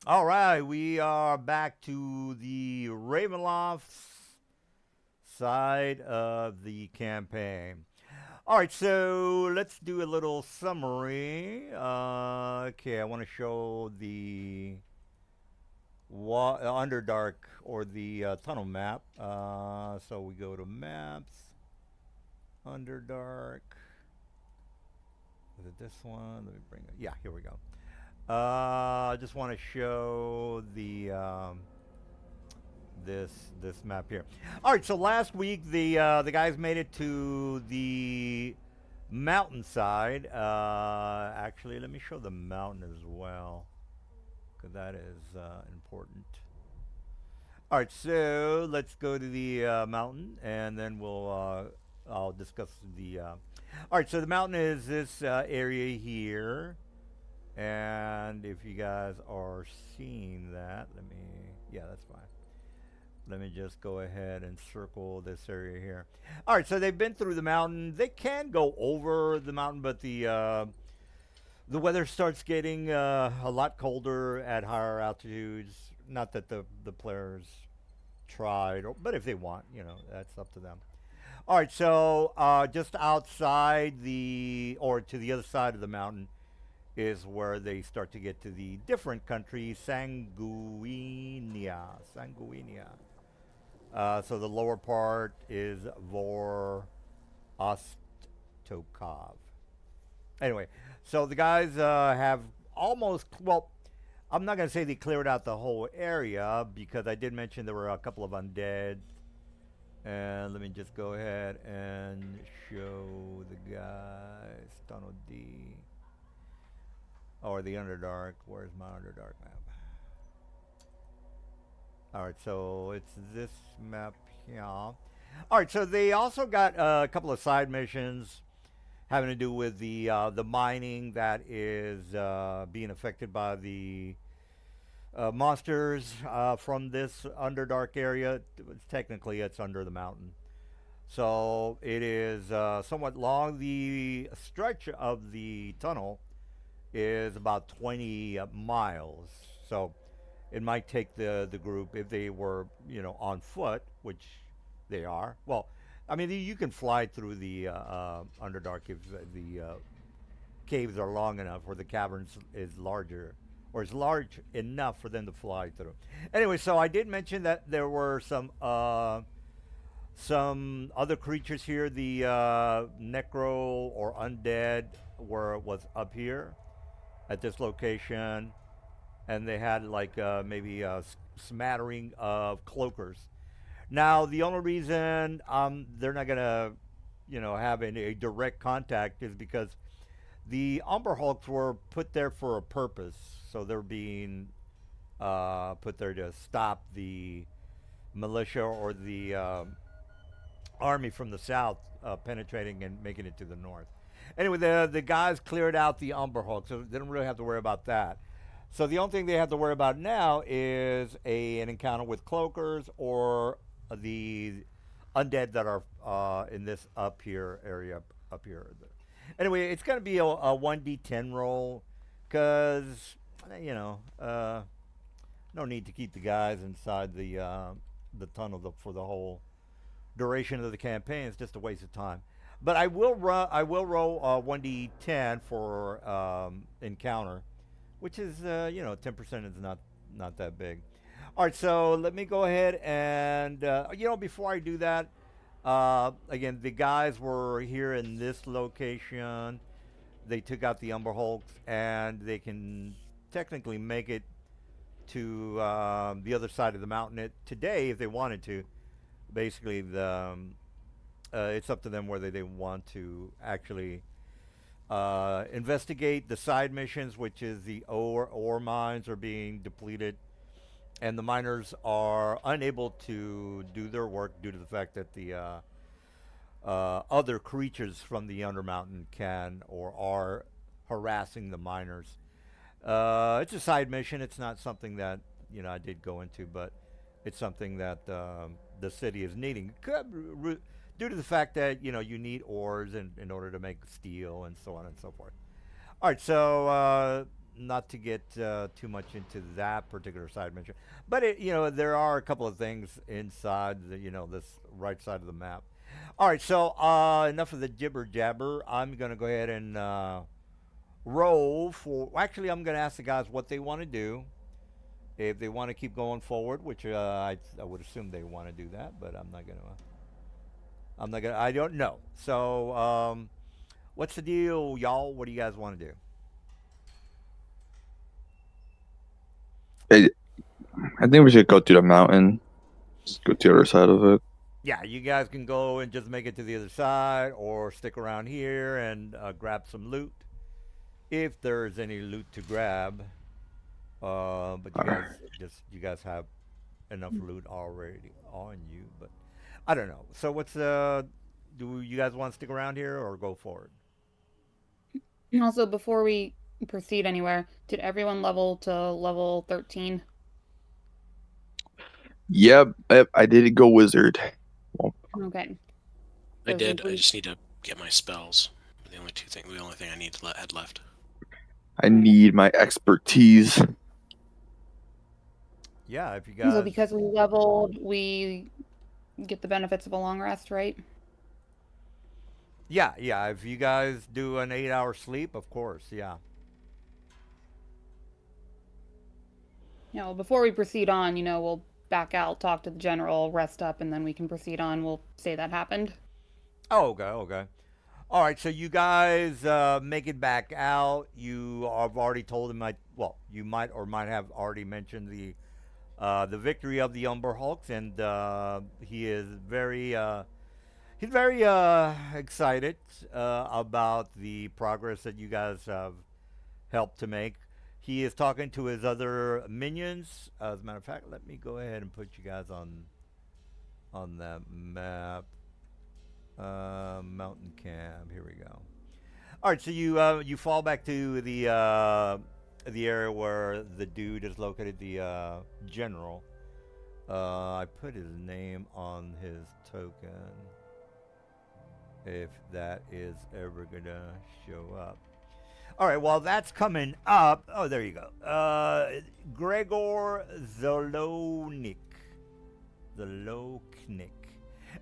All right, we are back to the Ravenloft side of the campaign. All right, so let's do a little summary. Okay, I want to show the Underdark or the tunnel map. So we go to maps, Underdark. Is it this one? Let me bring it. Yeah, here we go. I just want to show this map here. All right, so last week the guys made it to the mountainside. Actually, let me show the mountain as well, because that is important. All right, so let's go to the mountain, and then I'll discuss the. All right, so the mountain is this area here, and if you guys are seeing that, yeah, that's fine. Let me just go ahead and circle this area here. All right, so they've been through the mountain. They can go over the mountain, but the weather starts getting a lot colder at higher altitudes. Not that the players tried, but if they want, that's up to them. All right, so just outside or to the other side of the mountain is where they start to get to the different country, Sanguinia. Sanguinia. So the lower part is Vor Ostokov. Anyway, so the guys have almost, well, I'm not going to say they cleared out the whole area because I did mention there were a couple of undead. And let me just go ahead and show the guys. Tunnel D. Or the Underdark. Where's my Underdark map? Alright, so it's this map here. Alright, so they also got a couple of side missions having to do with the mining that is being affected by the monsters from this Underdark area. Technically, it's under the mountain. So it is somewhat long. The stretch of the tunnel is about 20 miles. So it might take the group, if they were, on foot, which they are. Well, I mean, you can fly through the Underdark if the caves are long enough, or the caverns is larger, or is large enough for them to fly through. Anyway, so I did mention that there were some other creatures here. The necro or undead was up here at this location, and they had like maybe a smattering of cloakers. Now, the only reason they're not gonna, have a direct contact is because the Umber Hulks were put there for a purpose. So they're being put there to stop the militia or the army from the south penetrating and making it to the north. Anyway, the guys cleared out the Umber Hulk, so they don't really have to worry about that. So the only thing they have to worry about now is an encounter with cloakers or the undead that are in this up here area up here. Anyway, it's going to be a 1d10 roll because, no need to keep the guys inside the tunnel for the whole duration of the campaign. It's just a waste of time. But I will roll 1d10 for encounter, which is 10% is not that big. All right, so let me go ahead and before I do that, again, the guys were here in this location. They took out the Umber Hulks, and they can technically make it to the other side of the mountain today if they wanted to. Basically, it's up to them whether they want to actually investigate the side missions, which is the ore mines are being depleted, and the miners are unable to do their work due to the fact that the other creatures from the Undermountain can or are harassing the miners. It's a side mission. It's not something that I did go into, but it's something that the city is needing due to the fact that you need ores in order to make steel and so on and so forth. All right, so not to get too much into that particular side mission, but there are a couple of things inside this right side of the map. All right, so enough of the jibber jabber. I'm gonna go ahead and roll for. Actually, I'm gonna ask the guys what they want to do. If they want to keep going forward, which I would assume they want to do that, but I'm not gonna. I'm not gonna. I don't know. So, what's the deal, y'all? What do you guys want to do? I think we should go to the mountain. Just go to the other side of it. Yeah, you guys can go and just make it to the other side, or stick around here and grab some loot, if there's any loot to grab. But you guys have enough loot already on you. But I don't know. So do you guys want to stick around here or go forward? And also, before we proceed anywhere, did everyone level to level 13? Yep, I did go wizard. Well, Okay. I So did. since I we- just need to get my spells. The only thing I need had left. I need my expertise. Yeah, if you So guys. because we leveled, we get the benefits of a long rest, right? Yeah, yeah. If you guys do an 8-hour sleep, of course, yeah. Before we proceed on, we'll back out, talk to the general, rest up, and then we can proceed on. We'll say that happened. Oh, okay, okay. All right, so you guys make it back out. You have already told him, well, you might or might have already mentioned the victory of the Umber Hulks, and he is he's very excited about the progress that you guys have helped to make. He is talking to his other minions. As a matter of fact, let me go ahead and put you guys on that map. Mountain camp. Here we go. All right, so you fall back to the area where the dude is located, the general. I put his name on his token. If that is ever gonna show up. All right, well that's coming up. Oh, there you go. Gregor Zolownik. Zolownik.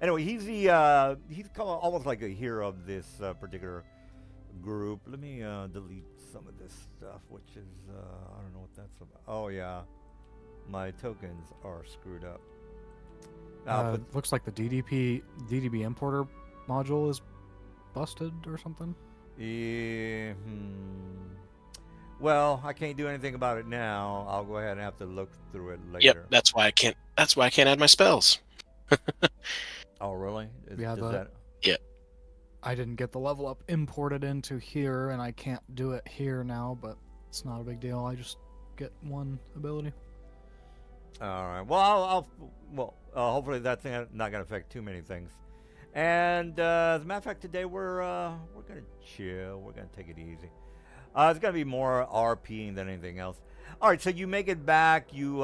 Anyway, he's almost like a hero of this particular group. Let me delete some of this stuff, which is I don't know what that's about. Oh yeah, my tokens are screwed up. Looks like the DDB importer module is busted or something. Yeah, Well, I can't do anything about it now. I'll go ahead and have to look through it later. Yep, that's why I can't. That's why I can't add my spells. Oh, really? Yeah, I didn't get the level up imported into here, and I can't do it here now, but it's not a big deal. I just get one ability. All right. Well, hopefully that's not going to affect too many things. And as a matter of fact, today we're going to chill. We're going to take it easy. It's going to be more RPing than anything else. All right. So you make it back. You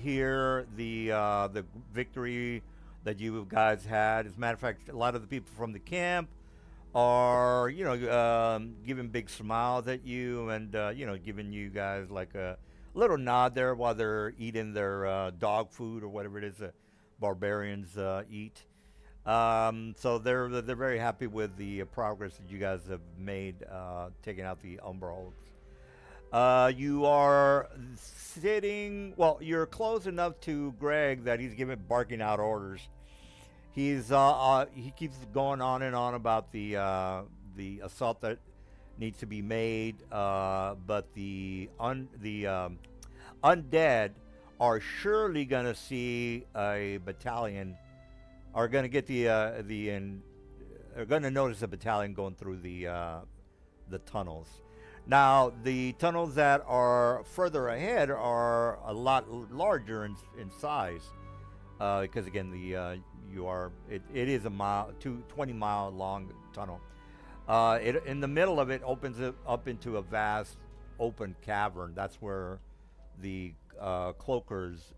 hear the victory that you guys had. As a matter of fact, a lot of the people from the camp are, giving big smiles at you and, giving you guys like a little nod there while they're eating their dog food or whatever it is that barbarians eat. So they're very happy with the progress that you guys have made taking out the Umber Hulks. You are sitting. Well, you're close enough to Greg that he's barking out orders. He keeps going on and on about the assault that needs to be made, but the undead are surely gonna see a battalion. Are gonna get are gonna notice a battalion going through the tunnels. Now, the tunnels that are further ahead are a lot larger in size, because again, it is a 20-mile long tunnel. In the middle of it opens it up into a vast open cavern. That's where the cloakers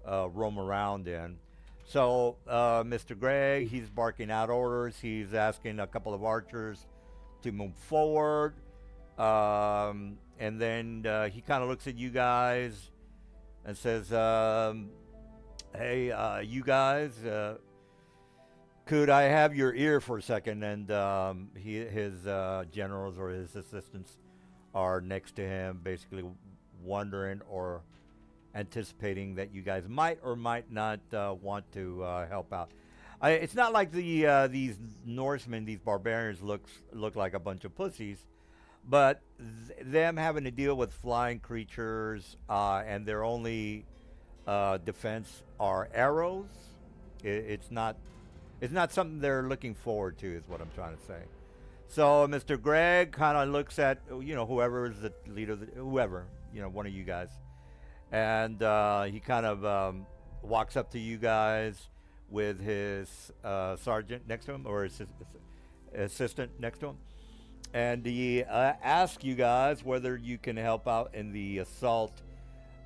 roam around in. So, Mr. Gregg, he's barking out orders. He's asking a couple of archers to move forward. And then he kind of looks at you guys and says, "Hey, you guys, could I have your ear for a second?" And his generals or his assistants are next to him, basically wondering or anticipating that you guys might or might not want to help out. It's not like these Norsemen, these barbarians, look like a bunch of pussies, but them having to deal with flying creatures and their only defense are arrows. It's not something they're looking forward to, is what I'm trying to say. So Mr. Greg kind of looks at whoever is the leader, whoever one of you guys, and he kind of walks up to you guys with his sergeant next to him, or his assistant next to him, and he asks you guys whether you can help out in the assault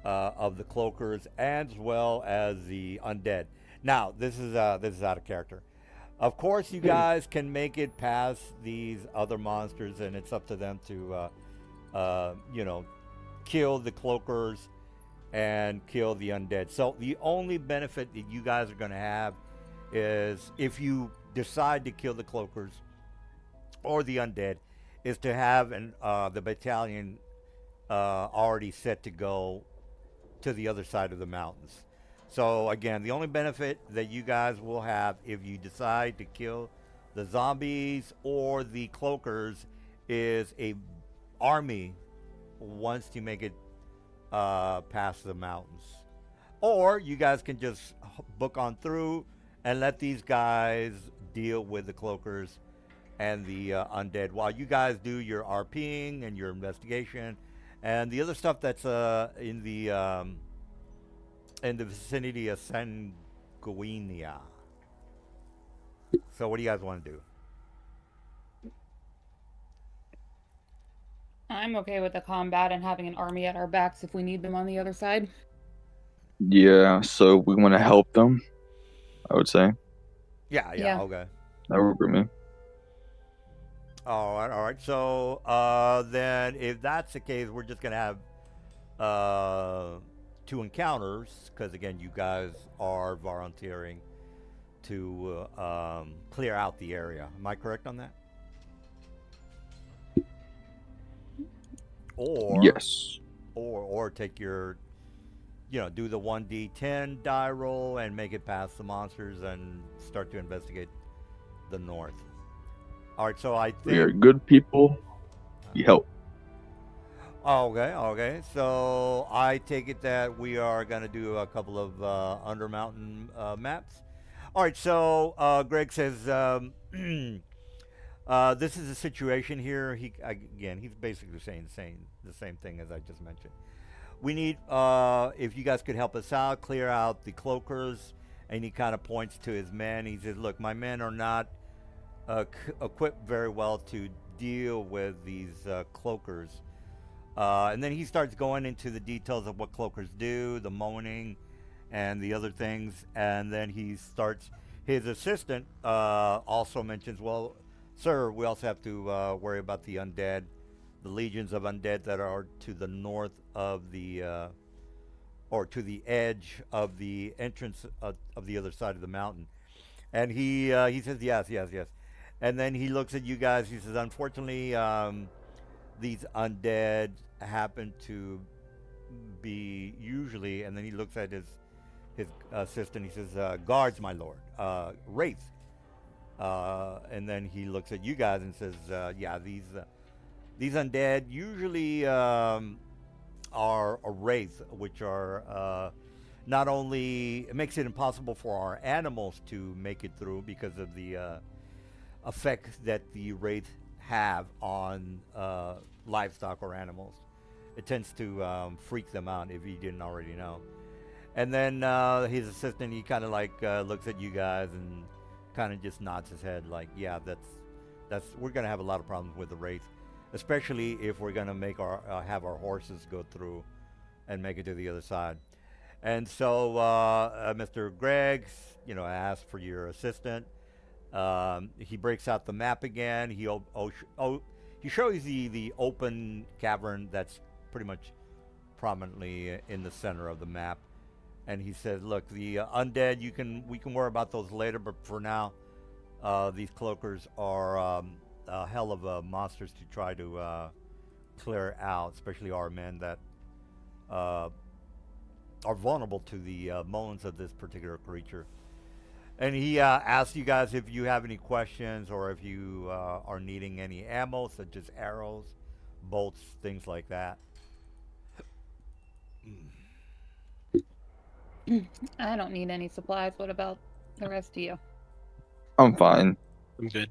of the cloakers as well as the undead. Now, this is out of character. Of course, you guys can make it past these other monsters, and it's up to them to, kill the cloakers and kill the undead. So the only benefit that you guys are going to have is if you decide to kill the cloakers or the undead, is to have the battalion already set to go to the other side of the mountains. So again, the only benefit that you guys will have if you decide to kill the zombies or the cloakers is a army once you make it past the mountains. Or you guys can just book on through and let these guys deal with the cloakers and the undead while you guys do your RPing and your investigation and the other stuff that's in the vicinity of Sanguinia. So what do you guys want to do? I'm okay with the combat and having an army at our backs if we need them on the other side. Yeah, so we want to help them, I would say. Yeah. Okay. That would be me. All right. So then, if that's the case, we're just gonna have 2 encounters because again, you guys are volunteering to clear out the area. Am I correct on that? Or Yes. or take your, do the 1d10 die roll and make it past the monsters and start to investigate the north. All right, so I think We are good people. We help. Okay. So I take it that we are going to do a couple of Undermountain maps. All right, so Greg says, this is a situation here. He's basically saying the same thing as I just mentioned. We need, if you guys could help us out, clear out the cloakers. And he kind of points to his men. He says, look, my men are not equipped very well to deal with these cloakers. And then he starts going into the details of what cloakers do, the moaning, and the other things. And then he starts, his assistant also mentions, well, sir, we also have to worry about the undead, the legions of undead that are to the north of the, or to the edge of the entrance of the other side of the mountain. And he says, yes. And then he looks at you guys. He says, unfortunately, these undead happen to be usually, and then he looks at his assistant. He says, guards, my lord, wraith. And then he looks at you guys and says, yeah, these undead usually are a wraith, which are not only, it makes it impossible for our animals to make it through because of the effect that the wraith have on livestock or animals. It tends to freak them out if you didn't already know. And then his assistant, he kind of like looks at you guys and kind of just nods his head like, yeah, that's we're gonna have a lot of problems with the wraith, especially if we're gonna make have our horses go through and make it to the other side. And so Mr. Gregg, asked for your assistant. He breaks out the map again. he shows you the open cavern that's pretty much prominently in the center of the map, and he says, "Look, the undead, we can worry about those later, but for now, these cloakers are a hell of monsters to try to clear out, especially our men that are vulnerable to the moans of this particular creature." And he asks you guys if you have any questions or if you are needing any ammo, such as arrows, bolts, things like that. I don't need any supplies. What about the rest of you? I'm fine. I'm good.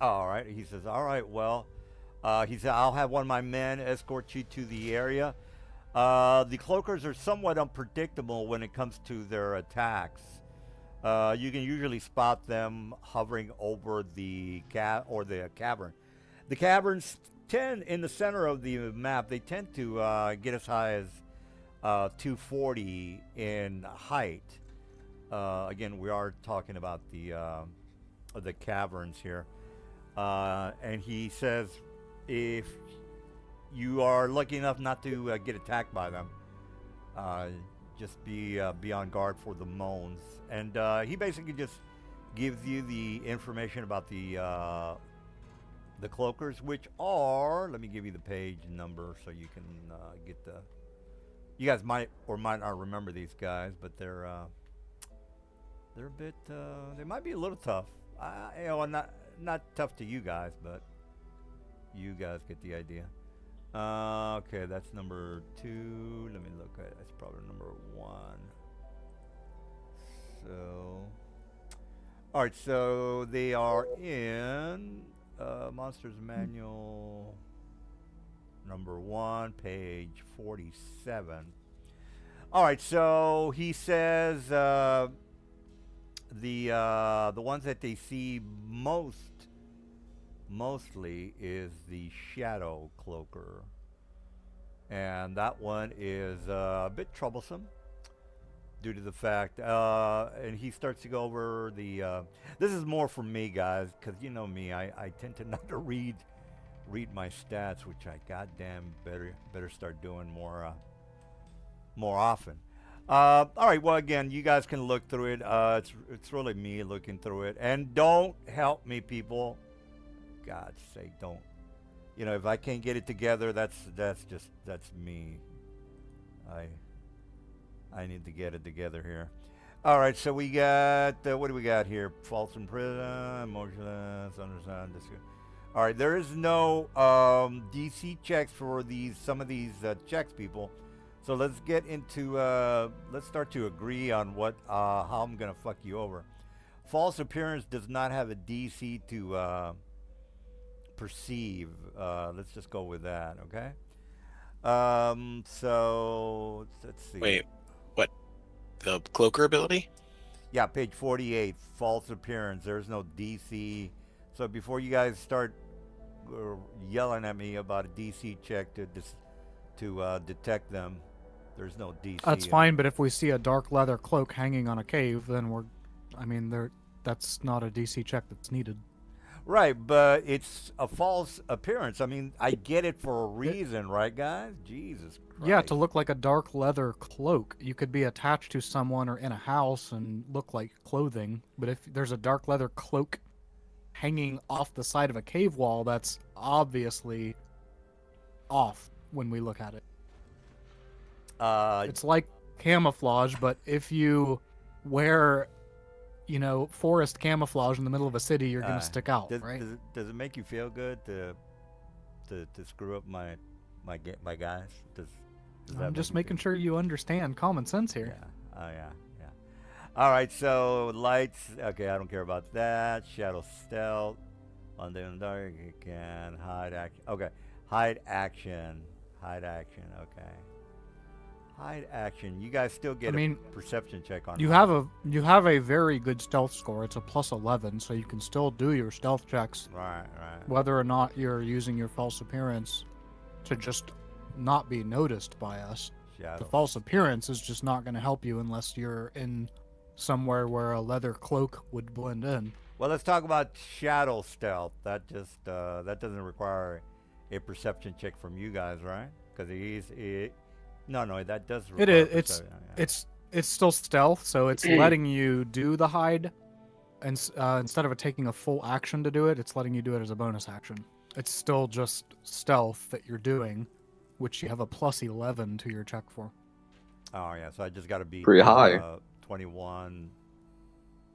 All right. He says, all right, well, he said, I'll have one of my men escort you to the area. The cloakers are somewhat unpredictable when it comes to their attacks. You can usually spot them hovering over the cavern. The caverns tend, in the center of the map, they tend to get as high as 240 in height. Again, we are talking about the caverns here. And he says, if you are lucky enough not to get attacked by them, just be on guard for the moans. And he basically just gives you the information about the cloakers, which are, let me give you the page number so you can get the. You guys might or might not remember these guys, but they're a bit. They might be a little tough. Not tough to you guys, but you guys get the idea. Okay, that's number 2. Let me look at it. That's probably number 1. So, all right. So they are in Monsters Manual number 1, page 47. All right. So he says the ones that they see mostly is the Shadow Cloaker, and that one is a bit troublesome due to the fact, and he starts to go over the. This is more for me, guys, because you know me, I tend to not to read my stats, which I goddamn better start doing more often. All right. Well, again, you guys can look through it. It's really me looking through it, and don't help me, people. God's sake, don't. You know, if I can't get it together, that's me. I need to get it together here. All right, so we got what do we got here? False in prison, emotionless, understand. All right, there is no DC checks for some of these checks, people. So let's get into let's start to agree on how I'm gonna fuck you over. False appearance does not have a DC to perceive. Let's just go with that, okay? So let's see. Wait, what? The cloaker ability? Yeah, page 48, false appearance. There's no DC. So before you guys start yelling at me about a DC check to detect them, there's no DC. That's fine, but if we see a dark leather cloak hanging on a cave, then that's not a DC check that's needed. Right, but it's a false appearance. I mean, I get it for a reason, right, guys? Jesus Christ. Yeah, to look like a dark leather cloak. You could be attached to someone or in a house and look like clothing, but if there's a dark leather cloak hanging off the side of a cave wall, that's obviously off when we look at it. It's like camouflage, but if you wear forest camouflage in the middle of a city, you're gonna stick out, right? Does it make you feel good to screw up my guys? Does I'm just making sure you understand common sense here. Yeah. Oh yeah. All right. So lights. Okay, I don't care about that. Shadow stealth. On the dark, you can hide action. Okay, hide action. Okay. Hide action. You guys still get a perception check on. You have a very good stealth score. It's a +11, so you can still do your stealth checks. Right. Whether or not you're using your false appearance to just not be noticed by us. Shadow. The false appearance is just not going to help you unless you're in somewhere where a leather cloak would blend in. Well, let's talk about shadow stealth. That just that doesn't require a perception check from you guys, right? Because no, that does It require is. perception. Yeah. It's still stealth, so it's letting you do the hide, and instead of it taking a full action to do it, it's letting you do it as a bonus action. It's still just stealth that you're doing, which you have a plus 11 to your check for. Oh yeah, so I just got to beat Pretty high. 21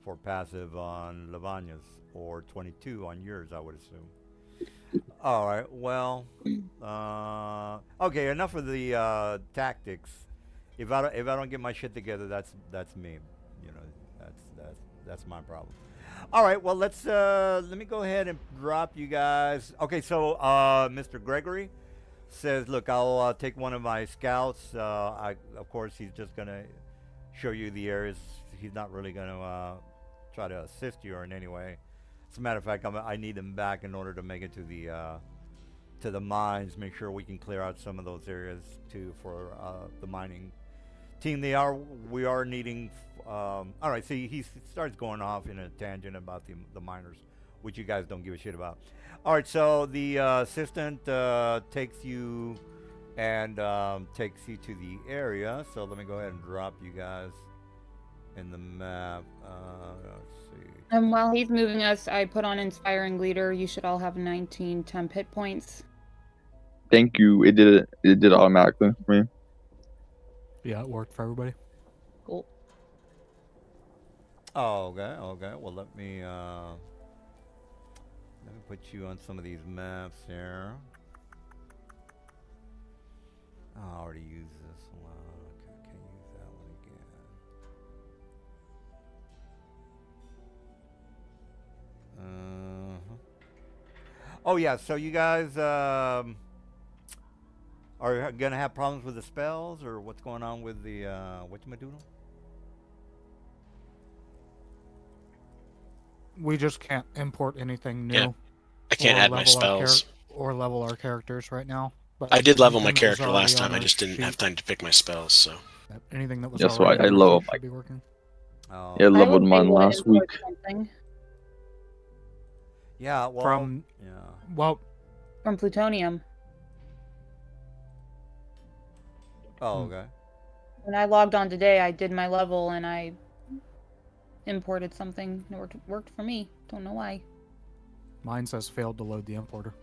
for passive on Lavagna's, or 22 on yours, I would assume. All right, well, okay, enough of the tactics. If I don't get my shit together, that's me. You know, that's my problem. All right, well, let me go ahead and drop you guys. Okay, so Mr. Gregory says, look, I'll take one of my scouts. Of course, he's just gonna show you the areas. He's not really gonna try to assist you or in any way. As a matter of fact, I need him back in order to make it to the mines. Make sure we can clear out some of those areas too for the mining team. We are needing. All right, see, he starts going off in a tangent about the miners, which you guys don't give a shit about. All right, so the assistant takes you and takes you to the area. So let me go ahead and drop you guys in the map. Let's see. And while he's moving us, I put on Inspiring Leader. You should all have 19 temp hit points. Thank you. It did it automatically for me. Yeah, it worked for everybody. Cool. Oh, okay. Well, let me put you on some of these maps here. Oh, I already used this one. Okay, can't use that one again. Oh yeah, so you guys are gonna have problems with the spells, or what's going on with the whatchamadoodle? We just can't import anything new. Yeah, I can't or add my level our spells. or level our characters right now. But I did level my anything that was character already last time. on I our just didn't have sheet- time to pick my spells. So Anything that was Yeah, so already I on our leveled sheet should be working. Oh, Yeah, I leveled hope they mine would last import week. something yeah. Well, From yeah. well, from plutonium. Oh, okay. When I logged on today, I did my level and I imported something. It worked for me. Don't know why. mine says failed to load the importer.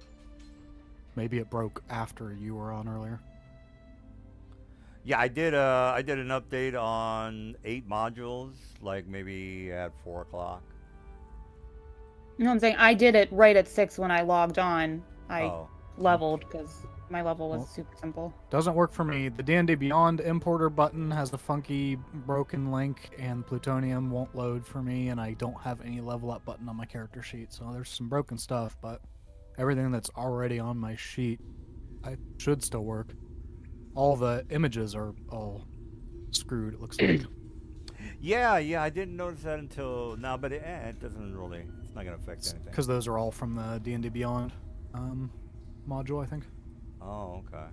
Maybe it broke after you were on earlier. Yeah, I did an update on 8 modules, like maybe at 4 o'clock. You know what I'm saying? I did it right at 6 when I logged on. I Oh, leveled because my level was Well- super simple. Doesn't work for me. The D&D Beyond importer button has a funky broken link, and plutonium won't load for me, and I don't have any level up button on my character sheet. So there's some broken stuff, but everything that's already on my sheet, I should still work. All the images are all screwed, it looks like. yeah. I didn't notice that until now, but it doesn't really. It's not gonna affect anything. Because those are all from the D&D Beyond module, I think. Oh, okay.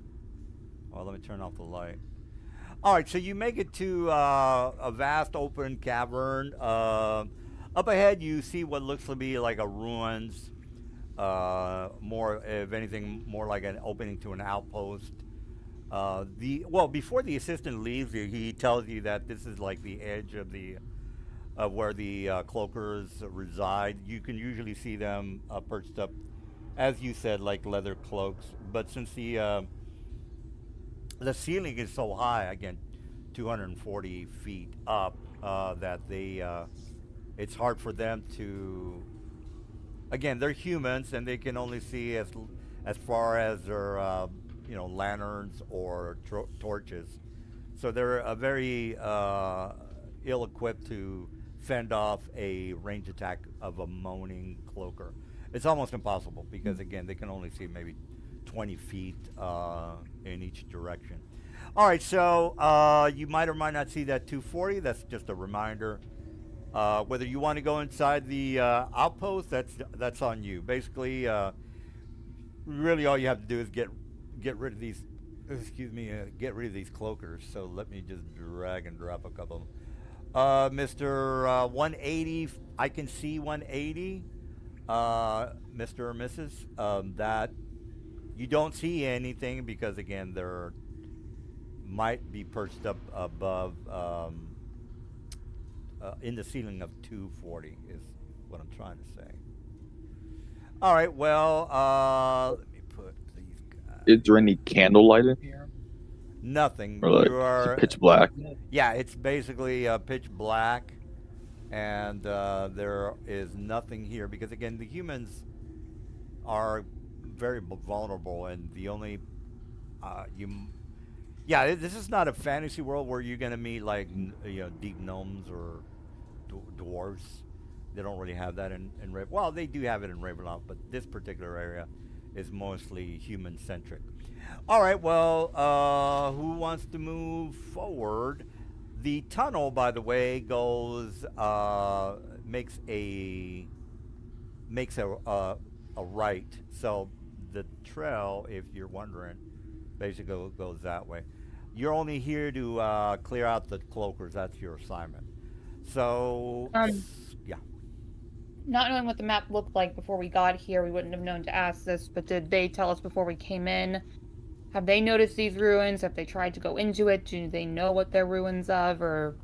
Well, let me turn off the light. All right, so you make it to a vast open cavern. Up ahead, you see what looks to be like a ruins. More, if anything, more like an opening to an outpost. Before the assistant leaves you, he tells you that this is like the edge of where the cloakers reside. You can usually see them perched up, as you said, like leather cloaks. But since the ceiling is so high, again, 240 feet up, that it's hard for them to. Again, they're humans, and they can only see as far as their lanterns or torches. So they're very ill-equipped to fend off a range attack of a moaning cloaker. It's almost impossible because, again, they can only see maybe 20 feet in each direction. All right, so you might or might not see that 240. That's just a reminder. Whether you want to go inside the outpost, that's on you. Basically, really all you have to do is get rid of these. Get rid of these cloakers. So let me just drag and drop a couple. Mr. 180 I can see 180, Mr. or Mrs. That you don't see anything because again they're might be perched up above in the ceiling of 240 is what I'm trying to say. All right, well, let me put these guys. Is there any candlelight in here? Nothing. Or like You are pitch black? Yeah, it's basically pitch black, and there is nothing here because again the humans are very vulnerable, and the only this is not a fantasy world where you're gonna meet like deep gnomes or dwarves. They don't really have that in Raven. Well, they do have it in Ravenloft, but this particular area is mostly human centric. All right, well, who wants to move forward? The tunnel, by the way, goes makes a right. So the trail, if you're wondering, basically goes that way. You're only here to clear out the cloakers. That's your assignment. So yeah. Not knowing what the map looked like before we got here, we wouldn't have known to ask this, but did they tell us before we came in? Have they noticed these ruins? Have they tried to go into it? Do they know what they're ruins of, or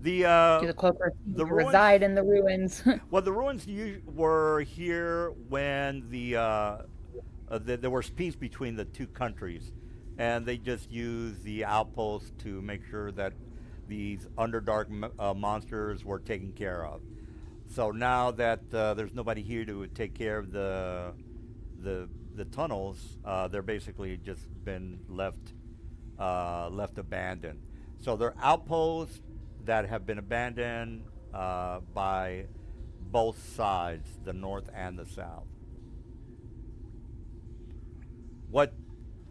do the cloakers reside in the ruins? Well, the ruins were here when there was peace between the two countries, and they just used the outpost to make sure that these Underdark monsters were taken care of. So now that there's nobody here to take care of the tunnels, they're basically just been left abandoned. So they're outposts that have been abandoned by both sides, the north and the south. What?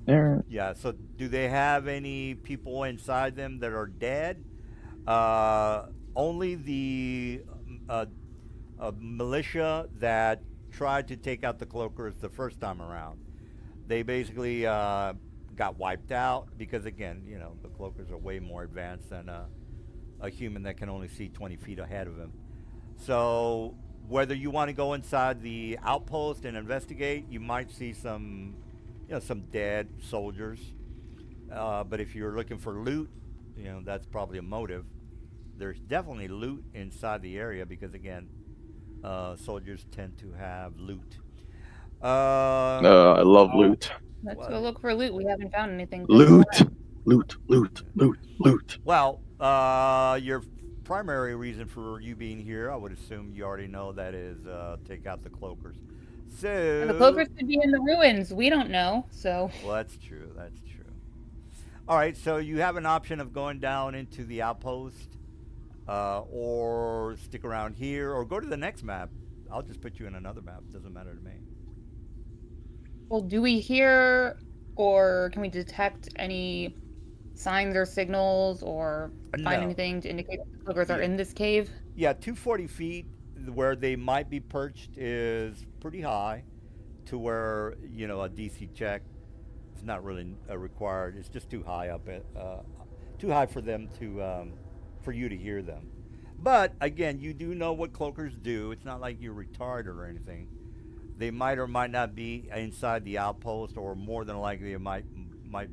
Yeah. So do they have any people inside them that are dead? Only the militia that tried to take out the cloakers the first time around. They basically got wiped out because, again, the cloakers are way more advanced than a human that can only see 20 feet ahead of him. So whether you want to go inside the outpost and investigate, you might see some dead soldiers. But if you're looking for loot, that's probably a motive. There's definitely loot inside the area because, again, soldiers tend to have loot. I love loot. Let's go look for loot. We haven't found anything. Loot. Well, your primary reason for you being here, I would assume you already know, that is take out the cloakers. So And the cloakers could be in the ruins. We don't know. So. Well, that's true. All right, so you have an option of going down into the outpost, or stick around here, or go to the next map. I'll just put you in another map. Doesn't matter to me. Well, do we hear, or can we detect any signs or signals, or find anything to indicate that the cloakers are in this cave? Yeah, 240 feet where they might be perched is pretty high, to where a DC check is not really required. It's just too high up, too high for them for you to hear them. But again, you do know what cloakers do. It's not like you're retarded or anything. They might or might not be inside the outpost, or more than likely it might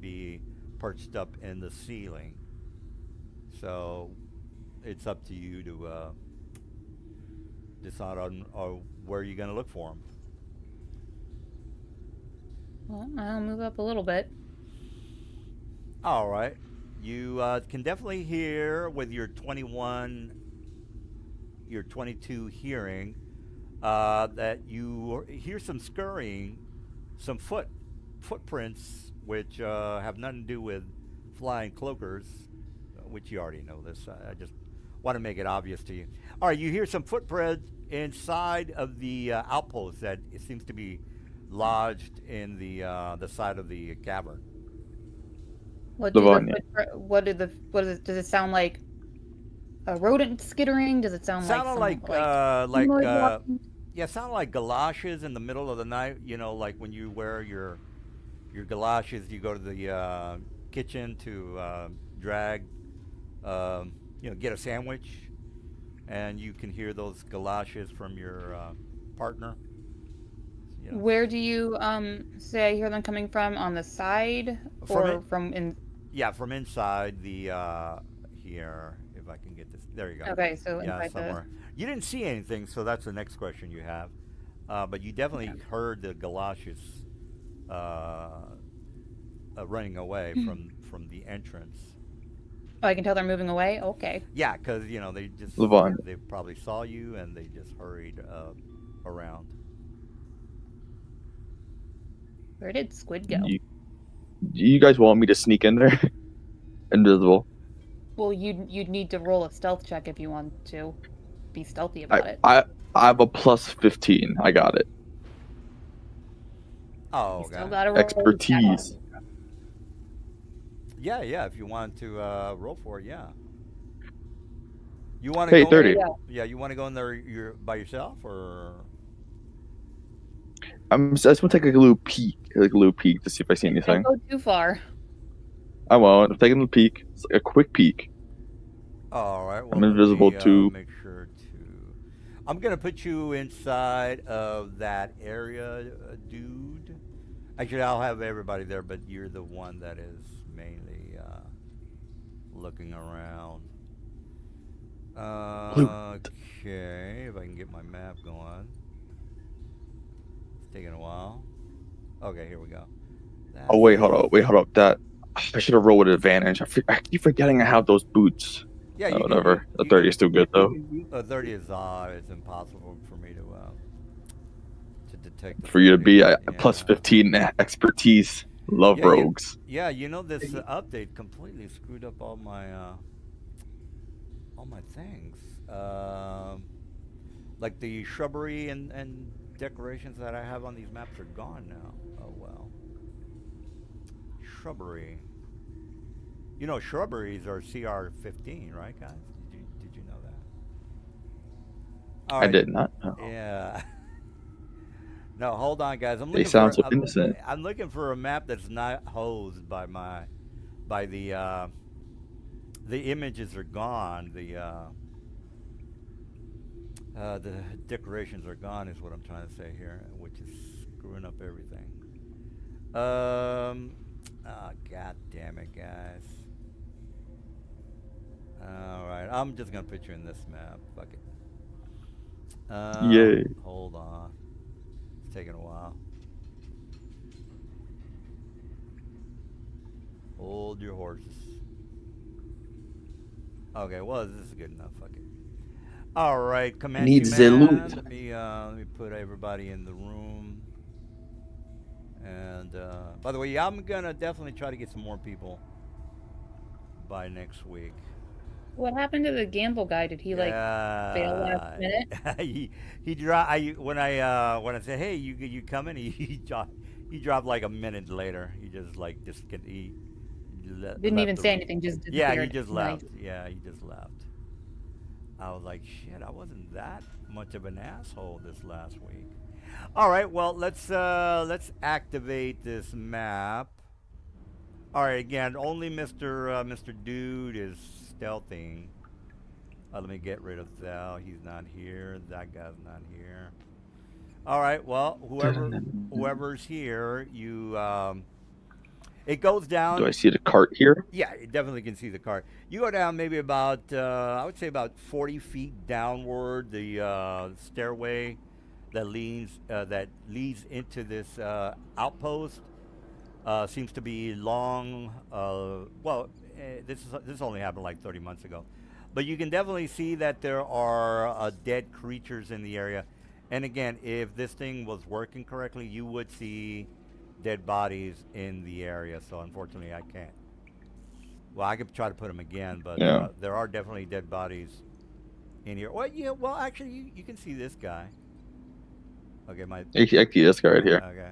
be perched up in the ceiling. So it's up to you to decide on where you're going to look for them. Well, I'll move up a little bit. All right. You can definitely hear with your 22 hearing that you hear some scurrying, some footprints, which have nothing to do with flying cloakers, which you already know this. I just want to make it obvious to you. All right, you hear some footprints inside of the outpost that it seems to be lodged in the side of the cavern. Does it sound like a rodent skittering? Does it sound sounded like sounded like galoshes in the middle of the night. Like when you wear your galoshes, you go to the kitchen to drag, get a sandwich, and you can hear those galoshes from your partner. You know, Where do you say I hear them coming from? On the side From or it- from in? yeah, from inside the here. If I can get this, there you go. Okay, so Yeah, inside the. somewhere. You didn't see anything, so that's the next question you have. But you definitely heard the galoshes running away from the entrance. Oh, I can tell they're moving away. Okay. Yeah, because they just Levon. they probably saw you and they just hurried around. Where did Squid go? Do you guys want me to sneak in there? Invisible. Well, you'd need to roll a stealth check if you want to be stealthy I, about it. I I have a plus 15. I got it. Oh, You still God. gotta roll. Expertise. Yeah, yeah. If you want to roll for it, yeah. You want to Hey, go? 30. Yeah, you want to go in there by yourself, or? I just want to take a little peek, to see if I see anything. Don't go too far. I won't. I'm taking a peek. It's like a quick peek. All right. Well, I'm invisible let me, too. Make sure to. I'm gonna put you inside of that area, dude. Actually, I'll have everybody there, but you're the one that is mainly looking around. Okay, if I can get my map going. It's taking a while. Okay, here we go. Oh wait, hold up. That I should have rolled with advantage. I keep forgetting I have those boots. Yeah, Oh, whatever. The you 30 can- is still good though. 30 is it's impossible for me to detect. For you to be at Yeah. plus 15 expertise. Love Yeah, rogues. Yeah, this update completely screwed up all my things. Like the shrubbery and decorations that I have on these maps are gone now. Oh well. Shrubbery. Shrubberies are CR 15, right, guys? Did you know that? All I right. did not know. Yeah. No, hold on, guys. They sound so innocent. I'm looking for a map that's not hosed by the images are gone. The decorations are gone is what I'm trying to say here, which is screwing up everything. God damn it, guys. All right, I'm just gonna put you in this map. Fuck it. Yay. Hold on. It's taking a while. Hold your horses. Okay, well, this is good enough. Fuck it. All right, Comanche Needs Man. the loot. Let me put everybody in the room. And by the way, yeah, I'm gonna definitely try to get some more people by next week. What happened to the gamble guy? Did he fail last minute? he dropped. When I said, hey, you coming? He dropped like a minute later. He just Didn't even say anything, just disappeared. Yeah, he just left. Nice. Yeah, he just left. I was like, shit, I wasn't that much of an asshole this last week. All right, well, let's activate this map. All right, again, only Mr. Dude is stealthing. Let me get rid of that. He's not here. That guy's not here. All right, well, whoever's here, you it goes down. Do I see the cart here? Yeah, you definitely can see the cart. You go down maybe about, I would say about 40 feet downward. The stairway that leads into this outpost seems to be long. This only happened like 30 months ago, but you can definitely see that there are dead creatures in the area. And again, if this thing was working correctly, you would see dead bodies in the area. So unfortunately, I can't. Well, I could try to put them again, but Yeah. there are definitely dead bodies in here. Well, yeah. Well, actually, you can see this guy. Okay, I see this guy right here. Okay.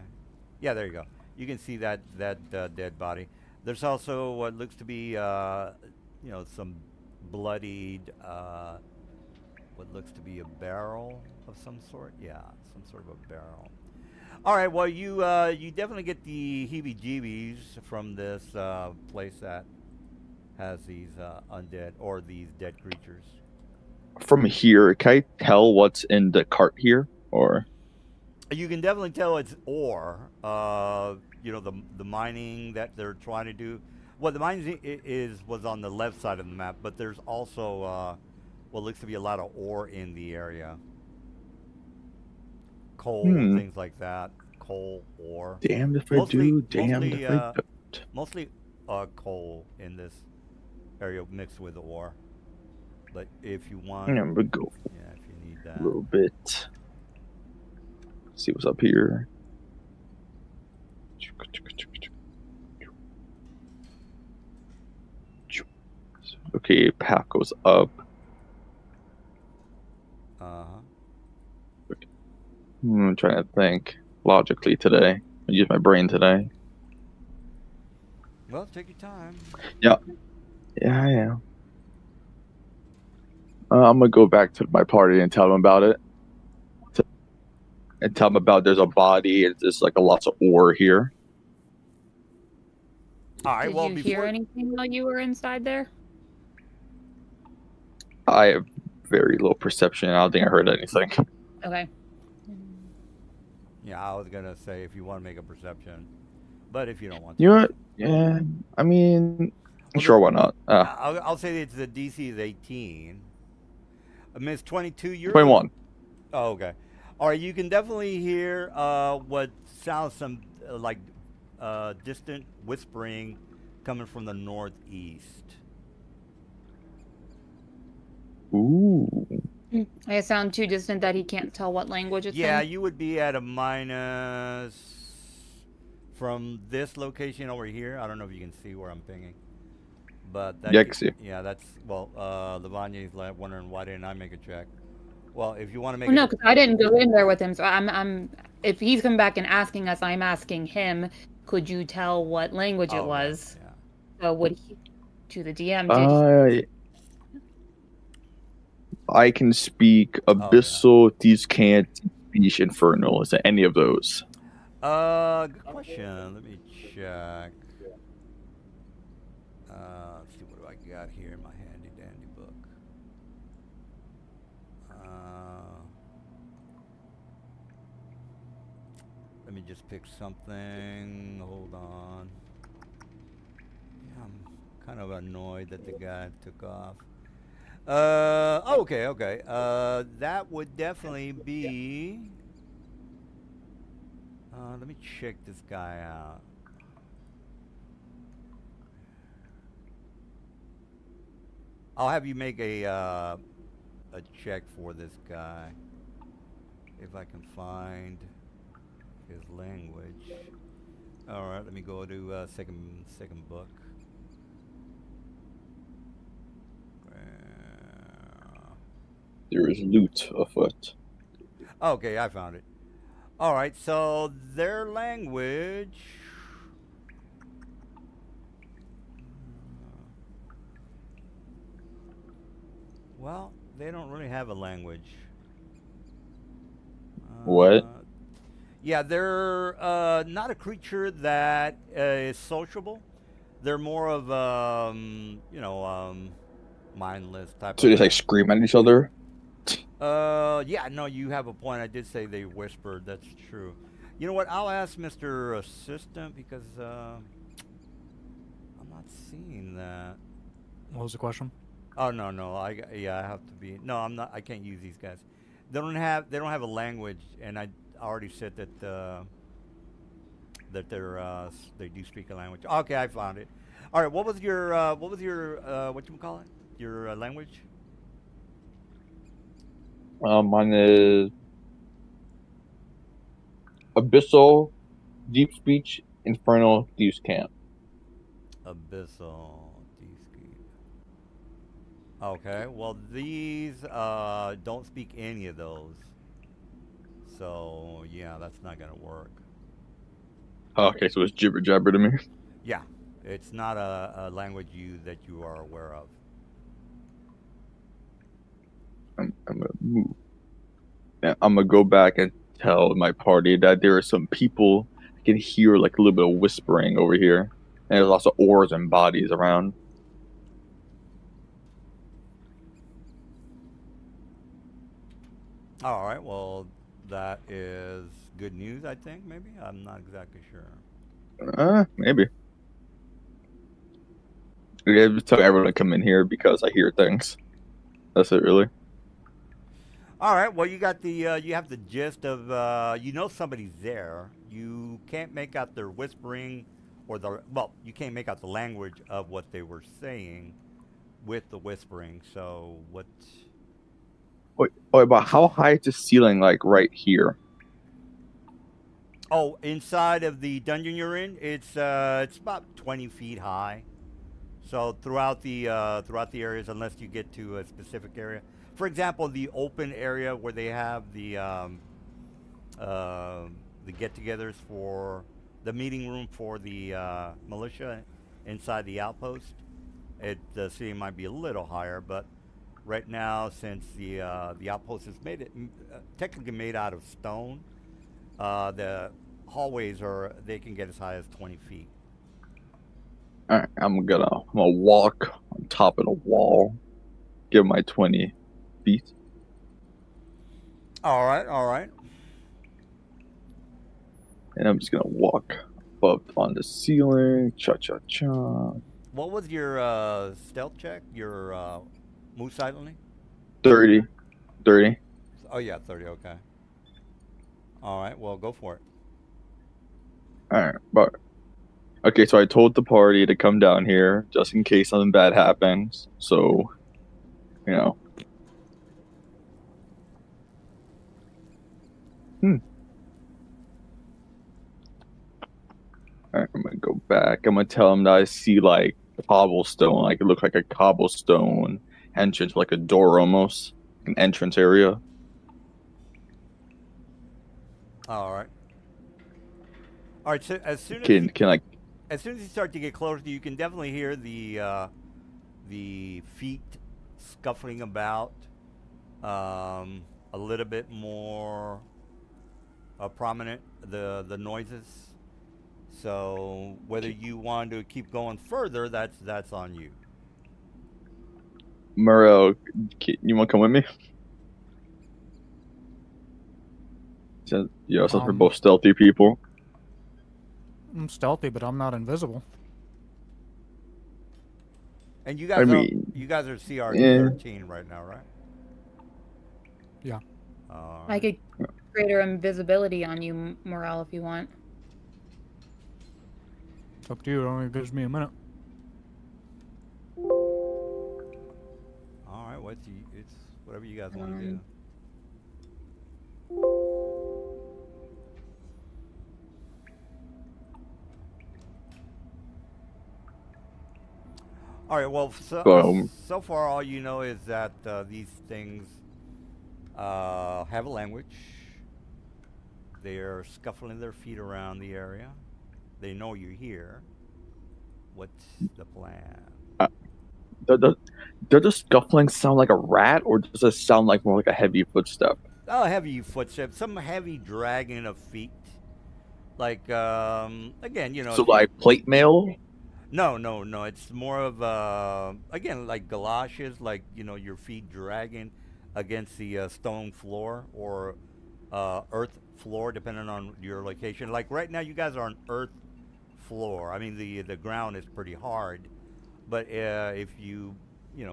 Yeah, there you go. You can see that dead body. There's also what looks to be some bloodied what looks to be a barrel of some sort. Yeah, some sort of a barrel. All right. Well, you definitely get the heebie-jeebies from this place that has these undead or these dead creatures. from here, can I tell what's in the cart here? Or You can definitely tell it's ore. You know, the mining that they're trying to do. Well, the mining was on the left side of the map, but there's also what looks to be a lot of ore in the area. Coal, things like that. Coal, ore. damned if I Mostly, do, damned mostly, if I don't. mostly coal in this area mixed with ore. But if you want, I'm gonna go yeah, if you need a that. little bit. See what's up here. Okay, path goes up. Uh-huh. I'm trying to think logically today. I use my brain today. Well, take your time. Yeah, I am. I'm gonna go back to my party and tell them about it. And tell them about there's a body and there's like a lots of ore here. All right. Did Well, you before hear anything while you were inside there? I have very low perception. I don't think I heard anything. Okay. yeah, I was gonna say if you want to make a perception, but if you don't want to, You know what? Yeah, I mean, Well, sure, why not? I'll say it's the DC is 18. Miss 22, you're 21. Oh, okay. All right, you can definitely hear what sounds some like distant whispering coming from the northeast. Ooh. I sound too distant that he can't tell what language it's Yeah, in. you would be at a minus from this location over here. I don't know if you can see where I'm pinging, but that Yeah, I can see. Yeah, that's well. Lavagne's like wondering why didn't I make a check? Well, if you want to make Well, no, a, because I didn't go in there with him. So I'm. If he's come back and asking us, I'm asking him. Could you tell what language it Oh, okay, was? yeah. So would he, to the DM? Did I can speak Abyssal, Thieves Can't, Speech, Infernal. Is it any of those? Good question. Let me check. Let's see what do I got here in my handy dandy book. Let me just pick something. Hold on. Yeah, I'm kind of annoyed that the guy took off. Okay. That would definitely be. Let me check this guy out. I'll have you make a check for this guy if I can find his language. All right, let me go to second book. There is loot afoot. Okay, I found it. All right, so their language. Well, they don't really have a language. What? Yeah, they're not a creature that is sociable. They're more of mindless type. So they just like scream at each other? Yeah, no, you have a point. I did say they whispered. That's true. You know what? I'll ask Mr. Assistant because I'm not seeing that. What was the question? Oh no. I have to be. No, I'm not. I can't use these guys. They don't have a language, and I already said that they do speak a language. Okay, I found it. All right. What was your what you call it? Your language? Mine is Abyssal, Deep Speech, Infernal, Thieves Camp. Abyssal, Deep. Okay, well these don't speak any of those. So yeah, that's not gonna work. Okay, so it's jibber jabber to me. Yeah, it's not a language that you are aware of. I'm gonna move. And I'm gonna go back and tell my party that there are some people I can hear like a little bit of whispering over here, and there's lots of ores and bodies around. All right. Well, that is good news. I think maybe I'm not exactly sure. Maybe. Yeah, just tell everyone to come in here because I hear things. That's it, really. All right. Well, you have the gist of you know somebody's there. You can't make out their whispering, or you can't make out the language of what they were saying with the whispering. So what? Wait, but how high is the ceiling? Like right here? Oh, inside of the dungeon you're in, it's about 20 feet high. So throughout the areas, unless you get to a specific area, for example, the open area where they have the get-togethers for the meeting room for the militia inside the outpost, the ceiling might be a little higher, but right now, since the outpost is technically made out of stone, the hallways they can get as high as 20 feet. All right, I'm gonna walk on top of the wall, give my 20 feet. All right, all right. And I'm just gonna walk up on the ceiling. Cha cha cha. What was your stealth check? Your move silently? 30. 30. Oh yeah, 30. Okay. All right. Well, go for it. Alright, but okay, so I told the party to come down here just in case something bad happens. So, you know. Alright, I'm gonna go back. I'm gonna tell them that I see like cobblestone, like it looked like a cobblestone entrance, like a door almost, an entrance area. All right. All right. So as soon as you start to get closer, you can definitely hear the feet scuffling about, a little bit more prominent. The noises. So whether you want to keep going further, that's on you. Muriel, you wanna come with me? Since since we're both stealthy people. I'm stealthy, but I'm not invisible. And you guys you guys are CR 13 right now, right? Yeah. I could greater invisibility on you, Morale, if you want. It's up to you. It only gives me a minute. All right. It's whatever you guys want to do. All right. Well, so far, all you know is that these things have a language. They're scuffling their feet around the area. They know you're here. What's the plan? Does the scuffling sound like a rat, or does it sound like more like a heavy footstep? Oh, heavy footsteps. Some heavy dragging of feet. Like again, So like plate mail. No. It's more of again like galoshes, like your feet dragging against the stone floor or earth floor, depending on your location. Like right now, you guys are on earth floor. I mean, the ground is pretty hard, but if you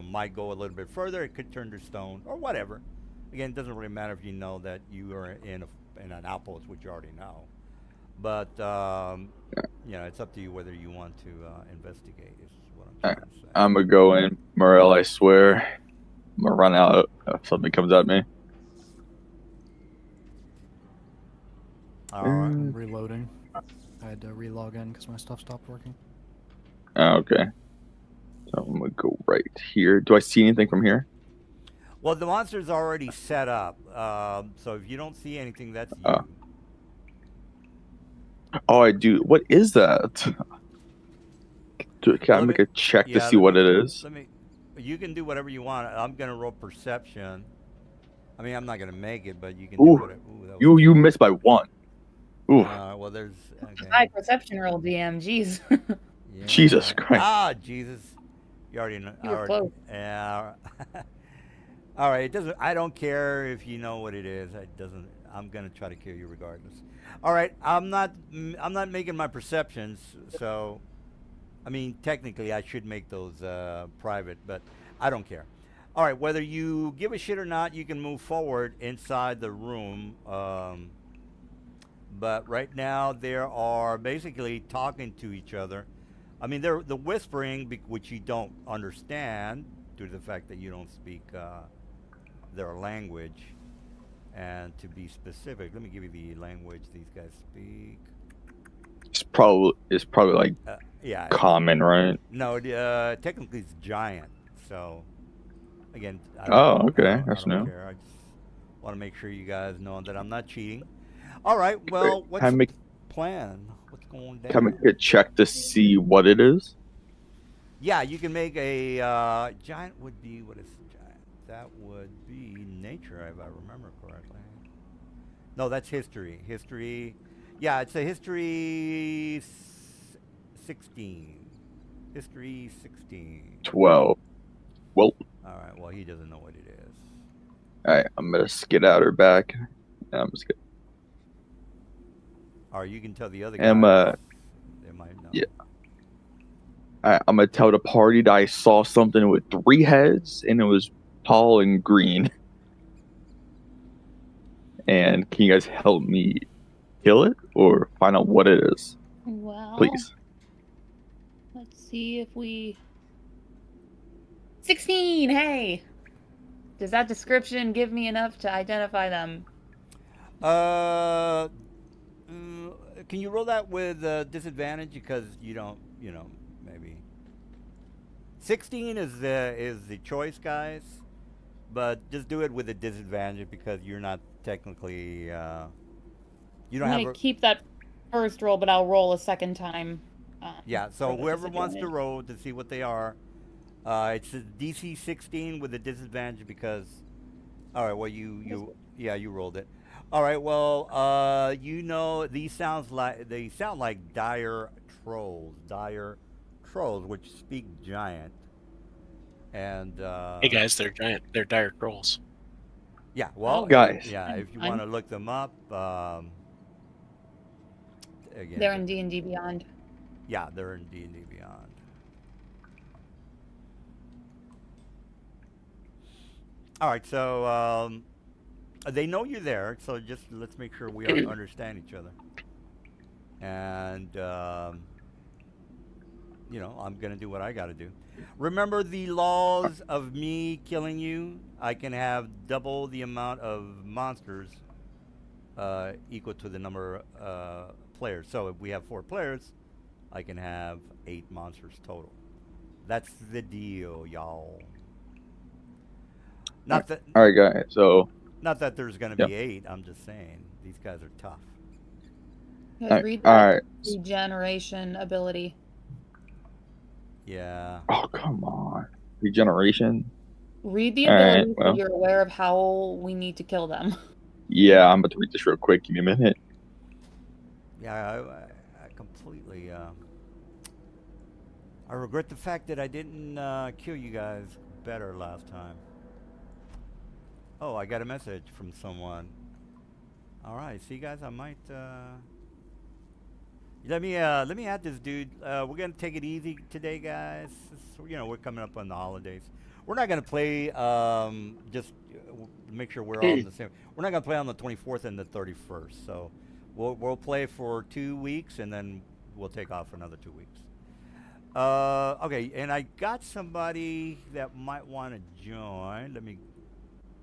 might go a little bit further, it could turn to stone or whatever. Again, it doesn't really matter if you know that you are in an outpost, which you already know. But it's up to you whether you want to investigate. Is what I'm trying to say. I'm gonna go in, Morel. I swear, I'm gonna run out if something comes at me. All right. I'm reloading. I had to relog in because my stuff stopped working. Okay. So I'm gonna go right here. Do I see anything from here? Well, the monster's already set up. So if you don't see anything, that's you. Oh, I do. What is that? Can I make a check to see what it is? You can do whatever you want. I'm gonna roll perception. I mean, I'm not gonna make it, but you can do whatever. You missed by one. Ooh. Well, there's high perception roll, DM. Jeez. Yeah. Jesus Christ. Ah, Jesus. You already know. You were close. Yeah. All right, it doesn't. I don't care if you know what it is. It doesn't. I'm gonna try to kill you regardless. All right, I'm not. I'm not making my perceptions. So, I mean, technically, I should make those private, but I don't care. All right, whether you give a shit or not, you can move forward inside the room. But right now, they are basically talking to each other. I mean, they're the whispering, which you don't understand due to the fact that you don't speak their language. And to be specific, let me give you the language these guys speak. It's probably like Yeah. common, right? No, technically it's giant. So, again, Oh, okay, I that's don't new. care. I just want to make sure you guys know that I'm not cheating. All right. Well, Can what's I the make plan? What's going can I down? make a check to see what it is? Yeah, you can make a giant. Would be what is giant? That would be nature, if I remember correctly. No, that's history. History. Yeah, it's a history 16. History 16. 12. Well, All right. Well, he doesn't know what it is. alright, I'm gonna skedaddle back. I'm just gonna, Or you can tell the other Am, guys. They might know. yeah. I'm gonna tell the party that I saw something with 3 heads and it was tall and green. And can you guys help me kill it or find out what it is? Well, Please. let's see if we. 16. Hey, does that description give me enough to identify them? Uh, can you roll that with disadvantage because you don't, maybe. 16 is the choice, guys, but just do it with a disadvantage because you're not technically you I'm don't have gonna a, keep that first roll, but I'll roll a second time. yeah. So for the whoever wants to disadvantage. roll to see what they are, it's a DC 16 with a disadvantage because. All right. Well, you rolled it. All right. Well, these they sound like dire trolls, which speak giant, and Hey guys, they're giant. They're dire trolls. yeah. Well, Oh, Guys. yeah. I'm If you fine. want to look them up, again, They're in D&D Beyond. yeah, they're in D&D Beyond. All right. So they know you're there. So just let's make sure we understand each other. And I'm gonna do what I gotta do. Remember the laws of me killing you? I can have double the amount of monsters equal to the number players. So if we have 4 players, I can have 8 monsters total. That's the deal, y'all. Not that Alright, guys. So, not that there's gonna yeah. be 8. I'm just saying these guys are tough. Guys, read that Alright. regeneration ability. Yeah. Oh, come on. Regeneration? Read the Alright, ability so well. you're aware of how we need to kill them. Yeah, I'm about to read this real quick. Give me a minute. Yeah, I completely. I regret the fact that I didn't kill you guys better last time. Oh, I got a message from someone. All right, see, guys, I might. Let me add this dude. We're gonna take it easy today, guys. We're coming up on the holidays. We're not gonna play. Just make sure we're all on the same. We're not gonna play on the 24th and the 31st. So we'll play for 2 weeks and then we'll take off for another 2 weeks. Okay, and I got somebody that might want to join. Let me.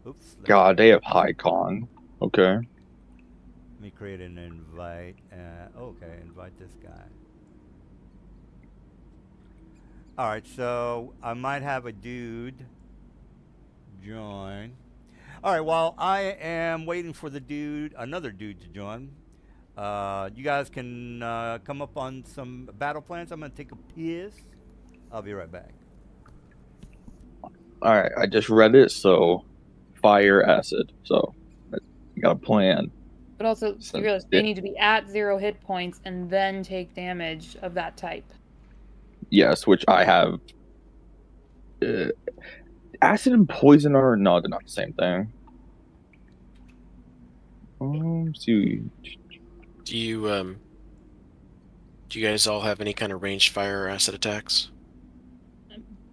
Oops. God, they have high con. Okay. Let me create an invite. Okay, invite this guy. All right, so I might have a dude join. All right, while I am waiting for another dude to join, you guys can come up on some battle plans. I'm gonna take a piss. I'll be right back. Alright, I just read it, so fire acid. So, you got a plan. But also, So, you realize yeah. they need to be at 0 hit points and then take damage of that type. Yes, which I have. acid and poison are no, they're not the same thing. See. Do you guys all have any kind of ranged fire or acid attacks?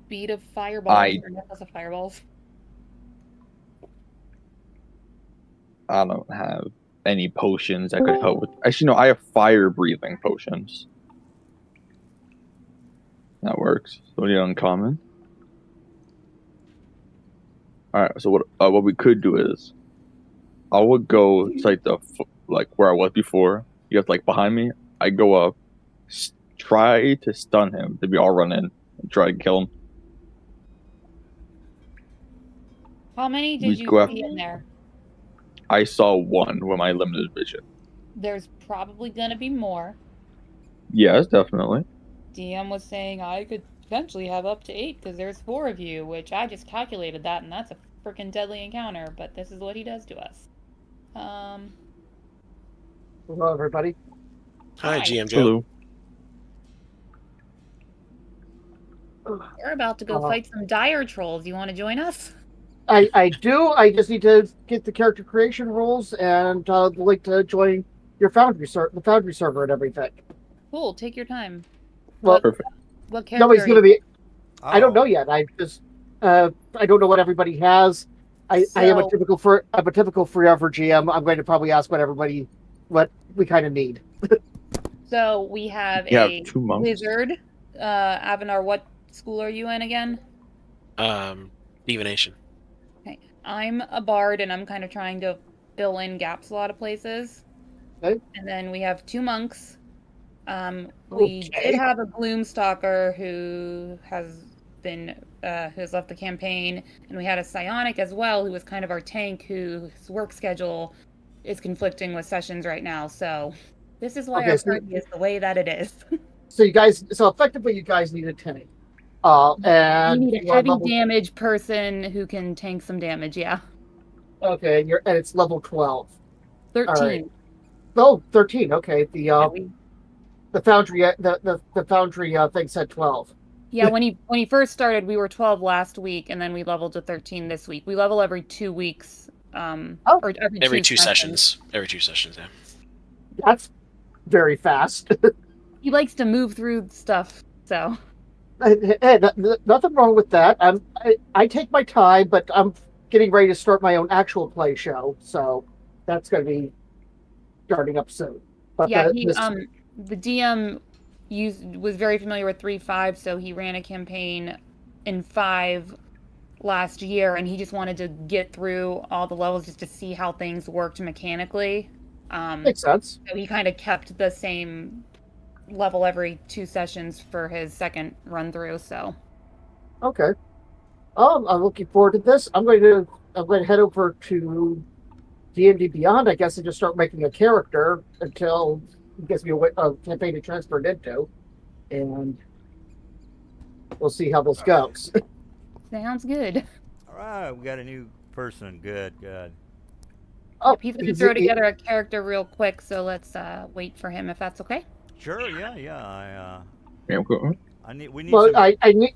Bead of fireballs I- or necklace of fireballs. I don't have any potions that could help with. Actually, no, I have fire breathing potions. That works. So we need uncommon. All right. So what we could do is, I would go to like where I was before. You have like behind me. I go up, try to stun him. Then we all run in and try to kill him. How many We did you go see in there? I saw one with my limited vision. There's probably gonna be more. Yes, definitely. DM was saying I could potentially have up to 8 because there's 4 of you, which I just calculated that, and that's a freaking deadly encounter. But this is what he does to us. Hello, everybody. Hi, Hi. GM Joe. Hello. We're about to go fight some dire trolls. You want to join us? I do. I just need to get the character creation rules and like to join your the Foundry server and everything. Cool. Take your time. Well, Perfect. What character? nobody's gonna be. Oh. I don't know yet. I just I don't know what everybody has. I am a So- typical forever GM. I'm going to probably ask what we kind of need. So we have You have a 2 monks. wizard. Avanar, what school are you in again? Divination. Okay. I'm a bard, and I'm kind of trying to fill in gaps a lot of places. Okay. And then we have 2 monks. We Okay. did have a Gloomstalker who has left the campaign, and we had a psionic as well, who was kind of our tank, whose work schedule is conflicting with sessions right now. So this is why Okay, our so- party is the way that it is. So effectively, you guys need a tank. We And need you a are heavy level- damage person who can tank some damage. Yeah, Okay, and it's level 12. 13. right. Oh, 13. Okay. Yeah, we- The foundry the foundry thing said 12. Yeah, when he first started, we were 12 last week, and then we leveled to 13 this week. We level every 2 weeks, or Every 2 2 sessions. Every 2 sessions, yeah. That's very fast. He likes to move through stuff, so Hey, nothing wrong with that. I take my time, but I'm getting ready to start my own actual play show, so that's going to be starting up soon. But yeah. the The DM was very familiar with 3.5, so he ran a campaign in 5 last year, and he just wanted to get through all the levels just to see how things worked mechanically. makes sense. So he kind of kept the same level every 2 sessions for his second run through. So Okay. I'm looking forward to this. I'm going to head over to D&D Beyond, I guess, and just start making a character until he gives me a campaign to transfer it into, and we'll see how this goes. sounds good. All right, we got a new person. Good. Yep, he's gonna throw together a character real quick, so let's wait for him if that's okay. Sure. Yeah. Yeah, cool. We need Well, some.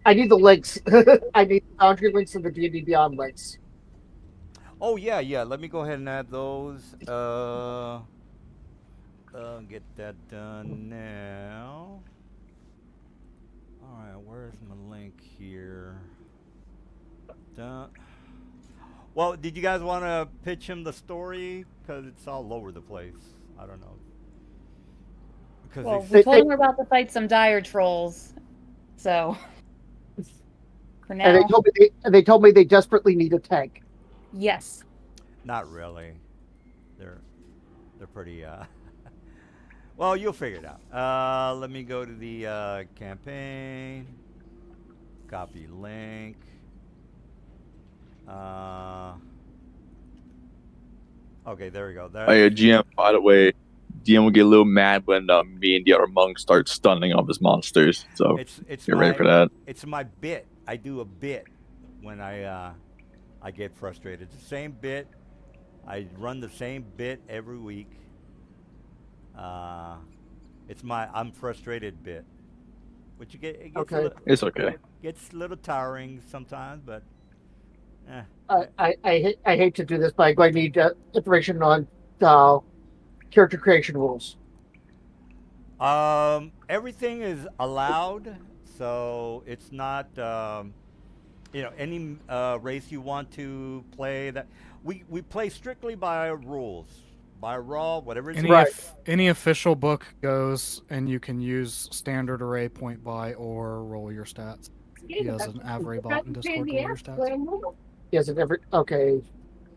I need the links. I need the Foundry links and the D&D Beyond links. Oh yeah. Let me go ahead and add those. Get that done now. All right, where's my link here? Done. Well, did you guys want to pitch him the story? Because it's all over the place. I don't know. Because Well, he's- we told him we're about to fight some dire trolls, so for now, And they told me they desperately need a tank. yes. not really. They're pretty. Well, you'll figure it out. Let me go to the campaign. Copy link. Okay, there we go. There. Hey, GM, by the way, DM will get a little mad when me and the other monk start stunning all his monsters. So It's get ready for that. It's my bit. I do a bit when I get frustrated. It's the same bit. I run the same bit every week. It's my I'm frustrated bit. which you get it gets Okay. It's okay. gets a little tiring sometimes, but I hate to do this, but I'm going to need information on character creation rules. everything is allowed, so it's not any race you want to play. That we play strictly by rules, by raw, whatever is Any Right. any official book goes, and you can use standard array, point by, or roll your stats. He has an Avray bot in Discord to roll your stats. Yes, it ever. Okay.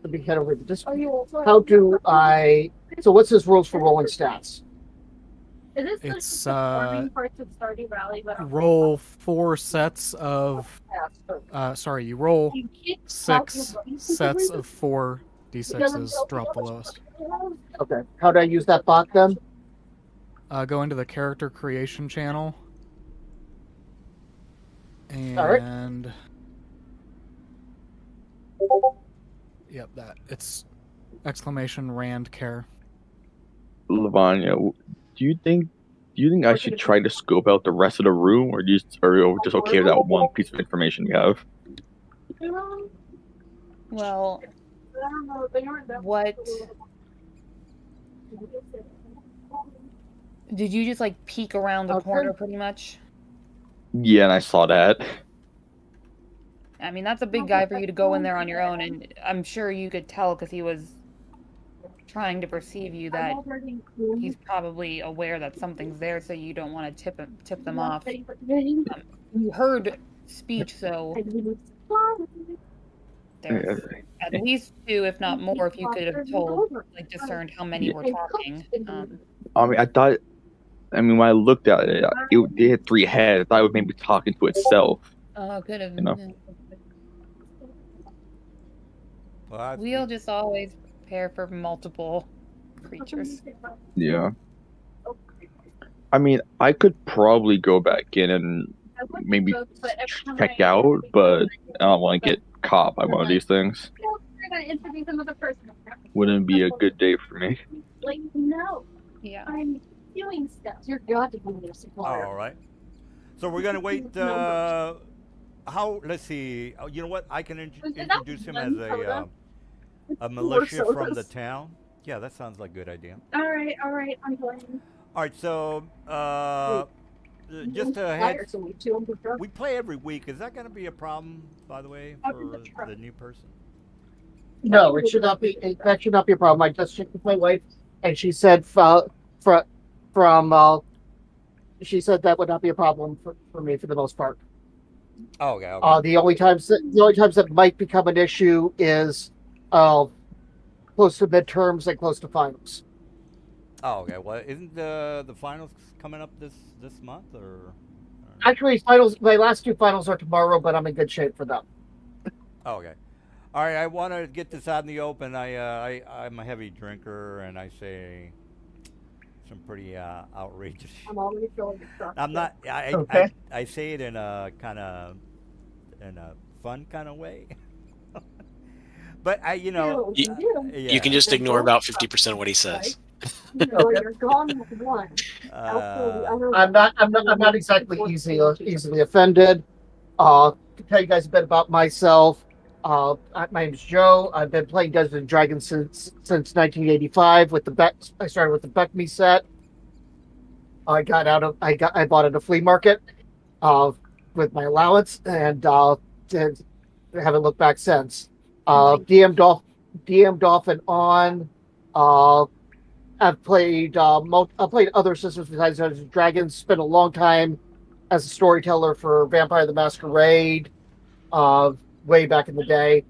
Let me head over to this. How do I? So, what's his rules for rolling stats? It's roll 4 sets of. Sorry, you roll 6 sets of 4 d6s. Drop the lowest. Okay. How do I use that bot then? Go into the character creation channel. All right. And yep, that it's exclamation rand care. Lavanya, do you think I should try to scope out the rest of the room, or are you just okay with that one piece of information you have? Well, what did you just like peek around the Okay. corner pretty much? Yeah, and I saw that. I mean, that's a big guy for you to go in there on your own, and I'm sure you could tell because he was trying to perceive you that he's probably aware that something's there, so you don't want to tip them off. You heard speech, so there's at least 2, if not more, if you could have discerned how many were talking. When I looked at it, they had 3 heads. I thought it was maybe talking to itself. Could have. You know. well, We'll just always prepare for multiple creatures. Yeah. I mean, I could probably go back in and maybe check out, but I don't want to get caught by one of these things. Wouldn't be a good day for me. Like, no, Yeah. I'm doing stuff. You're got to be a supplier. all right. So we're gonna wait. Let's see. You know what? I can introduce him as a militia from the town. Yeah, that sounds like a good idea. All right, I'm going. All right, so just a head. We play every week. Is that going to be a problem, by the way, for the new person? No, it should not be. That should not be a problem. I just checked with my wife, and she said she said that would not be a problem for me for the most part. Oh, okay. The only times that might become an issue is close to midterms and close to finals. Oh, okay. Well, isn't the finals coming up this month or? Actually, finals. My last 2 finals are tomorrow, but I'm in good shape for them. Oh, okay. All right. I want to get this out in the open. I'm a heavy drinker, and I say some pretty outrageous. I'm already feeling exhausted. I'm not. Okay. I say it in a fun kind of way. But You can just ignore about 50% of what he says. You're gone with one. I'm not exactly easily offended. To tell you guys a bit about myself, my name's Joe. I've been playing Dungeons and Dragons since 1985 with I started with the Beckme set. I bought at a flea market with my allowance, and haven't looked back since. DM'd off and on. I've played other systems besides Dungeons and Dragons. Spent a long time as a storyteller for Vampire the Masquerade, way back in the day.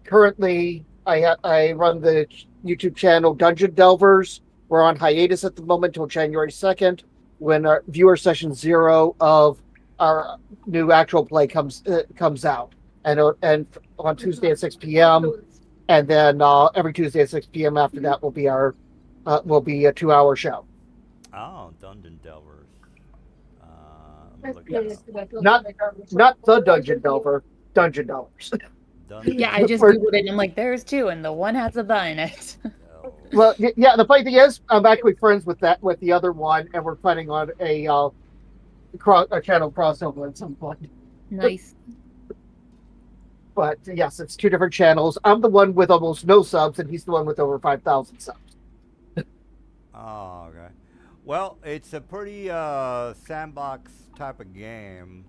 Currently, I run the YouTube channel Dungeon Delvers. We're on hiatus at the moment till January 2nd, when our viewer session 0 of our new actual play comes out, and on Tuesday at 6 p.m. And then every Tuesday at 6 p.m. after that will be a 2-hour show. Oh, Dungeon Delvers. Not the Dungeon Delver, Dungeon Delvers. Yeah, I just googled it and I'm like, there's 2, and the one has a the in it. Well, yeah. The funny thing is, I'm actually friends with the other one, and we're planning on a channel crossover at some point. Nice. But yes, it's two different channels. I'm the one with almost no subs, and he's the one with over 5,000 subs. Oh, okay. Well, it's a pretty sandbox type of game.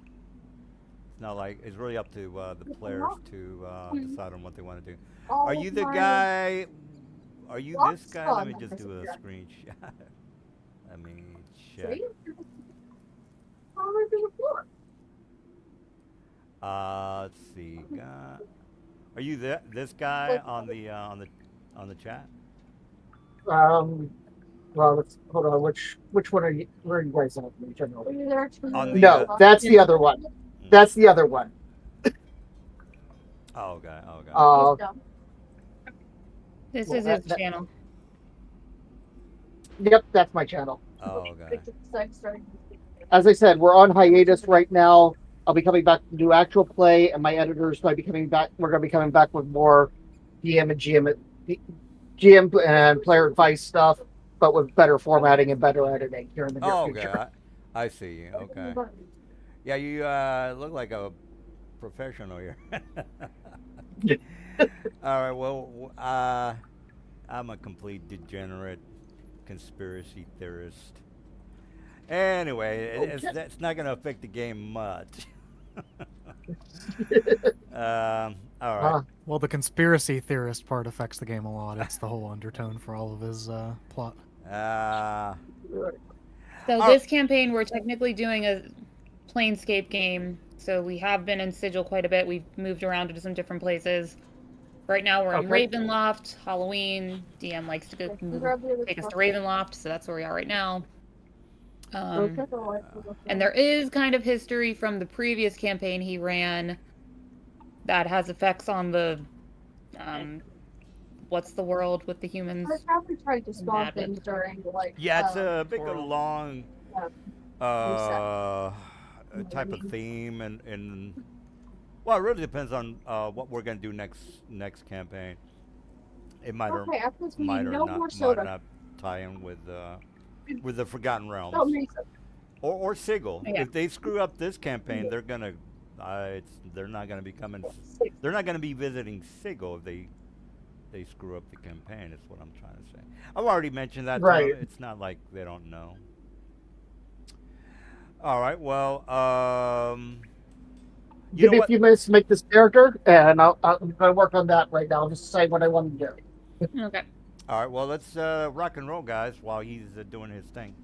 It's not like it's really up to the players to decide on what they want to do. Are you the guy? Are you this guy? Let me just do a screenshot. Let me check. Let's see. Are you this guy on the chat? Well, let's hold on. Which one are you? Where are you guys at in general? On the, No, that's the other one. That's the other one. Oh, okay. Oh, okay. This well, is that- his that- channel. Yep, that's my channel. Oh, okay. As I said, we're on hiatus right now. I'll be coming back to do actual play, and my editors might be coming back. We're going to be coming back with more DM and GM and player advice stuff, but with better formatting and better editing here in the near Oh, okay. future. I see you. Okay. Yeah, you look like a professional here. All right. Well, I'm a complete degenerate conspiracy theorist. Anyway, it's not going to affect the game much. All right. Well, the conspiracy theorist part affects the game a lot. It's the whole undertone for all of his plot. So Oh. this campaign, we're technically doing a Planescape game. So we have been in Sigil quite a bit. We've moved around to some different places. Right now we're in Okay. Ravenloft, Halloween. DM likes to take us to Ravenloft, so that's where we are right now. And there is kind of history from the previous campaign he ran that has effects on the what's the world with the humans? I probably tried to spawn Mad things during like. Yeah, it's a big World. long yeah, type of theme, and well, it really depends on what we're gonna do next campaign. It might or Okay, after this we might need or no not more might soda. not tie in with the Forgotten Realms Oh, Mason. or Sigil. Yeah. If they screw up this campaign, they're gonna they're not gonna be coming. They're not gonna be visiting Sigil if they screw up the campaign. That's what I'm trying to say. I've already mentioned that. Right. To them. It's not like they don't know. All right. Well, you Give know me a what? few minutes to make this character, and I'm going to work on that right now. I'll just decide what I want to do. Okay. All right. Well, let's rock and roll, guys, while he's doing his thing.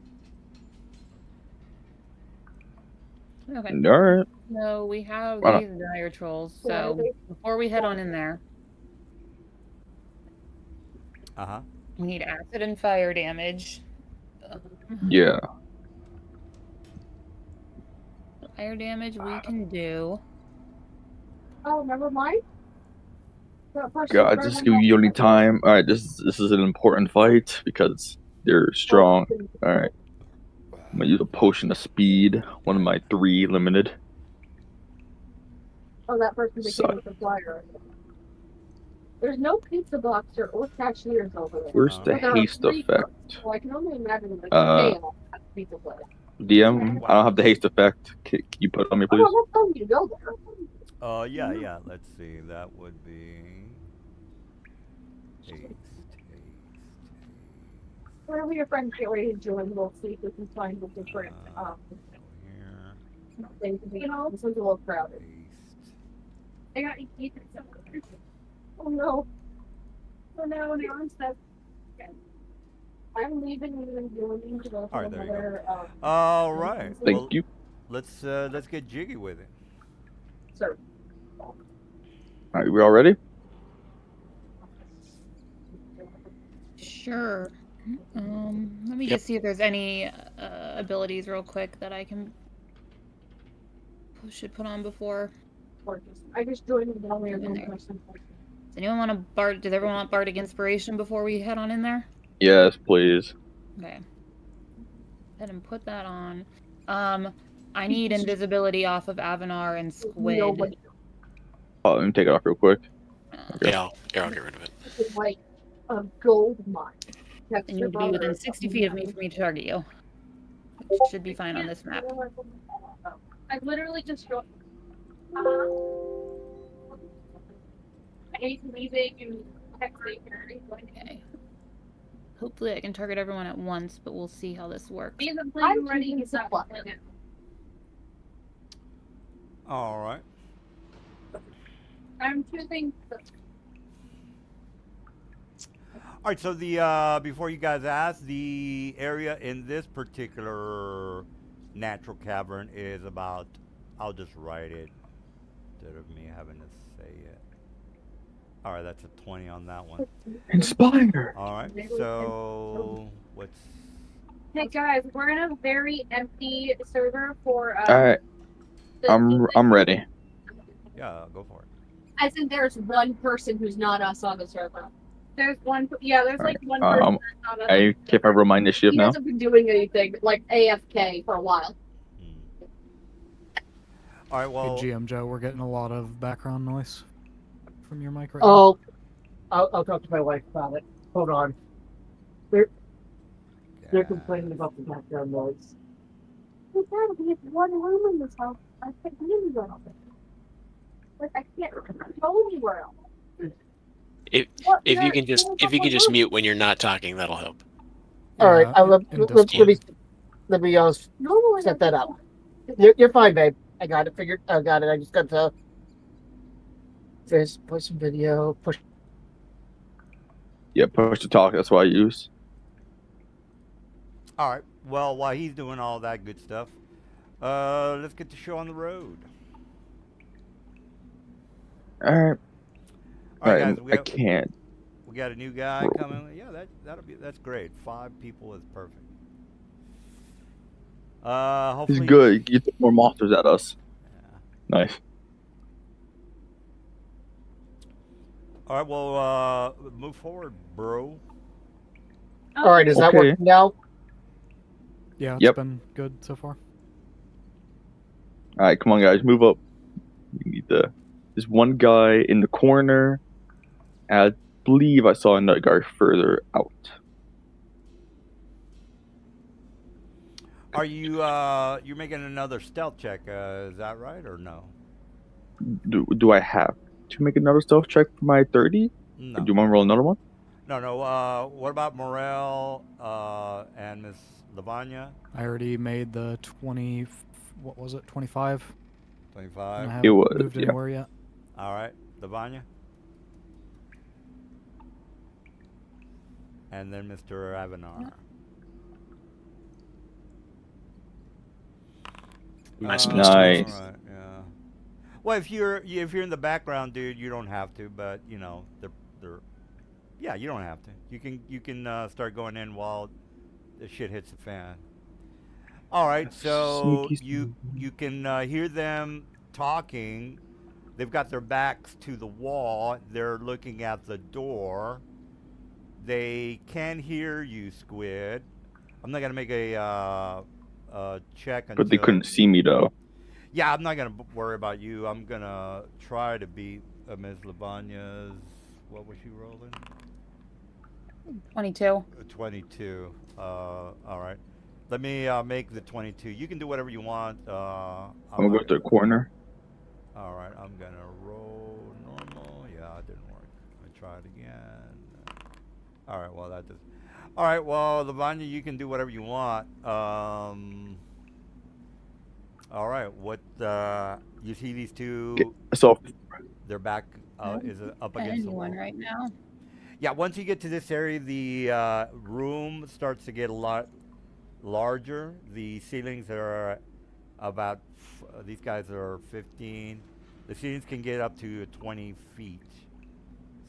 Okay. All right. So we have Wow. these dire trolls. So before we head on in there, we need acid and fire damage. Yeah. Fire damage we can do. Oh, never mind. That person God, burned just them give you up. only time. All right, this is an important fight because they're strong. All right. I'm gonna use a potion of speed. One of my 3 limited. Oh, that person became Suck. a supplier. There's no pizza boxer or cashiers over there. Where's the But there are haste 3 effect? cooks, so I can only imagine the Uh, scale at the pizza place. DM, I don't have the haste effect. Can you put it on me, Oh, please? what time do you go there? Yeah. Let's see. That would be haste. Whenever your friends get ready to join, we'll see if we can find the different Here, things. You know, this one's a little crowded. haste. I got Ethan somewhere. Oh no. Oh no, now I'm stuck. I'm leaving and going to go to All right, there you go. another. All right. Thank Well, you. let's get jiggy with it. Sir. All right, we all ready? Sure. Let me just see if there's any abilities real quick that I can should put on before. I just joined the only In one there. person. Does anyone want to bard? Does everyone want bardic inspiration before we head on in there? Yes, please. Okay. Go ahead and put that on. I need invisibility off of Avanar and Squid. Nobody. Oh, let me take it off real quick. Yeah, I'll get rid of it. It's like a gold mine. That's And you your need to be within brother. 60 feet of me for me to target you. should be fine on this map. I literally just wrote. I hate leaving and texting her. Okay. Hopefully I can target everyone at once, but we'll see how this works. He's a plane ready. He's not playing it. All right. I'm choosing. All right, so the before you guys ask, the area in this particular natural cavern is about, I'll just write it instead of me having to say it. All right, that's a 20 on that one. Inspire. All right, so what's... Hey guys, we're in a very empty server for. All right, the I'm season. ready. Yeah, go for it. As in, there's one person who's not us on the server. There's one. Yeah, there's like one Um, person. That's not I if I roll my initiative He now. hasn't been doing anything, like AFK for a while. Hmm. All right, Hey, well... GM Joe, we're getting a lot of background noise from your mic right Oh, I'll talk to my wife about it. Hold on. They're complaining about the background noise. Hey, Dad, we have one room in this house. I can't really well. Like I can't go anywhere else. If you can just mute when you're not talking, that'll help. now. All right, in let Discord. me Normally, set that up. You're fine, babe. I got it figured. I got it. I just got to push some video. Push. Yeah, push to talk. That's what I use. All right, well, while he's doing all that good stuff, let's get the show on the road. All right. All right, Alright, guys, I can't. we got a new guy Roll. coming. Yeah, that's great. 5 people is perfect. Hopefully He's good. You throw more monsters at us. Yeah. Nice. All right, well, move forward, bro. All right, is that Okay. working now? Yeah, it's Yep. been good so far. All right, come on, guys, move up. You need there's one guy in the corner. I believe I saw another guy further out. Are you you're making another stealth check? Is that right or no? Do I have to make another stealth check for my 30? No. Or do you want to roll another one? No. What about Morel and Miss Lavanya? I already made the 20. What was it? 25. And I 25. haven't was, moved yeah. anywhere yet. All right, Lavanya. And then Mr. Avanar. Am I supposed to Nice. move? Alright, yeah. Well, if you're in the background, dude, you don't have to. But you know, they're yeah, you don't have to. You can start going in while the shit hits the fan. All right, so Sneaky, you can hear them talking. They've got their backs to the wall. They're looking at the door. They can hear you, Squid. I'm not gonna make a check until. But they couldn't see me though. Yeah, I'm not gonna worry about you. I'm gonna try to beat Ms. Lavanya's. What was she rolling? 22. 22. All right. Let me make the 22. You can do whatever you want. I'm gonna go to the corner. All right. I'm gonna roll normal. Yeah, it didn't work. Let me try it again. All right. Well, that does. All right. Well, Lavanya, you can do whatever you want. All right. What? You see these two? So Their back is up against the wall. Anyone right now? Yeah, once you get to this area, the room starts to get a lot larger. The ceilings are about, these guys are 15. The ceilings can get up to 20 feet.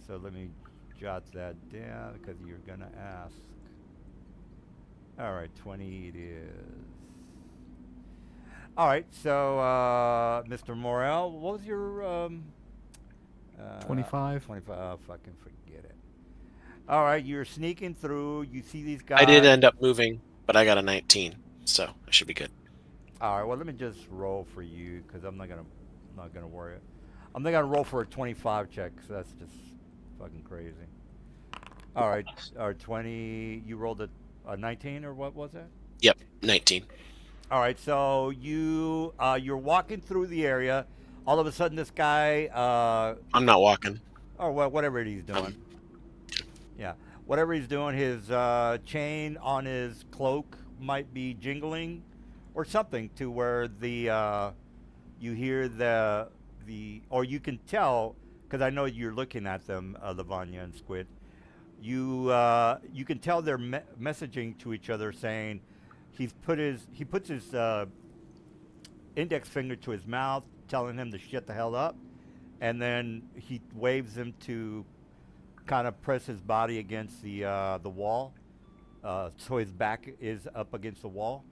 So let me jot that down because you're going to ask. All right, 20 it is. All right, so Mr. Morel, what was your... 25. 25. Oh, fucking forget it. All right, you're sneaking through. You see these guys. I did end up moving, but I got a 19, so I should be good. All right. Well, let me just roll for you because I'm not gonna worry. I'm not gonna roll for a 25 check. 'Cause that's just fucking crazy. All right. 20. You rolled a 19 or what was that? Yep, 19. All right, so you're walking through the area. All of a sudden, this guy, I'm not walking. or whatever he's doing, yeah, whatever he's doing, his chain on his cloak might be jingling, or something, to where you hear or you can tell, because I know you're looking at them, Lavanya and Squid. You can tell they're messaging to each other, saying he puts his index finger to his mouth, telling him to shut the hell up, and then he waves him to kind of press his body against the wall, so his back is up against the wall.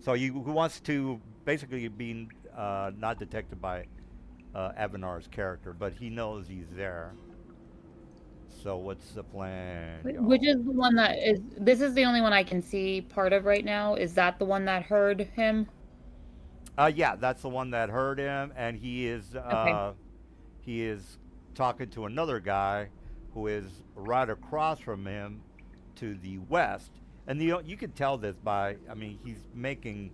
So he wants to basically be not detected by Avenar's character, but he knows he's there. So what's the plan, Which y'all? is the one that is? This is the only one I can see part of right now. Is that the one that heard him? Yeah, that's the one that heard him, and he is talking to another guy who is right across from him to the west. And you can tell this by, I mean, he's making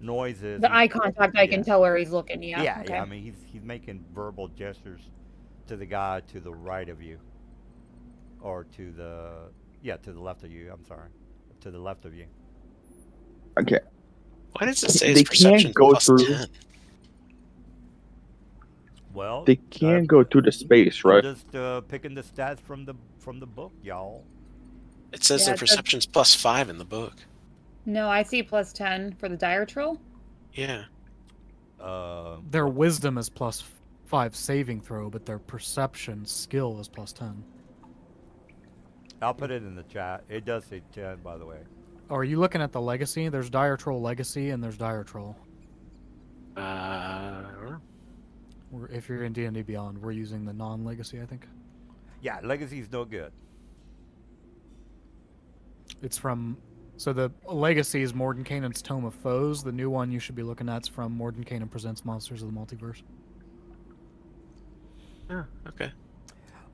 noises. The eye contact, I can tell where he's looking. Yeah. Yeah, Okay. yeah. I mean, he's making verbal gestures to the guy to the right of you, or to the left of you. I'm sorry, to the left of you. Okay. Why does it say They his can't perception go plus through- 10? Well, They can go through the space, right? Just picking the stats from the book, y'all. It says Yeah, their it does. perception's plus 5 in the book. No, I see plus 10 for the dire troll. Yeah. Their wisdom is +5 saving throw, but their perception skill is +10. I'll put it in the chat. It does say 10, by the way. Oh, are you looking at the legacy? There's dire troll legacy and there's dire troll. If you're in D&D Beyond, we're using the non-legacy, I think. Yeah, legacy's no good. It's from... So the legacy is Mordenkainen's Tome of Foes. The new one you should be looking at is from Mordenkainen Presents Monsters of the Multiverse. Oh, okay.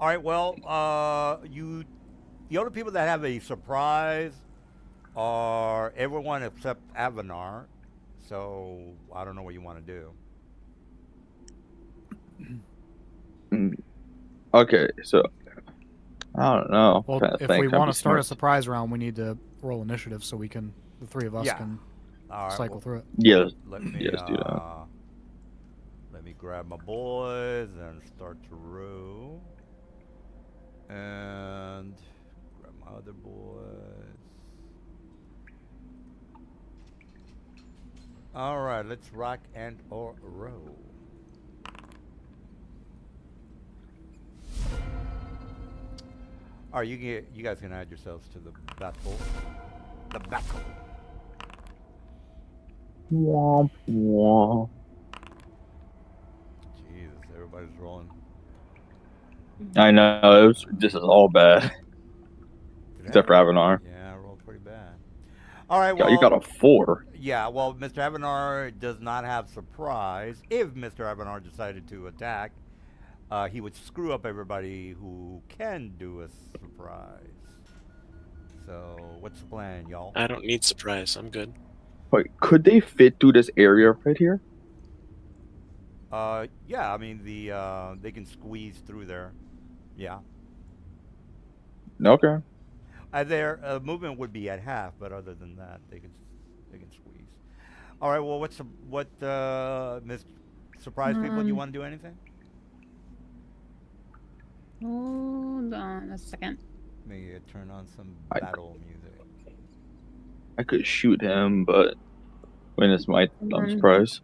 All right. Well, the only people that have a surprise are everyone except Avanar. So I don't know what you want to do. Okay, so I don't know. Well, Trying to if think, we trying to want be to start a smart. surprise round, we need to roll initiative so we can, the three of us Yeah. can All right. cycle well, through it. Yeah, let me yes, do that. let me grab my boys and start to row. And grab my other boys. All right, let's rock and or roll. All right, you guys can add yourselves to the battle. The battle. Womp womp. Jesus, everybody's rolling. I know, this is all bad. Except for Avanar. Yeah, I rolled pretty bad. All right, Yeah, well, you got a 4. yeah, well, Mr. Avanar does not have surprise. If Mr. Avanar decided to attack, he would screw up everybody who can do a surprise. So, what's the plan, y'all? I don't need surprise. I'm good. Wait, could they fit through this area right here? Yeah, I mean they can squeeze through there. Yeah, Okay. their movement would be at half, but other than that, they can squeeze. All right, well, Miss Surprise people? Do you want to do anything? Hold on a second. Maybe turn on some I- battle music. I could shoot him, but when it's my Mhm. surprise.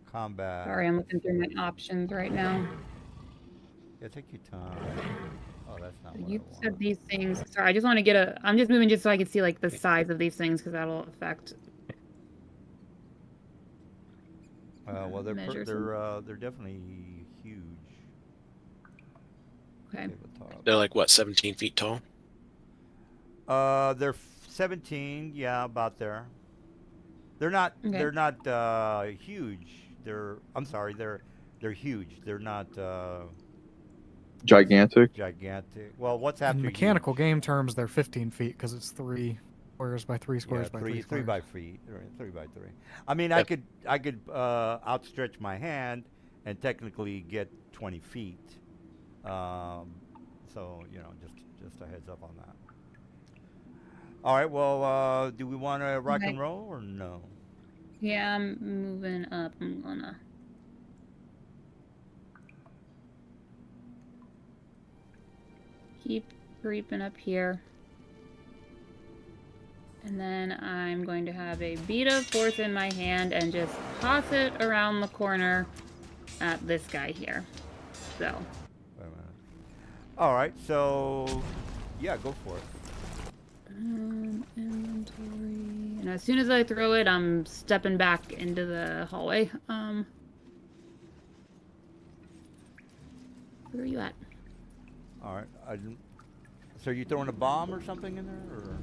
Combat. Sorry, I'm looking through my options right now. Yeah, take your time. Oh, that's not what You I said want. these things. Sorry, I just want to get a. I'm just moving just so I can see like the size of these things because that'll affect. Well, measure they're definitely huge. Okay. Tabletop. They're like, what, 17 feet tall? They're 17. Yeah, about there. They're not. Okay. They're not huge. I'm sorry. They're huge. They're not Gigantic. gigantic. Well, what's In after mechanical huge? game terms, they're 15 feet because it's 3 Squares by 3 squares by 3 three squares. by feet, or 3 by 3. I mean, Yep. I could outstretch my hand and technically get 20 feet. So just a heads up on that. All right. Well, do we want to rock and Okay. roll or no? Yeah, I'm moving up. I'm gonna. Keep creeping up here. And then I'm going to have a bead of force in my hand and just toss it around the corner at this guy here. So, Wait a minute. All right. So, yeah, go for it. inventory. And as soon as I throw it, I'm stepping back into the hallway. Where are you at? All right. So you throwing a bomb or something in there? Or?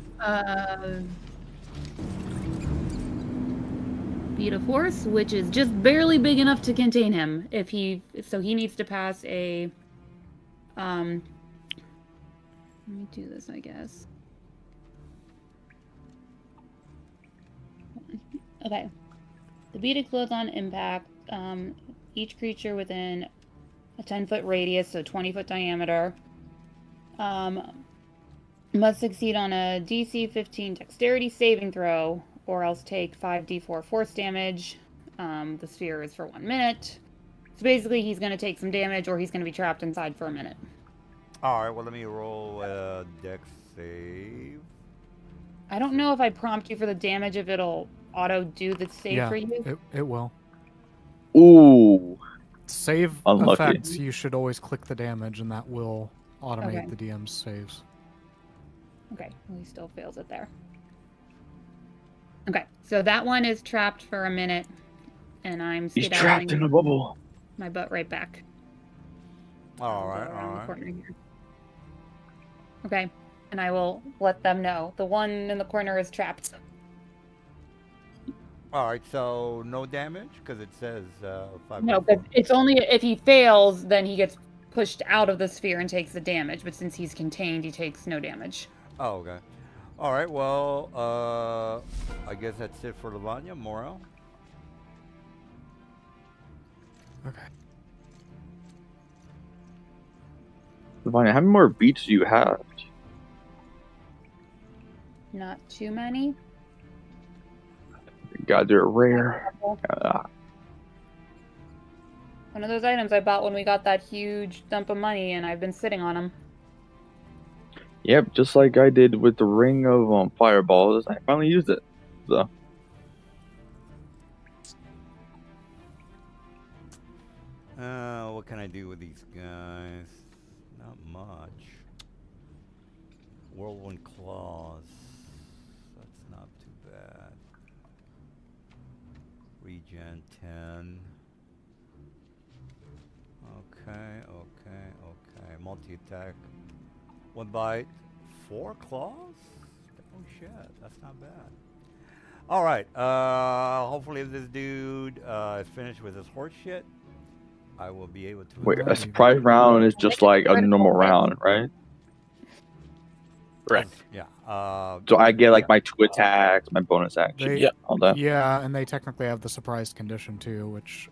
Bead of force, which is just barely big enough to contain him. So he needs to pass a. Let me do this, I guess. Okay. The bead explodes on impact. Each creature within a 10-foot radius, so 20-foot diameter, must succeed on a DC 15 dexterity saving throw, or else take 5d4 force damage. The sphere is for 1 minute. So basically, he's going to take some damage, or he's going to be trapped inside for a minute. All right. Well, let me roll a dex save. I don't know if I prompt you for the damage, if it'll auto do the save Yeah, for you. it will. Ooh. Save Unlucky. effects, you should always click the damage, and that will automate Okay. the DM's saves. Okay, well, he still fails it there. Okay, so that one is trapped for a minute, and I'm He's trapped in a bubble. my butt right back. All I'll right. go around All the right. corner here. Okay, and I will let them know. The one in the corner is trapped. All right. So no damage because it says 5. No, but it's only if he fails, then he gets pushed out of the sphere and takes the damage. But since he's contained, he takes no damage. Oh, okay. All right. Well, I guess that's it for Lavanya. Morel. Okay. Vanya, how many more beats do you have? Not too many. God, they're rare. One of those items I bought when we got that huge dump of money, and I've been sitting on them. Yep, just like I did with the ring of fireballs. I finally used it. So What can I do with these guys? Not much. Whirlwind claws. That's not too bad. Regen 10. Okay. Multi-attack. 1 bite. 4 claws? Oh shit, that's not bad. Alright, hopefully if this dude is finished with his horse shit, I will be able to... wait, a Alrighty. surprise round is just like a normal round, right? Correct. Yeah. So I get like yeah. my 2 attacks, my bonus action, They- Yeah. all that. Yeah, and they technically have the surprised condition too, which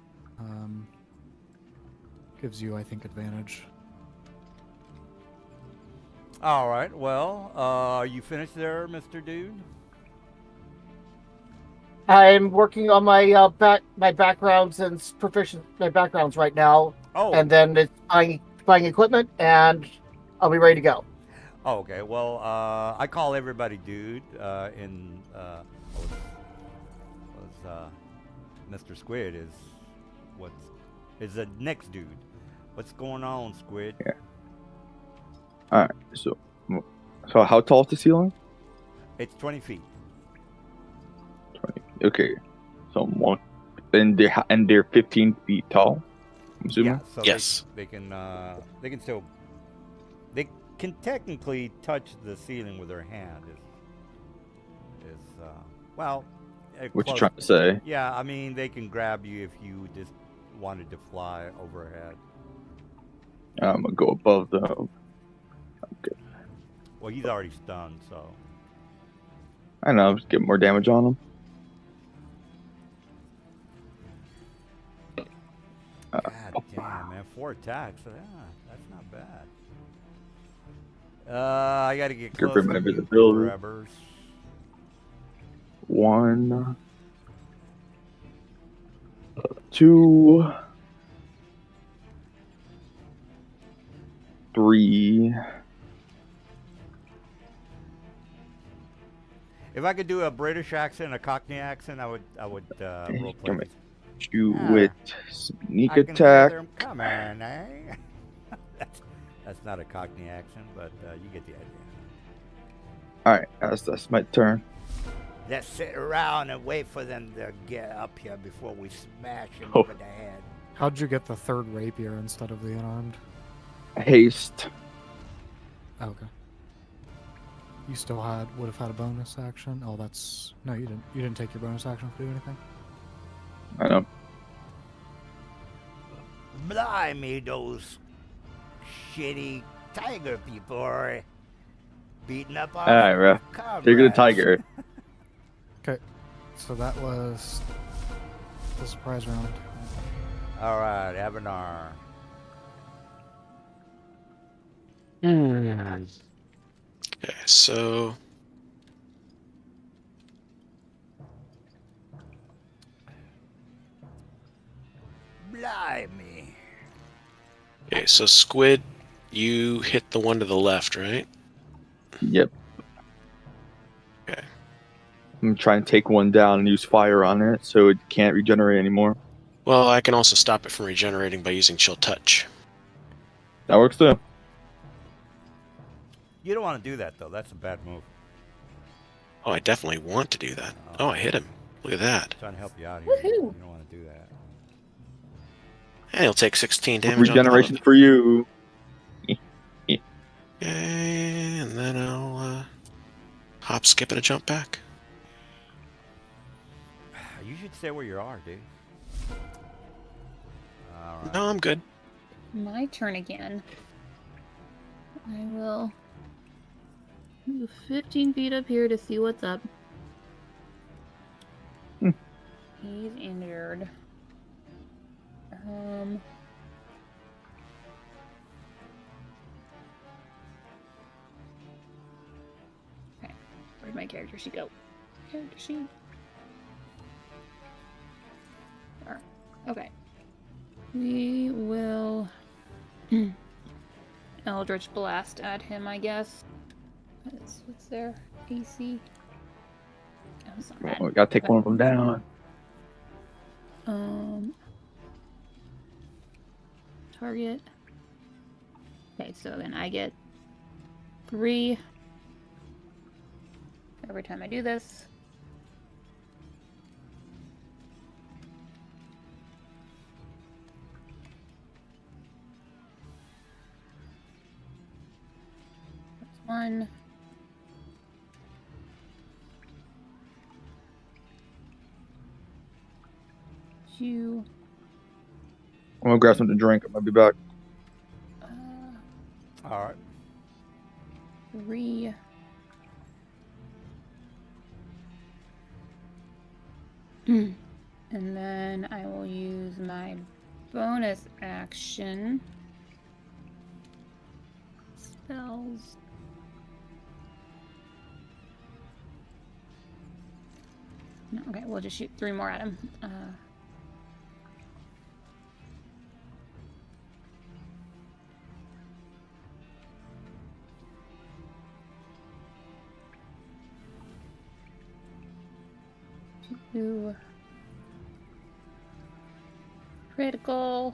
gives you, I think, advantage. Alright, well, are you finished there, Mr. Dude? I'm working on my my backgrounds and my backgrounds right now, Oh. and then it's buying equipment, and I'll be ready to go. Oh, okay. Well, I call everybody dude. Mr. Squid is the next dude. What's going on, Squid? Yeah. Alright, so how tall is the ceiling? It's 20 feet. 20. Okay, so one, and they're 15 feet tall. I'm assuming. Yeah. So Yes. they can technically touch the ceiling with their hand. Well. What you close- trying to say? Yeah, I mean they can grab you if you just wanted to fly overhead. I'm gonna go above the. Well, he's already stunned, so. I don't know, just get more damage on him. God damn, man. 4 attacks. Yeah, that's not bad. I gotta get Get close rid of to my you, visibility. grabbers. 1, 2, 3. If I could do a British accent, a Cockney accent, I would role play Come these. Shoot Ah, with sneak I can hear attack. them coming, eh? that's not a Cockney accent, but you get the idea. Alright, that's my turn. Let's sit around and wait for them to get up here before we smash them Oh. over the head. How'd you get the third rapier instead of the unarmed? Haste. Oh, okay. You still would have had a bonus action. Oh, that's no, you didn't. You didn't take your bonus action to do anything. I know. Blimey, those shitty tiger people are beating up our Alright, bro. comrades. Take the tiger. Okay, so that was the surprise round. All right, Avanar. Okay, so Blimey. okay, so Squid, you hit the one to the left, right? Yep. Okay. I'm trying to take one down and use fire on it so it can't regenerate anymore. Well, I can also stop it from regenerating by using Chill Touch. That works too. You don't want to do that, though. That's a bad move. Oh, I definitely want to do that. Oh, I hit him. Look at that. I'm trying to help you out here. Woohoo. You don't want to do that. And he'll take 16 damage Regeneration on for you. Okay, and then I'll hop, skip, and a jump back. You should stay where you are, dude. All right. No, I'm good. My turn again. I will move 15 feet up here to see what's up. He's injured. Okay, where'd my character sheet go? Character sheet. There. Okay. We will Eldritch Blast at him, I guess. What's their AC? Oh, it's not bad. Oh, gotta take one of them down. Target. Okay, so then I get 3 every time I do this. That's 1. Two. I'm gonna grab something to drink. I might be back. All right. 3. And then I will use my bonus action. Spells. No, okay, we'll just shoot 3 more at him. Two. Critical.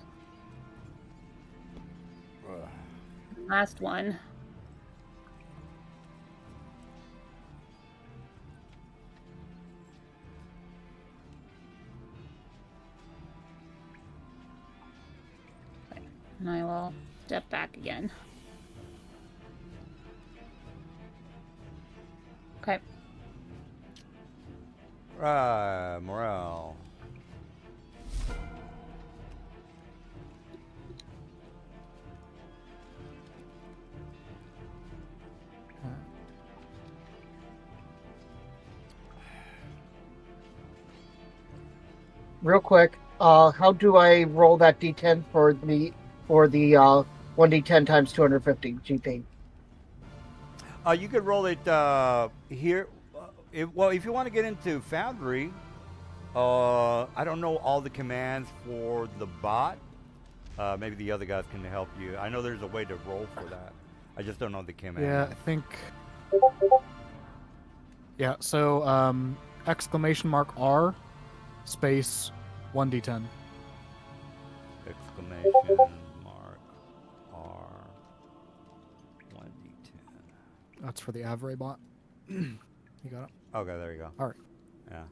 Last one. Okay, and I will step back again. Okay. Right, morale. real quick, how do I roll that D10 for the 1D10 times 250 GP? You could roll it here. Well, if you want to get into Foundry, I don't know all the commands for the bot. Maybe the other guys can help you. I know there's a way to roll for that. I just don't know the command. Yeah, I think. Yeah, so !R space 1d10. Exclamation mark R 1d10. That's for the Avray bot. You got it. Okay, there you go. All right. Yeah.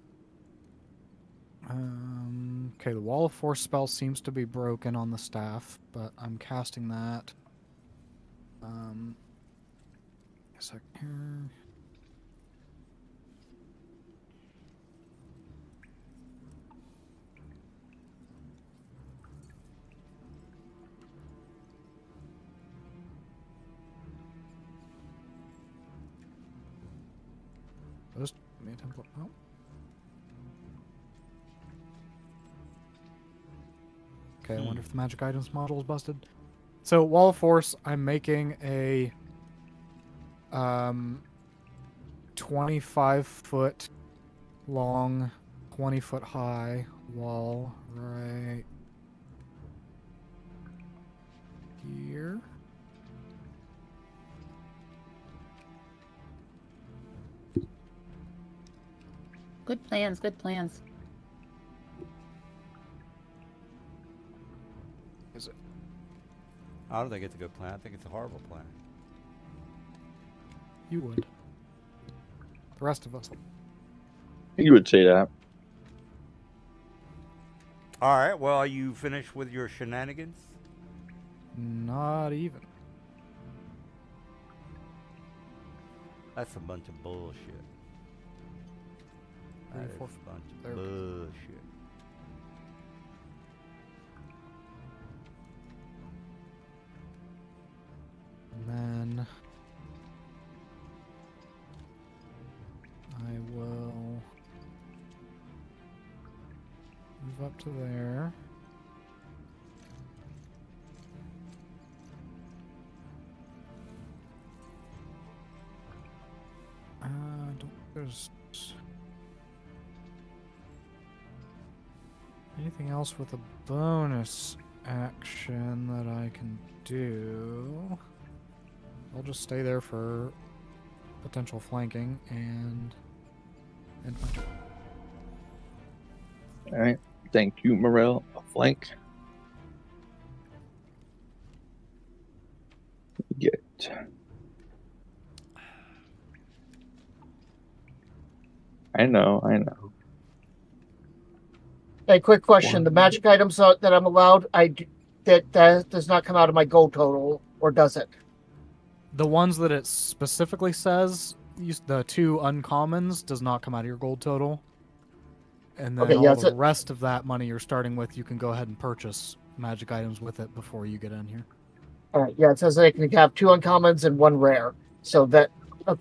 Okay, the Wall of Force spell seems to be broken on the staff, but I'm casting that. A sec here. Just give me a template. Oh. Okay, I wonder if the magic items module is busted. So Wall of Force, I'm making a 25-foot long, 20-foot high wall right here. Good plans, good plans. Is it? I don't think it's a good plan. I think it's a horrible plan. You would. The rest of us. You would say that. All right. Well, are you finished with your shenanigans? Not even. That's a bunch of bullshit. That is 34. a bunch of There. bullshit. And then I will move up to there. Don't there's anything else with a bonus action that I can do. I'll just stay there for potential flanking and my turn. All right. Thank you, Morel. A flank. Get. I know. A quick question: the magic items that I'm allowed, that does not come out of my gold total, or does it? The ones that it specifically says, the 2 uncommons, does not come out of your gold total. And then Okay, yeah, all the rest of that money you're starting with, you can go ahead and purchase magic items with it before you get in here. All right, yeah, it says I can have 2 uncommons and 1 rare. So that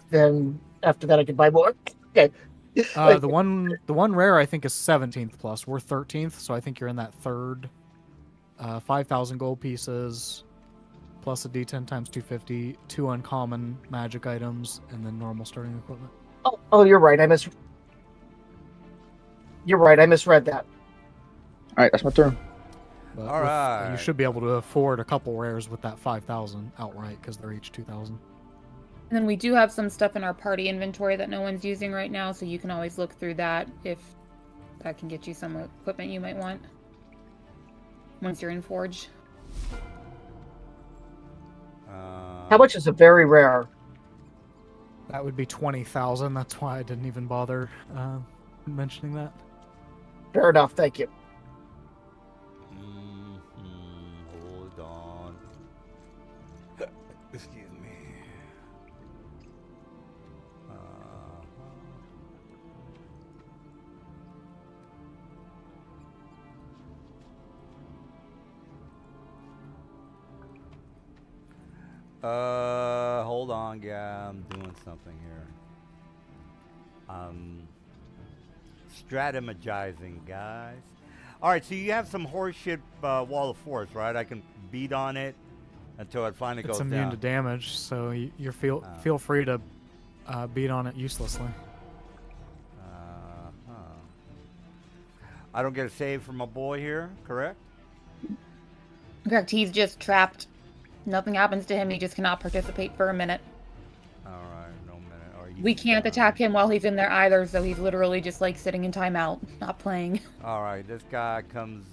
then after that I can buy more. Okay. The one rare I think is 17th plus. We're 13th, so I think you're in that third. 5,000 gold pieces, plus a D10 times 250, 2 uncommon magic items, and then normal starting equipment. Oh, you're right. You're right. I misread that. All right, that's my turn. But All right. you should be able to afford a couple rares with that 5,000 outright because they're each 2,000. And then we do have some stuff in our party inventory that no one's using right now, so you can always look through that if that can get you some equipment you might want once you're in Forge. How much is a very rare? That would be 20,000. That's why I didn't even bother mentioning that. Fair enough. Thank you. Hold on. Excuse me. Hold on, yeah, I'm doing something here. Strategizing, guys. All right, so you have some horseshit wall of force, right? I can beat on it until it finally It's goes immune down. to damage, so you feel Oh. feel free to beat on it uselessly. Huh. I don't get a save from my boy here, correct? Correct. He's just trapped. Nothing happens to him. He just cannot participate for a minute. All right, no minute. Or he's We can't done. attack him while he's in there either, so he's literally just like sitting in timeout, not playing. All right, this guy comes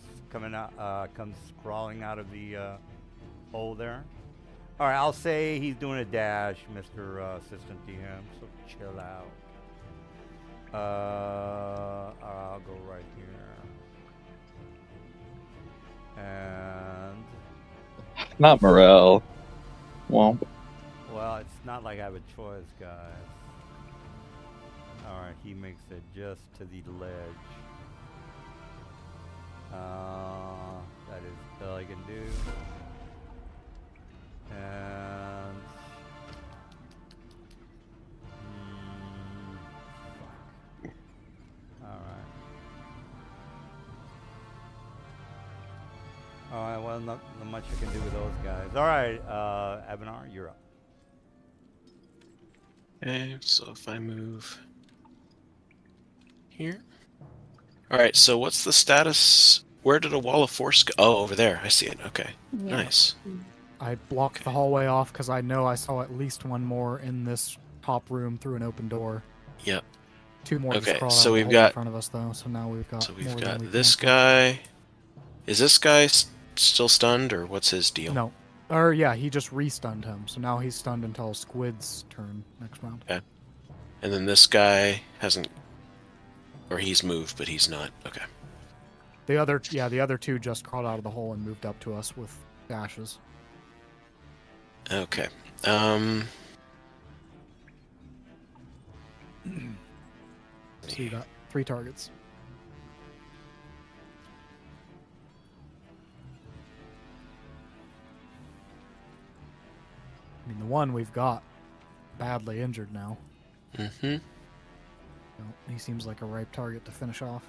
crawling out of the hole there. All right, I'll say he's doing a dash, Mr. Assistant DM. So chill out. I'll go right here. And Not Morel. Womp. well, it's not like I have a choice, guys. All right, he makes it just to the ledge. That is all I can do. And fuck. All right. All right. Well, not much I can do with those guys. All right, Avanar, you're up. Okay, so if I move here. Alright, so what's the status? Where did a wall of force go? Oh, over there. I see it. Okay. Yeah. Nice. I blocked the hallway off because I know I saw at least one more in this top room through an open door. Yep. Two more just Okay, crawled so out of the we've hole got- in front of us though. So now we've got. So we've more than got we can this handle. guy. Is this guy still stunned, or what's his deal? No, or yeah, he just re-stunned him. So now he's stunned until Squid's turn next round. And then this guy hasn't... Or he's moved, but he's not. Okay. The other two just crawled out of the hole and moved up to us with dashes. Okay. So you got 3 targets. I mean, the one we've got badly injured now. Mm-hmm. So he seems like a ripe target to finish off.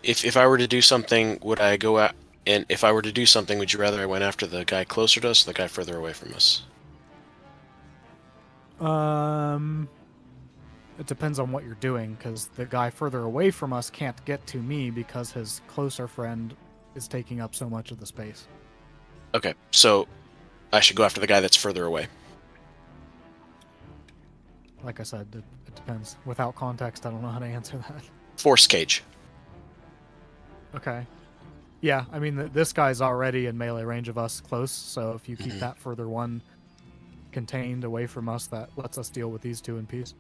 If I were to do something, would I go out... And if I were to do something, would you rather I went after the guy closer to us or the guy further away from us? It depends on what you're doing, because the guy further away from us can't get to me because his closer friend is taking up so much of the space. Okay, so I should go after the guy that's further away. Like I said, it depends. Without context, I don't know how to answer that. Force cage. Okay. Yeah, I mean, this guy's already in melee range of us close, so if you keep Mhm. that further one contained away from us, that lets us deal with these two in peace.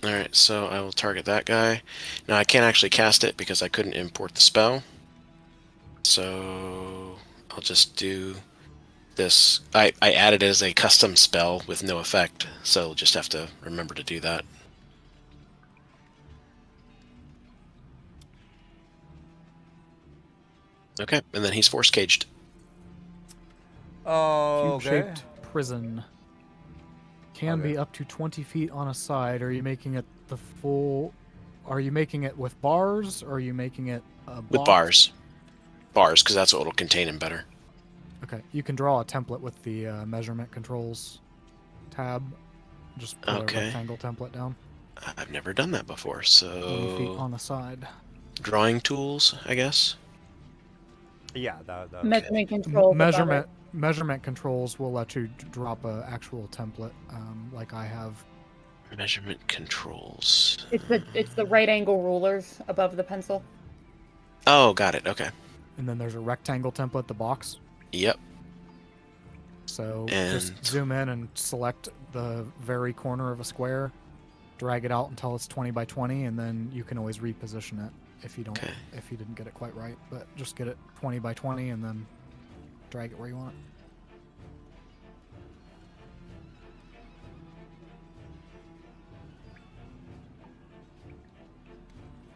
Alright, so I will target that guy. Now I can't actually cast it because I couldn't import the spell. So I'll just do this. I added it as a custom spell with no effect, so I'll just have to remember to do that. Okay, and then he's force caged. Oh, okay. Cube-shaped prison. Can Okay. be up to 20 feet on a side. Are you making it the full... Are you making it with bars, or are you making it With blocked? bars. Bars, because that's what will contain him better. Okay, you can draw a template with the measurement controls tab. Just put Okay. a rectangle template down. I've never done that before, 20 feet so... on the side. Drawing tools, I guess? Yeah, that Measurement controls. above it. Measurement controls will let you drop a actual template, like I have. Measurement controls. It's the right angle rulers above the pencil. Oh, got it, okay. And then there's a rectangle template, the box. Yep. So And- just zoom in and select the very corner of a square, drag it out until it's 20 by 20, and then you can always reposition it if you don't, Okay. if you didn't get it quite right. But just get it 20 by 20 and then drag it where you want it.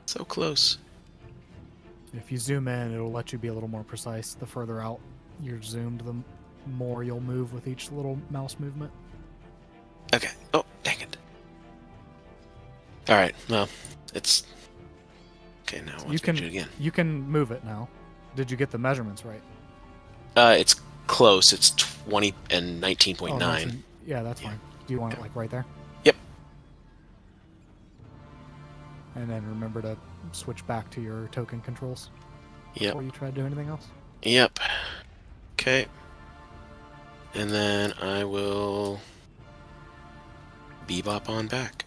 So close. If you zoom in, it'll let you be a little more precise. The further out you're zoomed, the more you'll move with each little mouse movement. Okay. Oh, dang it. Alright, well, it's Okay, now You let's can do it again. you can move it now. Did you get the measurements right? It's close. It's 20 and 19.9. Oh, 19. Yeah, that's Yeah. fine. Do you want it like right there? Yep. And then remember to switch back to your token controls Yep. before you try to do anything else. Yep. Okay. And then I will bebop on back.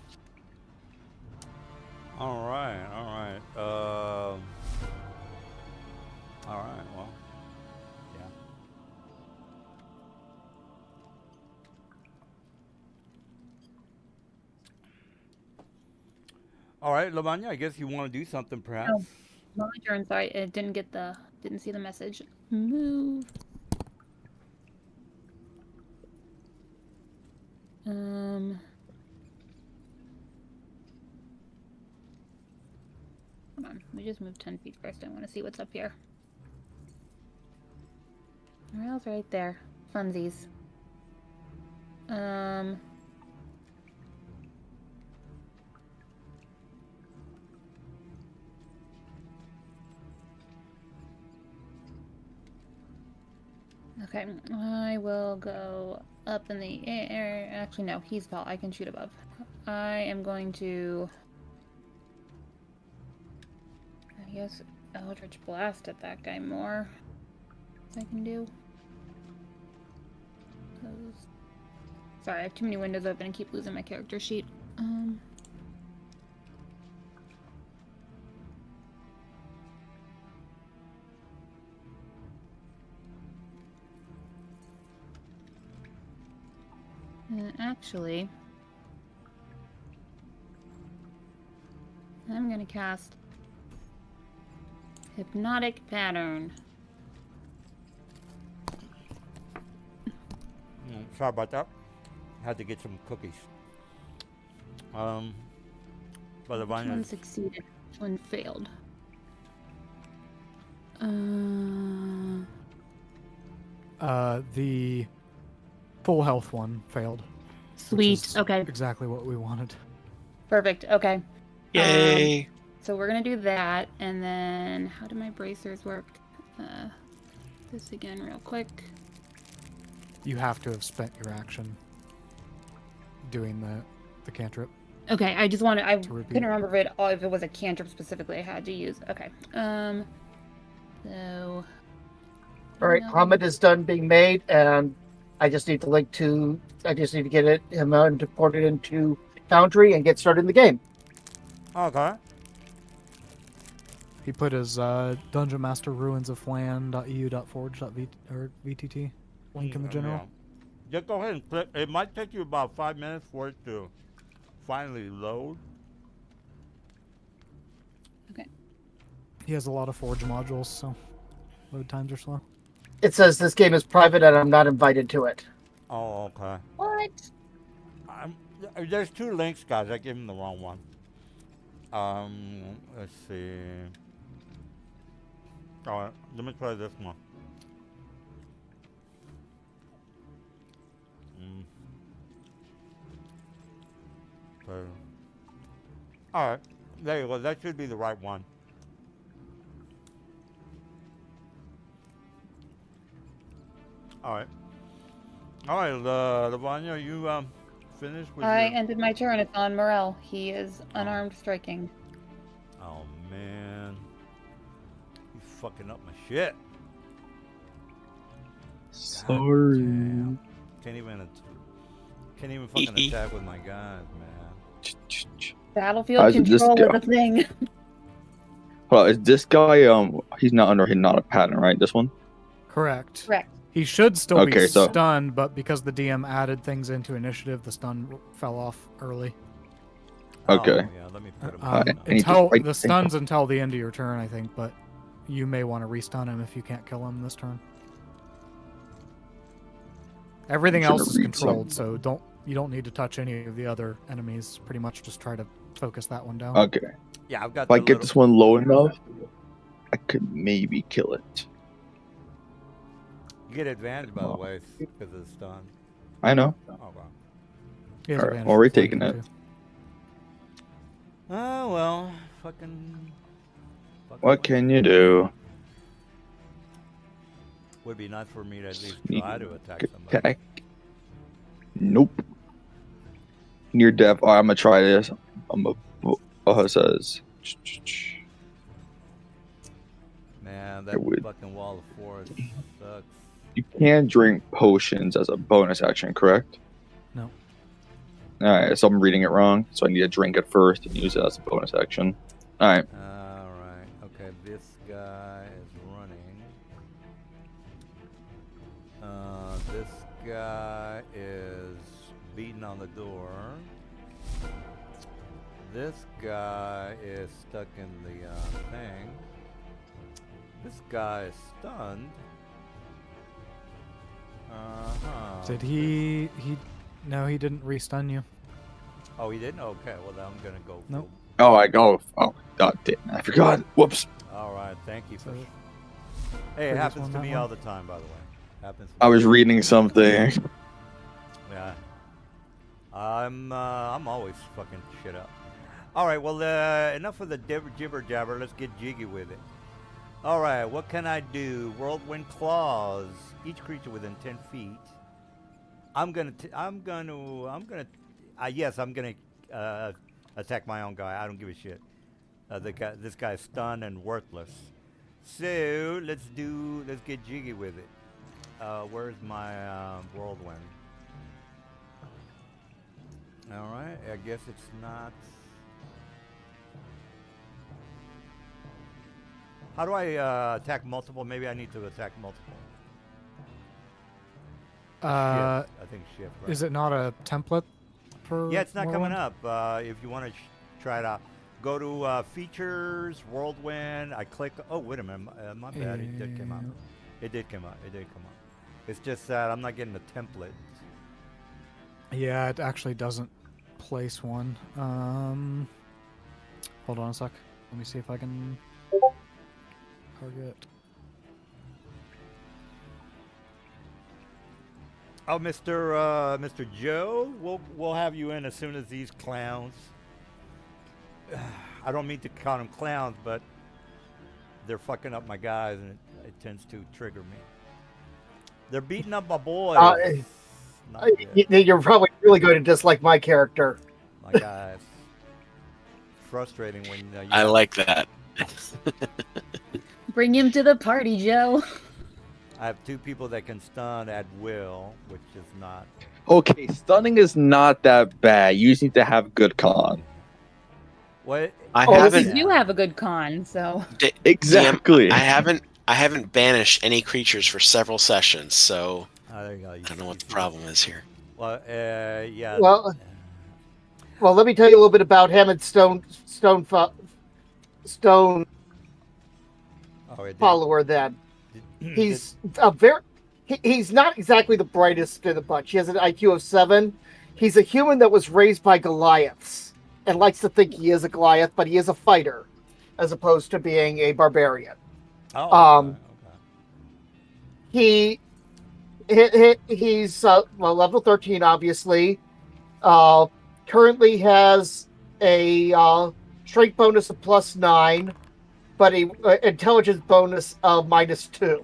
All right. All right. Well, yeah. All right, Lavanya. I guess you want to do something, perhaps. Oh. My turn. Sorry, it didn't see the message. Move. Hold on. Let me just move 10 feet first. I want to see what's up here. Rail's right there. Funsies. Okay, I will go up in the air. Actually, no, he's tall. I can shoot above. I am going to... I guess Eldritch Blast at that guy more. I can do. Sorry, I have too many windows open and keep losing my character sheet. Actually, I'm gonna cast Hypnotic Pattern. Sorry about that. Had to get some cookies. But Which one Lavanya. succeeded? Which one failed? The full health one failed. which Sweet. is Okay. Exactly what we wanted. Perfect. Okay. Yay! So we're gonna do that, and then how do my bracers work? This again, real quick. You have to have spent your action doing the cantrip. Okay, I just wanted. I repeat. couldn't remember if it was a cantrip specifically I had to use. Okay. So. All right, Hamid is done being made, and I just need to get him imported into Foundry and get started in the game. Okay. He put his Dungeon Master Ruins of Flan.eu.forge.vtt link in the general. Yeah. Just go ahead and click. It might take you about 5 minutes for it to finally load. Okay. He has a lot of Forge modules, so load times are slow. It says this game is private and I'm not invited to it. Oh, okay. What? There's 2 links, guys. I gave him the wrong one. Let's see. All right, let me try this one. Okay. All right, there you go. That should be the right one. All right. All right, Lavanya, you finished with I your... ended my turn. It's on Morel. He is unarmed striking. Oh, man. You fucking up my shit. Sorry. Damn. Can't even fucking attack with my guys, man. Battlefield control is a thing. Well, is this guy he's not a pattern, right? This one? Correct. Correct. He should still be Okay, so- stunned, but because the DM added things into initiative, the stun fell off early. Okay. Oh, yeah, let me put him I need to Until fight the the thing. stun's until the end of your turn, I think, but you may want to restun him if you can't kill him this turn. Everything Should've else is read controlled, so you don't need to touch any of the other enemies. Pretty much just try to focus that one down. Okay. Yeah, I've got If I the get little... this one low enough, I could maybe kill it. You get advantage, by the way, because of the stun. I know. Oh, wow. He has Alright, advantage well, for we're taking flanking, it. too. Oh, well, fucking... What can you do? Would be nice for me to at least Sneak try to attack somebody. attack. Nope. Near death. Oh, I'm gonna try this. I'm gonna. Oh, it says. Man, that It would- fucking wall of forest sucks. You can drink potions as a bonus action, correct? No. Alright, so I'm reading it wrong. So I need to drink it first and use it as a bonus action. Alright. Alright, okay, this guy is running. This guy is beating on the door. This guy is stuck in the thing. This guy is stunned. Did he? No, he didn't restun you. Oh, he didn't? Okay, well then I'm gonna go. Nope. Oh, I go. Oh, God damn. I forgot. Whoops. Alright, thank you for. So, Hey, it previous happens one, to that me one? all the time, by the way. Happens to I me. was reading something. Yeah. I'm always fucking shit up. Alright, well, enough of the jibber jabber. Let's get jiggy with it. Alright, what can I do? Whirlwind claws. Each creature within 10 feet. Yes, I'm gonna attack my own guy. I don't give a shit. This guy's stunned and worthless. So let's get jiggy with it. Where's my whirlwind? All right, I guess it's not. How do I attack multiple? Maybe I need to attack multiple. Shift. I think shift. Right? Is it not a template for? Yeah, it's not coming Whirlwind? up. If you want to try it out, go to features, whirlwind. I click. Oh, wait a minute. My bad. It did come out. It did come out. It's just that I'm not getting the template. Yeah, it actually doesn't place one. Hold on a sec. Let me see if I can target. Oh, Mr. Joe, we'll have you in as soon as these clowns. I don't mean to call them clowns, but they're fucking up my guys, and it tends to trigger me. They're beating up my boys. Not good. You're probably really going to dislike my character. My guys. Frustrating when you I like that. Bring him to the party, Joe. I have two people that can stun at will, which is not. Okay, stunning is not that bad. You just need to have good con. What? I You haven't. do have a good con, so Exactly. I haven't banished any creatures for several sessions, so There you go. I don't know what the problem is here. Well, yeah. Well, let me tell you a little bit about him and Stone Oh, it did. follower. Then Did- he's he's not exactly the brightest in the bunch. He has an IQ of 7. He's a human that was raised by Goliaths and likes to think he is a Goliath, but he is a fighter as opposed to being a barbarian. Oh, okay. He's level 13, obviously. Currently has a strength bonus of +9, but a intelligence bonus of -2.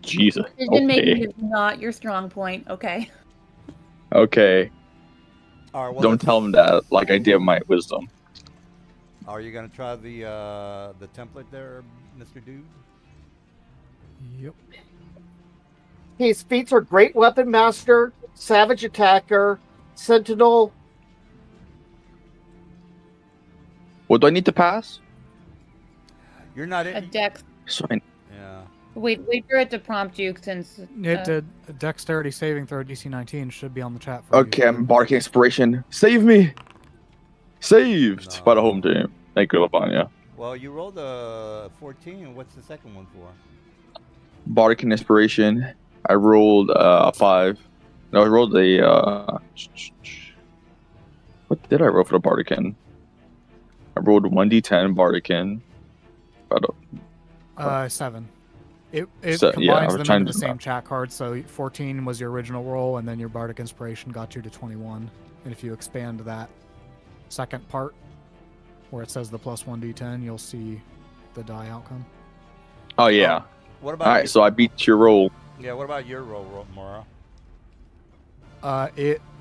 Jesus. decision making Okay. is not your strong point. Okay. Okay. All right, well, Don't let's- tell him that. Like I did my wisdom. Are you gonna try the template there, Mr. Dude? Yep. His feats are Great Weapon Master, Savage Attacker, Sentinel. What do I need to pass? You're not A in. dex. So Yeah. Wait for it to prompt you since. It did. Dexterity saving throw DC 19 should be on the chat for you. okay, I'm barking inspiration. Save me. Saved No. by the home team. Thank you, Lapanya. Well, you rolled a 14. What's the second one for? Bardic inspiration. I rolled a 5. No, I rolled a. What did I roll for the Bardican? I rolled 1d10 Bardican. About 7. It So, yeah, I combines was them trying into to the do same that. chat card. So 14 was your original roll, and then your Bardic Inspiration got you to 21. And if you expand that second part, where it says the +1d10, you'll see the die outcome. Oh yeah. What about All right, you? so I beat your roll. Yeah, what about your roll, Mora?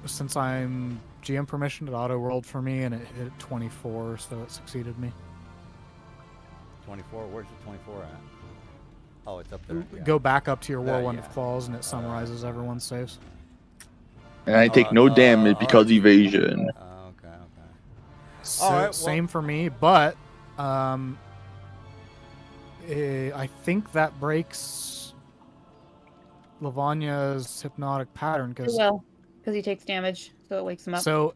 Since I'm GM permission, it auto rolled for me and it hit 24, so it succeeded me. 24. Where's the 24 at? Oh, it's up there. Yeah. Go back up to your whirlwind yeah. of claws, and it summarizes everyone's saves. And I take no damage because alright. evasion. Okay. So, All right, well- same for me, but I think that breaks Lavagna's hypnotic pattern It because will, because he takes damage, so it wakes him up. so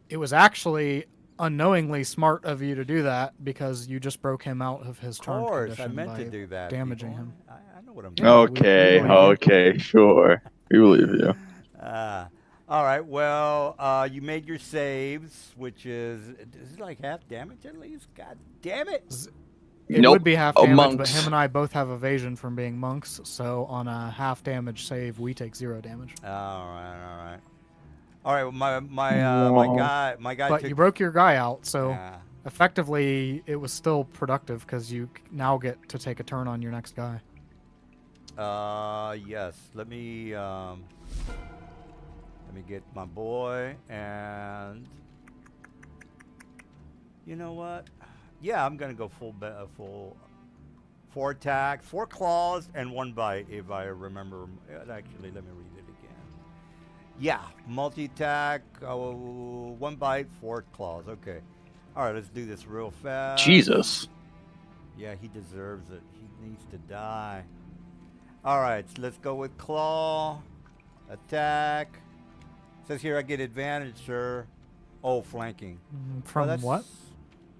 it was actually unknowingly smart of you to do that because you just broke him out of his Of turn course, I condition meant by to do that. damaging people. him. I know what I'm Yeah, doing. Okay, we believe you. okay, sure. We believe you. All right. Well, you made your saves, which is it like half damage at least? God damn it! It Nope. would be half damage, but monks. him and I both have evasion from being monks, so on a half damage save, we take 0 damage. All right. Well, my Wow. guy But took. you broke your guy out, so Yeah. effectively it was still productive because you now get to take a turn on your next guy. Yes. Let me get my boy, and you know what? Yeah, I'm gonna go full 4 attacks, 4 claws, and 1 bite if I remember. Actually, let me read it again. Yeah, multi-attack, 1 bite, 4 claws. Okay. All right, let's do this real fast. Jesus. Yeah, he deserves it. He needs to die. All right, so let's go with claw, attack. Says here I get advantage, sir. Oh, flanking. From Well, what?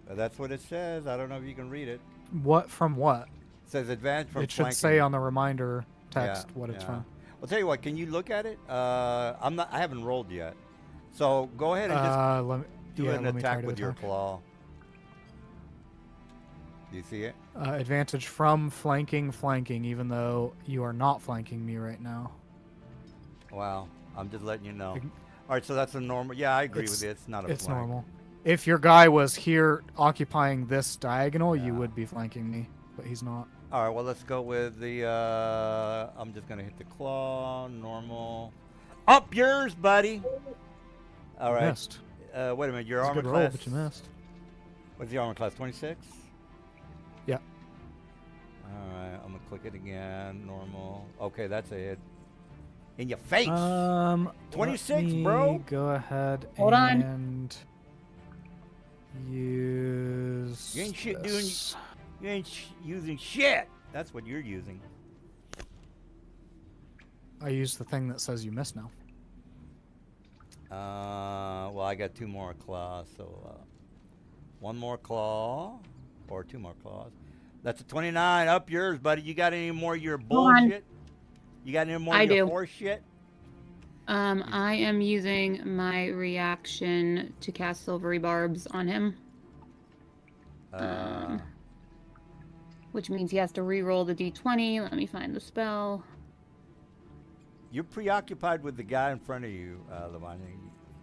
That's what it says. I don't know if you can read it. What from what? It says advantage from It should flanking. say on the reminder text Yeah, what it's yeah. from. I'll tell you what. Can you look at it? I haven't rolled yet. So go ahead and just Let me, do yeah, an let me try attack to with your attack. claw. Do you see it? Advantage from flanking, even though you are not flanking me right now. Wow. I'm just letting you know. Ig- All right, so that's a normal. Yeah, I agree It's- with you. It's not a It's flank. normal. If your guy was here occupying this diagonal, you Yeah. would be flanking me, but he's not. All right, well, let's go with the, I'm just going to hit the claw, normal. Up yours, buddy. All right. Missed. Wait a minute, your It's a armor good roll, class. but you missed. What's the armor class, 26? Yeah. All right, I'm going to click it again, normal. Okay, that's a hit. In your face. 26, let bro. me go ahead Hold on. and use You ain't shit doing- this. You ain't using shit. That's what you're using. I use the thing that says you missed now. Well, I got 2 more claws, so 1 more claw or 2 more claws. That's a 29. Up yours, buddy. You got any more of your Hold on. bullshit? You got any more I of your do. horse shit? I am using my reaction to cast silvery barbs on him, which means he has to re-roll the d20. Let me find the spell. You're preoccupied with the guy in front of you, Lavanya.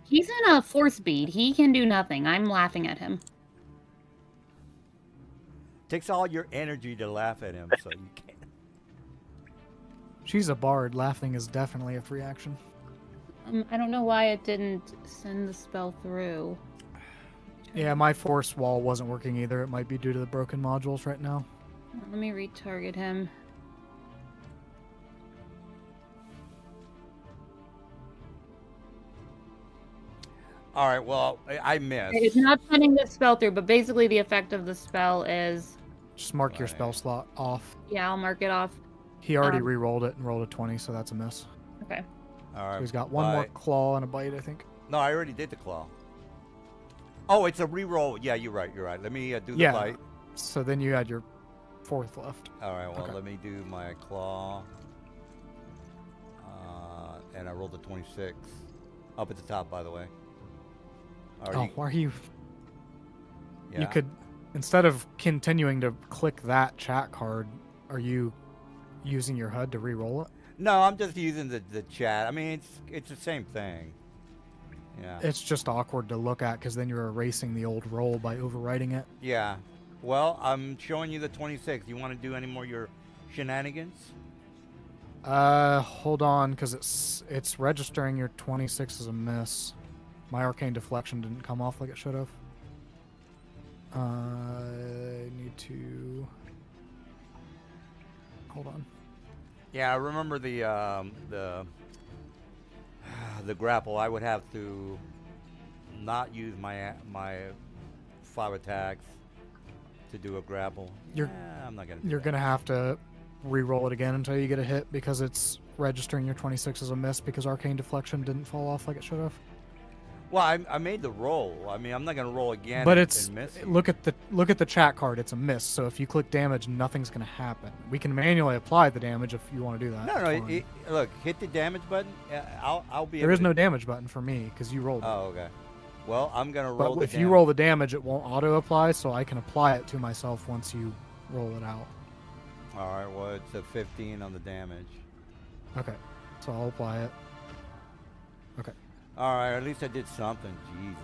He's in a force bead. He can do nothing. I'm laughing at him. Takes all your energy to laugh at him, so you can't. She's a bard. Laughing is definitely a free action. I don't know why it didn't send the spell through. Yeah, my force wall wasn't working either. It might be due to the broken modules right now. Let me retarget him. All right, well, I missed. It's not sending the spell through, but basically the effect of the spell is... Just mark your Right. spell slot off. Yeah, I'll mark it off. He already Um, re-rolled it and rolled a 20, so that's a miss. Okay. All right. So he's got 1 more bite. claw and a bite, I think. No, I already did the claw. Oh, it's a re-roll. Yeah, you're right. Let me do the Yeah. bite. So then you had your 4th left. All right, well, Okay. let me do my claw. And I rolled a 26. Up at the top, by the way. Oh, why are you... yeah. You could, instead of continuing to click that chat card, are you using your HUD to re-roll it? No, I'm just using the chat. I mean, it's the same thing. Yeah. It's just awkward to look at because then you're erasing the old roll by overwriting it. Yeah. Well, I'm showing you the 26. You want to do any more of your shenanigans? Hold on, because it's registering your 26 as a miss. My arcane deflection didn't come off like it should have. I need to. Hold on. Yeah, I remember the grapple. I would have to not use my 5 attacks to do a grapple. I'm not gonna. You're gonna have to re-roll it again until you get a hit because it's registering your 26 as a miss because arcane deflection didn't fall off like it should have. Well, I made the roll. I mean, I'm not gonna roll again. But and miss. look at the chat card. It's a miss. So if you click damage, nothing's gonna happen. We can manually apply the damage if you want to do that. No, it's fine. look, hit the damage button. I'll be. There able is to... no damage button for me because you rolled it. Oh, okay. Well, I'm gonna roll. But if you roll the damage, it won't auto apply, so I can apply it to myself once you roll it out. All right. Well, it's a 15 on the damage. Okay, so I'll apply it. Okay. All right. At least I did something. Jesus.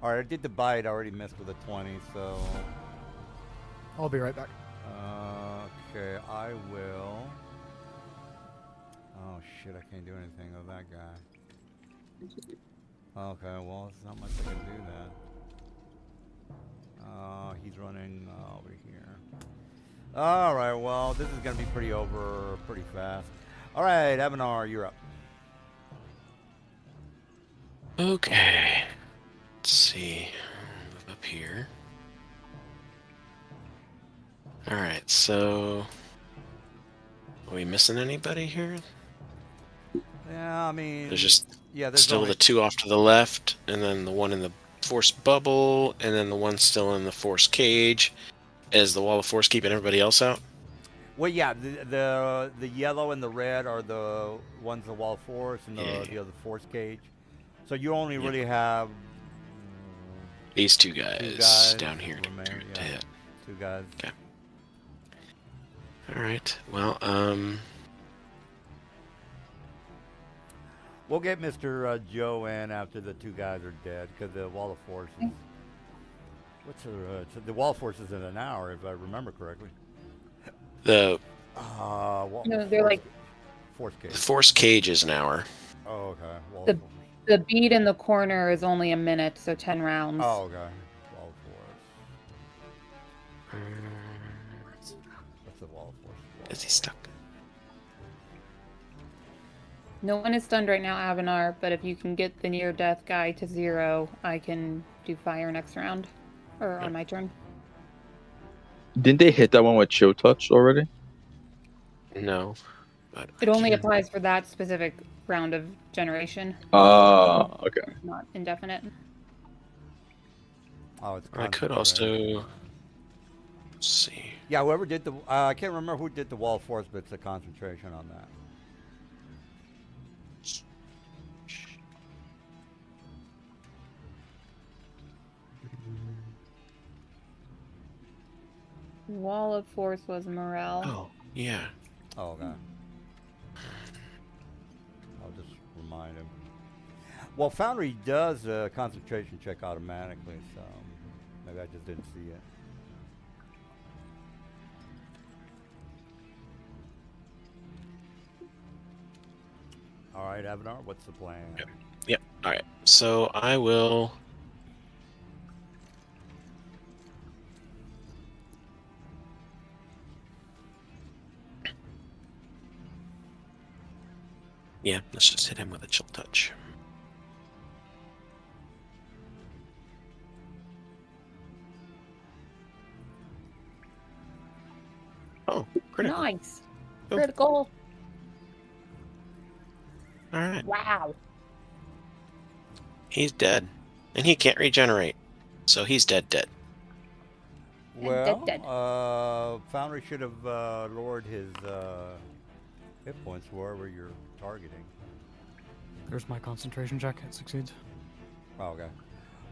All right. I did the bite. I already missed with a 20. So. I'll be right back. Okay. I will. Oh shit! I can't do anything with that guy. Okay, well, it's not much I can do that. He's running over here. All right, well, this is going to be pretty fast. All right, Avanar, you're up. Okay. Let's see. Move up here. Alright, so... Are we missing anybody here? Yeah, I mean... There's just there's still only... the 2 off to the left, and then the one in the force bubble, and then the one still in the force cage. Is the wall of force keeping everybody else out? Well, yeah, the yellow and the red are the ones the wall force and the other force cage. So you only really have... These two guys down here to hit. 2 guys. Okay. Alright, well, We'll get Mr. Joe in after the 2 guys are dead, because the wall of force is... the wall force is in an hour, if I remember correctly. the No, they're like force cage. force cage is an hour. Oh, okay. Wall The- force. the bead in the corner is only a minute, so 10 rounds. Oh, okay. Wall force. What's the wall force? Is he stuck? No one is stunned right now, Avanar, but if you can get the near-death guy to 0, I can do fire next round. Or on my turn. Didn't they hit that one with chill touch already? No. But It only applies for that specific round of generation, Okay. not indefinite. Oh, it's I could concentrate. also... Let's see. Yeah, whoever did the... I can't remember who did the wall force, but it's a concentration on that. Wall of Force was morale. Oh, yeah. Oh, okay. I'll just remind him. Well, Foundry does a concentration check automatically, so maybe I just didn't see it. All right, Avanar, what's the plan? Yep. Alright. So I will... Yeah, let's just hit him with a chill touch. Oh, critical. Nice. Oh. Critical. Alright. Wow. He's dead. And he can't regenerate. So he's dead. Well, dead. Foundry should have lowered his hit points wherever you're targeting. There's my concentration check. It succeeds. Oh, okay.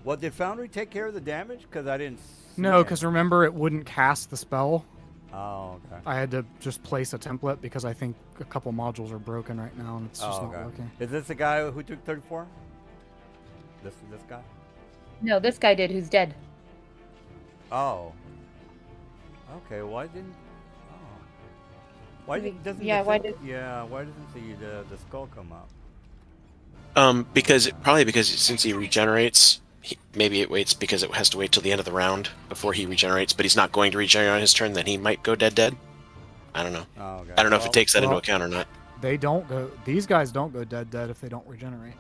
Well, did Foundry take care of the damage? Because I didn't see No, it. because remember, it wouldn't cast the spell. Oh, okay. I had to just place a template because I think a couple modules are broken right now and it's just not working. Is this the guy who took 34? This guy? No, this guy did, who's dead. Oh. Okay, why didn't... Oh. Why doesn't Yeah, the why thing- Yeah, why doesn't the skull come up? Because since he regenerates, maybe it waits because it has to wait till the end of the round before he regenerates. But he's not going to regenerate on his turn. Then he might go dead. I don't know. Oh, okay. I don't know if it takes that into well- account or not. They don't go. These guys don't go dead if they don't regenerate.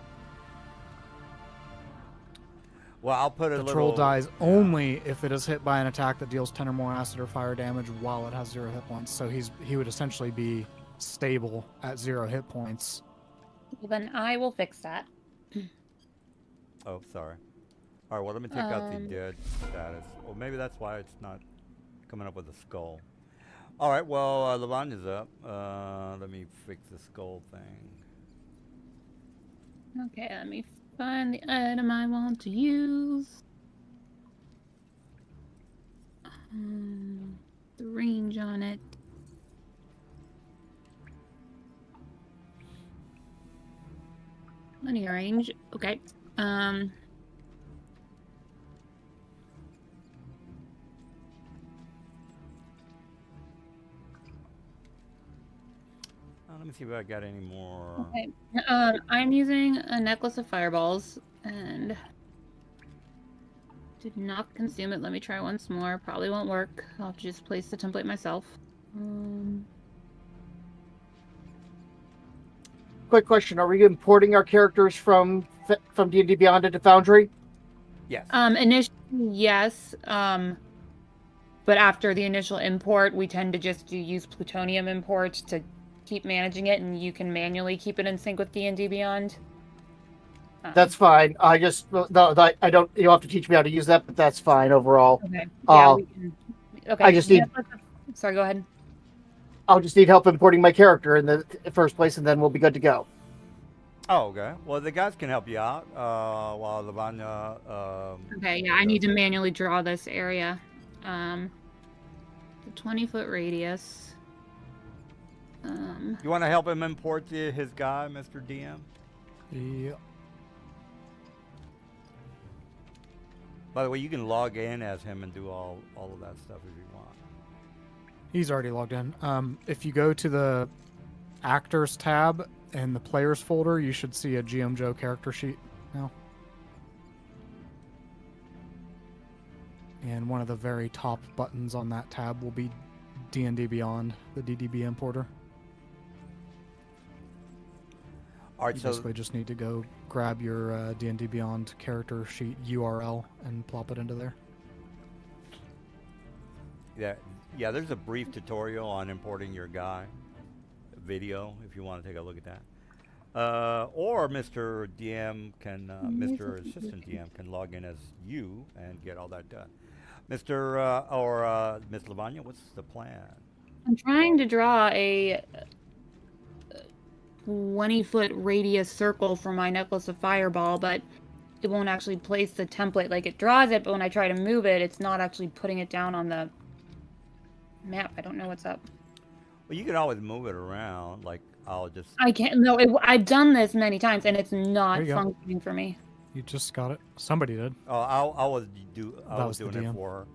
Well, I'll put a The little... troll dies yeah. only if it is hit by an attack that deals 10 or more acid or fire damage while it has 0 hit points. So he would essentially be stable at 0 hit points. Well, then I will fix that. Oh, sorry. All right, well, let me take out the dead status. Well, maybe that's why it's not coming up with a skull. All right, well, Lavanya's up. Let me fix the skull thing. Okay, let me find the item I want to use. The range on it. Linear range. Okay. Let me see if I got any more. Okay. I'm using a necklace of fireballs and did not consume it. Let me try once more. Probably won't work. I'll have to just place the template myself. Quick question: are we importing our characters from D&D Beyond into Foundry? Yes. Initially, yes. But after the initial import, we tend to just use plutonium imports to keep managing it, and you can manually keep it in sync with D&D Beyond. That's fine. I just I don't. You'll have to teach me how to use that, but that's fine overall. Okay. Yeah, we can. Okay. I just need. Sorry, go ahead. I'll just need help importing my character in the first place, and then we'll be good to go. Oh, okay. Well, the guys can help you out while Lavanya... Okay, yeah, I need to manually draw this area. The 20-foot radius. You want to help him import his guy, Mr. DM? Yeah. By the way, you can log in as him and do all of that stuff if you want. He's already logged in. If you go to the Actors tab in the Players folder, you should see a GM Joe character sheet now. And one of the very top buttons on that tab will be D&D Beyond, the DDB importer. All right, You so basically just need to go grab your D&D Beyond character sheet URL and plop it into there. yeah, there's a brief tutorial on importing your guy video if you want to take a look at that. Or Mr. DM can, Mr. Assistant DM can log in as you and get all that done. Miss Lavanya, what's the plan? I'm trying to draw a 20-foot radius circle for my necklace of fireball, but it won't actually place the template. Like, it draws it, but when I try to move it, it's not actually putting it down on the map. I don't know what's up. Well, you can always move it around. Like, I'll just... I can't. No, I've done this many times, and it's not There you go. functioning for me. You just got it. Somebody did. Oh, I was the doing it DM. for her.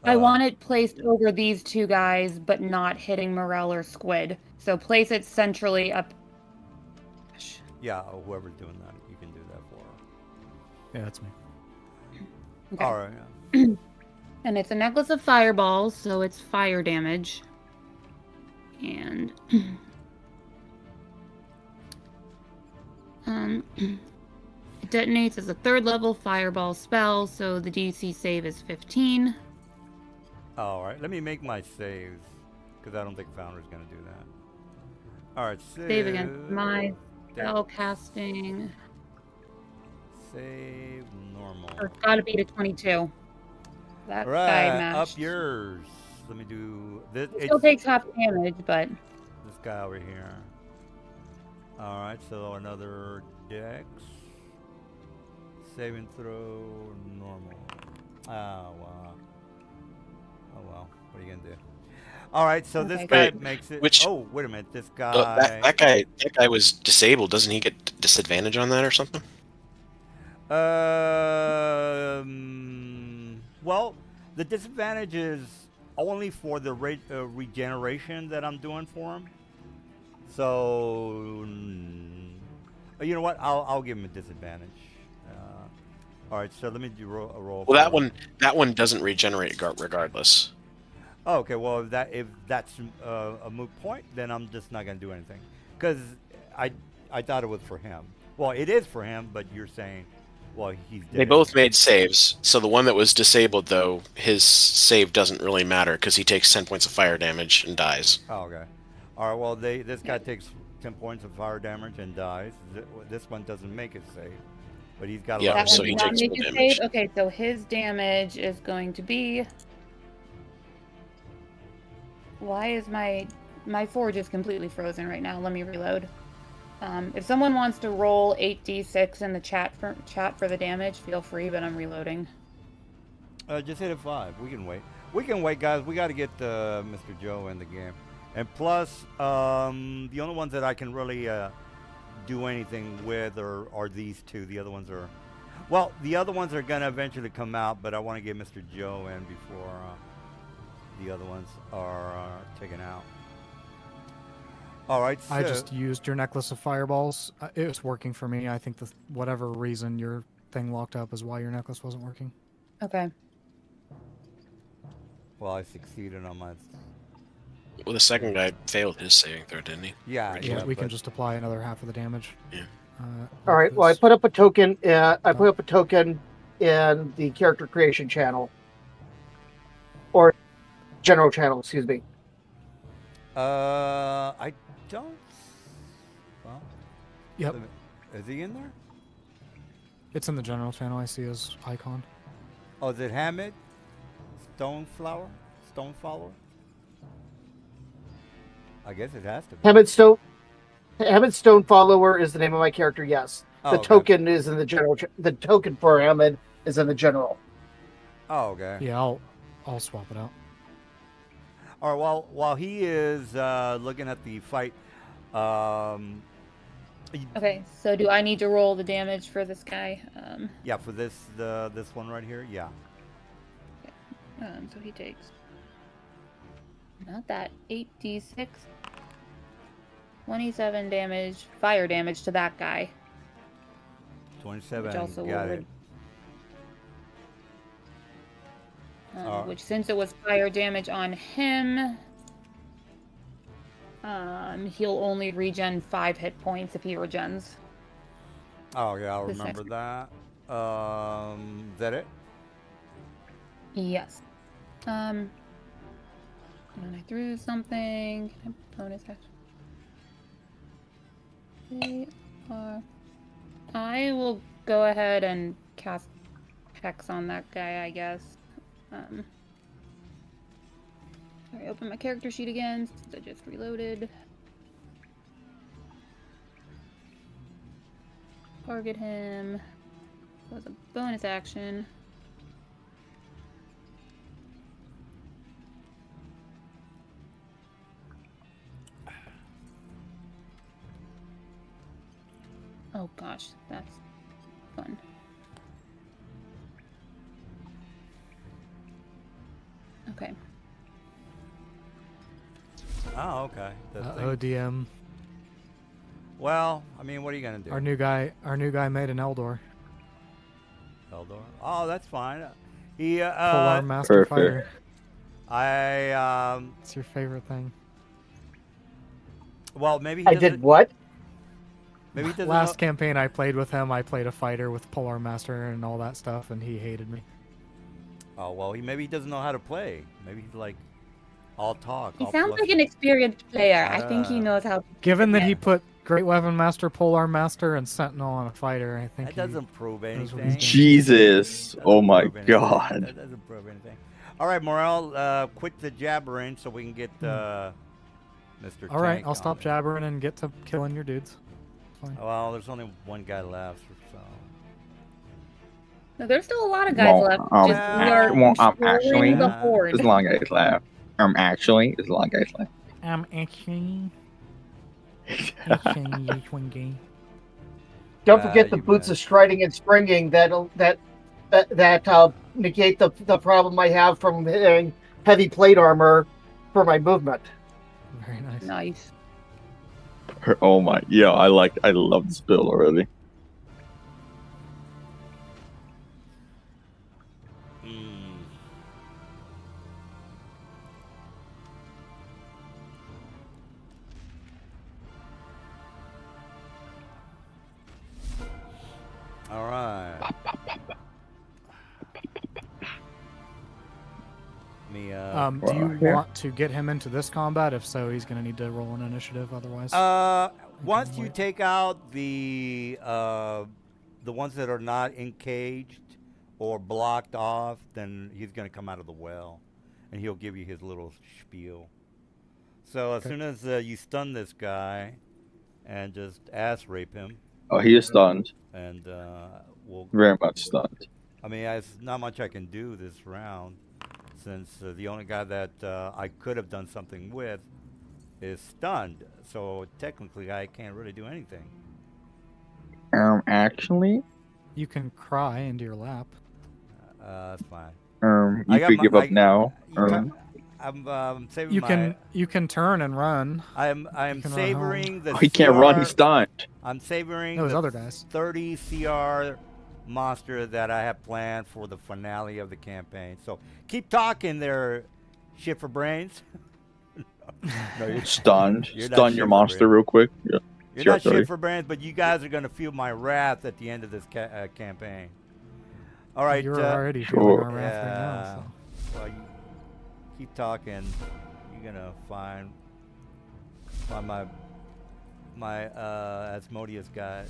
I want it placed over these two guys, but not hitting Morel or Squid. So place it centrally up. Yeah, whoever's doing that, you can do that for her. Yeah, that's me. Okay. All right. Yeah. And it's a necklace of fireballs, so it's fire damage. And it detonates as a 3rd level fireball spell, so the DC save is 15. All right. Let me make my saves because I don't think Founder's gonna do that. All right. Save against my spell casting. Save normal. Oh, it's got to be to 22. That All guy right, matched. up yours. Let me do this. It still takes half damage, but This guy over here. All right, so another dex. Saving throw normal. Oh wow. Oh well. What are you gonna do? All right, so this Okay. guy Wait, makes it. which- Oh, wait a minute. This guy. That guy was disabled. Doesn't he get disadvantage on that or something? Well, the disadvantage is only for the regeneration that I'm doing for him. So, you know what? I'll give him a disadvantage. All right, so let me do a roll. Well, for- that one doesn't regenerate regardless. Oh, okay, well if that's a moot point, then I'm just not gonna do anything, because I thought it was for him. Well, it is for him, but you're saying, well, he's dead. They both made saves. So the one that was disabled, though, his save doesn't really matter because he takes 10 points of fire damage and dies. Oh, okay. All right. Well, this guy takes 10 points of fire damage and dies. This one doesn't make it save, but he's got a Yeah, lot. That so one he did not takes make full it damage. save. Okay, so his damage is going to be. Why is my forge is completely frozen right now? Let me reload. If someone wants to roll 8d6 in the chat for the damage, feel free. But I'm reloading. Just hit a 5. We can wait. We can wait, guys. We got to get Mr. Joe in the game, and plus, the only ones that I can really do anything with are these two. The other ones are, well, the other ones are gonna eventually come out, but I want to get Mr. Joe in before the other ones are taken out. All right. So, I just used your necklace of fireballs. It was working for me. I think whatever reason your thing locked up is why your necklace wasn't working. Okay. well, I succeeded on my. Well, the second guy failed his saving throw, didn't he? Yeah. Yeah, we can but- just apply another half of the damage. Yeah. All right. Well, I put up a token. I put up a token in the character creation channel, or general channel. Excuse me. I don't. Well. Yep. Is he in there? It's in the general channel. I see his icon. Oh, is it Hamid? Stoneflower? Stonefollower? I guess it has to be. Hammond Stone Follower is the name of my character. Yes. Oh, The okay. token is in the general. The token for Hammond is in the general. Oh, okay. Yeah, I'll swap it out. All right. While he is looking at the fight, Okay, so do I need to roll the damage for this guy? yeah, for this one right here, yeah. So he takes not that 8d6, 27 damage, fire damage to that guy. 27. Which also Got would- it. Alright. Which, since it was fire damage on him, he'll only regen 5 hit points if he regens. Oh yeah, I'll This remember that. Is that it? Yes. And then I threw something. Can I bonus action? They are. I will go ahead and cast Hex on that guy, I guess. Sorry, open my character sheet again since I just reloaded. Target him. That was a bonus action. Oh gosh, that's fun. Okay. Oh, okay. The thing- ODM. Well, I mean, what are you gonna do? Our new guy made an Eldor. Eldor? Oh, that's fine. He Polar Master Perfect. Fighter. I It's your favorite thing. well, maybe he I doesn't. did what? Maybe he doesn't. Last know- campaign I played with him, I played a fighter with Polar Master and all that stuff, and he hated me. Oh well, maybe he doesn't know how to play. Maybe he's like all talk. He all sounds like fluffy. an experienced player. I think he Ah. knows how. Given that he put Great Weapon Master, Polar Master, and Sentinel on a fighter, I think That doesn't prove knows what anything. he's doing. Jesus. Doesn't Oh my prove anything. god. That doesn't prove anything. All right, Morel, quit the jabbering so we can get Mr. All right, Tank I'll stop on. jabbering and get to killing your dudes. Fine. Well, there's only one guy left, so. No, there's still a lot of guys Well, left. um, Just we are well, controlling actually- the Yeah. horde. There's a long guys left. Actually, there's a long guys left. I'm actually Don't forget the You boots bet. of striding and springing that negate the problem I have from hitting heavy plate armor for my movement. Very nice. Nice. Oh my, yeah, I love this build already. Mm. All right. Me, Do you Right here. want to get him into this combat? If so, he's going to need to roll an initiative. Otherwise, once you wait. take out the ones that are not encaged or blocked off, then he's gonna come out of the well, and he'll give you his little spiel. So as Okay. soon as you stun this guy, and just ass rape him, Oh, he is stunned. and we'll. Very much stunned. I mean, there's not much I can do this round, since the only guy that I could have done something with is stunned. So technically, I can't really do anything. Actually, you can cry into your lap. That's fine. you could give up now. I'm saving You can turn and run. I'm can run savoring the. Oh, he can't run. He's stunned. I'm savoring Those the other guys. 30 CR monster that I have planned for the finale of the campaign. So keep talking there, shit for brains. No, you're Stunned. You're not Stun shit your for monster brains. real quick. Yeah. You're Sure, not sorry. shit for brains, but you guys are gonna feel my wrath at the end of this campaign. All right. You're already sure. feeling our wrath right Yeah. now. So. Well, you keep talking. You're gonna find my Asmodeus guy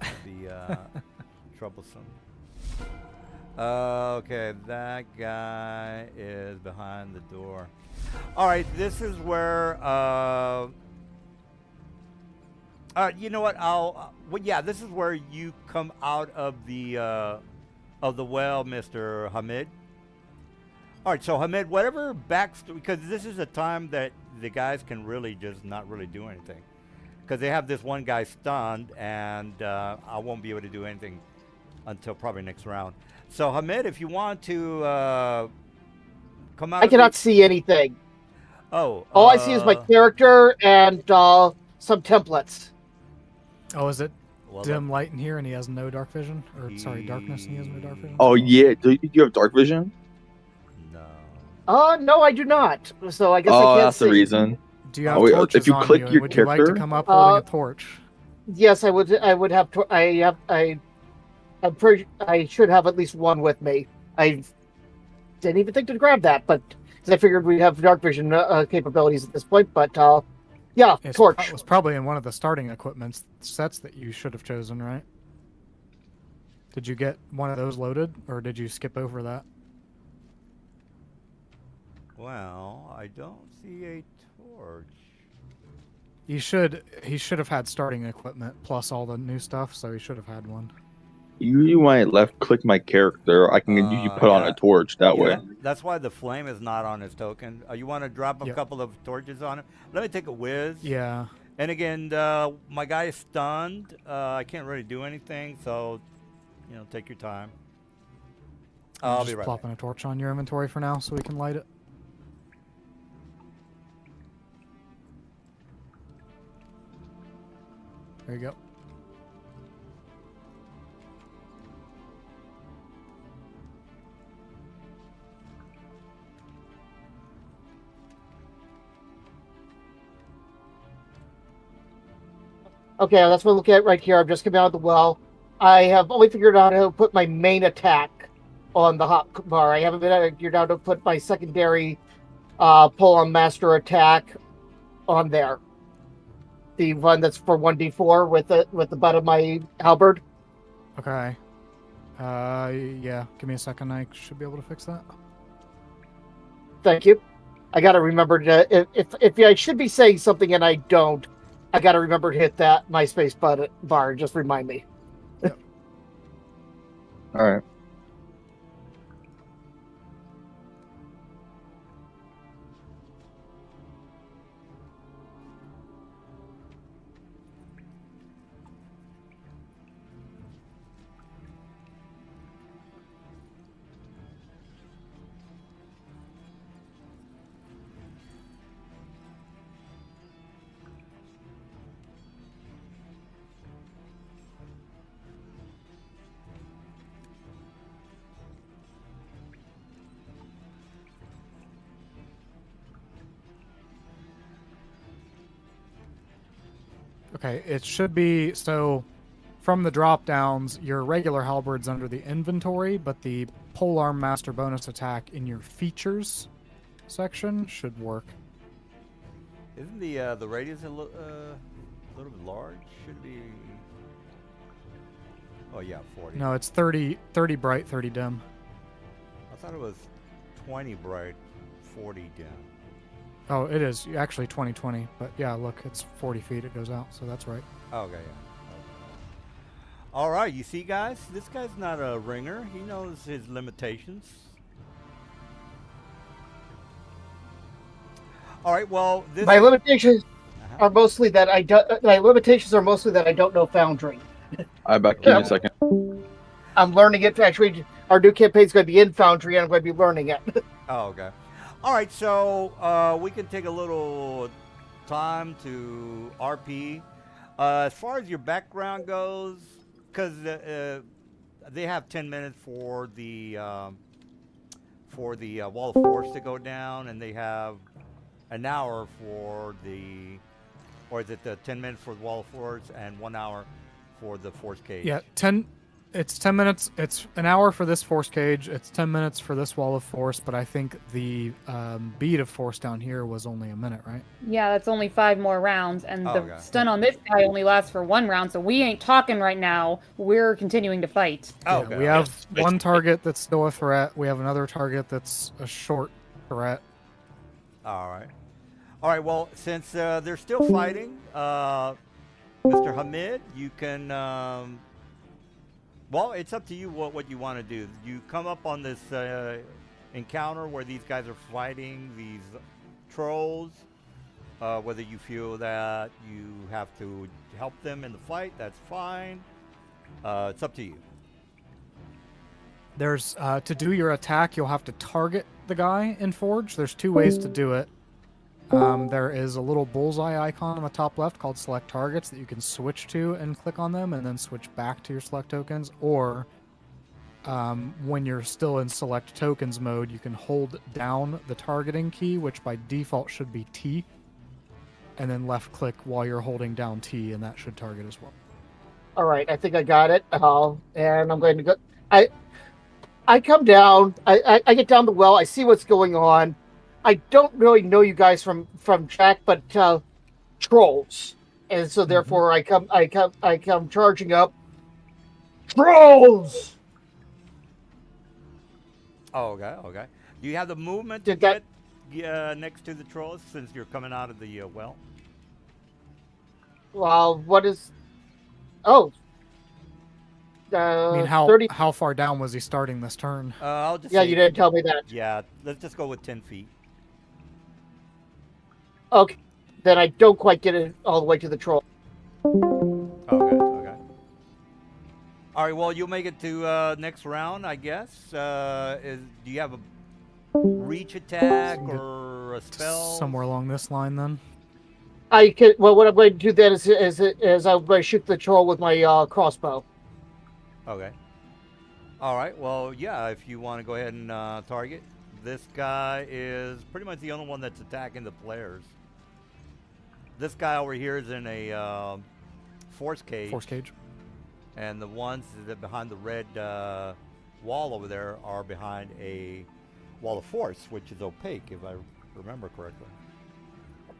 to be troublesome. Okay, that guy is behind the door. All right, this is where. You know what? Well, yeah, this is where you come out of the well, Mr. Hamid. All right, so Hamid, whatever backstory, because this is a time that the guys can really just not really do anything, because they have this one guy stunned, and I won't be able to do anything until probably next round. So Hamid, if you want to come out, I cannot see anything. Oh, all I see is my character and some templates. Oh, is it well, dim light in here and he has no dark vision? Or sorry, darkness and he has no dark vision? Oh yeah. Do you have dark vision? No. No, I do not. So I guess I Oh, can't that's see. the reason. Do you have wait, torches if you on click you? your Would you like to character- come up holding a torch? Yes, I would. I would have. I should have at least one with me. I didn't even think to grab that, but because I figured we'd have dark vision capabilities at this point. But yeah, torch. It was probably in one of the starting equipment sets that you should have chosen, right? Did you get one of those loaded, or did you skip over that? Well, I don't see a torch. He should have had starting equipment plus all the new stuff, so he should have had one. Usually when I left click my character, I can usually put on yeah. a torch that way. That's why the flame is not on his token. You want to drop a couple of torches on him? Let me take a whiz. Yeah. And again, my guy is stunned. I can't really do anything, so take your time. I'll be right plopping back. a torch on your inventory for now, so we can light it. There you go. Okay, that's what I'm looking at right here. I'm just coming out of the well. I have only figured out how to put my main attack on the hot bar. I haven't figured out how to put my secondary pull on master attack on there. The one that's for 1d4 with the butt of my halberd. Okay. Yeah. Give me a second. I should be able to fix that. Thank you. I gotta remember to if I should be saying something and I don't, I gotta remember to hit that MySpace bar. Just remind me. Yep. All right. Okay, it should be so. From the drop downs, your regular halberd's under the inventory, but the polearm master bonus attack in your features section should work. Isn't the radius a little bit large? Should be. Oh yeah, 40. No, it's 30 bright, 30 dim. I thought it was 20 bright, 40 dim. Oh, it is actually 2020, but yeah, look, it's 40 feet. It goes out, so that's right. Okay, yeah. All right, you see, guys, this guy's not a ringer. He knows his limitations. All right, well, this My limitations Uh-huh. are mostly that I don't. My limitations are mostly that I don't know Foundry. I back. Give me a second. I'm learning it. Actually, our new campaign's going to be in Foundry, and I'm going to be learning it. Oh, okay. All right, so we can take a little time to RP. As far as your background goes, because they have 10 minutes for the wall of force to go down, and they have an hour for the, or is it the 10 minutes for the wall of force and 1 hour for the force cage? Yeah, 10. It's 10 minutes. It's an hour for this force cage. It's 10 minutes for this wall of force. But I think the bead of force down here was only a minute, right? Yeah, that's only 5 more rounds, and Oh, the okay. stun on this guy only lasts for 1 round, so we ain't talking right now. We're continuing to fight. Oh, Yeah, okay. we have Yes. one target that's still a threat. We have another target that's a short threat. All right. All right. Well, since they're still fighting, Mr. Hamid, you can. Well, it's up to you what you want to do. You come up on this encounter where these guys are fighting these trolls. Whether you feel that you have to help them in the fight, that's fine. It's up to you. There's to do your attack, you'll have to target the guy in Forge. There's 2 ways to do it. There is a little bullseye icon on the top left called Select Targets that you can switch to and click on them and then switch back to your Select Tokens. Or when you're still in Select Tokens mode, you can hold down the targeting key, which by default should be T, and then left click while you're holding down T, and that should target as well. All right, I think I got it. And I'm going to go. I come down. I get down the well. I see what's going on. I don't really know you guys from Jack, but trolls, and so therefore I come charging up. Trolls. Oh, okay. Okay. Do you have the movement Did to get next to the trolls since you're coming out of the well? Well, what is? Oh. I mean, 30. how far down was he starting this turn? I'll just Yeah, say, you didn't tell me that. Yeah, let's just go with 10 feet. Okay, then I don't quite get it all the way to the troll. Okay, okay. All right, well, you'll make it to next round, I guess. Do you have a reach attack or a spell? Somewhere along this line, then. I can. Well, what I'm going to do then is I'm going to shoot the troll with my crossbow. Okay. All right, well, yeah, if you want to go ahead and target. This guy is pretty much the only one that's attacking the players. This guy over here is in a force cage. Force cage. And the ones that behind the red wall over there are behind a wall of force, which is opaque, if I remember correctly.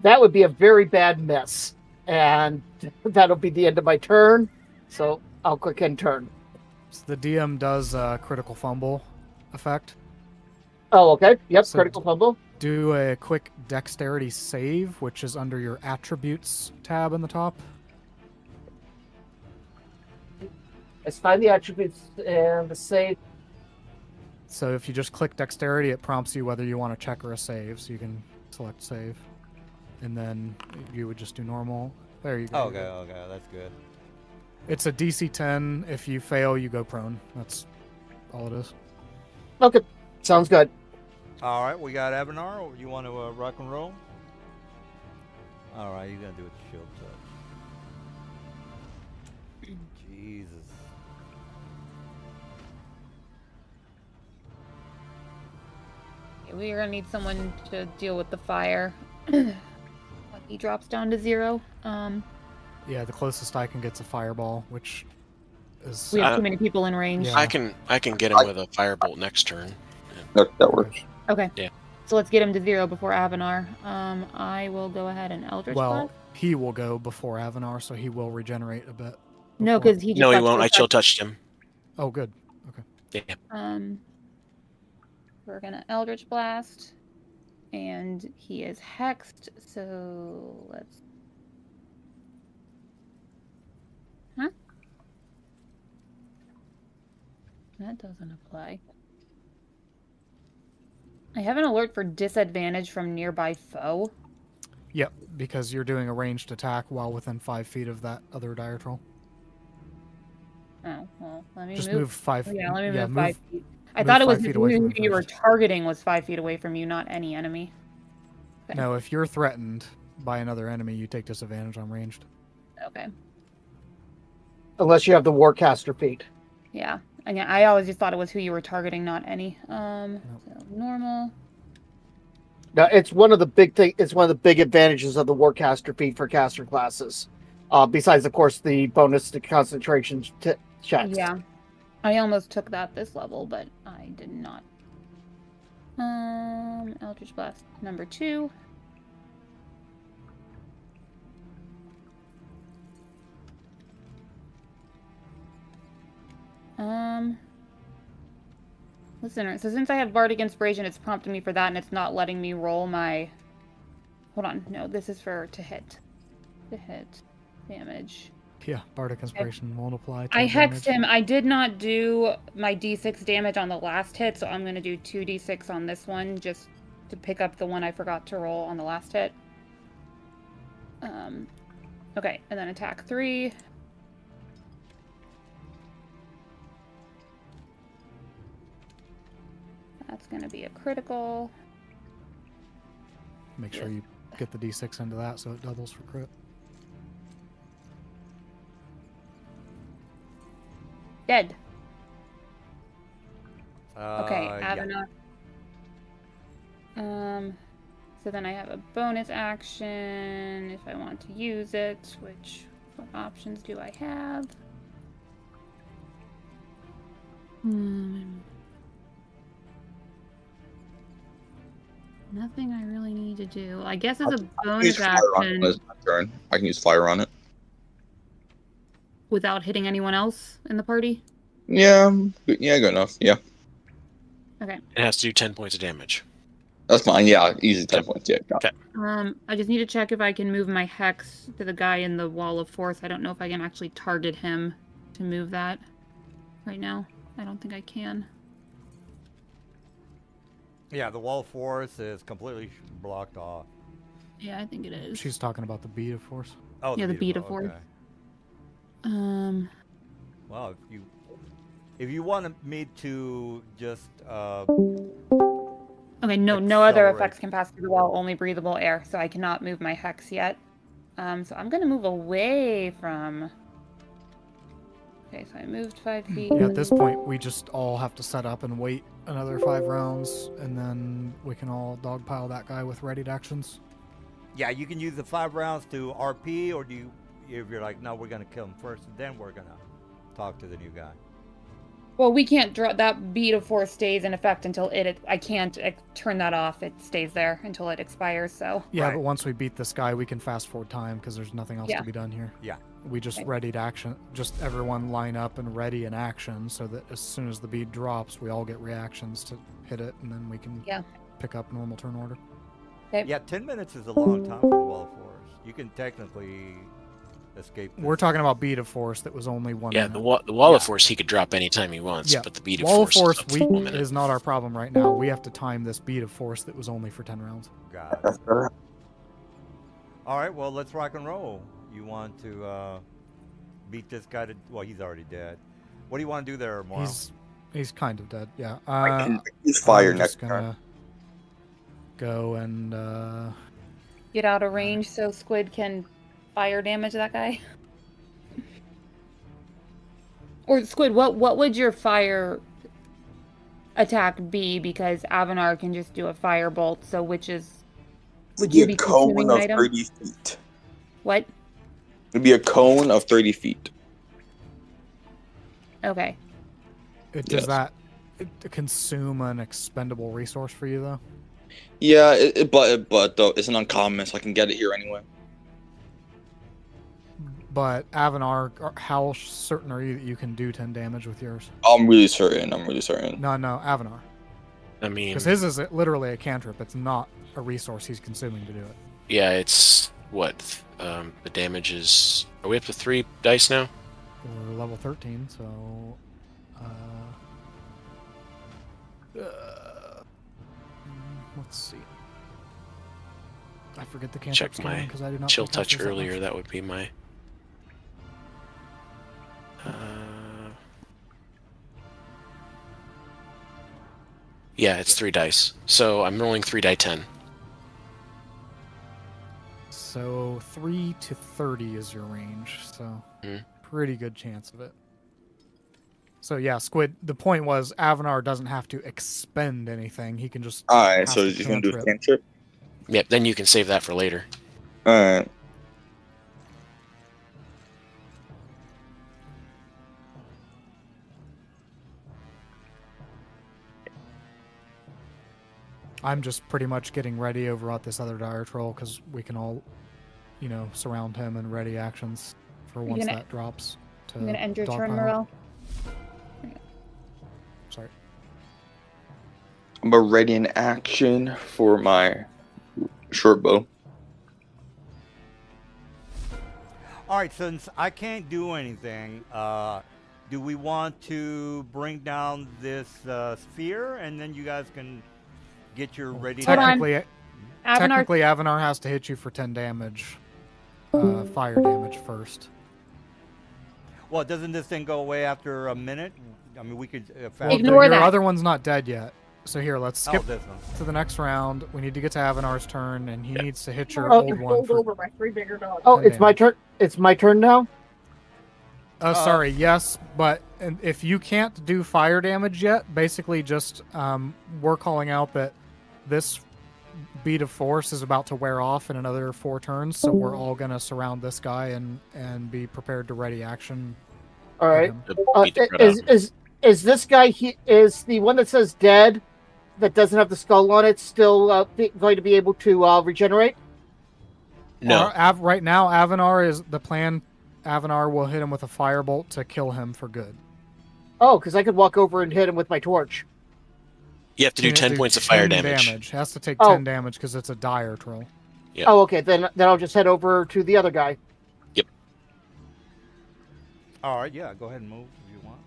That would be a very bad mess, and that'll be the end of my turn. So I'll click end turn. So the DM does critical fumble effect. Oh, okay. Yep, So- critical fumble. Do a quick dexterity save, which is under your attributes tab in the top. Let's find the attributes and the save. So if you just click dexterity, it prompts you whether you want a check or a save. So you can select save, and then you would just do normal. There you go. Okay, okay, that's good. It's a DC 10. If you fail, you go prone. That's all it is. Okay, sounds good. All right, we got Avanar. You want to rock and roll? All right, you're going to do it with shield touch. Jesus. We are gonna need someone to deal with the fire when he drops down to 0. Yeah, the closest I can get's a fireball, which is We have too many people in range. Yeah. I can get him with a firebolt next turn. That works. Okay. Yeah. So let's get him to 0 before Avanar. I will go ahead and Eldritch well, Blast. he will go before Avanar, so he will regenerate a bit. No, before- because he just No, he got won't. I chill touched. touched him. Oh, good. Okay. Yeah. We're gonna Eldritch Blast, and he is hexed. So let's. Huh? That doesn't apply. I have an alert for disadvantage from nearby foe. Yep, because you're doing a ranged attack while within 5 feet of that other dire troll. Oh well, let me Just move. move 5. Oh, yeah, let me yeah, move 5 feet. I move thought it was 5 feet away from who him you were first. targeting was 5 feet away from you, not any enemy. Okay. No, if you're threatened by another enemy, you take disadvantage on ranged. Okay. Unless you have the Warcaster feat. Yeah. And yeah, I always just thought it was who you were targeting, not any. So normal. Now, it's one of the big advantages of the Warcaster feat for caster classes. Besides, of course, the bonus to concentration checks. Yeah. I almost took that this level, but I did not. Eldritch Blast number 2. Listen, so since I have Bardic Inspiration, it's prompting me for that, and it's not letting me roll my... Hold on, no, this is for to hit. To hit. Damage. Yeah, Bardic Inspiration won't apply. To I hexed damage. him. I did not do my d6 damage on the last hit, so I'm going to do 2d6 on this one, just to pick up the one I forgot to roll on the last hit. Okay, and then attack 3. That's going to be a critical. Make sure you get the d6 into that so it doubles for crit. Dead. Okay, Yeah. Avanar. So then I have a bonus action if I want to use it, which, what options do I have? Nothing I really need to do. I guess it's a bonus action Turn. I can use fire on it. without hitting anyone else in the party. Yeah, good enough. Yeah, Okay. It has to do 10 points of damage. that's fine. Yeah, easy 10 points. Yeah, got it. I just need to check if I can move my hex to the guy in the wall of force. I don't know if I can actually target him to move that right now. I don't think I can. Yeah, the wall force is completely blocked off. Yeah, I think it is. She's talking about the beat of force. Oh, Yeah, the beat of force. Okay. Well, if you want me to just Okay, no other accelerate. effects can pass through the wall, only breathable air, so I cannot move my hex yet. So I'm gonna move away from... Okay, so I moved 5 feet. Yeah, at this point, we just all have to set up and wait another 5 rounds, and then we can all dogpile that guy with readied actions. Yeah, you can use the 5 rounds to RP, or do you, if you're like, no, we're gonna kill him first, then we're gonna talk to the new guy. Well, we can't draw... That beat of force stays in effect until I can't turn that off. It stays there until it expires, so... Yeah, Right. but once we beat this guy, we can fast forward time because there's nothing else Yeah. to be done here. Yeah. We just Okay. readied action. Just everyone line up and ready in action so that as soon as the bead drops, we all get reactions to hit it, and then we can pick up normal turn order. Okay. Yeah, 10 minutes is a long time for the wall force. You can technically escape this. We're talking about bead of force that was only 1 Yeah, minute. the wall of Yeah. force he could drop anytime he wants, Yeah, but the beat of Wall of force, force is up to 1 minute. is not our problem right now. We have to time this bead of force that was only for 10 rounds. Got it. All right, well, let's rock and roll. You want to beat this guy to... Well, he's already dead. What do you want to do there, Morrow? He's kind of dead. Yeah. I can use fire I'm next just turn. gonna go and Get out of range so Squid can fire damage that guy. Or Squid, what would your fire attack be? Because Avanar can just do a fire bolt. So would you be consuming an item? 30 feet. What? It'd be a cone of 30 feet. Okay. Does that consume an expendable resource for you, though? Yeah, but though it's an uncommon, so I can get it here anyway. But Avanar, how certain are you that you can do 10 damage with yours? I'm really certain. No, Avanar. I mean, Because his is literally a cantrip. It's not a resource he's consuming to do it. yeah, it's what the damage is. Are we up to 3 dice now? We're level 13, so... let's see. I forget the cantrip Check my because I do not chill play touch casters that earlier. much. That would be my. Yeah, it's 3 dice. So I'm rolling 3 die 10. So 3 to 30 is your range, so pretty good chance of it. So yeah, Squid, the point was Avanar doesn't have to expend anything. He can just Alright, cast so a you're gonna do a cantrip. cantrip? Yep, then you can save that for later. Alright. I'm just pretty much getting ready over at this other dire troll because we can all, surround him and ready actions for once that drops. I'm gonna end your dog turn, pile. Morel. Sorry. I'm ready in action for my short bow. All right, since I can't do anything, do we want to bring down this sphere, and then you guys can get your ready? Hold on. Technically, Avanar has to hit you for 10 damage, fire damage first. Well, doesn't this thing go away after a minute? I mean, we could Well, Ignore your that. other one's not dead yet. So here, let's skip this one. to the next round. We need to get to Avanar's turn, and he needs to hit your Oh, old You're one. pulled For... over by 3 bigger dogs. Oh, 10 it's my damage. turn. It's my turn now. Sorry, yes, but if you can't do fire damage yet, basically just we're calling out that this beat of force is about to wear off in another 4 turns, so we're all gonna surround this guy and be prepared to ready action. All right. To beat the crud out of him. Is this guy? Is the one that says dead, that doesn't have the skull on it, still going to be able to regenerate? No. Right now, Avanar is the plan. Avanar will hit him with a firebolt to kill him for good. Oh, because I could walk over and hit him with my torch. You have to do Can it 10 points of fire 10 damage. Has to take Oh. 10 damage because it's a dire troll. Yep. Oh, okay. Then I'll just head over to the other guy. All right, yeah, go ahead and move if you want.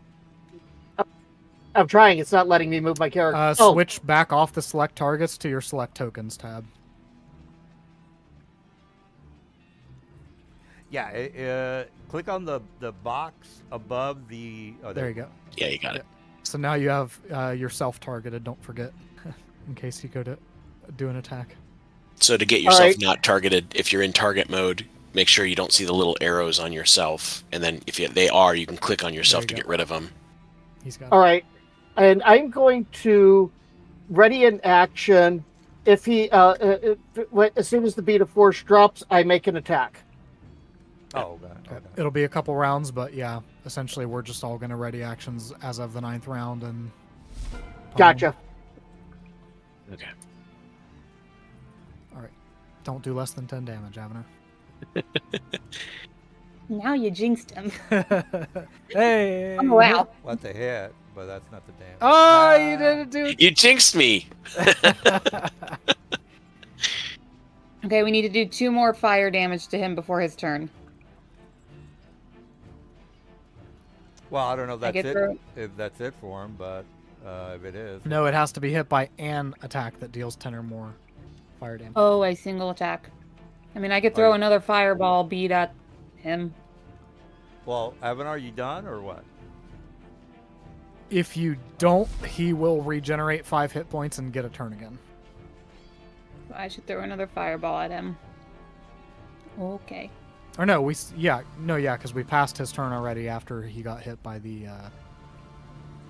I'm trying. It's not letting me move my character. Switch back off the select targets to your select tokens tab. Yeah, click on the box above the. Oh, There you go. Yeah, you got it. So now you have yourself targeted. Don't forget, in case you go to do an attack. So to get yourself right. not targeted, if you're in target mode, make sure you don't see the little arrows on yourself. And then if they are, you can click on yourself There to you get rid of them. He's got All it. right, and I'm going to ready in action. If he, as soon as the beat of force drops, I make an attack. Oh, okay. It'll be a couple rounds, but yeah, essentially we're just all going to ready actions as of the 9th round and. Gotcha. Okay. All right. Don't do less than 10 damage, Avanar. Now you jinxed him. Hey! Oh, wow. Well, that's a hit, but that's not the damage. Oh, you didn't do it. You jinxed me! Okay, we need to do 2 more fire damage to him before his turn. Well, I don't know if I that's get it. through. If that's it for him, but if it is, No, it has to be hit by an attack that deals 10 or more fire damage. Oh, a single attack. I mean, I could throw another fireball bead at him. Well, Evan, are you done or what? If you don't, he will regenerate 5 hit points and get a turn again. I should throw another fireball at him. Okay. Or no, because we passed his turn already after he got hit by the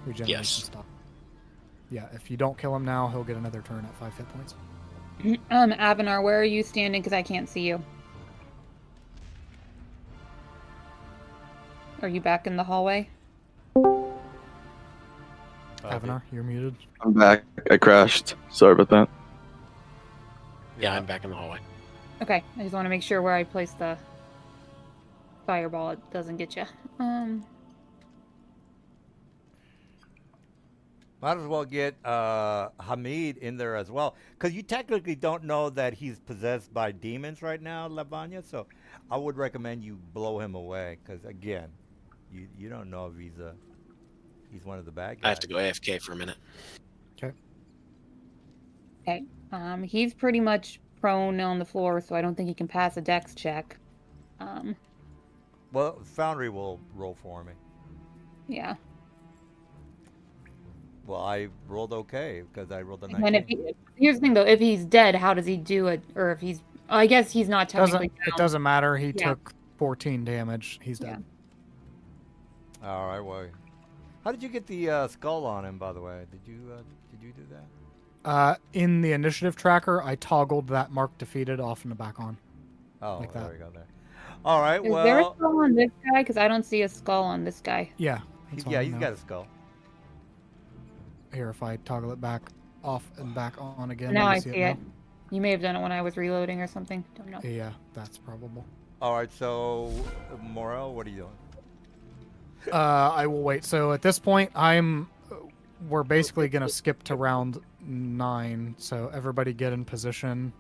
regeneration Yes. stuff. Yeah, if you don't kill him now, he'll get another turn at 5 hit points. Avanar, where are you standing? Because I can't see you. Are you back in the hallway? Avanar, you're muted. I'm back. I crashed. Sorry about that. Yeah, I'm back in the hallway. Okay, I just want to make sure where I place the fireball it doesn't get you. Might as well get Hamid in there as well, because you technically don't know that he's possessed by demons right now, Lavanya. So, I would recommend you blow him away, because again, you don't know if he's one of the bad guys. I have to go AFK for a minute. Okay. He's pretty much prone on the floor, so I don't think he can pass a dex check. Well, Foundry will roll for me. Yeah. Well, I rolled okay because I rolled a And then if 19. here's the thing though, if he's dead, how does he do it? Or if he's, I guess he's not technically It down. doesn't matter. He Yeah. took 14 damage. He's dead. All right, well, how did you get the skull on him? By the way, did you do that? In the initiative tracker, I toggled that mark defeated off and back on. Oh, Like there that. we go. There. All right. Is there a Well, skull on this guy? Because I don't see a skull on this guy. Yeah. that's all yeah, I he's know. got a skull. Here, if I toggle it back off and back on again. Now you I see it. now? You may have done it when I was reloading or something. Don't know. Yeah, that's probable. All right. So, Morel, what are you doing? I will wait. So at this point, we're basically gonna skip to round 9. So everybody get in position.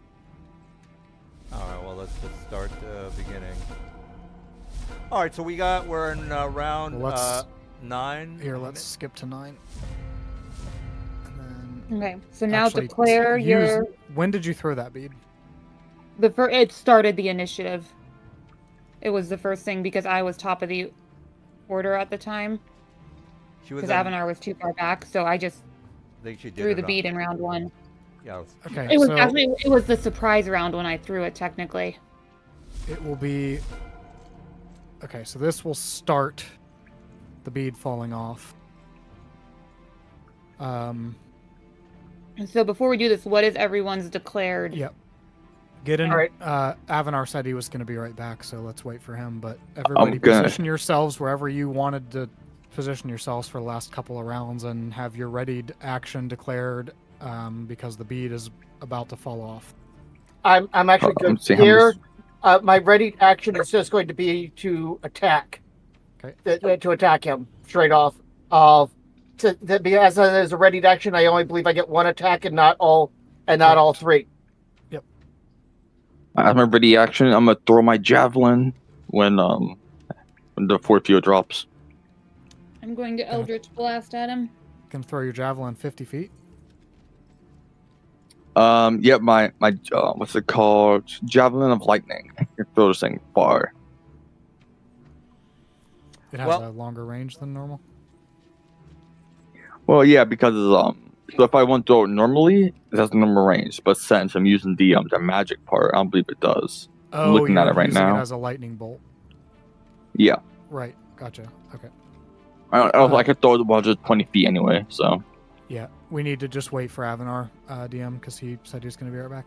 All right. Well, let's just start the beginning. All right. So we're in round Well, let's- 9. Here, let's skip to 9. And then Okay, so now actually declare your When did you throw that bead? it started the initiative. It was the first thing because I was top of the order at the time She was. because Avanar was too far back, so I just I think she did threw it the on- bead in round 1. Yeah. It was- Okay, It was so actually it was the surprise round when I threw it technically. it will be. Okay, so this will start the bead falling off. And so before we do this, what is everyone's declared? Yep. Get in. All right. Avanar said he was going to be right back, so let's wait for him. But everybody gonna- position yourselves wherever you wanted to position yourselves for the last couple of rounds and have your readied action declared because the bead is about to fall off. I'm actually good see how here. much- My ready action is just going to be to attack. Okay. To attack him straight off. Because as a ready action, I only believe I get one attack and not all 3. As my ready action, I'm gonna throw my javelin when the fourth field drops. I'm going to Eldritch Blast at him. Can throw your javelin 50 feet. Yep, my what's it called? Javelin of lightning. You can throw this thing far. It has Well- a longer range than normal. Well, yeah, because so if I want to throw it normally, it has a normal range. But since I'm using the magic part, I don't believe it does. Oh, looking at you're it right using now. It as a lightning bolt. Yeah, Right. Gotcha. Okay. I could throw it 120 feet anyway. So Yeah, we need to just wait for Avanar, DM, because he said he was going to be right back.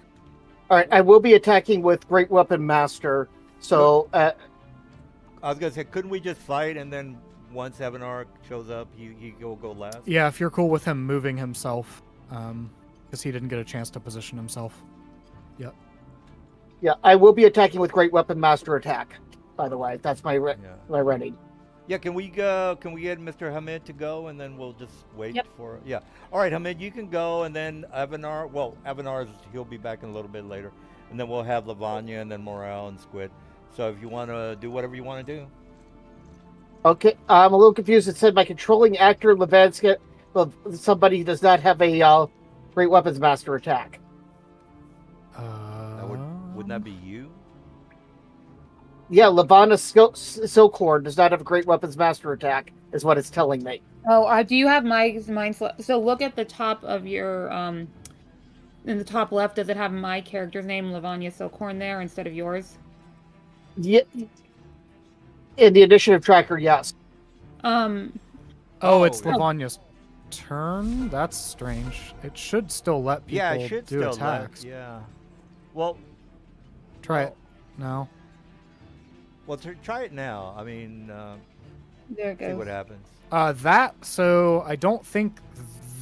All right, I will be attacking with Great Weapon Master. So I was gonna say, couldn't we just fight and then once Avanar shows up, he will go last? Yeah, if you're cool with him moving himself, because he didn't get a chance to position himself. yeah, I will be attacking with Great Weapon Master attack. By the way, that's my Yeah. my ready. Yeah, can we go? Can we get Mr. Hamid to go, and then we'll just wait Yep. for? Yeah. All right, Hamid, you can go, and then Avanar. Well, he'll be back in a little bit later, and then we'll have Lavanya, and then Morale and Squid. So if you want to do whatever you want to do. Okay, I'm a little confused. It said my controlling actor Levanska, somebody does not have a Great Weapons Master attack. Wouldn't that be you? Yeah, Lavana Silkhorn does not have a Great Weapons Master attack, is what it's telling me. Oh, do you have mine? So look at the top of your in the top left. Does it have my character's name, Lavanya Silkhorn, there instead of yours? Yeah, in the initiative tracker, yes. Oh, it's yeah. Lavanya's turn? That's strange. It should still let people Yeah, it should do still attacks. yeah. Well, Try it. No. Well, try it now. I mean, There it See what goes. happens. So I don't think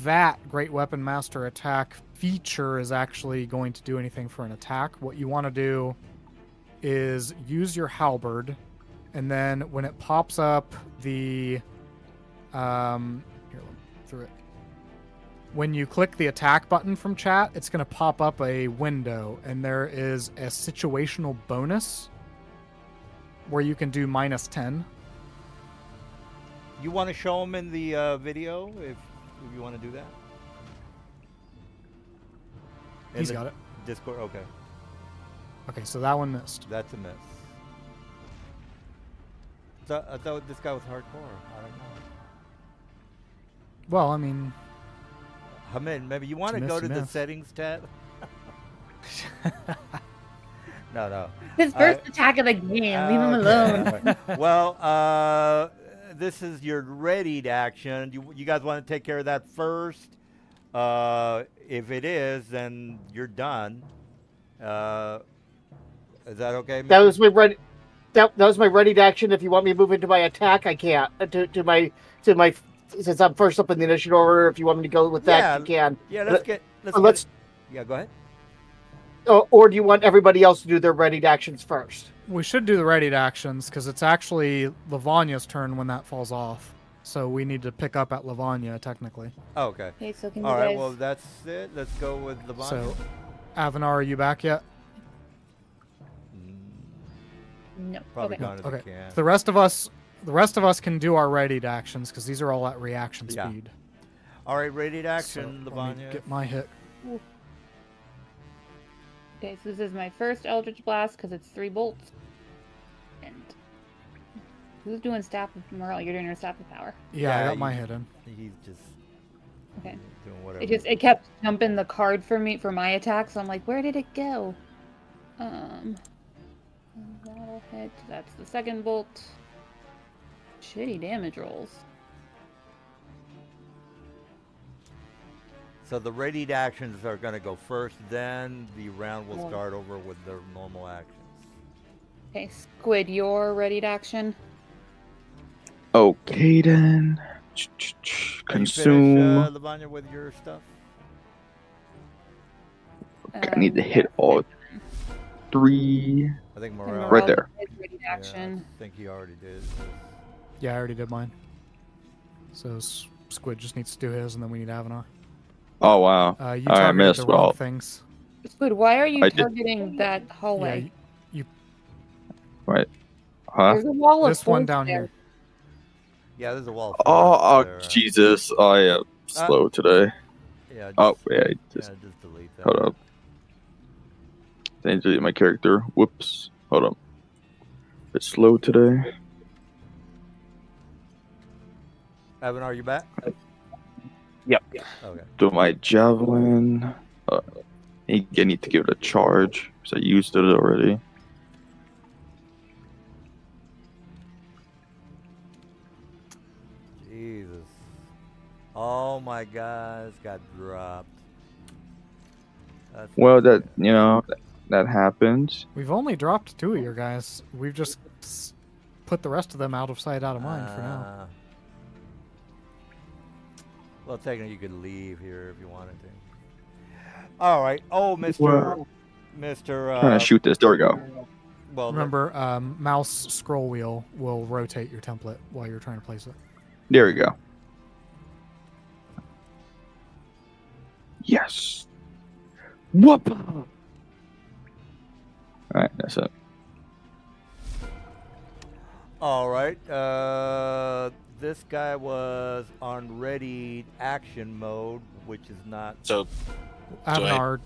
that Great Weapon Master attack feature is actually going to do anything for an attack. What you want to do is use your halberd, and then when it pops up the here, through it. When you click the attack button from chat, it's going to pop up a window, and there is a situational bonus where you can do -10. You want to show them in the video if you want to do that? In He's the got it. Discord. Okay, Okay, so that one missed. that's a miss. I thought this guy was hardcore. I don't know. Well, I mean, Hamid, maybe you want to Miss, go to the miss. settings tab? No. His first attack of the game. Leave him alone. Alright. Well, this is your readied action. You guys want to take care of that first? If it is, then you're done. Is that okay? That Mr. was my ready. That was my ready to action. If you want me to move into my attack, I can't. To my since I'm first up in the initiative order. If you want me to go with that, Yeah, you can. Yeah, let's Let's. Yeah, go ahead. Or do you want everybody else to do their ready to actions first? we should do the readied actions because it's actually Lavagna's turn when that falls off. So we need to pick up at Lavagna, technically. Oh, okay. Okay, so can you All right. guys... Well, that's it. Let's go with the So, Avanar, are you back yet? No. Probably Okay. gone if Okay. we can. The rest of us can do our readied actions because these are all at reaction Yeah. speed. All right, ready to action, So, let me Lavanya. get my hit. Okay, so this is my first Eldritch Blast because it's 3 bolts. And who's doing Staff of Morale? You're doing your Staff of Power. Yeah, I Yeah, got my you- hit in. He's just Okay. doing whatever. It kept jumping the card for me for my attack, so I'm like, where did it go? That'll hit. That's the second bolt. Shitty damage rolls. So the readied actions are going to go first, then the round will Yeah. start over with the normal actions. Okay, Squid, your ready to action. Okay then. Are you Consume. finished, Lavanya, with your stuff? I need to hit all 3. I think And Morale. Right there. is Ready to Yeah, action. I think he already did. Yeah, I already did mine. So Squid just needs to do his, and then we need Avanar. Oh wow. You I targeted missed. the wrong Well, things. Squid, why are you I did- targeting that hallway? Yeah, right. Huh? There's a wall of this one bolts down there. here. Yeah, there's a wall. Oh, there, Jesus. I am slow today. Yeah. Just, Oh, yeah. Just just delete that. hold up. Didn't delete my character. Whoops. Hold up. It's slow today. Evan, are you back? Yep. Okay. Do my javelin. I need to give it a charge because I used it already. Jesus. All my guys got dropped. That's Well, not good. that happens. We've only dropped 2 of your guys. We've just put the rest of them out of sight, out of mind for now. Well, technically, you could leave here if you wanted to. All right. Oh, Mr. Well, Mr. Trying to shoot this. There we go. Well, Remember, mouse scroll wheel will rotate your template while you're trying to place it. There we go. Yes. Whoop. All right, that's it. all right. This guy was on ready action mode, which is not. So Avanar,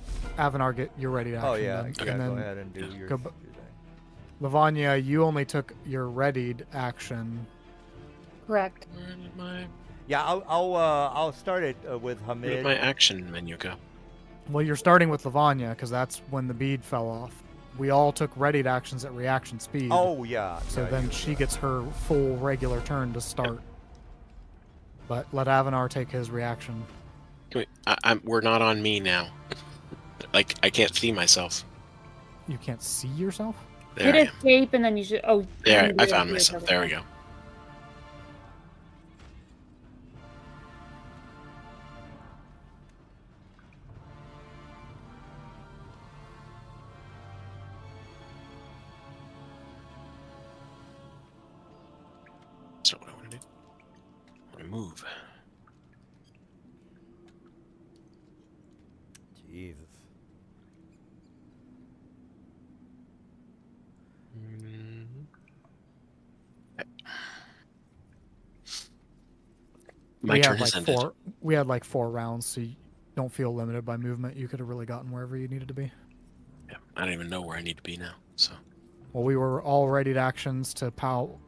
get your ready to action. Oh yeah. then. Yeah. And Go then ahead and do your. go thing. Lavanya, you only took your readied action. Correct. Where did my, Yeah. I'll start it with where did Hamid. my action menu go? Well, you're starting with Lavanya because that's when the bead fell off. We all took readied actions at reaction speed. Oh yeah. So yeah, then you- she gets her full regular turn to start. But let Avanar take his reaction. We're not on me now. Like I can't see myself. You can't see yourself? There I Hit am. escape and then you should. Oh, There, you I did found it. myself. There we go. move. Jesus. Mm. My we turn had has like ended. four. We had like 4 rounds, so you don't feel limited by movement. You could have really gotten wherever you needed to be. Yeah, I don't even know where I need to be now. So Well, we were all ready to actions to pow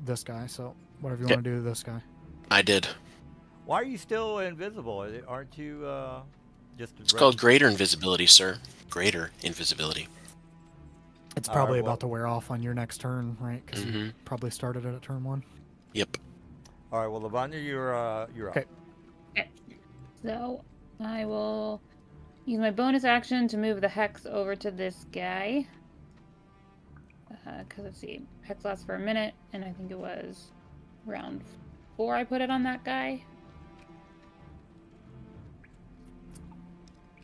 this guy. So whatever you Yep. want to do to this guy. I did. Why are you still invisible? Aren't you just? It's called greater invisibility, sir. Greater invisibility. It's All probably right, well- about to wear off on your next turn, right? Because you Mhm. probably started it at turn 1. Yep. All right. Well, Lavanya, you're up. Okay. So I will use my bonus action to move the hex over to this guy. Because let's see, hex lasts for a minute, and I think it was round 4 I put it on that guy.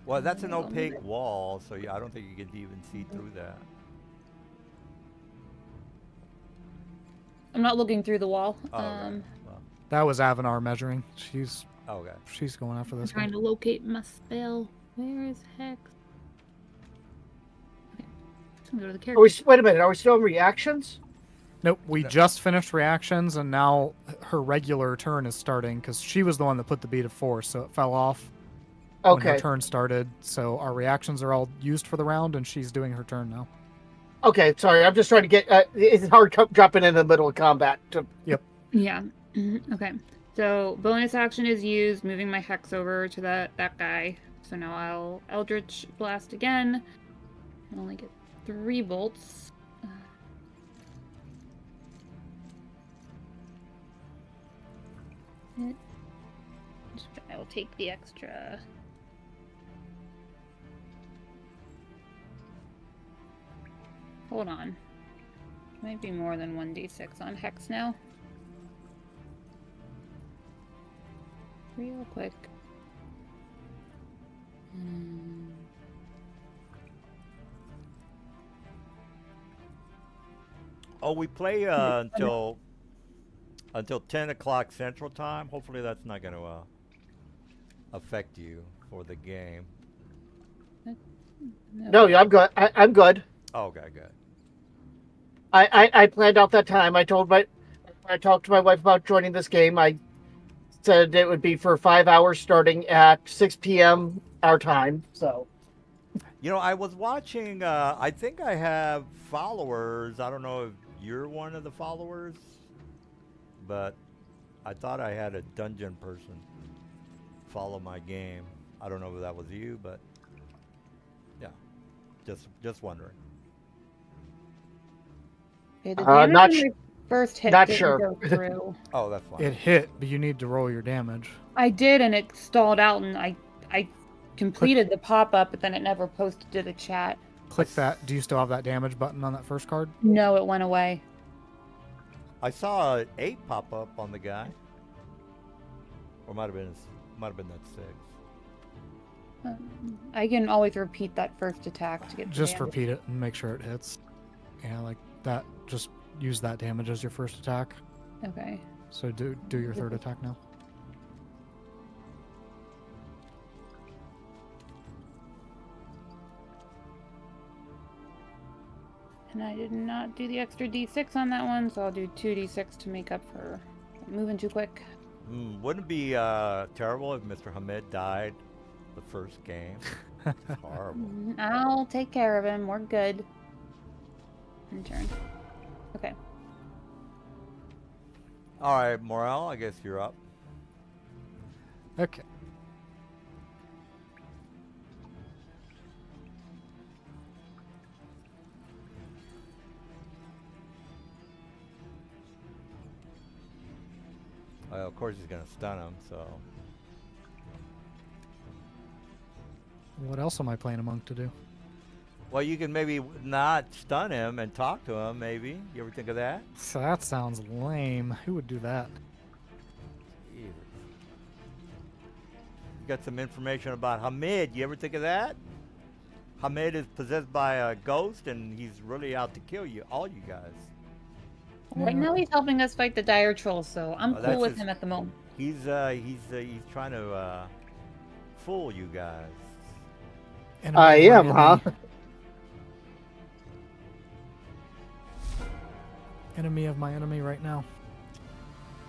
Well, that's an I'll move opaque it. wall, so I don't think you can even see through that. I'm not looking through the wall. Oh, okay. Well, That was Avanar measuring. She's okay. going after I'm this trying guy. to locate my spell. Where is hex? Okay, just gonna go to the character. Wait a minute. Are we still in reactions? Nope, we No. just finished reactions, and now her regular turn is starting because she was the one that put the bead of force, so it fell off when her Okay. turn started. So our reactions are all used for the round, and she's doing her turn now. Okay. Sorry. I'm just trying to get. It's hard jumping in the middle of combat. Yeah. Okay. So bonus action is used, moving my hex over to that guy. So now I'll Eldritch Blast again. I only get 3 bolts. I will take the extra. Hold on. Might be more than 1d6 on hex now. Real quick. Oh, we play until 10 o'clock Central Time. Hopefully, that's not going to affect you for the game. No, I'm good. I'm good. Oh, okay, good. I planned out that time. I talked to my wife about joining this game. I said it would be for 5 hours starting at 6 p.m. our time. So You know, I was watching. I think I have followers. I don't know if you're one of the followers, but I thought I had a dungeon person follow my game. I don't know if that was you, but yeah, just wondering. Okay, the Not damage on my first hit not didn't sure. go through. Oh, that's fine. It hit, but you need to roll your damage. I did, and it stalled out, and I completed the pop-up, but then it never posted to the chat. Click that. Do you still have that damage button on that first card? No, it went away. I saw an 8 pop up on the guy, or might have been that 6. I can always repeat that first attack to get the Just damage. repeat it and make sure it hits. Yeah, like that. Just use that damage as your first attack. Okay. So do your third attack now. And I did not do the extra d6 on that one, so I'll do 2d6 to make up for moving too quick. Wouldn't it be terrible if Mr. Hamid died the first game? It's horrible. I'll take care of him. We're good. End turn. Okay. All right, Morel, I guess you're up. Okay. Of course, he's gonna stun him. So What else am I playing a monk to do? well, you can maybe not stun him and talk to him. Maybe you ever think of that? So that sounds lame. Who would do that? Jesus. You got some information about Hamid. You ever think of that? Hamid is possessed by a ghost, and he's really out to kill you, all you guys. Right now he's helping us fight the dire troll, so I'm Oh, cool that's with his- him at the moment. He's trying to fool you guys. Enemy I of my am, huh? enemy. Enemy of my enemy right now.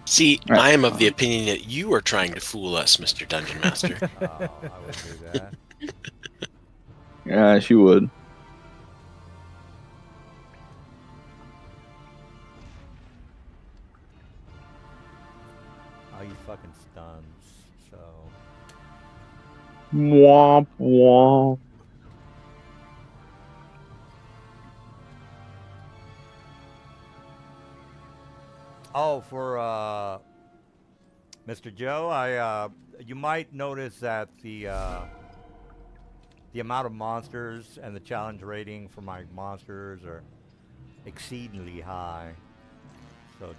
See, Right. I am of the opinion that you are trying to fool us, Mr. Dungeon Master. Oh, I would do that. Yeah, she would. Oh, you fucking stuns. So. Womp womp. Oh, for Mr. Joe, you might notice that the amount of monsters and the challenge rating for my monsters are exceedingly high. So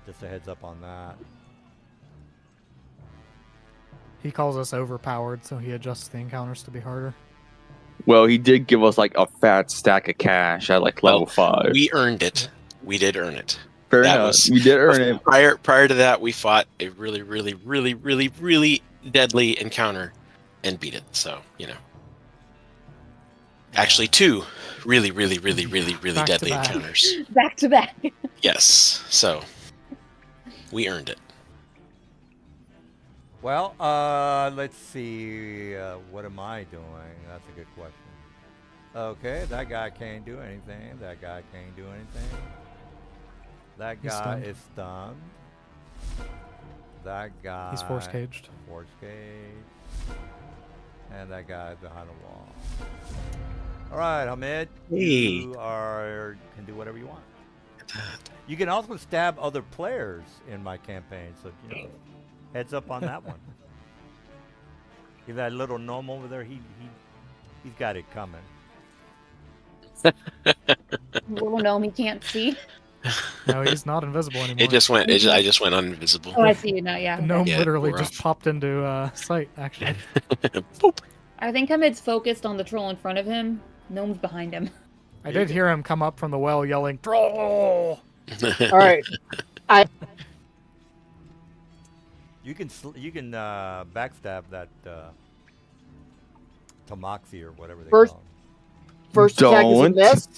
just a heads up on that. He calls us overpowered, so he adjusts the encounters to be harder. Well, he did give us like a fat stack of cash at like level 5. We earned it. We did earn it. Fair that enough. was- We did earn it. Prior to that, we fought a really, really, really, really, really deadly encounter and beat it. So, you know. Actually, 2 really, really, really, really, really Back to deadly back. encounters. Back to back. Yes. So, we earned it. Well, let's see. What am I doing? That's a good question. Okay, that guy can't do anything. That guy can't do anything. That He's guy stunned. is stunned. That guy. He's force caged. Force caged. And that guy behind the wall. All right, Hamid. Hey. You can do whatever you want. You can also stab other players in my campaign, so you know, heads up on that one. Give that little gnome over there. He's got it coming. Little gnome he can't see. No, he's not invisible anymore. I just went uninvisible. Oh, I see you now. Yeah. The gnome Yeah, literally we're just off. popped into sight, actually. Boop. I think Hamid's focused on the troll in front of him. Gnome's behind him. I did hear him come up from the well yelling, "Troll!" All right. You can backstab that Tamoxi or whatever they First- call him. First attack is a Don't. miss.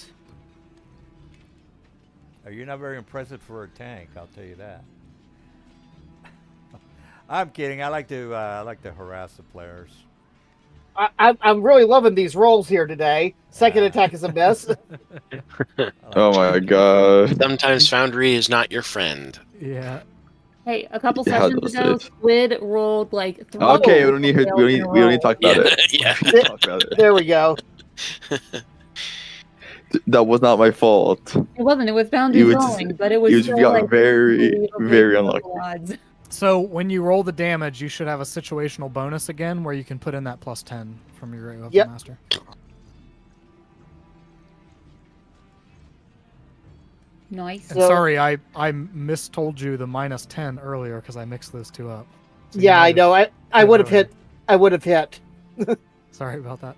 Oh, you're not very impressive for a tank, I'll tell you that. I'm kidding. I like to harass the players. I'm really loving these rolls here today. Second attack is a miss. I like Oh my god. Sometimes Foundry is not your friend. Yeah. Hey, a couple Yeah, sessions those ago, days. Squid rolled like 3. Okay, we rolls don't need and to, failed in a we don't need row. to talk about it. Yeah. We don't need to talk about it. There we go. That was not my fault. It wasn't. It was Foundry's You would- rolling, but it was You still just got like very, unbelievably very low unlucky. odds. So when you roll the damage, you should have a situational bonus again where you can put in that +10 from your Great Weapon Yep. Master. Nice. And So- sorry, I mistold you the -10 earlier because I mixed those two up. So you Yeah, might I know. I Yeah, would have really. hit. I would have hit. Sorry about that.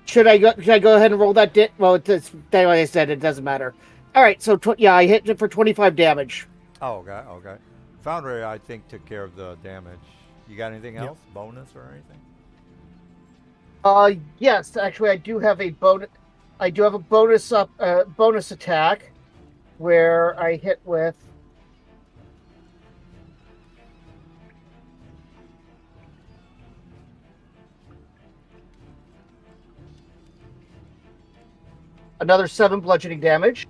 Should I go? Should I go ahead and roll that? Well, it's like I said, it doesn't matter. All right. So yeah, I hit it for 25 damage. Oh, okay. Foundry, I think, took care of the damage. You got anything Yep. else? Bonus or anything? Yes, actually, I do have a bonus. I do have a bonus attack, where I hit with. Another 7 bludgeoning damage.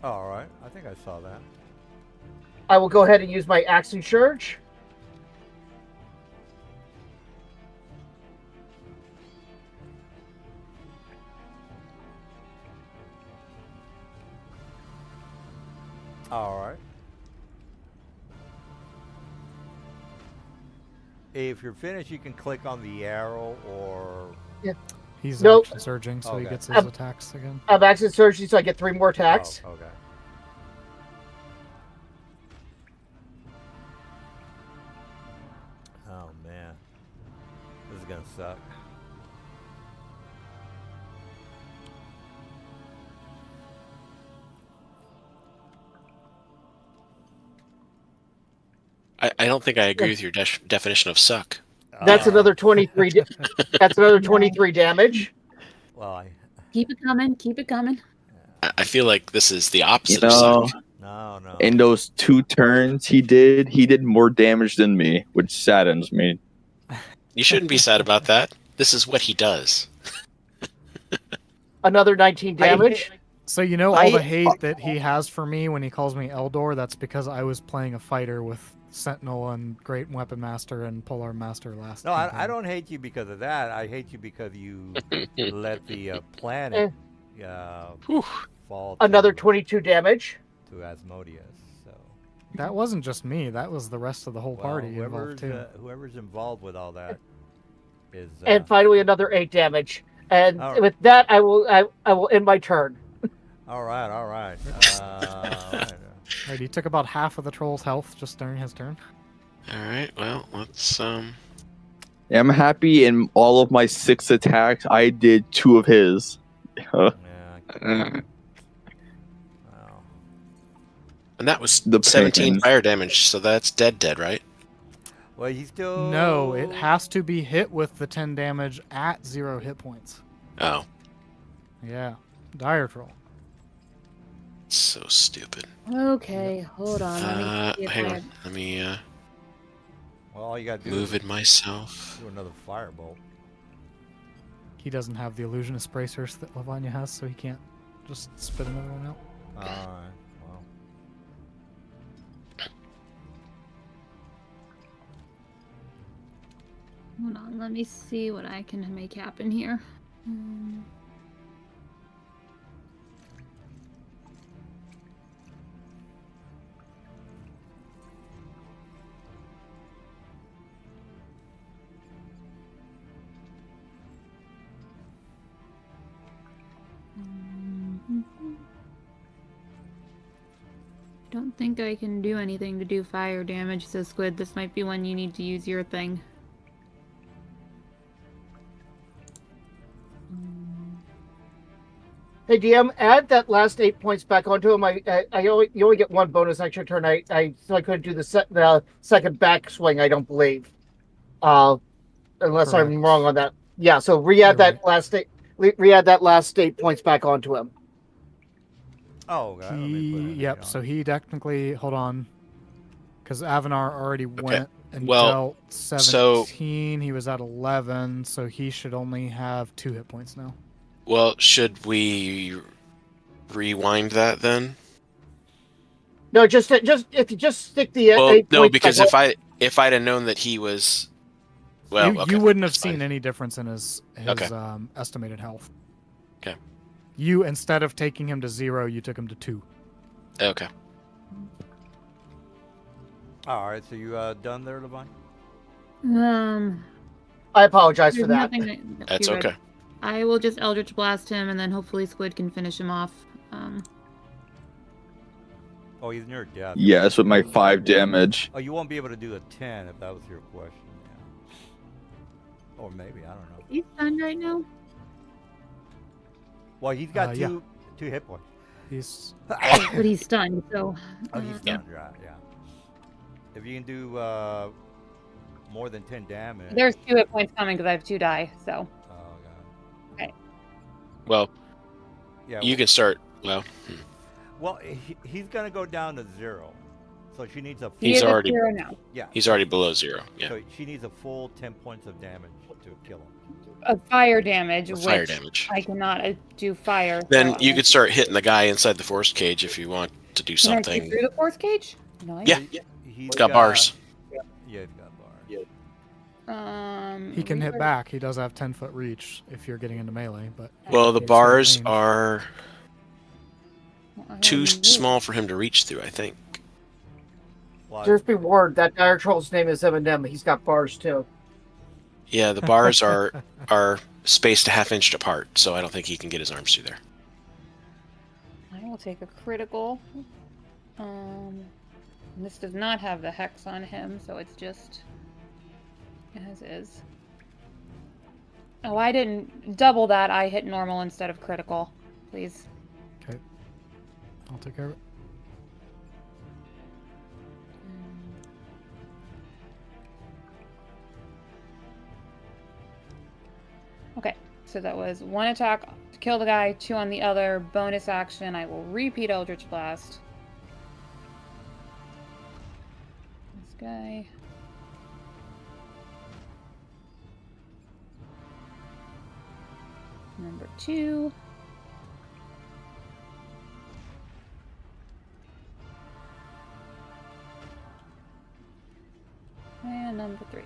Oh, all right. I think I saw that. I will go ahead and use my Action Surge. All right. If you're finished, you can click on the arrow or... He's Nope. action surging, so he Okay. gets his attacks again. I'm Action Surge, so I get 3 more attacks. Oh, okay. Oh, man. This is going to suck. I don't think I agree with your definition of suck. That's Uh, another 23. That's another 23 damage. Well, Keep it coming. Keep it coming. I feel like this is the opposite You of know, suck. no. in those 2 turns he did more damage than me, which saddens me. You shouldn't be sad about that. This is what he does. Another 19 damage. So you know all I- the hate that he has for me when he calls me Eldor? That's because I was playing a fighter with Sentinel and Great Weapon Master and Polar Master last No, I campaign. don't hate you because of that. I hate you because you let the planet Whew. fall Another to, 22 damage. to Asmodeus. So, That wasn't just me. That was the rest of the whole well, party involved too. whoever's involved with all that is. And finally another 8 damage. And All right. with that, I will end my turn. All right. All right. Right, he took about half of the troll's health just during his turn. All right. Well, let's I'm happy in all of my 6 attacks, I did 2 of his. Yeah. and Wow. that was The 17 pain. fire damage, so that's dead, right? Well, he's still. No, it has to be hit with the 10 damage at 0 hit points. Oh, Yeah, dire troll. so stupid. Okay, hold on. Let me see if Hang I on. have... Let me Well, all you gotta do move is it myself. do another firebolt. He doesn't have the illusionist bracers that Lavanya has, so he can't just spit another one out. All right. Well. Hold on, let me see what I can make happen here. Don't think I can do anything to do fire damage, says Squid. This might be when you need to use your thing. Hey DM, add that last 8 points back onto him. You only get 1 bonus extra turn. So I couldn't do the second backswing. I don't believe, unless I'm Correct. wrong on that. Yeah. So re-add You're that last 8. Re-add that last 8 points back onto him. Oh, okay. Let me put it Yep, on. so he technically, hold on, because Avanar already went and well, dealt 17, he was at 11, so he should only have 2 hit points now. Well, should we rewind that then? No, just if you just stick the Well, 8 no, points because back if I'd have known that he was, well, you, okay, you wouldn't have that's fine. seen any difference in his Okay. estimated health. Okay. You, instead of taking him to 0, you took him to 2. Okay. All right. So you done there, Levine? I apologize for There's that. nothing that- That's you're good. okay. I will just Eldritch Blast him, and then hopefully Squid can finish him off. Oh, he's near death. Yes, with my 5 damage. Oh, you won't be able to do a 10 if that was your question. Yeah. Or maybe, I don't know. He's stunned right now. Well, he's got Yeah. two hit points. He's But he's stunned, so. Oh, he's Yeah. done, right? Yeah. If you can do more than 10 damage. There's 2 hit points coming because I have 2 die, so. Oh god. Well, Yeah. you can start. Well, Well, he's gonna go down to 0, so she needs a. He He's is at already- 0 now. Yeah. he's already below 0. Yeah. So she needs a full 10 points of damage to kill him. Of fire damage, which Fire damage. I cannot do fire. Then so you could start hitting the guy inside the force cage if you want to do Can I see something. through the force cage? No. Yeah. He's It's got bars. Yeah, he's got bars. he can hit Reaper- back. He does have 10-foot reach if you're getting into melee, but Well, the He's bars range. are I don't too know. small for him to reach through, I think. Well, Just be warned, that dire troll's name is Eminem. He's got bars too. Yeah, the bars are spaced a half inch apart, so I don't think he can get his arms through there. I will take a critical. This does not have the hex on him, so it's just as is. Oh, I didn't double that. I hit normal instead of critical. Please. okay. I'll take care of it. Okay, so that was 1 attack to kill the guy, 2 on the other. Bonus action, I will repeat Eldritch Blast. This guy. Number 2. And number 3.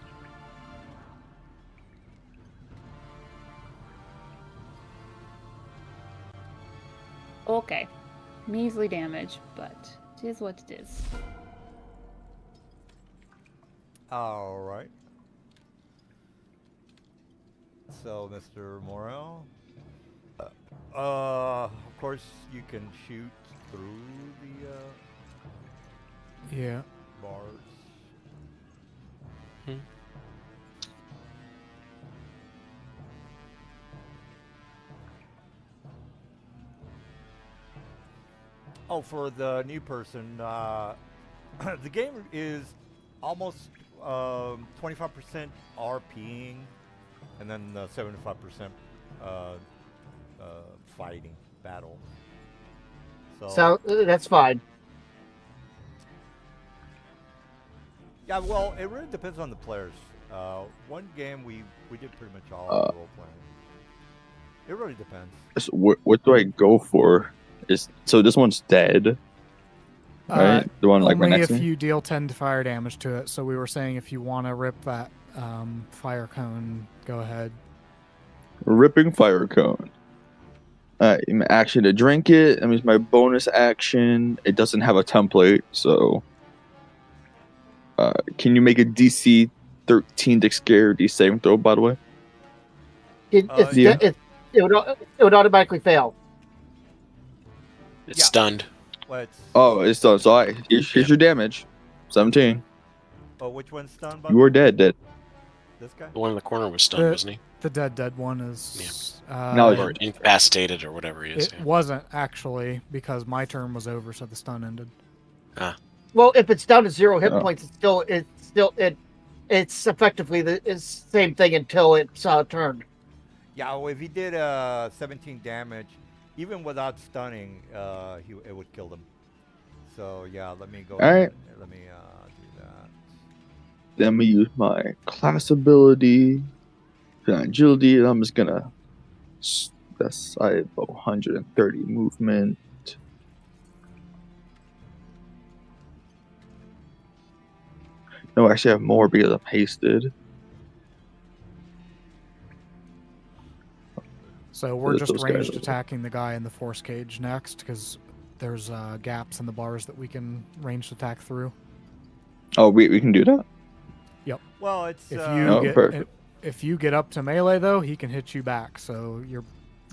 Okay. Measly damage, but it is what it is. All right. So, Mr. Morel, of course, you can shoot through the Yeah. bars. Oh, for the new person, the game is almost 25% RPing, and then 75% fighting battle. So that's fine. Yeah, well, it really depends on the players. One game we did pretty much all the role playing. It really depends. So what do I go for? So this one's dead, right? The one like right Only next if to me. you deal 10 fire damage to it. So we were saying if you want to rip that fire cone, go ahead. Ripping fire cone. Action to drink it. That means my bonus action. It doesn't have a template, so can you make a DC 13 dexterity saving throw? By the way, It would automatically fail. It's Yeah. stunned. Well, it's, it's done. So here's your damage. 17. oh, which one's stunned? You are dead. This guy? The one in the corner was stunned, wasn't he? The dead one is. No, Or incapacitated or whatever he is. It wasn't actually because my turn was over, so the stun ended. Well, if it's down to 0 hit Oh. points, it's effectively the same thing until it's turned. Yeah, well, if he did 17 damage, even without stunning, it would kill them. So yeah, let me go. Alright. Let me do that. Then we use my class ability, agility. And I'm just gonna. That's I have 130 movement. No, actually, I have more because I'm hasted. So we're Those just guys ranged over there. attacking the guy in the force cage next because there's gaps in the bars that we can ranged attack through. Oh, we can do that. Well, it's If Oh, you get perfect. if you get up to melee though, he can hit you back. So your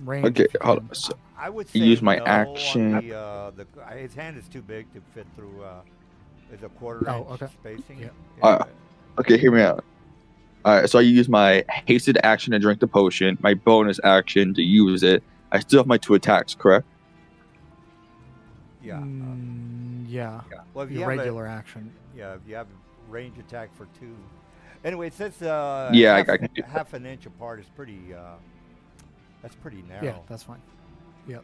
range. Okay, if you hold can. on. So, I would say use my no action. On his hand is too big to fit through. Is a quarter Oh, inch okay. spacing. Yeah. okay, hear me out. Alright, so I use my hasted action to drink the potion, my bonus action to use it. I still have my 2 attacks, correct? Yeah. Yeah. Well, if you Your have regular action. if you have range attack for 2. Anyway, it says Yeah, half, I can do that. half an inch apart is pretty. That's pretty narrow. Yeah, that's fine. Yep.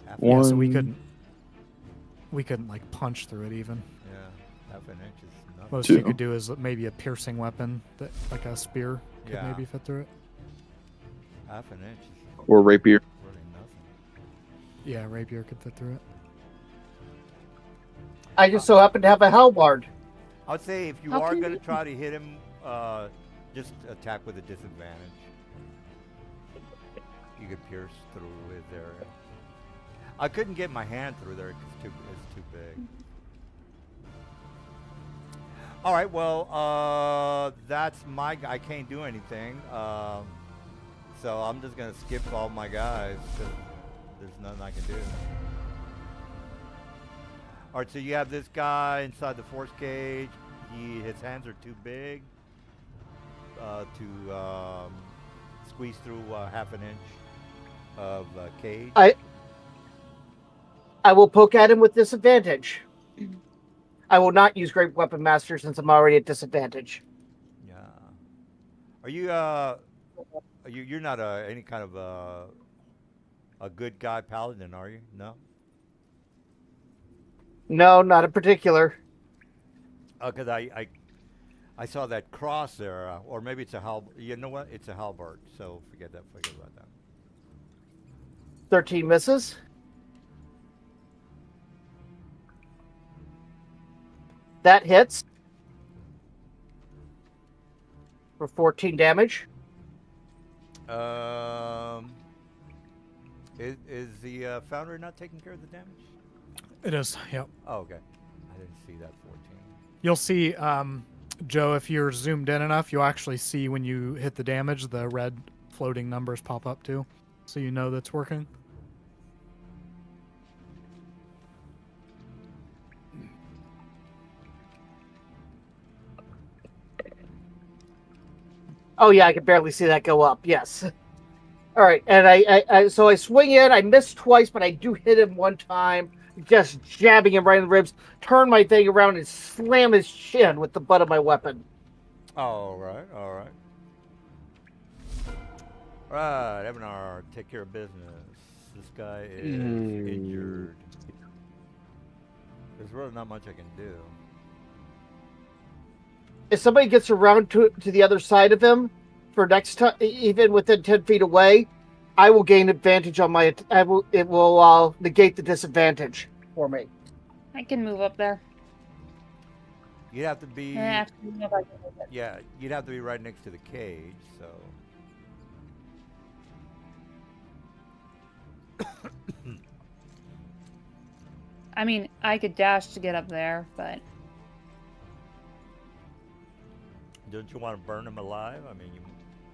Half Yeah, so One- we couldn't like punch through it even. Yeah, half an inch is nothing. Most you 2. could do is maybe a piercing weapon that like a spear could Yeah. maybe fit through it. Half an inch is Or rapier. really nothing. Yeah, rapier could fit through it. I just so happen to have a halberd. I would say if you How are can going to you- try to hit him, just attack with a disadvantage. You could pierce through his area. I couldn't get my hand through there because it's too big. All right, well, that's my. I can't do anything, so I'm just gonna skip all my guys because there's nothing I can do. All right, so you have this guy inside the force cage. His hands are too big to squeeze through half an inch of cage. I will poke at him with disadvantage. I will not use Great Weapon Master since I'm already at disadvantage. Yeah. Are you're not any kind of a good guy paladin, are you? No. No, not in particular. Because I saw that cross there, or maybe it's a You know what? It's a halberd. So forget that. Forget about that. 13 misses. That hits for 14 damage. Is the founder not taking care of the damage? It is. Yep. Oh, okay. I didn't see that 14. You'll see, Joe, if you're zoomed in enough, you'll actually see when you hit the damage, the red floating numbers pop up too, so you know that's working. Oh yeah, I can barely see that go up. Yes. All right, and so I swing in. I miss twice, but I do hit him one time, just jabbing him right in the ribs. Turn my thing around and slam his chin with the butt of my weapon. All right. Right, Evanar, take care of business. This guy is injured. There's really not much I can do. If somebody gets around to the other side of him for next time, even within 10 feet away, I will gain advantage on my. It will negate the disadvantage for me. I can move up there. You'd have to be. Actually, no, I can move it. Yeah, you'd have to be right next to the cage. So. I mean, I could dash to get up there, but Don't you want to burn him alive? I mean, you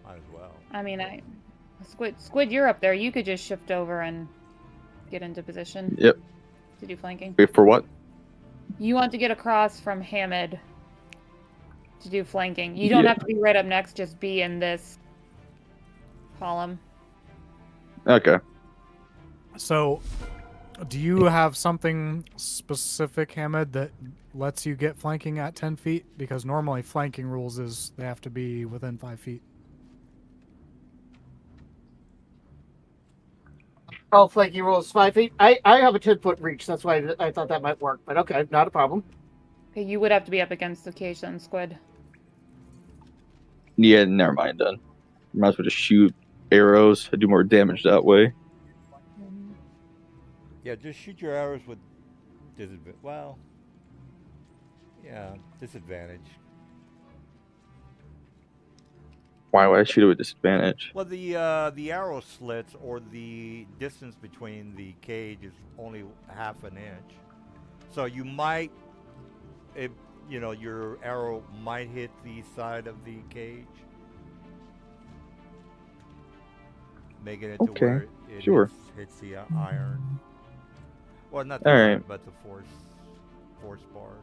might as well. I mean, Squid, you're up there. You could just shift over and get into position. Yep. To do flanking. Wait for what? You want to get across from Hamid to do flanking. You don't have to be right up next. Just be in this column. Okay. So, do you have something specific, Hamid, that lets you get flanking at 10 feet? Because normally flanking rules is they have to be within 5 feet. Oh, flanking rules 5 feet. I have a 10-foot reach. That's why I thought that might work. But okay, not a problem. Okay, you would have to be up against the cage then, Squid. Yeah, never mind then. Might as well just shoot arrows. I do more damage that way. Yeah, just shoot your arrows with disadvantage. Well, yeah, disadvantage. Why would I shoot it with disadvantage? Well, the arrow slits or the distance between the cage is only half an inch, so you might, your arrow might hit the side of the cage, making it to where it hits the iron. Well, not the iron, but the force bars.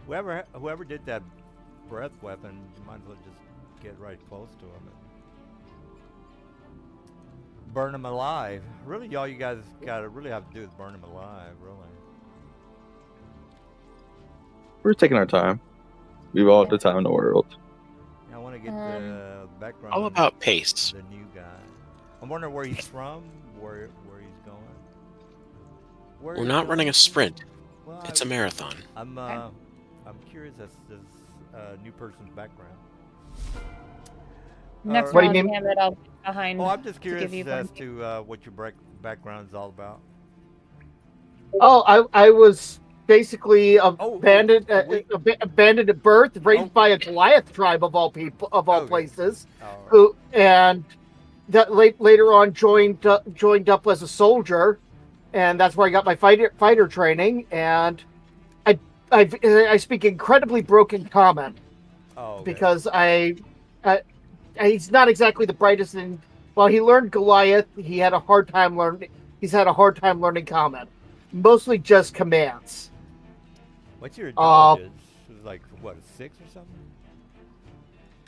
Whoever did that breath weapon, you might as well just get right close to him and burn him alive. Really, all you guys really have to do is burn him alive, really. We're taking our time. We've all the time in the world. Yeah, I want to get the background. All about pace. The new guy. I'm wondering where he's from, where he's going. We're not running a sprint. Well, It's a marathon. I'm curious as to this new person's background. Next What do you round, mean? Hamid, I'll be behind. Oh, I'm just to give curious you as flanking. to what your background is all about. Oh, I was basically abandoned wait. abandoned at birth, raised by a Goliath tribe of all Okay. places. All right. And that later on joined up as a soldier, and that's where I got my fighter training. And I speak incredibly broken common because he's not exactly the brightest in. Well, he learned Goliath. He's had a hard time learning common, mostly just commands. What's your intelligence? It was like what, a 6 or something?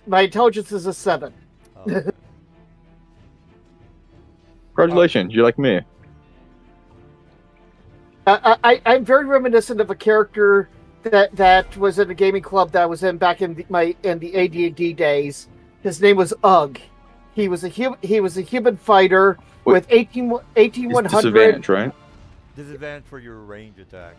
My intelligence is a 7. Oh, okay. Congratulations, you're like me. I'm very reminiscent of a character that was in a gaming club that I was in back in the AD&D days. His name was Ugg. He was a human fighter Wait. with 18100 It's disadvantage, right? Disadvantage for your range attack.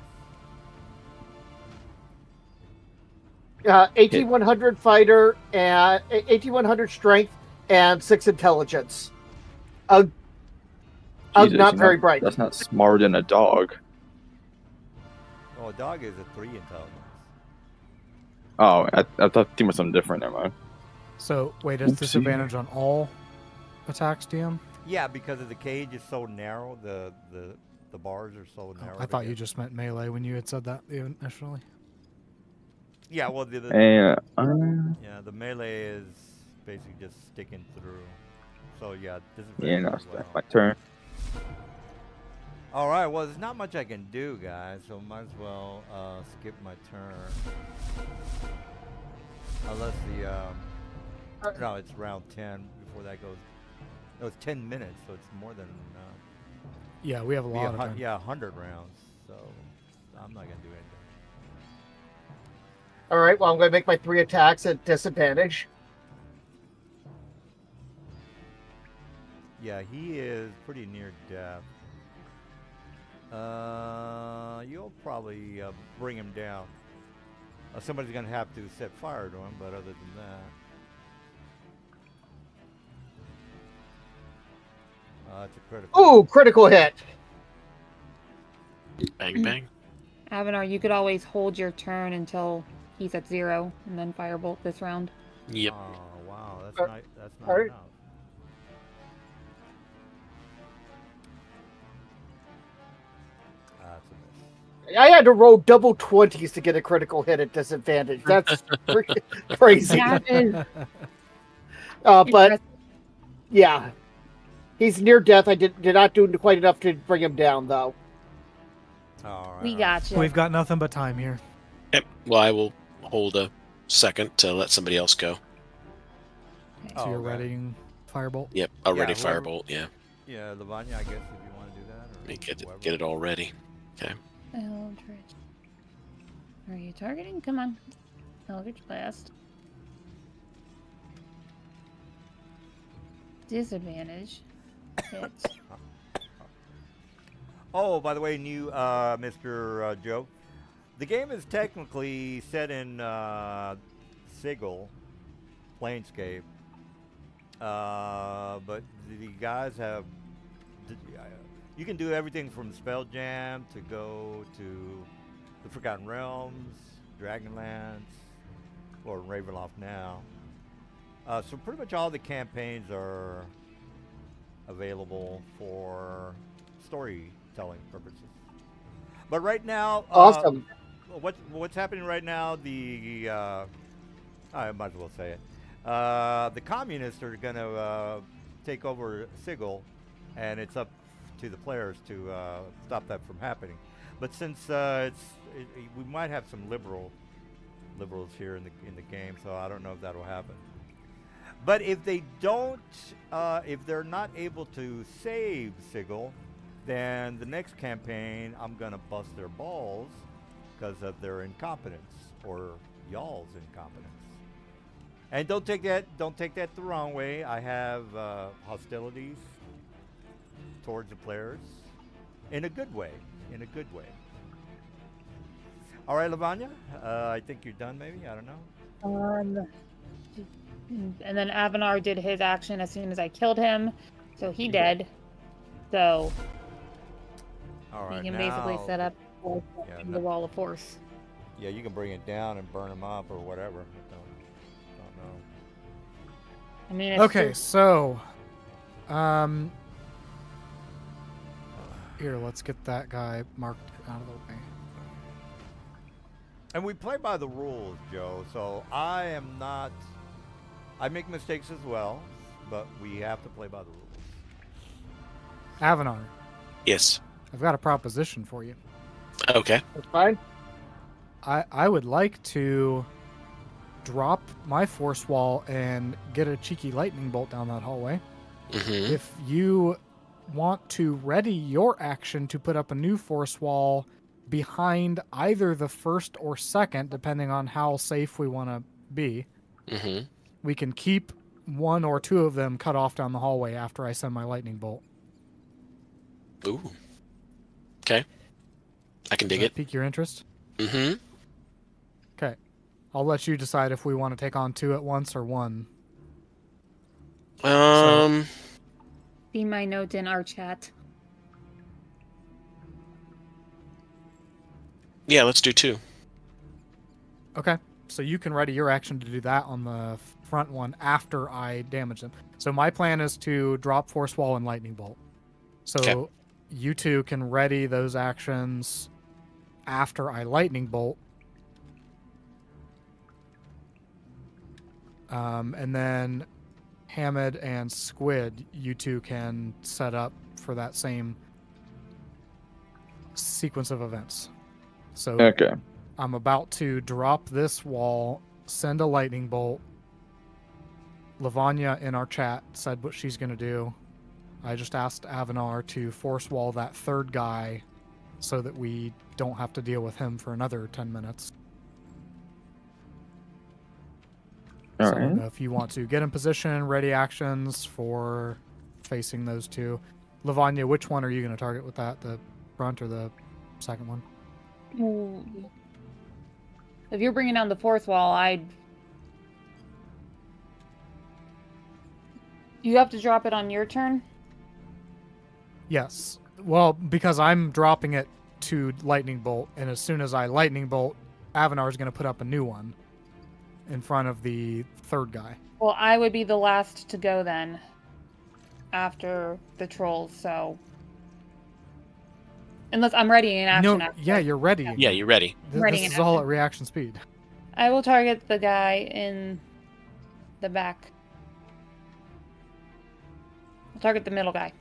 18100 fighter and 18100 strength and 6 intelligence. Ugg Jesus, not you're very bright. That's not smarter than a dog. Oh, a dog is a 3 intelligence. Oh, I thought team was something different. Never mind. So wait, is Oopsie. disadvantage on all attacks, DM? Yeah, because of the cage is so narrow, the bars are so narrow. I thought you just meant melee when you had said that initially. Yeah, well, the melee is basically just sticking through. So yeah, yeah, disadvantage no, as well. that's my turn. All right, well, there's not much I can do, guys, so might as well skip my turn. Unless no, it's round 10 before that goes. No, it's 10 minutes, so it's more than Yeah, we have a lot of time. 100 rounds, so I'm not going to do anything. All right, well, I'm going to make my 3 attacks at disadvantage. Yeah, he is pretty near death. You'll probably bring him down. Somebody's going to have to set fire to him, but other than that... it's a critical. Ooh, critical hit. Bang bang. Avanar, you could always hold your turn until he's at 0, and then firebolt this round. Yep. Oh, wow, that's not alright. enough. That's a miss. I had to roll double 20s to get a critical hit at disadvantage. That's freaking crazy. That is But impressive. yeah, he's near death. I did not do quite enough to bring him down, though. All right. We got you. We've got nothing but time here. Yep. Well, I will hold a second to let somebody else go. Okay. So Oh, you're okay. readying firebolt. Yep. I'll Yeah, ready whoever- firebolt. Yeah. Yeah, Lavanya, I guess if you want to do that. Or Let me whoever. get it all ready. Okay. Eldritch. Are you targeting? Come on. Eldritch Blast. Disadvantage. Hit. Oh, by the way, new Mr. Joe. The game is technically set in Sigil, Planescape, but the guys have. You can do everything from Spelljam to go to the Forgotten Realms, Dragonlance, or Ravenloft now. So pretty much all the campaigns are available for storytelling purposes. But right now, Awesome. What's happening right now? I might as well say it. The communists are going to take over Sigil, and it's up to the players to stop that from happening. But since we might have some liberals here in the game, so I don't know if that'll happen. But if they don't, if they're not able to save Sigil, then the next campaign I'm gonna bust their balls because of their incompetence or y'all's incompetence. And don't take that the wrong way. I have hostilities towards the players in a good way. All right, Lavanya, I think you're done. Maybe, I don't know. And then Avanar did his action as soon as I killed him, so he dead. So All right, he can basically now- set up Yeah, the wall of force. Yeah, you can bring it down and burn them up or whatever. I don't know. I mean, it's Okay, just- so here, let's get that guy marked out of the way. And we play by the rules, Joe. So I am not. I make mistakes as well, but we have to play by the rules. Avanar, Yes. I've got a proposition for you. Okay. That's fine. I would like to drop my force wall and get a cheeky lightning bolt down that hallway. Mm-hmm. If you want to ready your action to put up a new force wall behind either the first or second, depending on how safe we want to be. Mm-hmm. We can keep one or two of them cut off down the hallway after I send my lightning bolt. Ooh. Okay. I can dig Does it. that pique your interest? Mm-hmm. Okay. I'll let you decide if we want to take on 2 at once or 1. See my note in our chat. Yeah, let's do 2. Okay. So you can ready your action to do that on the front one after I damage them. So my plan is to drop Force Wall and Lightning Bolt. So Okay. you two can ready those actions after I Lightning Bolt. And then Hamid and Squid, you two can set up for that same sequence of events. So Okay. I'm about to drop this wall, send a lightning bolt. Lavanya in our chat said what she's going to do. I just asked Avanar to force wall that third guy so that we don't have to deal with him for another 10 minutes. All So I don't right. know if you want to get in position, ready actions for facing those two. Lavanya, which one are you going to target with that? The front or the second one? Ooh. If you're bringing down the fourth wall, You have to drop it on your turn? Yes. Well, because I'm dropping it to lightning bolt, and as soon as I lightning bolt, Avanar is going to put up a new one in front of the third guy. Well, I would be the last to go then. After the trolls, so... Unless I'm ready in action. No, after. yeah, you're ready. Yeah, you're ready. Ready This in is all action. at reaction speed. I will target the guy in the back. I'll target the middle guy.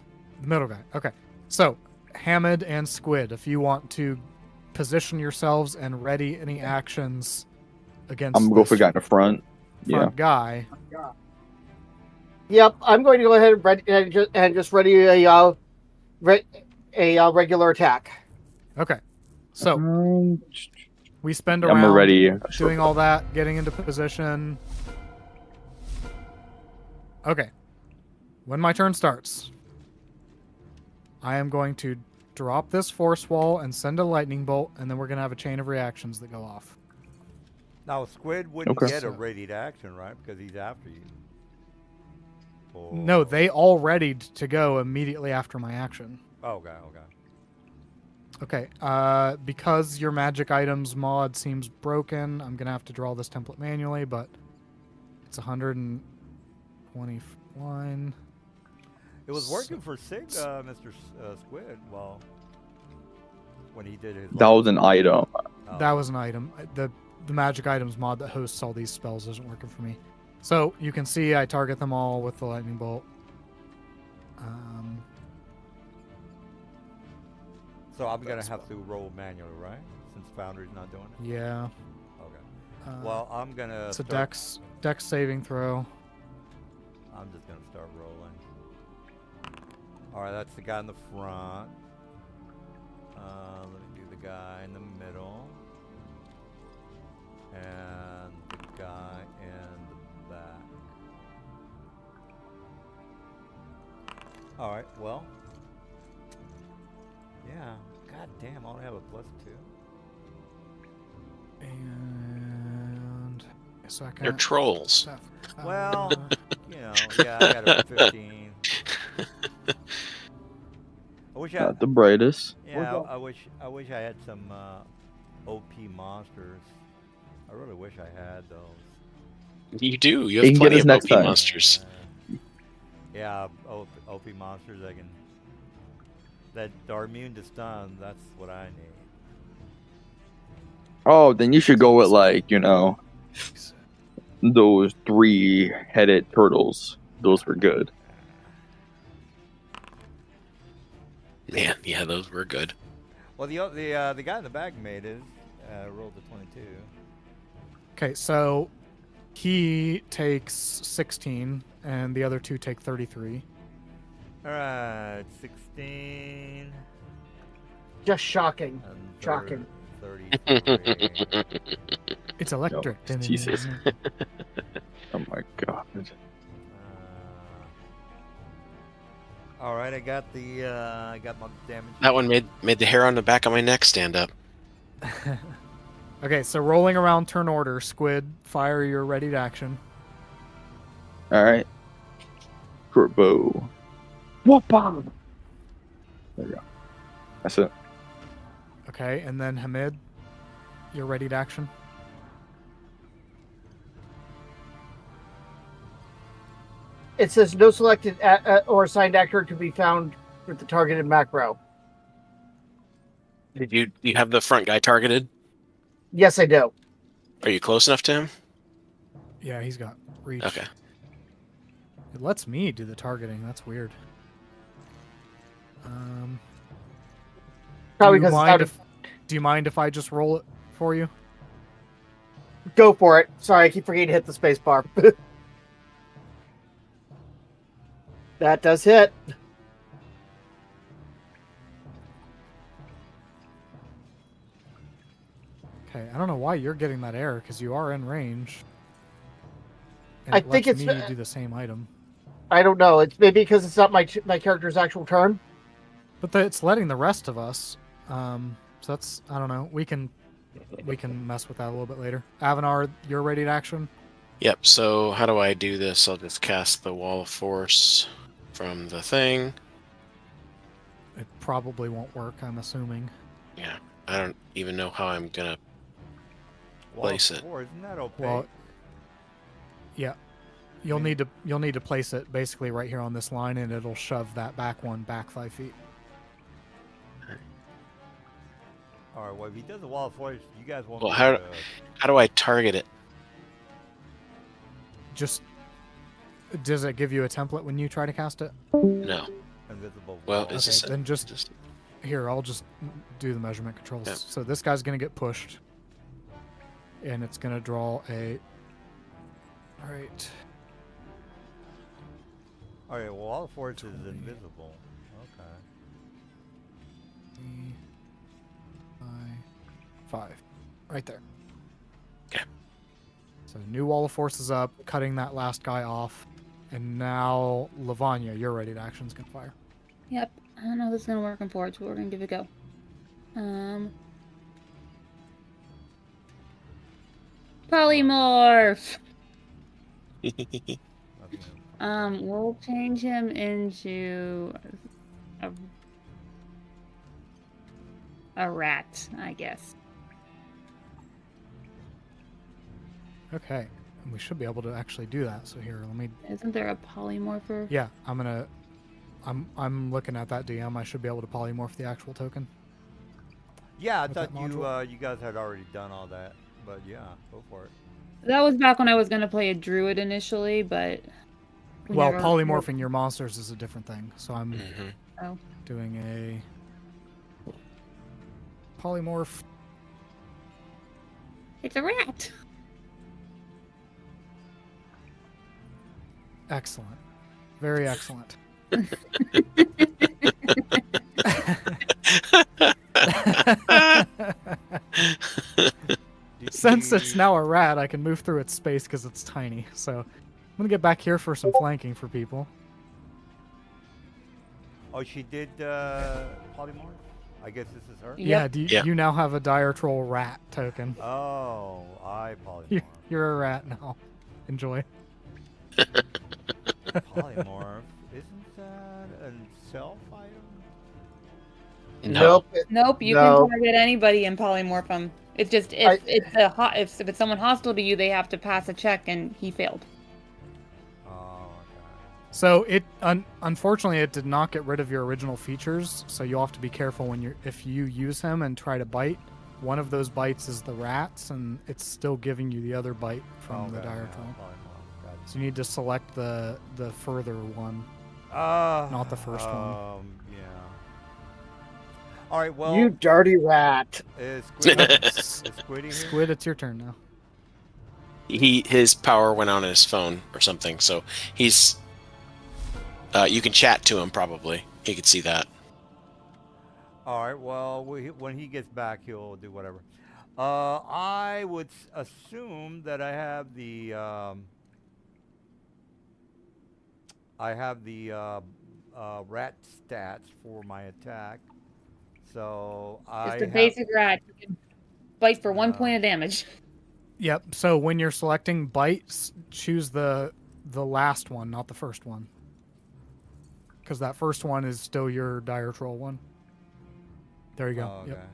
The middle guy. Okay. So, Hamid and Squid, if you want to position yourselves and ready any actions against I'm gonna go this for the guy in the front. Yeah. front guy. Yep, I'm going to go ahead and, just ready a regular attack. Okay. So, we spend a I'm round ready. doing all that, getting into position. Okay. When my turn starts, I am going to drop this force wall and send a lightning bolt, and then we're going to have a chain of reactions that go off. Now, Squid wouldn't Okay. get a readied action, right? Because he's after you. No, Or- they all readied to go immediately after my action. Oh, okay, okay. Okay, because your magic items mod seems broken, I'm going to have to draw this template manually, but it's 121. It was working for Mr. Squid. Well, when he did his. That was an item. Oh. That was an item. The magic items mod that hosts all these spells isn't working for me. So you can see I target them all with the lightning bolt. So I'm gonna have to roll manually, right? Since Foundry's not doing it. Yeah. Okay. Well, I'm gonna. It's a start- dex saving throw. I'm just gonna start rolling. All right, that's the guy in the front. Let me do the guy in the middle, and the guy in the back. All right. Well. Yeah. God damn, I only have a +2. And a second. They're trolls. Well, you know, yeah, I got a 15. I wish I. Not the brightest. Yeah, I wish I had some OP monsters. I really wish I had those. You do. You He have can get plenty us of next OP time. monsters. Yeah, OP monsters. I can. That are immune to stun. That's what I need. Oh, then you should go with those 3-headed turtles. Those were good. Man, yeah, those were good. Well, the guy in the back made it. Rolled a 22. Okay, so he takes 16, and the other two take 33. All right, 16. Just shocking. And Shocking. 33. It's electric. No, Jesus. Oh my god. All right, I got my damage. That one made the hair on the back of my neck stand up. Okay, so rolling around turn order, Squid, fire your ready to action. Alright. Short bow. What bomb? There you go. That's it. Okay, and then Hamid, you're ready to action. It says no selected or assigned actor to be found with the targeted macro. Do you have the front guy targeted? Yes, I do. Are you close enough to him? Yeah, he's got reach. Okay. It lets me do the targeting. That's weird. Probably do you because mind do you mind if I just roll it for you? Go for it. Sorry, I keep forgetting to hit the space bar. That does hit. Okay, I don't know why you're getting that error because you are in range. And I it think lets it's me do the same item. I don't know. It's maybe because it's not my character's actual turn. But it's letting the rest of us. So that's, I don't know. We can mess with that a little bit later. Avanar, you're ready to action. Yep. So how do I do this? I'll just cast the Wall of Force from the thing. It probably won't work, I'm assuming. Yeah. I don't even know how I'm gonna place it. Isn't that opaque? Well, yeah. You'll need to place it basically right here on this line, and it'll shove that back 5 feet. All right. Well, if he does the wall of force, you guys won't. Well, be how able to- do I target it? Just does it give you a template when you try to cast it? No. invisible? Well, wall? is Okay, this then just here. I'll just do the measurement controls. Yeah. So this guy's gonna get pushed, and it's gonna draw a. All right. All right. Well, wall of force is invisible. Okay. 5, right there. Okay. So new wall of force is up, cutting that last guy off, and now Lavanya, your ready to action's gonna fire. Yep. I don't know if this is gonna work in forward, so we're gonna give it a go. Polymorph. Nothing. We'll change him into a rat, I guess. Okay, and we should be able to actually do that. So here, let me. Isn't there a polymorpher? Yeah, I'm looking at that DM. I should be able to polymorph the actual token. Yeah, I with thought that you module. you guys had already done all that, but yeah, go for it. That was back when I was gonna play a druid initially, but we Well, never- polymorphing your monsters is a different thing. So I'm Mm-hmm. doing a polymorph. It's a rat. Excellent, very excellent. Since it's now a rat, I can move through its space because it's tiny. So I'm gonna get back here for some flanking for people. Oh, she did polymorph. I guess this is her. Yeah, Yep. you now have a dire troll rat token. Oh, I polymorph. You're a rat now. Enjoy. Polymorph. Isn't that a self item? No. Nope, you No. can target anybody and polymorph them. It's just if if it's someone hostile to you, they have to pass a check, and he failed. Oh, okay. So it unfortunately it did not get rid of your original features. So you'll have to be careful if you use him and try to bite. One of those bites is the rats, and it's still giving you the other bite from the Okay, dire yeah, troll. polymorph. Gotcha. So you need to select the further one. Not the first one. Yeah. All right. Well, You dirty rat. is Squid, is Squiddy here? Squid, it's your turn now. His power went on his phone or something, so he's. You can chat to him probably. He could see that. All right. Well, when he gets back, he'll do whatever. I would assume that I have the rat stats for my attack. So I Just a have. basic rat. You can bite for 1 point Uh, of damage. Yep. So when you're selecting bites, choose the last one, not the first one, because that first one is still your dire troll one. There you go. Oh, okay. Yep.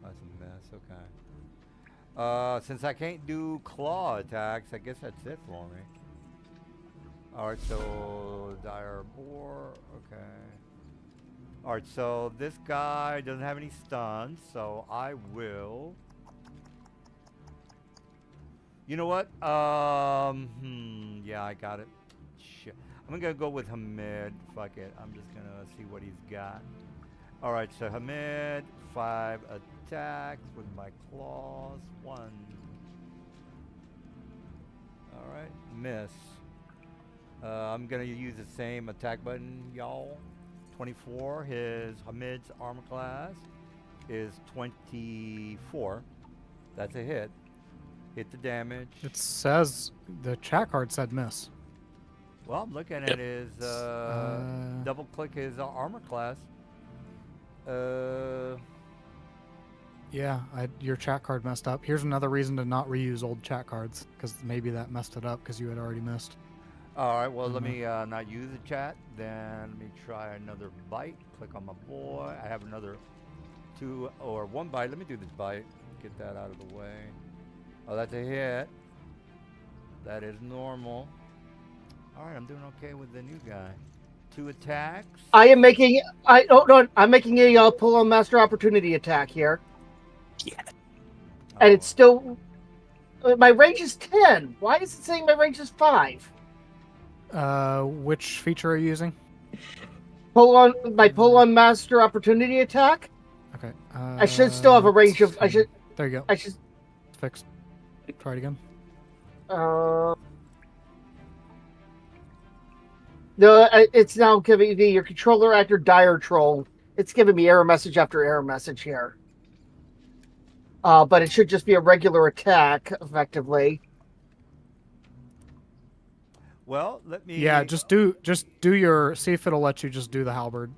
That's a mess. Okay. Since I can't do claw attacks, I guess that's it for me. Alright, so dire boar. Okay. Alright, so this guy doesn't have any stuns, so I will. You know what? Yeah, I got it. Shit. I'm gonna go with Hamid. Fuck it. I'm just gonna see what he's got. Alright, so Hamid, 5 attacks with my claws. 1. Alright, miss. I'm gonna use the same attack button, y'all. 24. Hamid's armor class is 24. That's a hit. Hit the damage. It says the chat card said miss. Well, I'm looking at his double click his armor class. Yeah, your chat card messed up. Here's another reason to not reuse old chat cards, because maybe that messed it up because you had already missed. All right, well, let me not use the chat. Then let me try another bite. Click on my boy. I have another 2 or 1 bite. Let me do this bite. Get that out of the way. Oh, that's a hit. That is normal. All right, I'm doing okay with the new guy. 2 attacks. I'm making a pull on master opportunity attack here. Yeah. And it's still my range is 10. Why is it saying my range is 5? Which feature are you using? Pull on master opportunity attack. Okay. I should still have a range of. I should. There you go. I should. It's fixed. Try it again. No, it's now giving me your controller actor dire troll. It's giving me error message after error message here. But it should just be a regular attack, effectively. Well, let me. Yeah, just do your. See if it'll let you just do the halberd.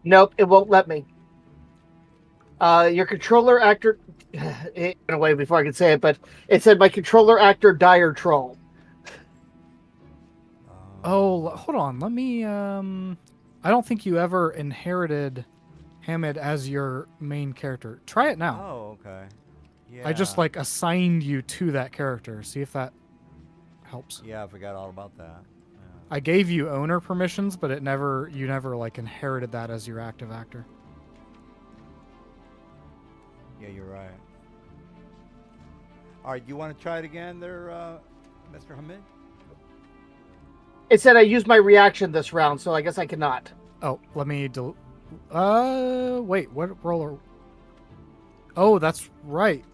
Nope, it won't let me. Your controller actor. It went away before I could say it, but it said my controller actor dire troll. Oh, hold on. Let me. I don't think you ever inherited Hamid as your main character. Try it now. Oh, okay. Yeah. I just like assigned you to that character. See if that helps. Yeah, I forgot all about that. Yeah. I gave you owner permissions, but you never like inherited that as your active actor. Yeah, you're right. All right, you want to try it again there, Mr. Hamid? It said I used my reaction this round, so I guess I cannot. Oh, let me wait, what roller? Oh, that's right.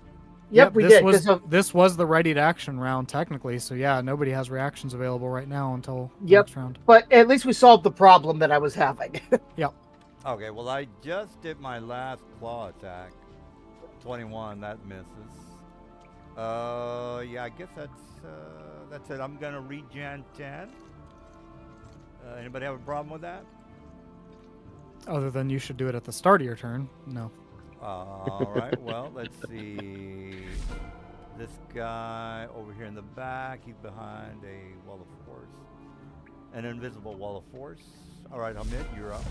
Yep, we this did. Was, this was the ready to action round, technically. So yeah, nobody has reactions available right now until next round. But at least we solved the problem that I was having. Yep. Okay, well, I just did my last claw attack. 21, that misses. Yeah, I guess that's it. I'm gonna regen 10. Anybody have a problem with that? Other than you should do it at the start of your turn. No. All right, well, let's see. This guy over here in the back, he's behind a wall of force. An invisible wall of force. All right, Hamid, you're up.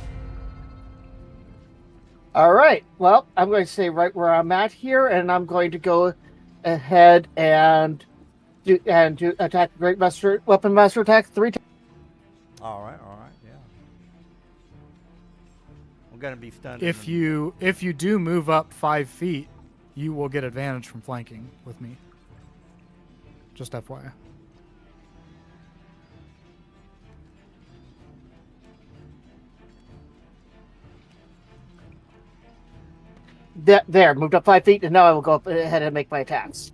All right. Well, I'm going to stay right where I'm at here, and I'm going to go ahead and do attack Great Master Weapon Master attack 3 times. All right, yeah. I'm gonna be stunned. If you do move up 5 feet, you will get advantage from flanking with me. Just FYI. There, moved up 5 feet, and now I will go up ahead and make my attacks.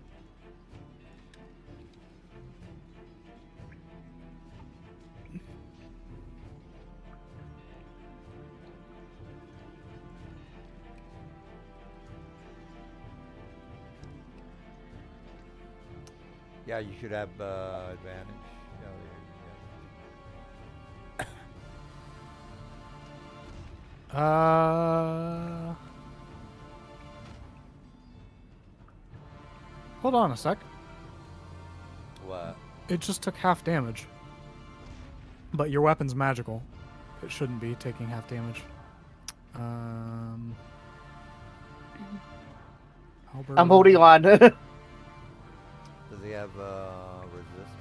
Yeah, you should have advantage. Oh, Hold on a sec. what? It just took half damage. But your weapon's magical. It shouldn't be taking half damage. I'm holding on. Does he have resistance?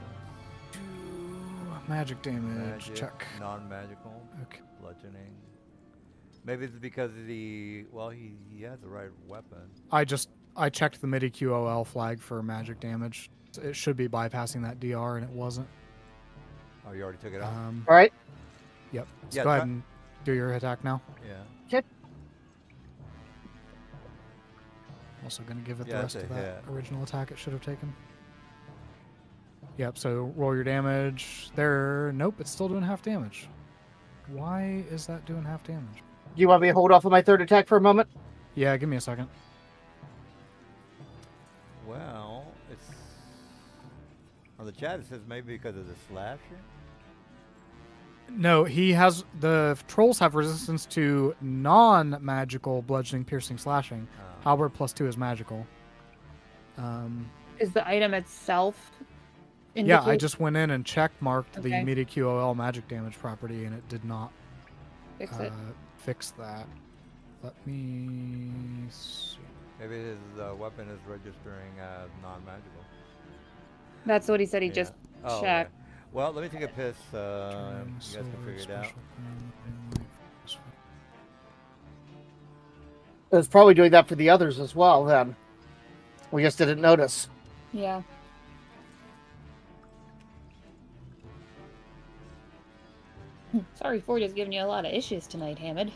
Magic damage. Magic, Check. Non-magical. Okay. Bludgeoning. Maybe it's because he has the right weapon. I checked the MIDI QOL flag for magic damage. It should be bypassing that DR, and it wasn't. Oh, you already took it out? All right. Yep. So Yeah, go ahead try- and do your attack now. Yeah. Also going to give it Yeah, the rest it's a of that hit. original attack it should have taken. Yep, so roll your damage. There. Nope, it's still doing half damage. Why is that doing half damage? Do you want me to hold off on my third attack for a moment? Yeah, give me a second. Well, it's on the chat. It says maybe because of the slasher. No, the trolls have resistance to non-magical bludgeoning, piercing, slashing. Halberd +2 is magical. Is the item itself? Yeah, I indicate- just went in and check marked the Okay. MIDI QOL magic damage property, and it did not fix it. fix that. Let me see. Maybe his weapon is registering as non-magical. That's what he said. He Yeah. just Oh, checked. okay. Well, let me take a piss. You Drawing guys can sword, figure it out. special pen, It was probably doing that for the others as well. Then we just didn't notice. Yeah. Sorry, Ford is giving you a lot of issues tonight, Hammond.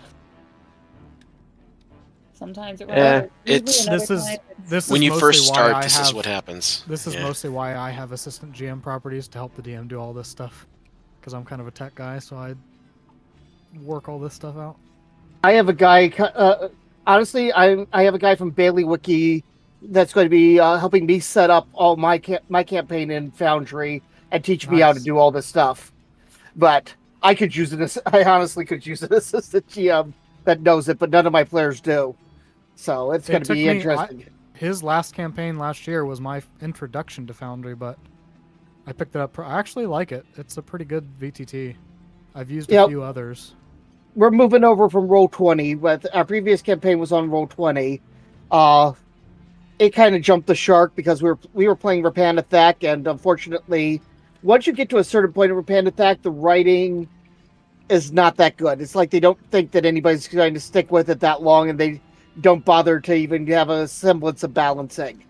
Sometimes it Yeah, rolls smoothly, it's- and This other is times it's- this When is you mostly first why start, I this is have- what happens. This is Yeah. mostly why I have assistant GM properties to help the DM do all this stuff. Because I'm kind of a tech guy, so I work all this stuff out. I have a guy. Honestly, I have a guy from Bailey Wiki that's going to be helping me set up all my campaign in Foundry and teach me how to Nice. do all this stuff. But I could use an. I honestly could use an assistant GM that knows it, but none of my players do. So it's It going to took be me- interesting. His last campaign last year was my introduction to Foundry, but I picked it up. I actually like it. It's a pretty good VTT. I've used a Yep. few others. We're moving over from Roll20. But our previous campaign was on Roll20. It kind of jumped the shark because we were playing Rapanathak, and unfortunately, once you get to a certain point of Rapanathak, the writing is not that good. It's like they don't think that anybody's going to stick with it that long, and they don't bother to even have a semblance of balancing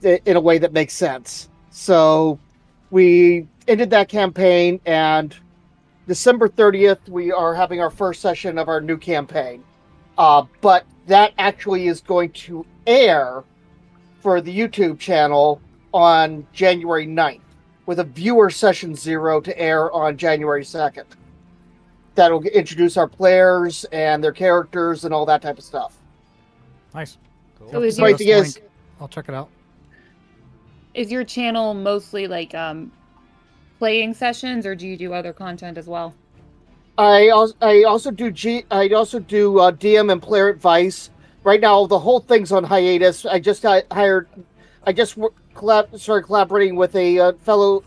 in a way that makes sense. So we ended that campaign, and December 30th, we are having our first session of our new campaign. But that actually is going to air for the YouTube channel on January 9th, with a viewer session 0 to air on January 2nd. That'll introduce our players and their characters and all that type of stuff. Nice. Cool. So is The funny your, thing is, I'll check it out. is your channel mostly like playing sessions, or do you do other content as well? I also do DM and player advice. Right now, the whole thing's on hiatus. I just started collaborating with a fellow,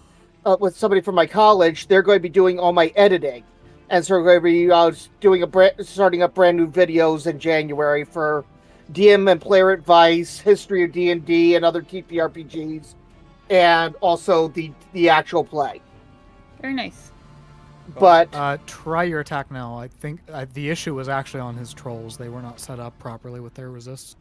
with somebody from my college. They're going to be doing all my editing, and so we're going to be starting up brand new videos in January for DM and player advice, history of D&D and other TTRPGs, and also the actual play. Very nice. But Try your attack now. I think the issue was actually on his trolls. They were not set up properly with their resist.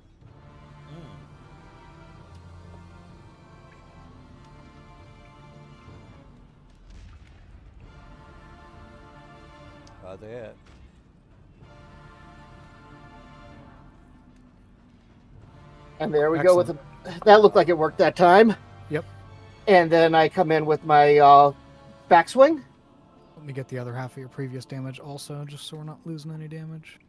That's it. And there we go with that. Looked like it worked that time. Yep. And then I come in with my backswing. Let me get the other half of your previous damage also, just so we're not losing any damage.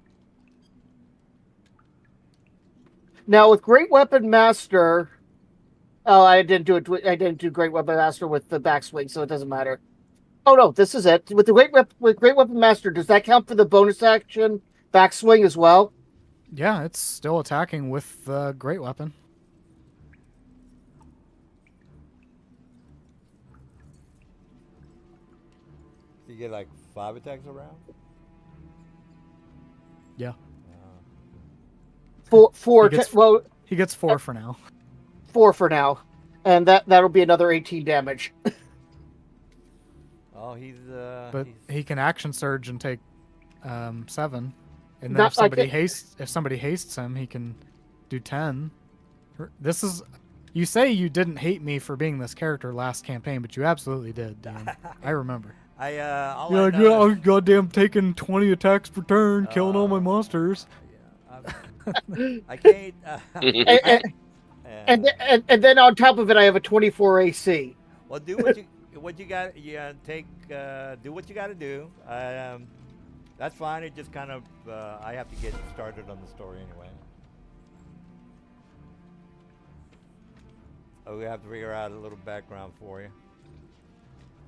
Now with Great Weapon Master, Oh, I didn't do it. I didn't do Great Weapon Master with the backswing, so it doesn't matter. Oh no, this is it. With the Great Weapon Master, does that count for the bonus action backswing as well? Yeah, it's still attacking with the great weapon. So you get like 5 attacks around? Yeah. Four. He gets- Well, He gets 4 for now. 4 for now, and that'll be another 18 damage. Oh, he's But he's- he can action surge and take 7. And then Not if somebody like hastes him, he can do 10. This is you say you didn't hate me for being this character last campaign, but you absolutely did, Dan. I remember. all You're I like, know "Oh, is- goddamn taking 20 attacks per turn, killing all my monsters." yeah, I can't. And then on top of it, I have a 24 AC. Well, do what you got. Yeah, do what you got to do. That's fine. It just kind of I have to get started on the story anyway. Oh, we have to figure out a little background for you,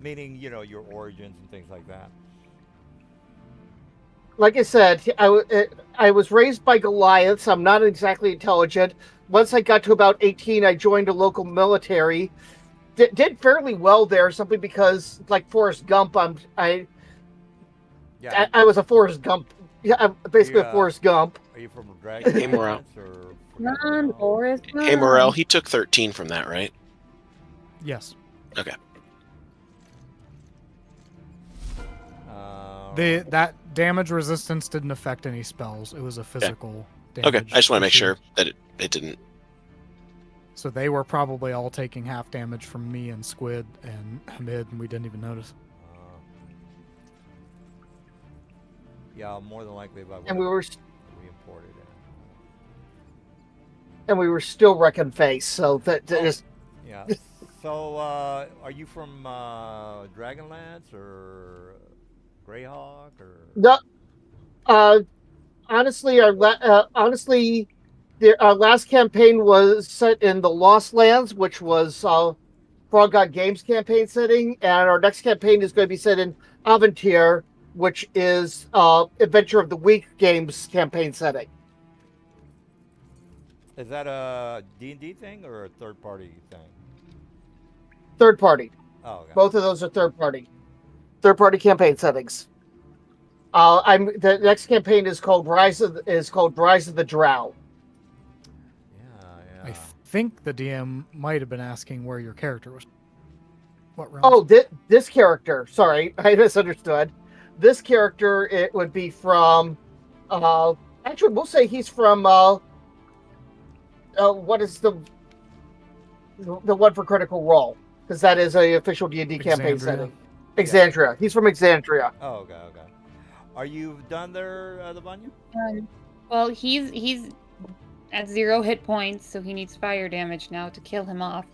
meaning your origins and things like that. Like I said, I was raised by Goliaths. I'm not exactly intelligent. Once I got to about 18, I joined a local military. Did fairly well there, simply because, like Forrest Gump, I was a Forrest Gump. Yeah, I'm basically a Forrest Gump. Are you from Dragon? Hey, Morel. Or Run, Forrest, run. Hey, Morel, he took 13 from that, right? Yes. Okay. That damage resistance didn't affect any spells. It was a physical damage. Okay, I just want to make issue. sure that it didn't. So they were probably all taking half damage from me and Squid and Hamid, and we didn't even notice. Yeah, more than likely if I And we were re-imported it. and we were still wrecking face. So that just Yeah. So, are you from Dragonlance or Greyhawk or? no. Honestly, our last campaign was set in the Lost Lands, which was Frog God Games campaign setting, and our next campaign is going to be set in Aventir, which is Adventure of the Week Games campaign setting. Is that a D&D thing or a third-party thing? Third party. Oh, okay. Both of those are third party campaign settings. The next campaign is called Rise of the Drow. Yeah. I think the DM might have been asking where your character was. What realm? Oh, this character. Sorry, I misunderstood. This character, it would be from. Actually, we'll say he's from. What is the one for Critical Role? Because that is a official D&D campaign Exandria. setting. Exandria. He's from Exandria. Oh, okay. Are you done there, Lavanya? Well, he's at 0 hit points, so he needs fire damage now to kill him off.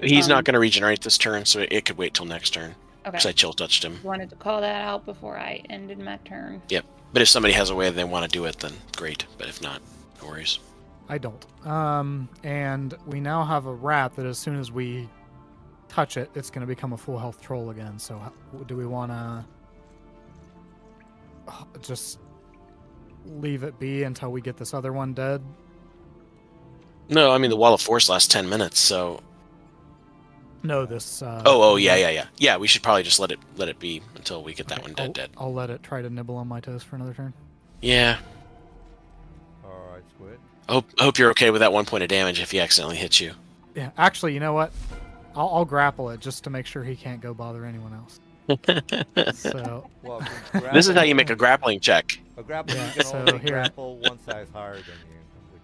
He's not going to regenerate this turn, so it could wait till next turn. Okay. Because I chill touched him. Wanted to call that out before I ended my turn. Yep. But if somebody has a way they want to do it, then great. But if not, no worries. I don't. And we now have a rat that as soon as we touch it, it's going to become a full health troll again. So do we want to just leave it be until we get this other one dead? No, I mean, the Wall of Force lasts 10 minutes, so... No, this... Yeah. Yeah, we should probably just let it be until we get that one dead. I'll let it try to nibble on my toes for another turn. Yeah. All right, Squid. I hope you're okay with that 1 point of damage if he accidentally hits you. Yeah, actually, you know what? I'll grapple it just to make sure he can't go bother anyone else. So Well, This is how you make a grappling check. A grapple, Yeah, you can so only here- grapple one size higher than you, which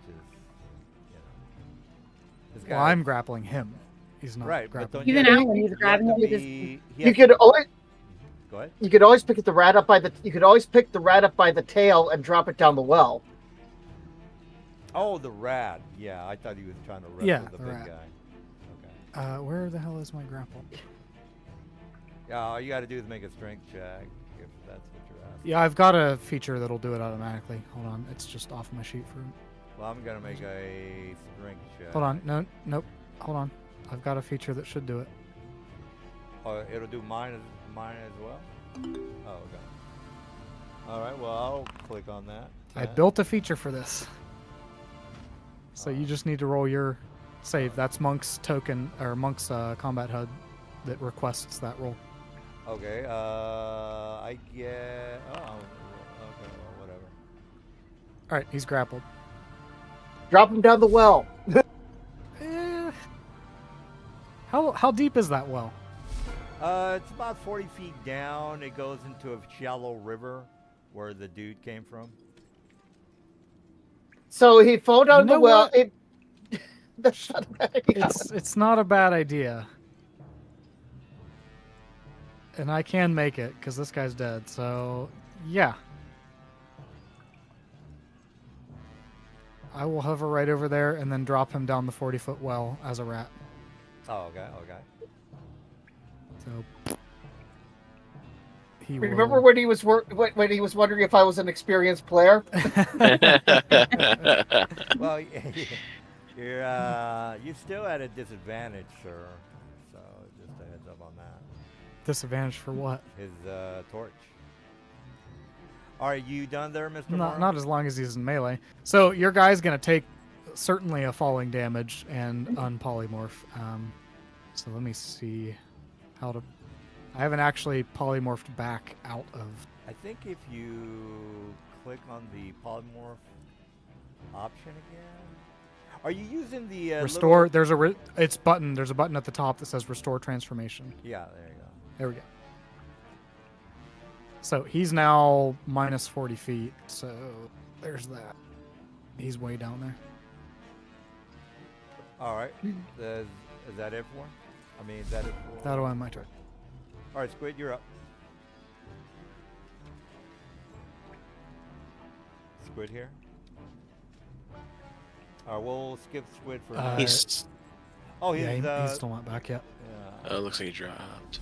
is, this well, I'm grappling him. He's not right, but grappling. don't Even you now have- when he's you have grabbing to it with his- be- he You has could to- always Go ahead. You could always pick the rat up by the. You could always pick the rat up by the tail and drop it down the well. Oh, the rat. Yeah, I thought he was trying to wrestle Yeah, the the big rat. guy. Okay. Where the hell is my grapple? Yeah, all you got to do is make a strength check if that's what you're asking. Yeah, I've got a feature that'll do it automatically. Hold on, it's just off my sheet for. Well, I'm gonna make a strength check. Hold on, no, nope. Hold on. I've got a feature that should do it. It'll do mine as well. Oh, okay. All right. Well, I'll click on that. I built a feature for this. So you just need to roll your save. That's Monk's token, or Monk's combat HUD that requests that roll. Okay. I get. Oh. Okay. Well, whatever. All right, he's grappled. Drop him down the well. How deep is that well? It's about 40 feet down. It goes into a shallow river where the dude came from. So he fell down You know the well. what? That's not a bad idea. It's not a bad idea. And I can make it because this guy's dead. So yeah, I will hover right over there and then drop him down the 40-foot well as a rat. Oh, okay. Okay. So he Remember will... when he was when he was wondering if I was an experienced player? Well, you're still at a disadvantage, sir. So just a heads up on that. Disadvantage for what? His torch. Are you done there, Mr. Not as long as he's in melee. So your guy's gonna take certainly a falling damage and unpolymorph. So let me see how to. I haven't actually polymorphed back out of. I think if you click on the polymorph option again, are you using the Restore. little- There's a button at the top that says restore transformation. Yeah, there you go. There we go. So he's now minus 40 feet. So there's that. He's way down there. All right. Is that it for him? I mean, is that it for? That'll end my turn. All right, Squid, you're up. Squid here. All right, we'll skip Squid for now. He's. Oh, he's, Yeah, he's still not back yet. yeah. Oh, looks like he dropped.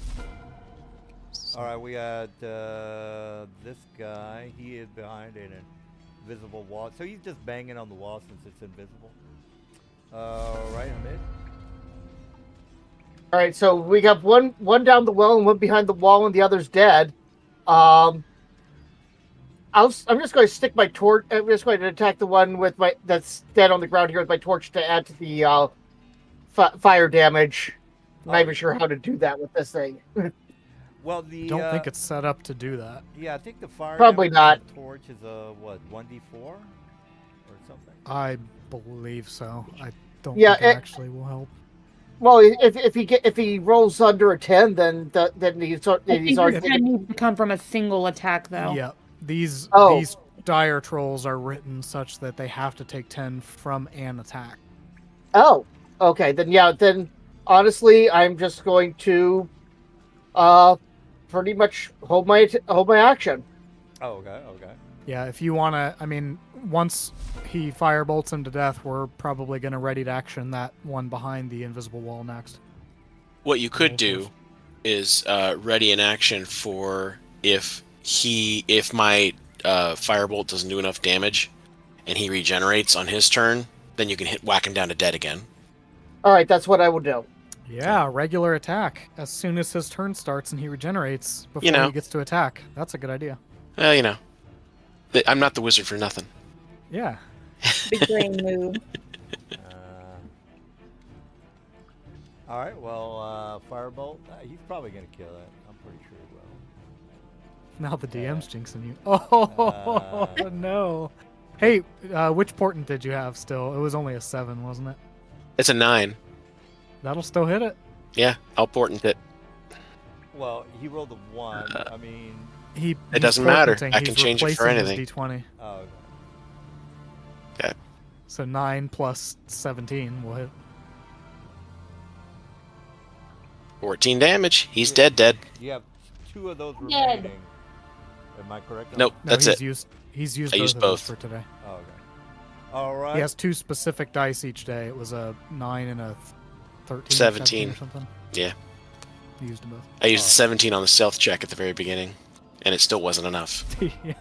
All right, we had this guy. He is behind an invisible wall. So he's just banging on the wall since it's invisible. Right, Hamid. All right, so we got one down the well and one behind the wall, and the other's dead. I'm just going to stick my torch. I'm just going to attack the one with that's dead on the ground here with my torch to add to the fire damage. I'm not even sure how to do that with this thing. Well, the Don't think it's set up to do that. yeah, I think the fire Probably damage on not. the torch is a what 1d4 or something. I believe so. I don't Yeah, think it actually will help. Well, if he rolls under a 10, then he's I think already your 10 needs to come from a single attack, though. Yeah, these dire trolls are written such that they have to take 10 from an attack. Oh, okay. Then honestly, I'm just going to pretty much hold my action. Oh, okay, okay. Yeah, if you want to, I mean, once he firebolts him to death, we're probably going to ready to action that one behind the invisible wall next. What you could do is ready an action for if my firebolt doesn't do enough damage and he regenerates on his turn, then you can whack him down to dead again. All right, that's what I will do. Yeah, regular attack. As soon as his turn starts and he regenerates before You know. he gets to attack. That's a good idea. Well, you know, I'm not the wizard for nothing. Yeah. Big brain move. All right, well, Firebolt, he's probably going to kill it. I'm pretty sure he will. Now the DM's jinxing you. Oh, no. Hey, which portent did you have still? It was only a 7, wasn't it? It's a 9. That'll still hit it. Yeah, I'll portent it. Well, he rolled a 1. I mean, It doesn't matter. I can change it for anything. D20. oh, okay. Okay. So 9 plus 17 will hit. 14 damage. He's dead. You have 2 of those Dead. remaining. Am I correct? on Nope, No, that's he's it. He's used I both used of those both. for today. that? Oh, okay. All right. He has 2 specific dice each day. It was a 9 and a 13. 17. Or something. Yeah. He used them both. I used 17 on the stealth check at the very beginning, and it still wasn't enough. Yeah.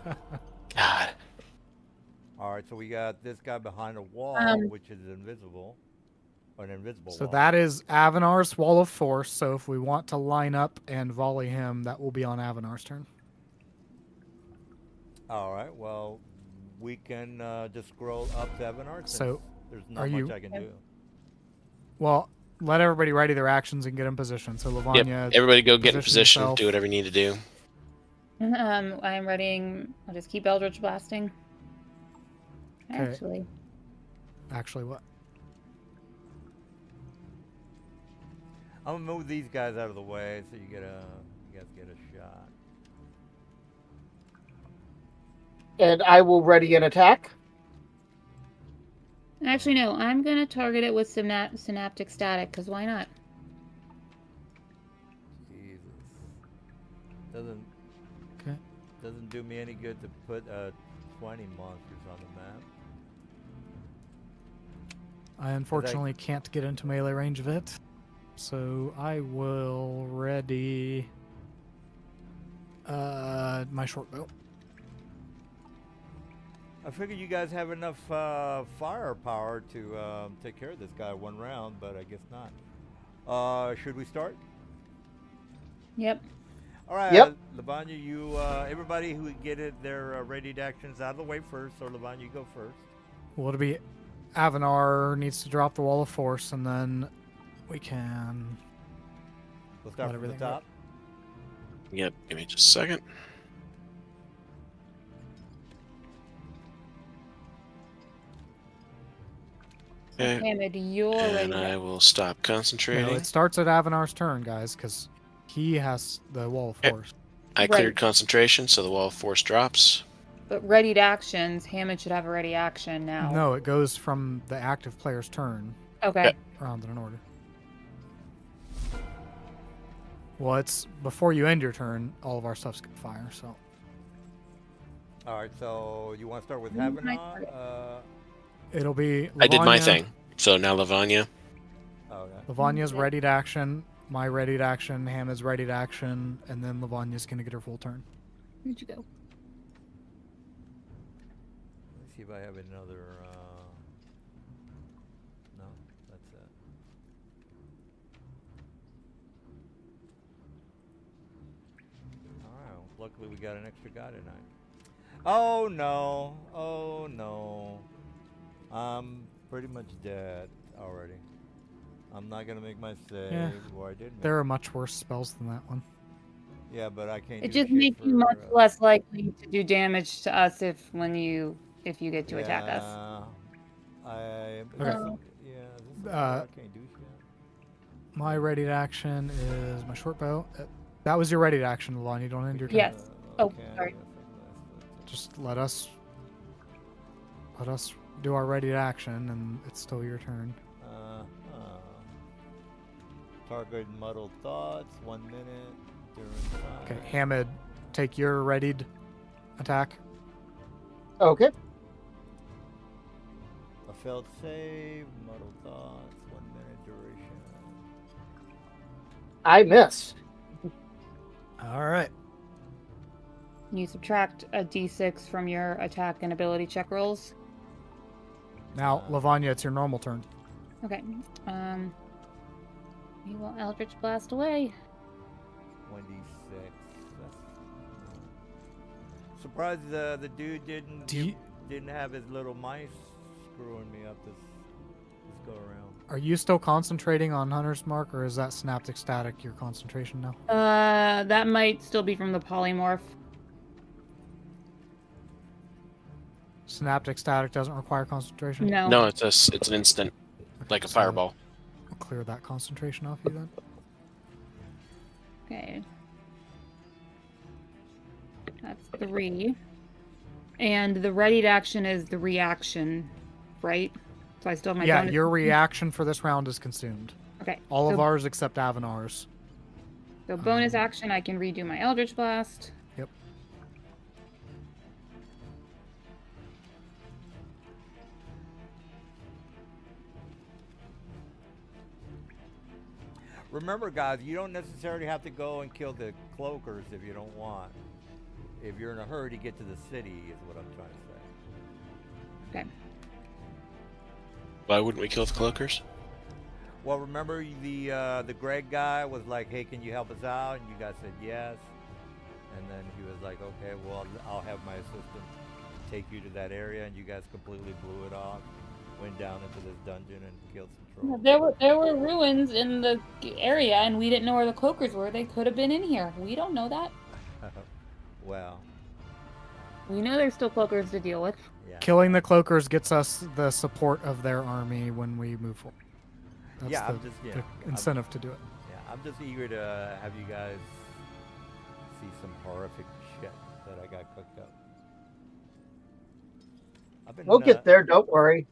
God. All right, so we got this guy behind a wall, which is invisible. an invisible So wall. that is Avenar's Wall of Force. So if we want to line up and volley him, that will be on Avenar's turn. All right. Well, we can just scroll up to Evanar since So, there's are not much you- I can do. Well, let everybody ready their actions and get in position. So Lavanya, Yep. Everybody go get in position position. yourself. Do whatever you need to do. I'm readying. I'll just keep Eldritch blasting. Okay. Actually, what? I'm gonna move these guys out of the way so you guys get a shot. And I will ready an attack. no. I'm gonna target it with synaptic static, because why not? Jesus. Okay. Doesn't do me any good to put 20 monsters on the map. I unfortunately can't get into melee range of it. So I will ready my short bow. I figured you guys have enough firepower to take care of this guy one round, but I guess not. Should we start? Yep. All right. Yep. Lavanya, you everybody who get their readied actions out of the way first. So Lavanya, you go first. Well, it'll be Avenar needs to drop the Wall of Force, and then we can. We'll start Let from the everything go. top. Yep. Give me just a second. Okay. Hamid, you're And ready. I will stop No, concentrating. it starts at Avenar's turn, guys, because he has the Wall of Yep. Force. I Right. cleared concentration, so the wall of force drops. But readied actions, Hammond should have a ready action now. No, it goes from the active player's turn Okay. Yep. around in an order. Well, it's before you end your turn, all of our stuff's gonna fire, so. All right. So you want to start with Mm, I Havana? It'll be I did my Lavanya. thing. So now Lavanya. Okay. Lavanya's Okay. ready to action, my ready to action, Hannah's ready to action, and then Lavanya's gonna get her full turn. Where'd you go? Let's see if I have another. No, that's it. All right. Luckily, we got an extra guy tonight. Oh no! Oh no! I'm pretty much dead already. I'm not gonna make my save. Yeah. Or I did. There are much worse spells than that one. Yeah, but I can't. It do just shit makes you for, much less likely to do damage to us if you get to attack us. I. Okay. Yeah. This Uh, I can't do shit. My ready to action is my short bow. That was your ready to action, Lavanya. You don't end your turn. Yes. Oh, sorry. Just let us do our ready to action, and it's still your turn. Target muddled thoughts. 1 minute. During time. Okay, Hamid, take your readied attack. Okay. A failed save. Muddled thoughts. 1 minute duration. I missed. All right. You subtract a d6 from your attack and ability check rolls. Now, Lavanya, it's your normal turn. Okay. You will Eldritch Blast away. 1d6. Surprised the dude didn't have his little mice screwing me up this go around. Are you still concentrating on Hunter's Mark, or is that Synaptic Static your concentration now? That might still be from the polymorph. Synaptic Static doesn't require concentration? No. No, it's an instant, like a so fireball. I'll clear that concentration off you then. Okay. That's 3. And the readied action is the reaction, right? So I still have my Yeah, bonus. your reaction for this round is consumed. Okay. All of so, ours except Avenar's. So bonus action, I can redo my Eldritch Blast. Yep. Remember, guys, you don't necessarily have to go and kill the cloakers if you don't want. If you're in a hurry to get to the city, is what I'm trying to say. Okay. Why wouldn't we kill the cloakers? Well, remember the Greg guy was like, "Hey, can you help us out?" And you guys said yes. And then he was like, "Okay, well, I'll have my assistant take you to that area." And you guys completely blew it off, went down into this dungeon and killed some trolls. There were ruins in the area, and we didn't know where the cloakers were. They could have been in here. We don't know that. Well, We know there's still cloakers to deal with. yeah. Killing the cloakers gets us the support of their army when we move forward. That's Yeah, the, I'm just the incentive to do it. Yeah, I'm just eager to have you guys see some horrific shit that I got cooked up. I've been, We'll get there. Don't worry.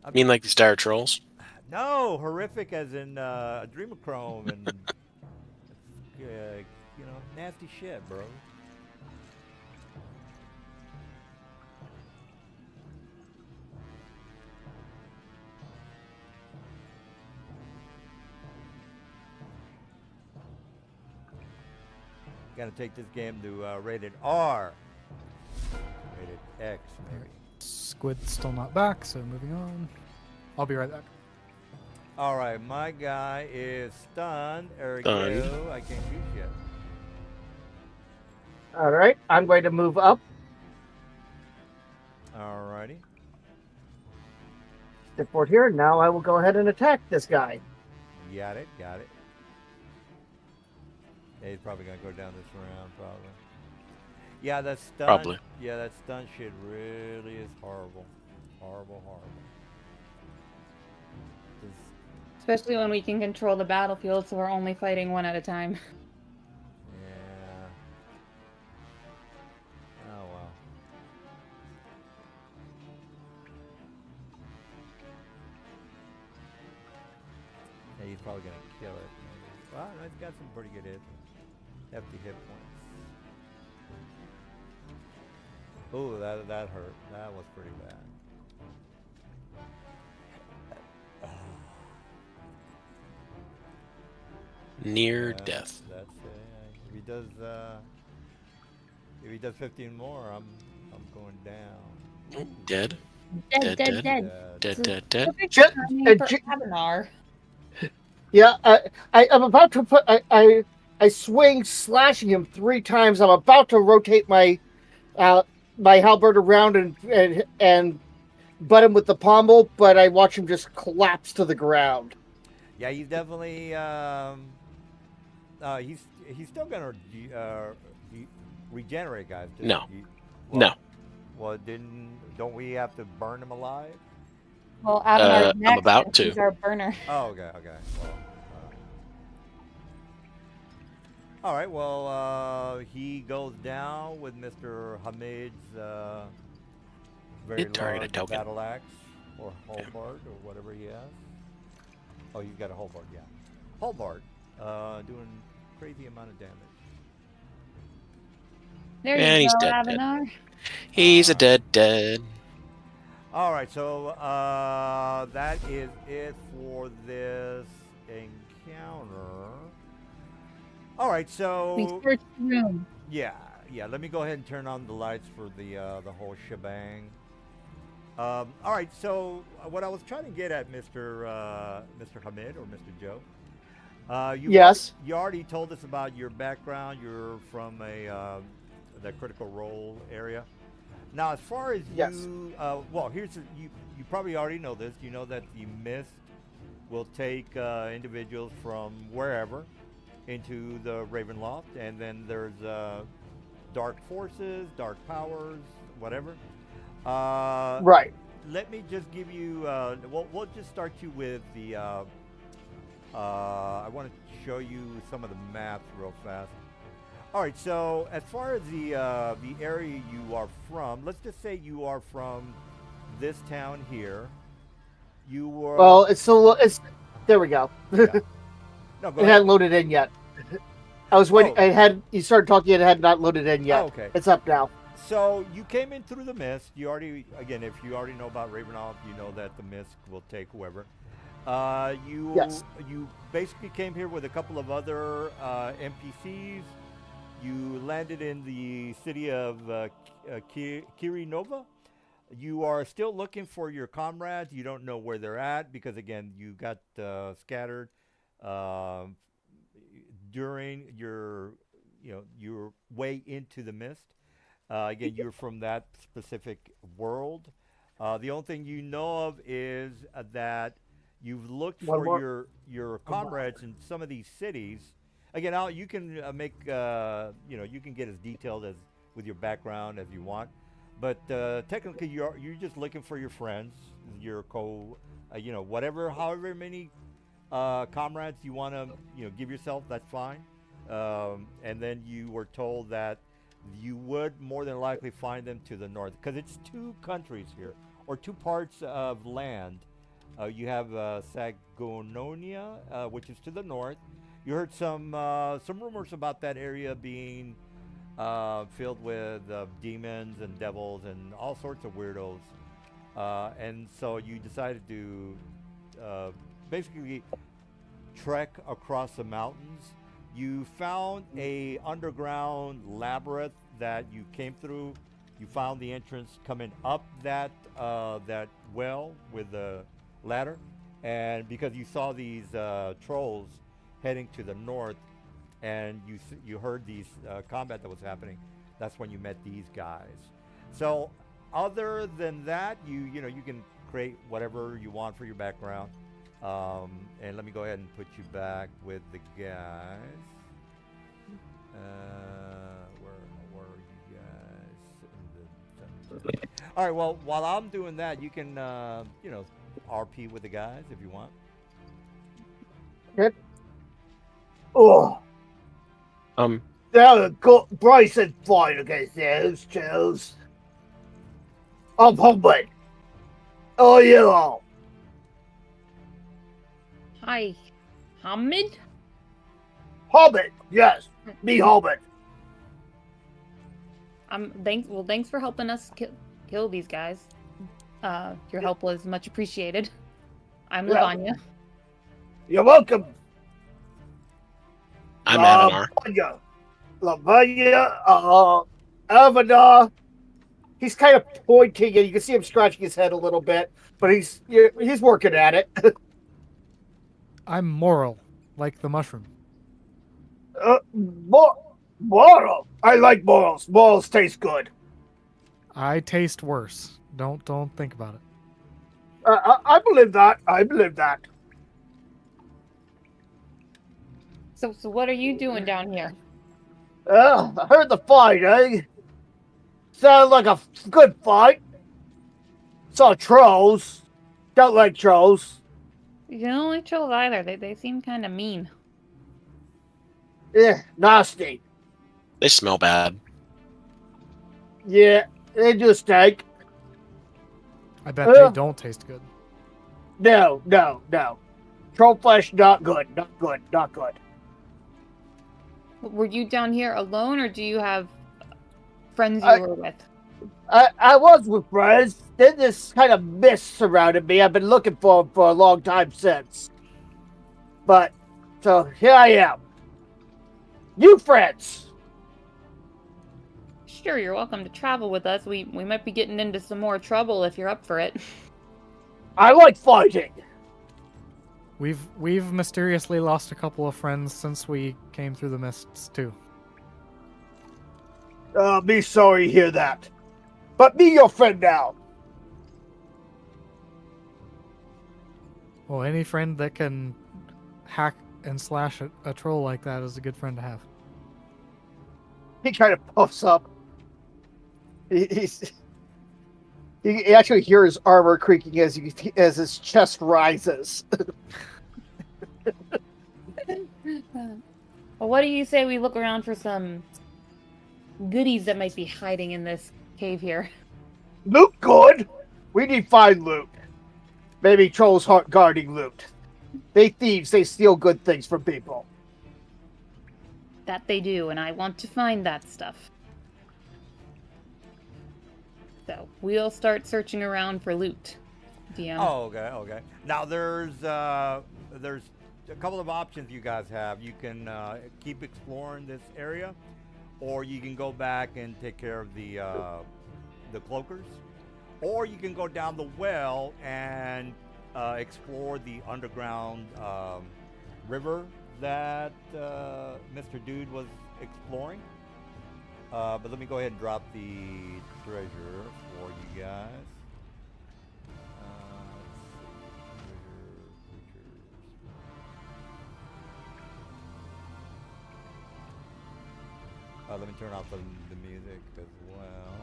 I mean, like these dire trolls. No, horrific as in Adrenochrome and you know, nasty shit, bro. Gotta take this game to rated R. Rated X, maybe. Squid's still not back, so moving on. I'll be right back. All right, my guy is stunned. Ergo, Stunned. I can't do shit. All right, I'm going to move up. All righty. Step forward here. Now I will go ahead and attack this guy. Got it, got it. Yeah, he's probably gonna go down this round, probably. Yeah, that stun. Probably. Yeah, that stun shit really is horrible. Horrible, horrible. Just, Especially when we can control the battlefield, so we're only fighting one at a time. yeah. Oh well. Yeah, he's probably gonna kill it. Well, he's got some pretty good hits. Hefty hit points. Ooh, that hurt. That was pretty bad. Near death. That's if he does 15 more, I'm going down. Dead. Dead, Dead, dead, dead. dead. Dead, dead, dead. Perfect Jet- timing for Jet- Avanar. Yeah, I'm about to put. I swing, slashing him 3 times. I'm about to rotate my my halberd around and butt him with the pommel, but I watch him just collapse to the ground. Yeah, he's definitely he's still gonna regenerate, guys. No. Well, No. Well, don't we have to burn him alive? Well, Avanar's I'm next. about and to. He's our burner. Oh, okay. Well, all right. Well, he goes down with Mr. Hamid's very Hit target large a token. battle axe or halberd or whatever he has. Oh, you've got a halberd, yeah. Halberd, doing crazy amount of damage. There And you he's go, dead, Avanar. He's a dead. All right, so that is it for this encounter. All right, We so searched the room. yeah. Let me go ahead and turn on the lights for the whole shebang. All right, so what I was trying to get at, Mr. Hamid or Mr. Joe. Yes. You already told us about your background. You're from the Critical Role area. Now, as far as Yes. you, well, you probably already know this. You know that the mist will take individuals from wherever into the Ravenloft, and then there's dark forces, dark powers, whatever. Right. Let me just give you. We'll just start you with the. I want to show you some of the maps real fast. All right, so as far as the area you are from, let's just say you are from this town here. You were. Well, it's there we go. Yeah. No, go It ahead. hadn't loaded in yet. I was waiting. Oh. You started talking. It had not loaded in yet. Oh, okay. It's up now. So you came in through the mist. You already, again, if you already know about Ravenloft, you know that the mist will take whoever. Yes. You basically came here with a couple of other NPCs. You landed in the city of Kirinova. You are still looking for your comrades. You don't know where they're at because, again, you got scattered um, during your way into the mist. Again, you're from that specific world. The only thing you know of is that you've looked One for more. your comrades in some of these cities. Again, Al, you can you can get as detailed as with your background as you want, but technically you're just looking for your friends, your whatever, however many comrades you want to give yourself. That's fine. And then you were told that you would more than likely find them to the north because it's two countries here or two parts of land. You have Sagononia, which is to the north. You heard some rumors about that area being filled with demons and devils and all sorts of weirdos, and so you decided to basically trek across the mountains. You found a underground labyrinth that you came through. You found the entrance coming up that well with the ladder, and because you saw these trolls heading to the north, and you heard these combat that was happening, that's when you met these guys. So, other than that, you can create whatever you want for your background. And let me go ahead and put you back with the guys. Where are you guys? All right. Well, while I'm doing that, you can RP with the guys if you want. Oh, Um, there go Bryce and fight against those chills. I'm Hobbit. Oh, you. Hi, Hamid? Hobbit, yes, me Hobbit. Thanks for helping us kill these guys. Your help was much appreciated. I'm Yeah. Lavanya. You're welcome. I'm Avanar. Lavanya, Avanar. He's kind of pointing, and you can see him scratching his head a little bit, but he's working at it. I'm moral, like the mushroom. Moral. I like morals. Morals taste good. I taste worse. Don't think about it. I believe that. I believe that. So what are you doing down here? I heard the fight, eh? Sounded like a good fight. Saw trolls. Don't like trolls. You don't like trolls either. They seem kind of mean. Yeah, nasty. They smell bad. Yeah, they do stink. I bet they don't taste good. No. Troll flesh, not good. Not good. Were you down here alone, or do you have friends you were with? I was with friends. Then this kind of mist surrounded me. I've been looking for a long time since. But, so here I am. New friends. Sure, you're welcome to travel with us. We might be getting into some more trouble if you're up for it. I like fighting. We've mysteriously lost a couple of friends since we came through the mists too. Be sorry to hear that. But be your friend now. Well, any friend that can hack and slash a troll like that is a good friend to have. He kind of puffs up. You actually hear his armor creaking as his chest rises. Well, what do you say we look around for some goodies that might be hiding in this cave here? Loot good. We need fine loot. Maybe trolls aren't guarding loot. They thieves. They steal good things from people. That they do, and I want to find that stuff. So we'll start searching around for loot. DM. Oh, okay. Now there's a couple of options you guys have. You can keep exploring this area, or you can go back and take care of the cloakers, or you can go down the well and explore the underground river that Mr. Dude was exploring. But let me go ahead and drop the treasure for you guys. Let's see. Treasure, creatures. Let me turn off the music as well.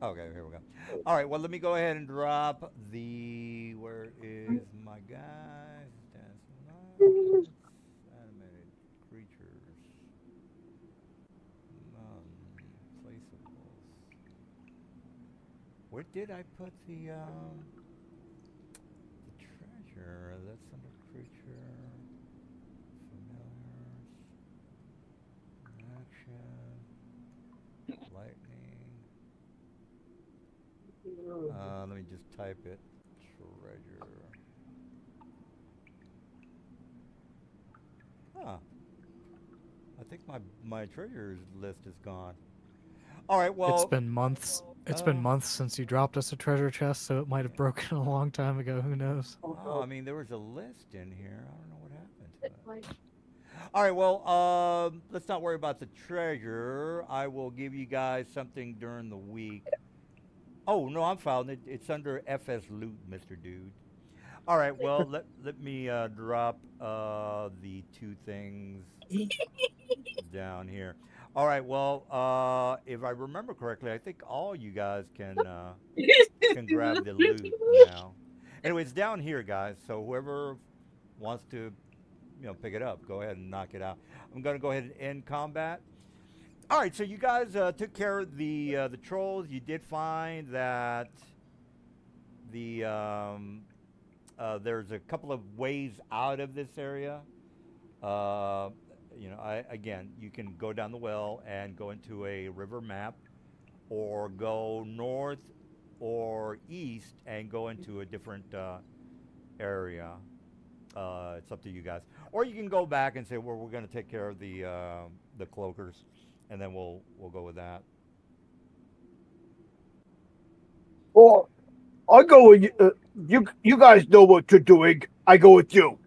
Okay, here we go. All right, well, let me go ahead and drop the. Where is my guys? Animated creatures. Placeables. Where did I put the treasure? That's under creature. Familiars. Action. Lightning. Let me just type it. Treasure. Huh. I think my treasures list is gone. All right, well. It's been months. It's been months since you dropped us a treasure chest, so it might have broken a long time ago. Who knows? Oh, I mean, there was a list in here. I don't know what happened to it. All right, well, let's not worry about the treasure. I will give you guys something during the week. Oh, no, I'm found it. It's under FS Loot, Mr. Dude. All right, well, let me drop the two things down here. All right, well, if I remember correctly, I think all you guys can grab the loot now. Anyway, it's down here, guys, so whoever wants to, pick it up, go ahead and knock it out. I'm going to go ahead and end combat. All right, so you guys took care of the trolls. You did find that there's a couple of ways out of this area. Again, you can go down the well and go into a river map, or go north or east and go into a different area. It's up to you guys. Or you can go back and say, well, we're going to take care of the cloakers, and then we'll go with that. Or I go with you. You guys know what you're doing. I go with you.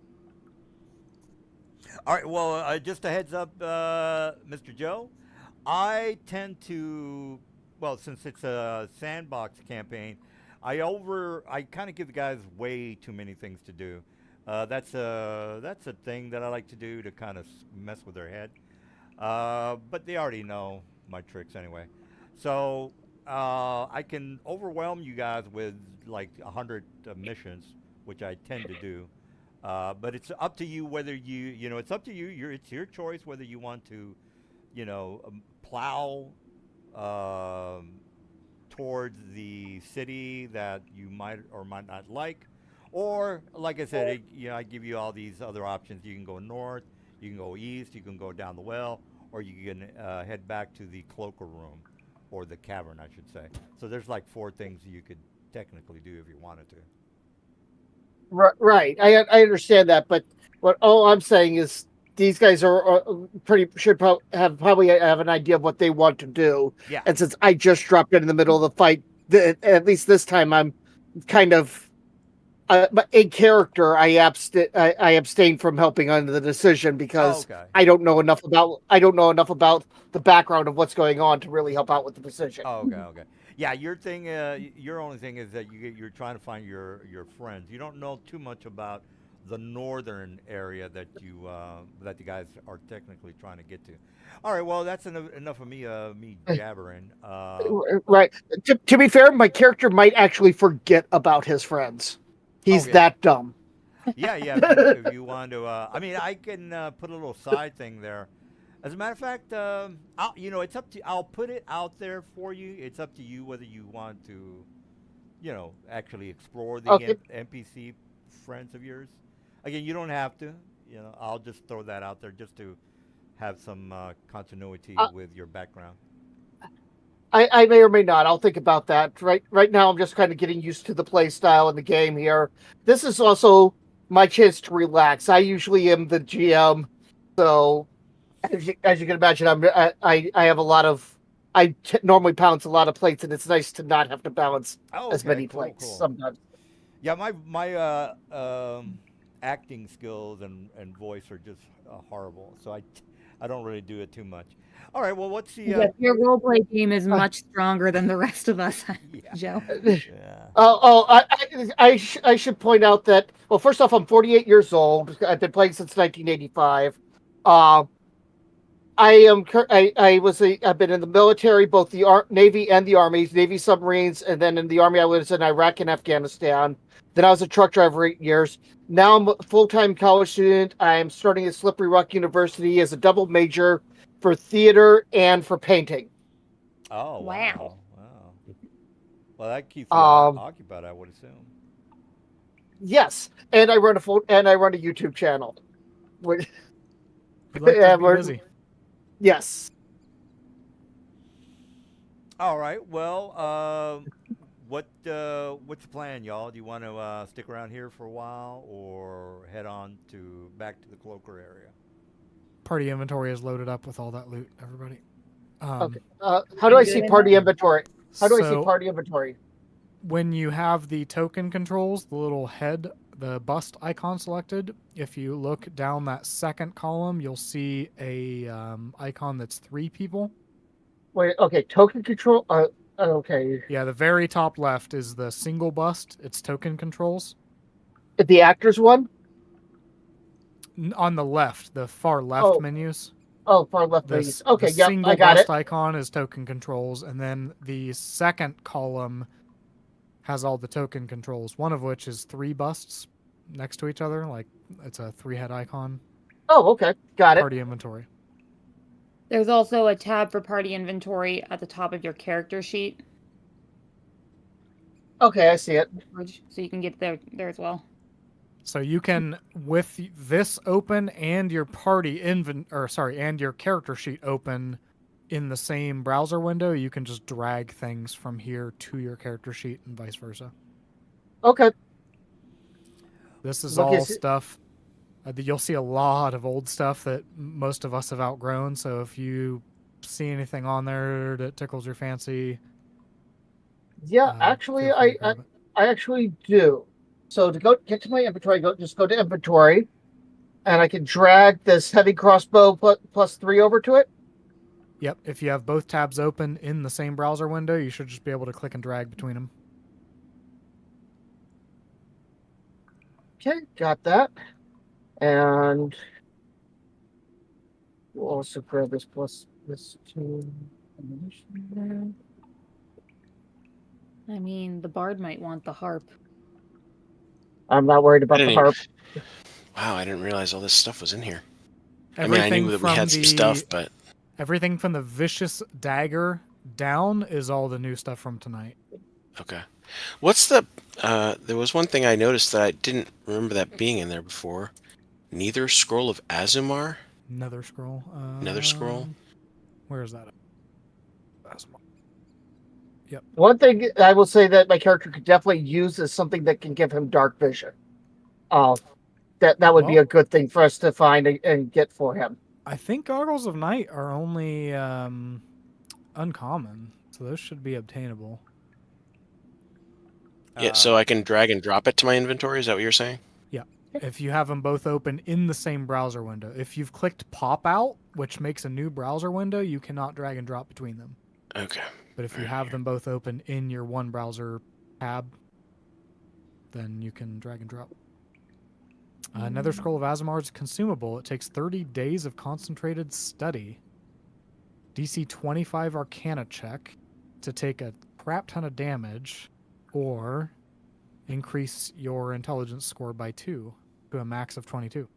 All right. Well, just a heads up, Mr. Joe. I tend to, well, since it's a sandbox campaign, I kind of give the guys way too many things to do. That's a thing that I like to do to kind of mess with their head. But they already know my tricks anyway. So I can overwhelm you guys with like 100 missions, which I tend to do. But it's up to you whether it's up to you. It's your choice whether you want to, plow towards the city that you might or might not like. Or, like I said, I give you all these other options. You can go north, you can go east, you can go down the well, or you can head back to the cloaker room, or the cavern, I should say. So there's like 4 things you could technically do if you wanted to. Right. I understand that, but all I'm saying is these guys are probably have an idea of what they want to do. Yeah. And since I just dropped in the middle of the fight, at least this time I'm kind of. But in character, I abstain from helping on the decision because I don't know enough about the background of what's going on to really help out with the decision. Oh, okay. Yeah, your only thing is that you're trying to find your friends. You don't know too much about the northern area that that the guys are technically trying to get to. All right, well, that's enough of me jabbering. Right. To be fair, my character might actually forget about his friends. He's that dumb. Yeah. If you want to, I can put a little side thing there. As a matter of fact, it's up to. I'll put it out there for you. It's up to you whether you want to, actually explore the NPC friends of yours. Again, you don't have to. I'll just throw that out there just to have some continuity with your background. I may or may not. I'll think about that. Right now, I'm just kind of getting used to the play style in the game here. This is also my chance to relax. I usually am the GM, so as you can imagine, I have a lot of I normally balance a lot of plates, and it's nice to not have to balance Oh, as okay, many cool, plates cool. sometimes. Yeah, my acting skills and voice are just horrible, so I don't really do it too much. All right, well, what's the Yes, your roleplay game is Uh, much stronger than the rest of us, yeah, Joe. yeah. I should point out that, well, first off, I'm 48 years old. I've been playing since 1985. I've been in the military, both the Navy and the Army, Navy submarines, and then in the Army I was in Iraq and Afghanistan. Then I was a truck driver 8 years. Now I'm a full-time college student. I'm starting at Slippery Rock University as a double major for theater and for painting. Oh, Wow. wow. Well, that keeps you Um, occupied, I would assume. yes, and I run a YouTube channel. Which- We like Yeah, to be we're- busy. yes. All right. Well, what's the plan, y'all? Do you want to stick around here for a while, or head on back to the cloaker area? Party inventory is loaded up with all that loot, everybody. Okay. How do I see party inventory? How do I see So party inventory? when you have the token controls, the little head, the bust icon selected, if you look down that second column, you'll see a icon that's 3 people. Wait. Okay. Token control. Okay. Yeah, the very top left is the single bust. It's token controls. The actors one. On the left, the far left Oh. menus. Oh, far left The, base. Okay. the Yep. single I got bust it. icon is token controls, and then the second column has all the token controls, one of which is 3 busts next to each other, like it's a 3-head icon. Oh. Okay. Got it. Party inventory. There's also a tab for party inventory at the top of your character sheet, Okay. I see it. so you can get there as well. So you can, with this open and your party and your character sheet open in the same browser window, you can just drag things from here to your character sheet and vice versa. Okay. This is Look, all is it- stuff. You'll see a lot of old stuff that most of us have outgrown. So if you see anything on there that tickles your fancy, Yeah. Actually, feel free to grab it. I actually do. So to get to my inventory, just go to inventory, and I can drag this heavy crossbow plus 3 over to it. Yep. If you have both tabs open in the same browser window, you should just be able to click and drag between them. Okay, got that. And we'll also grab this plus this 2 ammunition. I mean, the bard might want the harp. I'm not worried about the harp. Wow, I didn't realize all this stuff was in here. Everything I mean, I knew that we from had some stuff, but everything from the vicious dagger down is all the new stuff from tonight. okay. What's the? There was one thing I noticed that I didn't remember that being in there before. Neither scroll of Azumar. Nether scroll. Nether scroll. Where is that? Azumar. One thing I will say that my character could definitely use is something that can give him dark vision. That would be Well- a good thing for us to find and get for him. I think goggles of night are only uncommon, so those should be obtainable. Yeah, so I can drag and drop it to my inventory. Is that what you're saying? If you have them both open in the same browser window. If you've clicked pop out, which makes a new browser window, you cannot drag and drop between them. Okay. But if you have them both open in your one browser tab, then you can drag and drop. Nether Scroll of Azumar is consumable. It takes 30 days of concentrated study. DC 25 Arcana check to take a crap ton of damage, or increase your intelligence score by 2 to a max of 22.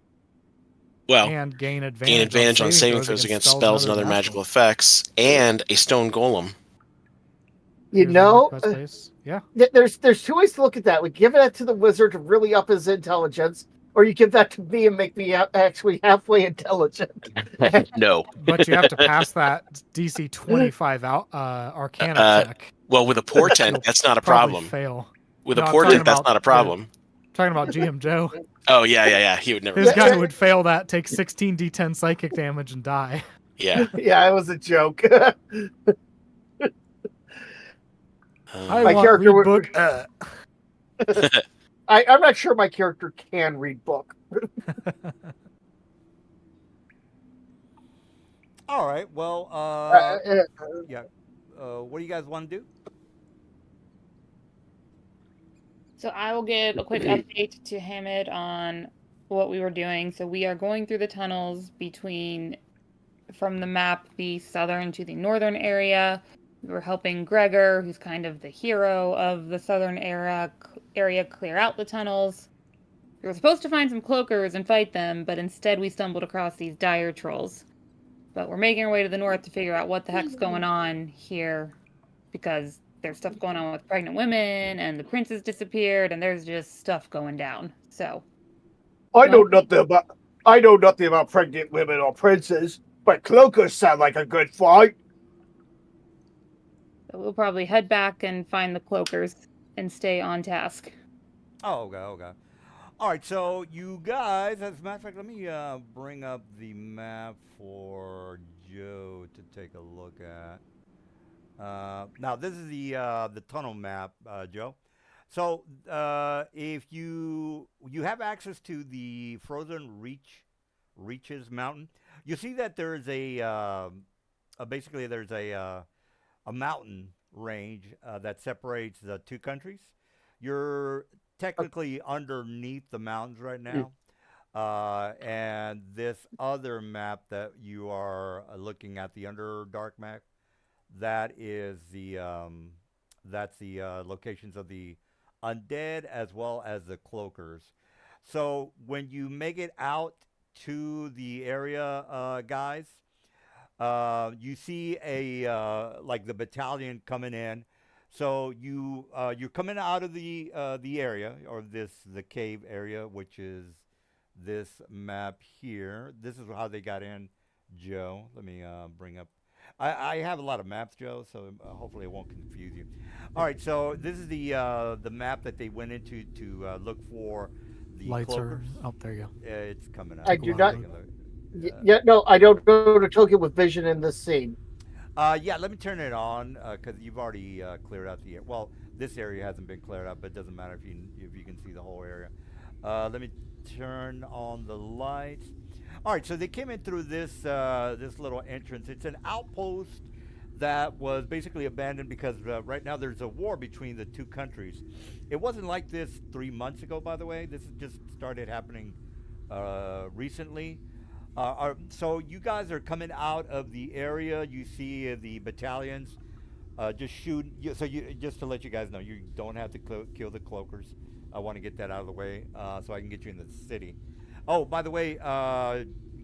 Well, And gain gain advantage on saving throws against spells and other magical effects, and a stone golem. You know, Yeah. there's 2 ways to look at that. We give that to the wizard to really up his intelligence, or you give that to me and make me actually halfway intelligent. No. But you have to pass that DC 25 Arcana check. Well, with a portent, that's not a Probably problem. fail. With No, a I'm portent, talking that's about not a problem. Talking about GM Joe. Oh, yeah. He would never. This guy would fail that, take 16 D10 psychic damage, and die. Yeah. Yeah, it was a joke. I My want character read would- book. I'm not sure my character can read book. All right. Well, Uh, yeah. What do you guys want to do? So I will give a quick update to Hamid on what we were doing. So we are going through the tunnels between, from the map, the southern to the northern area. We were helping Gregor, who's kind of the hero of the southern area clear out the tunnels. We were supposed to find some cloakers and fight them, but instead we stumbled across these dire trolls. But we're making our way to the north to figure out what the heck's going on here, because there's stuff going on with pregnant women, and the prince has disappeared, and there's just stuff going down. So I know nothing about pregnant women or princes, but cloakers sound like a good fight. we'll probably head back and find the cloakers and stay on task. Oh, okay, okay. All right, so you guys, as a matter of fact, let me bring up the map for Joe to take a look at. Now, this is the tunnel map, Joe. So, if you have access to the Frozen Reaches Mountain, you see that there's basically there's a mountain range that separates the two countries. You're technically underneath the mountains right now. And this other map that you are looking at, the Underdark map, that is that's the locations of the undead as well as the cloakers. So when you make it out to the area, guys, you see like the battalion coming in. So you're coming out of the area, or the cave area, which is this map here. This is how they got in, Joe. Let me bring up. I have a lot of maps, Joe, so hopefully it won't confuse you. All right, so this is the map that they went into to look for the Lights cloakers. are. Oh, there you go. It's coming out. I do Take not- a look. yeah, no, I don't go to Tokyo with vision in this scene. Yeah, let me turn it on because you've already cleared out the. Well, this area hasn't been cleared out, but it doesn't matter if you can see the whole area. Let me turn on the lights. All right, so they came in through this this little entrance. It's an outpost that was basically abandoned because right now there's a war between the two countries. It wasn't like this 3 months ago, by the way. This has just started happening recently. So you guys are coming out of the area. You see the battalions just shoot. Just to let you guys know, you don't have to kill the cloakers. I want to get that out of the way so I can get you in the city. Oh, by the way,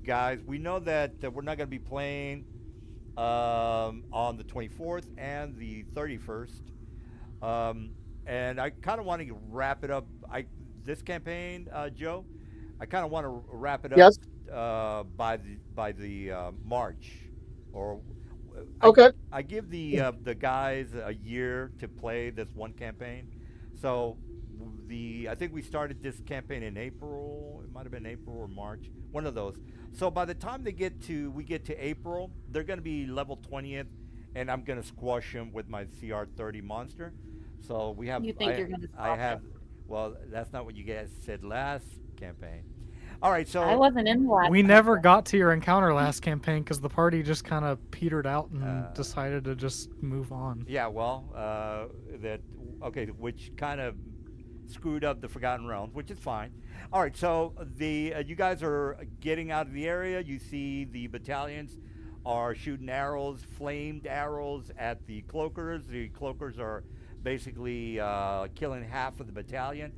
guys, we know that we're not going to be playing on the 24th and the 31st. And I kind of want to wrap it up. This campaign, Joe, I kind of want to wrap it up. Yes. By the March, or Okay. I give the guys a year to play this one campaign. So I think we started this campaign in April. It might have been April or March, one of those. So by the time we get to April, they're going to be level 20th, and I'm going to squash them with my CR30 monster. So we have. You think you're gonna I squash have. Well, that's not what you guys said last campaign. All right, so I wasn't in the last. We never got to your encounter last campaign because the party just kind of petered out and decided to just move on. Yeah, well, which kind of screwed up the Forgotten Realms, which is fine. All right, so you guys are getting out of the area. You see the battalions are shooting arrows, flamed arrows at the cloakers. The cloakers are basically killing half of the battalion.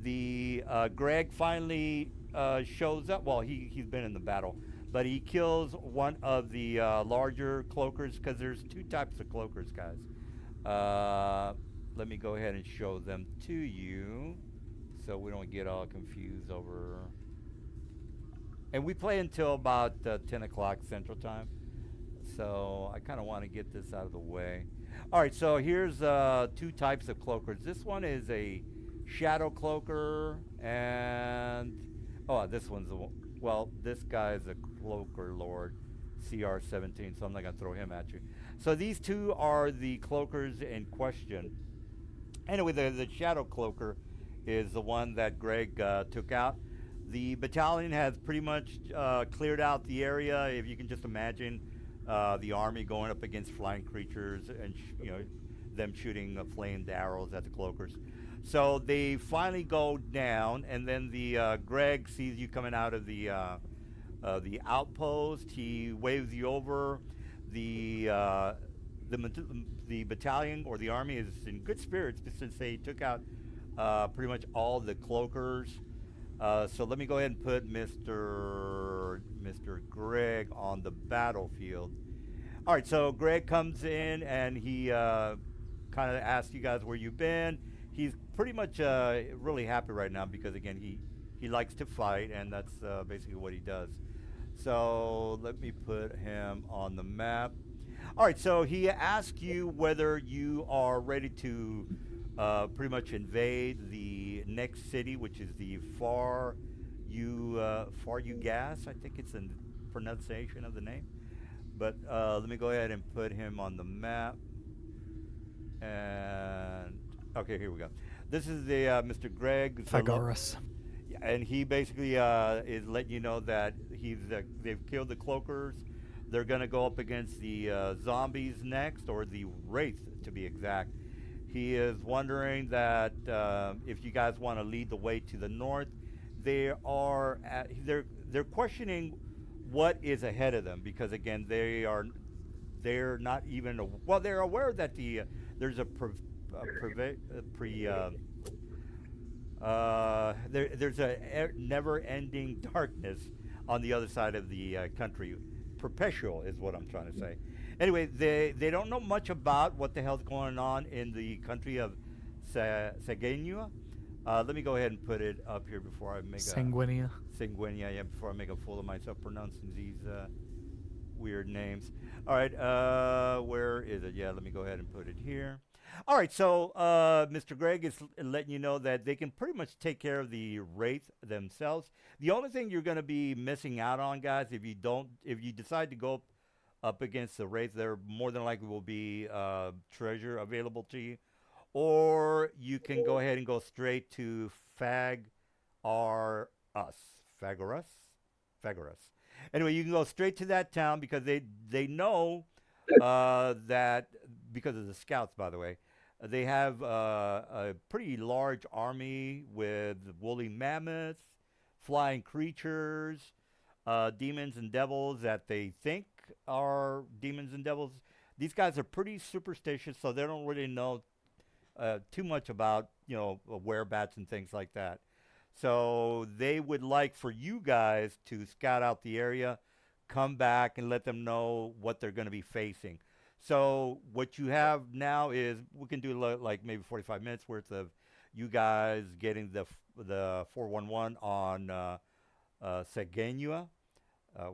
The Greg finally shows up. Well, he's been in the battle, but he kills one of the larger cloakers because there's two types of cloakers, guys. Let me go ahead and show them to you so we don't get all confused over. And we play until about 10 o'clock Central Time. So I kind of want to get this out of the way. All right, so here's two types of cloakers. This one is a shadow cloaker, and this one's this guy is a cloaker lord, CR17, so I'm not gonna throw him at you. So these two are the cloakers in question. Anyway, the Shadow Cloaker is the one that Greg took out. The battalion has pretty much cleared out the area. If you can just imagine the army going up against flying creatures and them shooting flamed arrows at the cloakers. So they finally go down, and then the Greg sees you coming out of the outpost. He waves you over. The uh, the battalion or the army is in good spirits since they took out pretty much all the cloakers. So let me go ahead and put Mr. Greg on the battlefield. All right, so Greg comes in and he kind of asks you guys where you've been. He's pretty much really happy right now because again he likes to fight, and that's basically what he does. So let me put him on the map. All right, so he asks you whether you are ready to pretty much invade the next city, which is the Far You Gas. I think it's the pronunciation of the name. But let me go ahead and put him on the map. And okay, here we go. This is the Mr. Greg Pygoras. and he basically is letting you know that they've killed the cloakers. They're gonna go up against the zombies next, or the wraith to be exact. He is wondering that if you guys want to lead the way to the north. They're questioning what is ahead of them because again they're not even well, they're aware that there's there's a never-ending darkness on the other side of the country. Perpetual is what I'm trying to say. Anyway, they don't know much about what the hell's going on in the country of Sagenua. Let me go ahead and put it up here before I make Sanguinia. Sanguinia, yeah, before I make a fool of myself pronouncing these weird names. All right, where is it? Yeah, let me go ahead and put it here. All right, so Mr. Greg is letting you know that they can pretty much take care of the wraith themselves. The only thing you're going to be missing out on, guys, if you decide to go up against the wraith, there more than likely will be treasure available to you, or you can go ahead and go straight to Fagorus. Anyway, you can go straight to that town because they know that because of the scouts, by the way, they have a pretty large army with woolly mammoths, flying creatures, demons and devils that they think are demons and devils. These guys are pretty superstitious, so they don't really know too much about werebats and things like that. So they would like for you guys to scout out the area, come back and let them know what they're going to be facing. So what you have now is we can do like maybe 45 minutes worth of you guys getting the 411 on Segenua,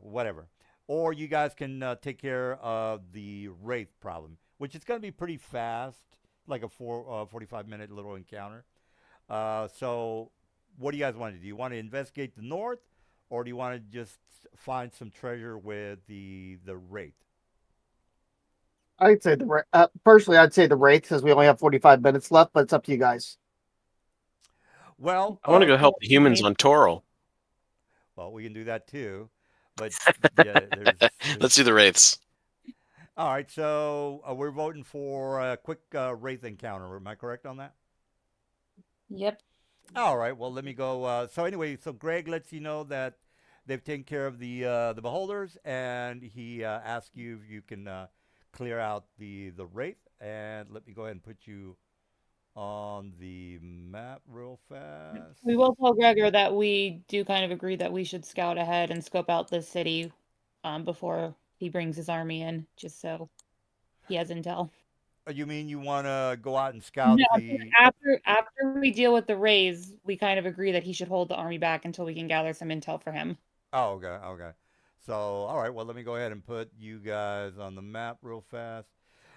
whatever. Or you guys can take care of the wraith problem, which is going to be pretty fast, like a 45-minute little encounter. So what do you guys want to do? Do you want to investigate the north, or do you want to just find some treasure with the wraith? I'd say personally, I'd say the wraith because we only have 45 minutes left, but it's up to you guys. Well, I want to go help the humans on Toro. Well, we can do that too, but yeah, Let's do the wraiths. All right, so we're voting for a quick wraith encounter. Am I correct on that? Yep. All right. Well, let me go. So anyway, so Greg lets you know that they've taken care of the beholders, and he asks you if you can clear out the wraith. And let me go ahead and put you on the map real fast. We will tell Gregor that we do kind of agree that we should scout ahead and scope out the city before he brings his army in, just so he has intel. You mean you want to go out and scout No, the? after we deal with the Rays, we kind of agree that he should hold the army back until we can gather some intel for him. Oh, okay. So, all right. Well, let me go ahead and put you guys on the map real fast.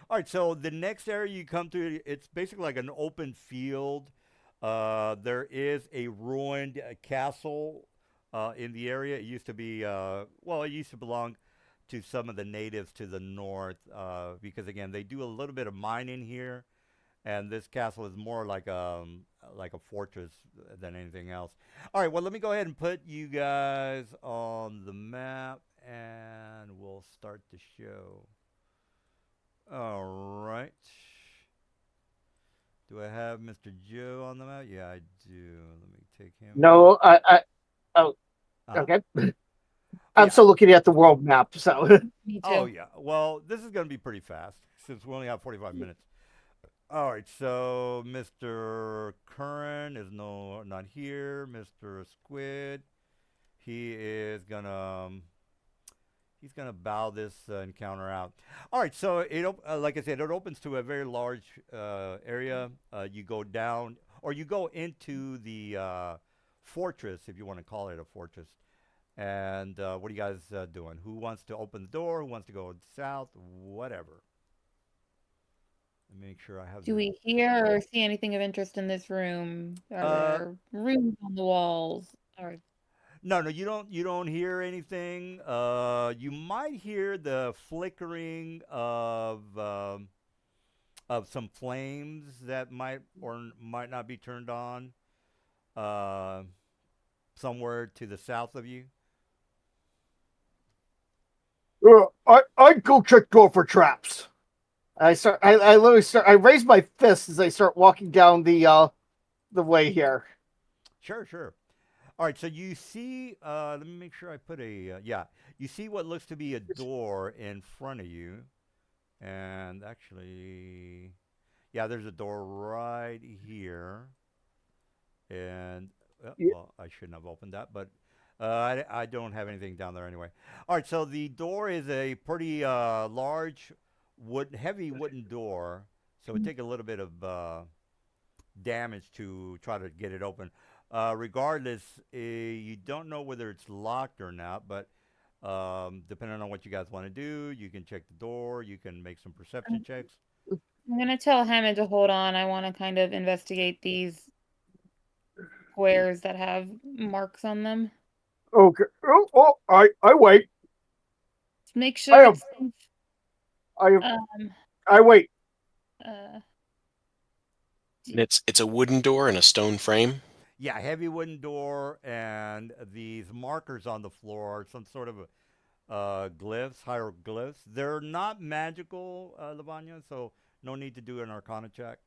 All right. So the next area you come to, it's basically like an open field. There is a ruined castle in the area. It used to be, it used to belong to some of the natives to the north because, again, they do a little bit of mining here. and this castle is more like a fortress than anything else. All right, well, let me go ahead and put you guys on the map, and we'll start the show. All right. Do I have Mr. Joe on the map? Yeah, I do. Let me take him. No, oh, Uh-huh. okay. Yeah. I'm still looking at the world map, so. Me too. Oh, yeah. Well, this is going to be pretty fast since we only have 45 minutes. All right, so Mr. Curran is not here. Mr. Squid, he's gonna bow this encounter out. All right, so like I said, it opens to a very large area. You go down, or you go into the fortress, if you want to call it a fortress. And what are you guys doing? Who wants to open the door? Who wants to go south? Whatever. Let me make sure I have. Do we hear or see anything of interest in this room? Are there runes on the walls? Or No, you don't. You don't hear anything. You might hear the flickering of some flames that might or might not be turned on. Somewhere to the south of you. I'd go check door for traps. I raise my fist as I start walking down the way here. Sure. All right, so you see, let me make sure I put yeah, you see what looks to be a door in front of you. And actually, yeah, there's a door right here. And, well, I shouldn't have opened that, but I don't have anything down there anyway. All right, so the door is a pretty large, heavy wooden door. So it would take a little bit of damage to try to get it open. Regardless, you don't know whether it's locked or not, but depending on what you guys want to do, you can check the door, you can make some perception checks. I'm gonna tell Hammond to hold on. I want to kind of investigate these squares that have marks on them. Okay. I wait. Just make sure it's safe. I wait. Uh, And it's a wooden door and a stone frame. Yeah, heavy wooden door, and these markers on the floor are some sort of glyphs, hieroglyphs. They're not magical, Lavanya, so no need to do an Arcana check.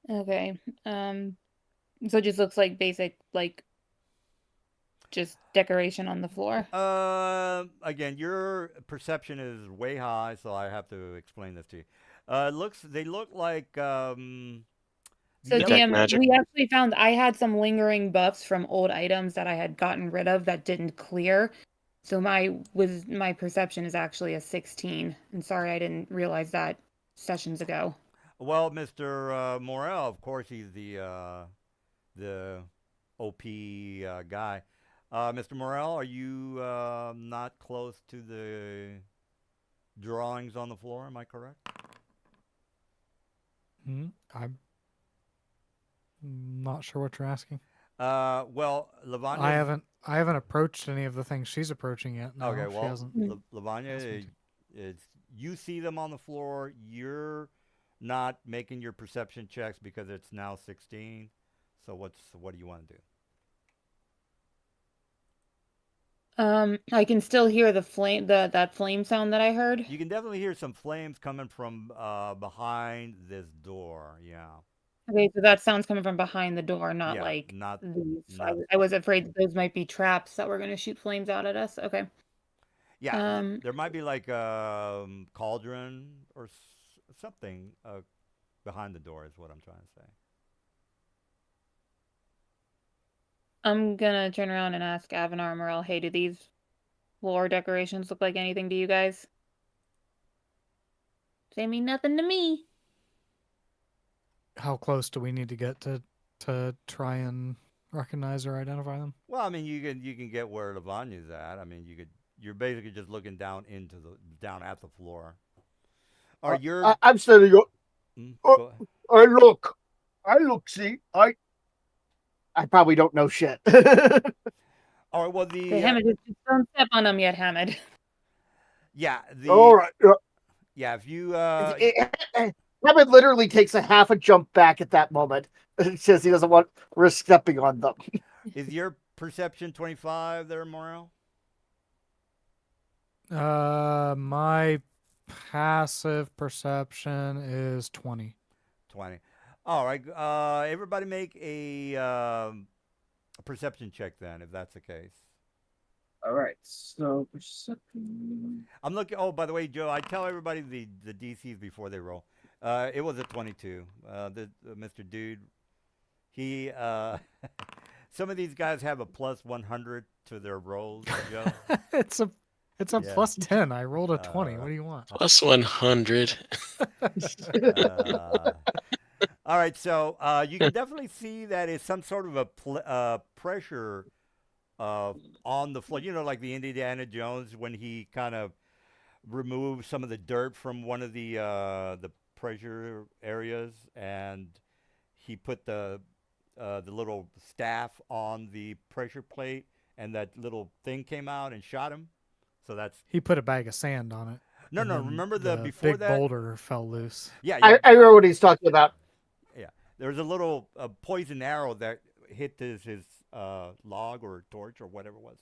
okay. So it just looks like basic, like, just decoration on the floor. Again, your perception is way high, so I have to explain this to you. They look like So Detect DM, magic. we actually found I had some lingering buffs from old items that I had gotten rid of that didn't clear. So my perception is actually a 16. And sorry, I didn't realize that sessions ago. Well, Mr. Morel, of course, he's the OP guy. Mr. Morel, are you not close to the drawings on the floor? Am I correct? I'm not sure what you're asking. Well, Lavanya. I haven't approached any of the things she's approaching yet. No, Okay, she well, hasn't. Lavanya, you see them on the floor. You're not making your perception checks because it's now 16. So what do you want to do? I can still hear the flame, that flame sound that I heard. You can definitely hear some flames coming from behind this door. Yeah. Okay, so that sound's coming from behind the door, not Yeah, like not- these. not- I was afraid that those might be traps that were going to shoot flames out at us. Okay. Yeah, there might be like cauldron or something behind the door is what I'm trying to say. I'm gonna turn around and ask Avanar Morel, hey, do these floor decorations look like anything to you guys? They mean nothing to me. How close do we need to get to try and recognize or identify them? Well, I mean, you can get where Lavanya's at. I mean, you're basically just looking down at the floor. Are you? I'm standing up. Go ahead. I look. See, I probably don't know shit. All right. Well, Okay, Hamid, just don't step on them yet, Hamid. yeah. all right. Yeah. If you Hammond literally takes a half a jump back at that moment. It says he doesn't want risk stepping on them. Is your perception 25 there, Mario? My passive perception is 20. 20. All right. Everybody make a perception check then, if that's the case. All right. So perception. I'm looking. Oh, by the way, Joe, I tell everybody the DCs before they roll. It was a 22. Mr. Dude, he. Some of these guys have a plus 100 to their rolls, Joe. it's a Yeah. plus 10. I rolled a 20. What do you want? Plus 100. All right, so you can definitely see that it's some sort of a pressure on the floor. You know, like the Indiana Jones when he kind of removed some of the dirt from one of the pressure areas, and he put the little staff on the pressure plate, and that little thing came out and shot him. So that's He put a bag of sand on it. no. and then Remember the the before big that? boulder fell loose. Yeah, I remember what he's talking about. yeah. There was a little poison arrow that hit his log or torch or whatever it was.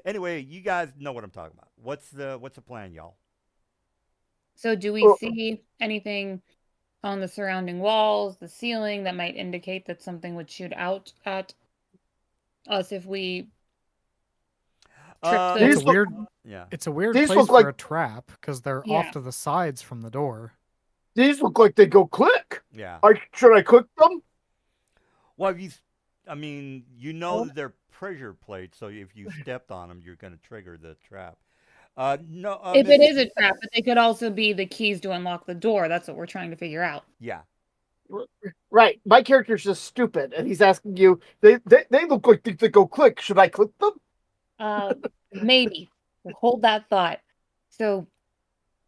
Anyway, you guys know what I'm talking about. What's the plan, y'all? So do we Oh. see anything on the surrounding walls, the ceiling, that might indicate that something would shoot out at us if we trip Uh, the... It's These a look- weird. Yeah. It's a weird These place look for like- a trap because they're Yeah. off to the sides from the door. These look like they go click. Yeah. Should I click them? Well, I mean, you know that they're pressure plates, so if you stepped on them, you're going to trigger the trap. No. If it is a trap, but they could also be the keys to unlock the door. That's what we're trying to figure out. Yeah. Right. My character's just stupid, and he's asking you. They look like they go click. Should I click them? Maybe. We'll hold that thought. So,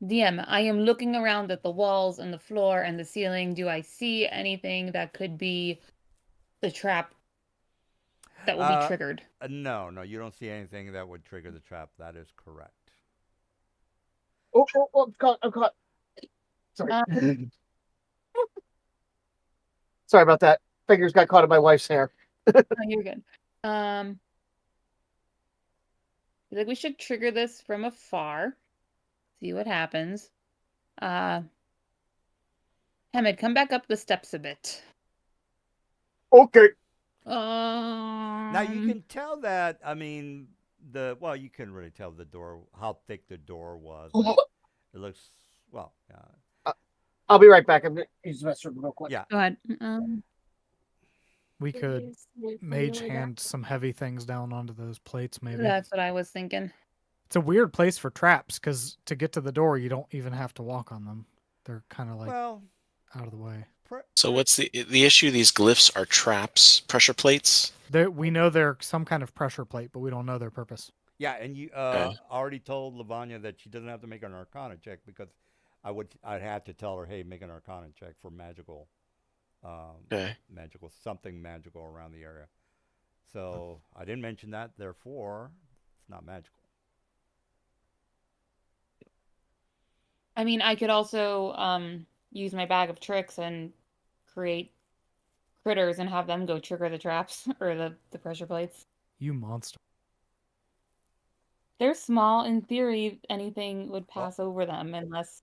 DM, I am looking around at the walls and the floor and the ceiling. Do I see anything that could be the trap that will be triggered? No, you don't see anything that would trigger the trap. That is correct. Oh, I'm caught. Sorry. Sorry about that. Fingers got caught in my wife's hair. Oh, you're good. I feel like we should trigger this from afar. See what happens. Hamed, come back up the steps a bit. Okay. Now you can tell that. I mean, you couldn't really tell the door how thick the door was. It looks yeah. I'll be right back. I'm going to use the restroom real quick. Yeah. Go ahead. We could mage hand some heavy things down onto those plates, maybe. That's what I was thinking. It's a weird place for traps because to get to the door, you don't even have to walk on them. They're kind of like Well, out of the way. So what's the issue? These glyphs are traps, pressure plates. We know they're some kind of pressure plate, but we don't know their purpose. yeah, and you already told Lavanya that she doesn't have to make an Arcana check because I'd have to tell her, hey, make an Arcana check for magical, something magical around the area. So I didn't mention that, therefore it's not magical. I mean, I could also use my bag of tricks and create critters and have them go trigger the traps or the pressure plates. You monster. They're small. In theory, anything would pass over them unless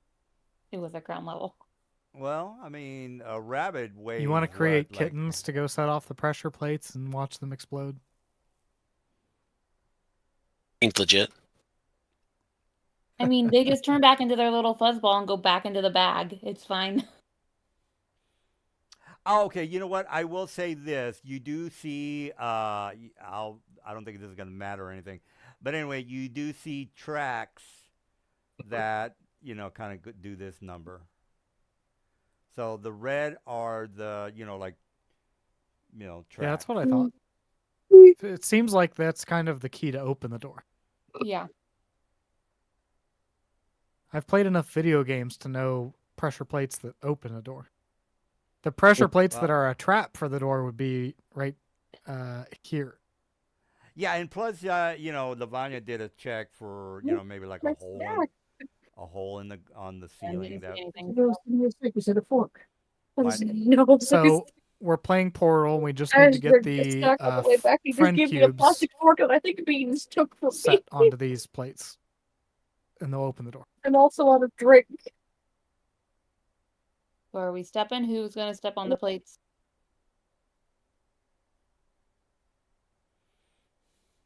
it was at ground level. Well, I mean, a rabbit weighs. You want to create what, kittens to go set off the pressure plates and watch them explode? Ain't legit. I mean, they just turn back into their little fuzzball and go back into the bag. It's fine. Oh, okay, you know what? I will say this: you do see. I don't think this is going to matter or anything, but anyway, you do see tracks that kind of do this number. So the red are the tracks. Yeah, that's what I thought. It seems like that's kind of the key to open the door. Yeah. I've played enough video games to know pressure plates that open a door. The pressure plates that are a trap for the door would be right here. Yeah, and plus, Lavanya did a check for maybe like a a hole in the on the I ceiling didn't that see anything. There was a mistake. We said a fork. What? No, So we're playing Portal. We just I need to was get it's the stuck on the way back. He just friend gave me a cubes plastic fork that I think Beans took from set me. onto these plates, and they'll open the door. I'm also on a drink. So are we stepping? Who's gonna step on the plates?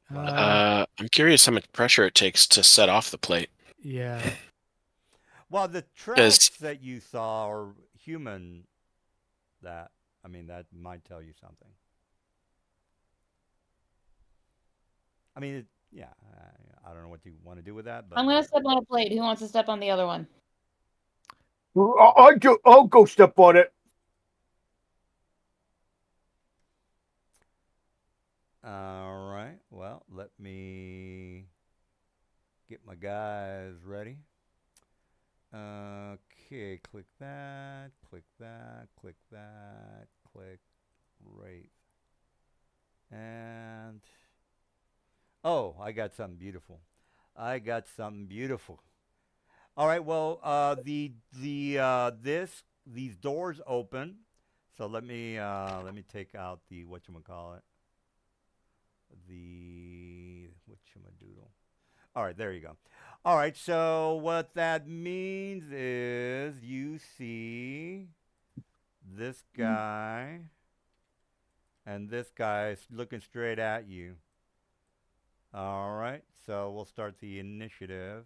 I'm curious how much pressure it takes to set off the plate. Yeah. Well, the 'Cause- tracks that you saw are human. That I mean, that might tell you something. I mean, yeah, I don't know what you want to do with that, but I'm gonna step on a plate. Who wants to step on the other one? I'll go step on it. all right. Well, let me get my guys ready. Okay, click that, click that, click that, click Wraith. And oh, I got something beautiful. I got something beautiful. All right, well, these doors open. So let me take out the whatchamacallit. The whatchamadoodle. All right, there you go. All right, so what that means is you see this guy and this guy looking straight at you. All right, so we'll start the initiative.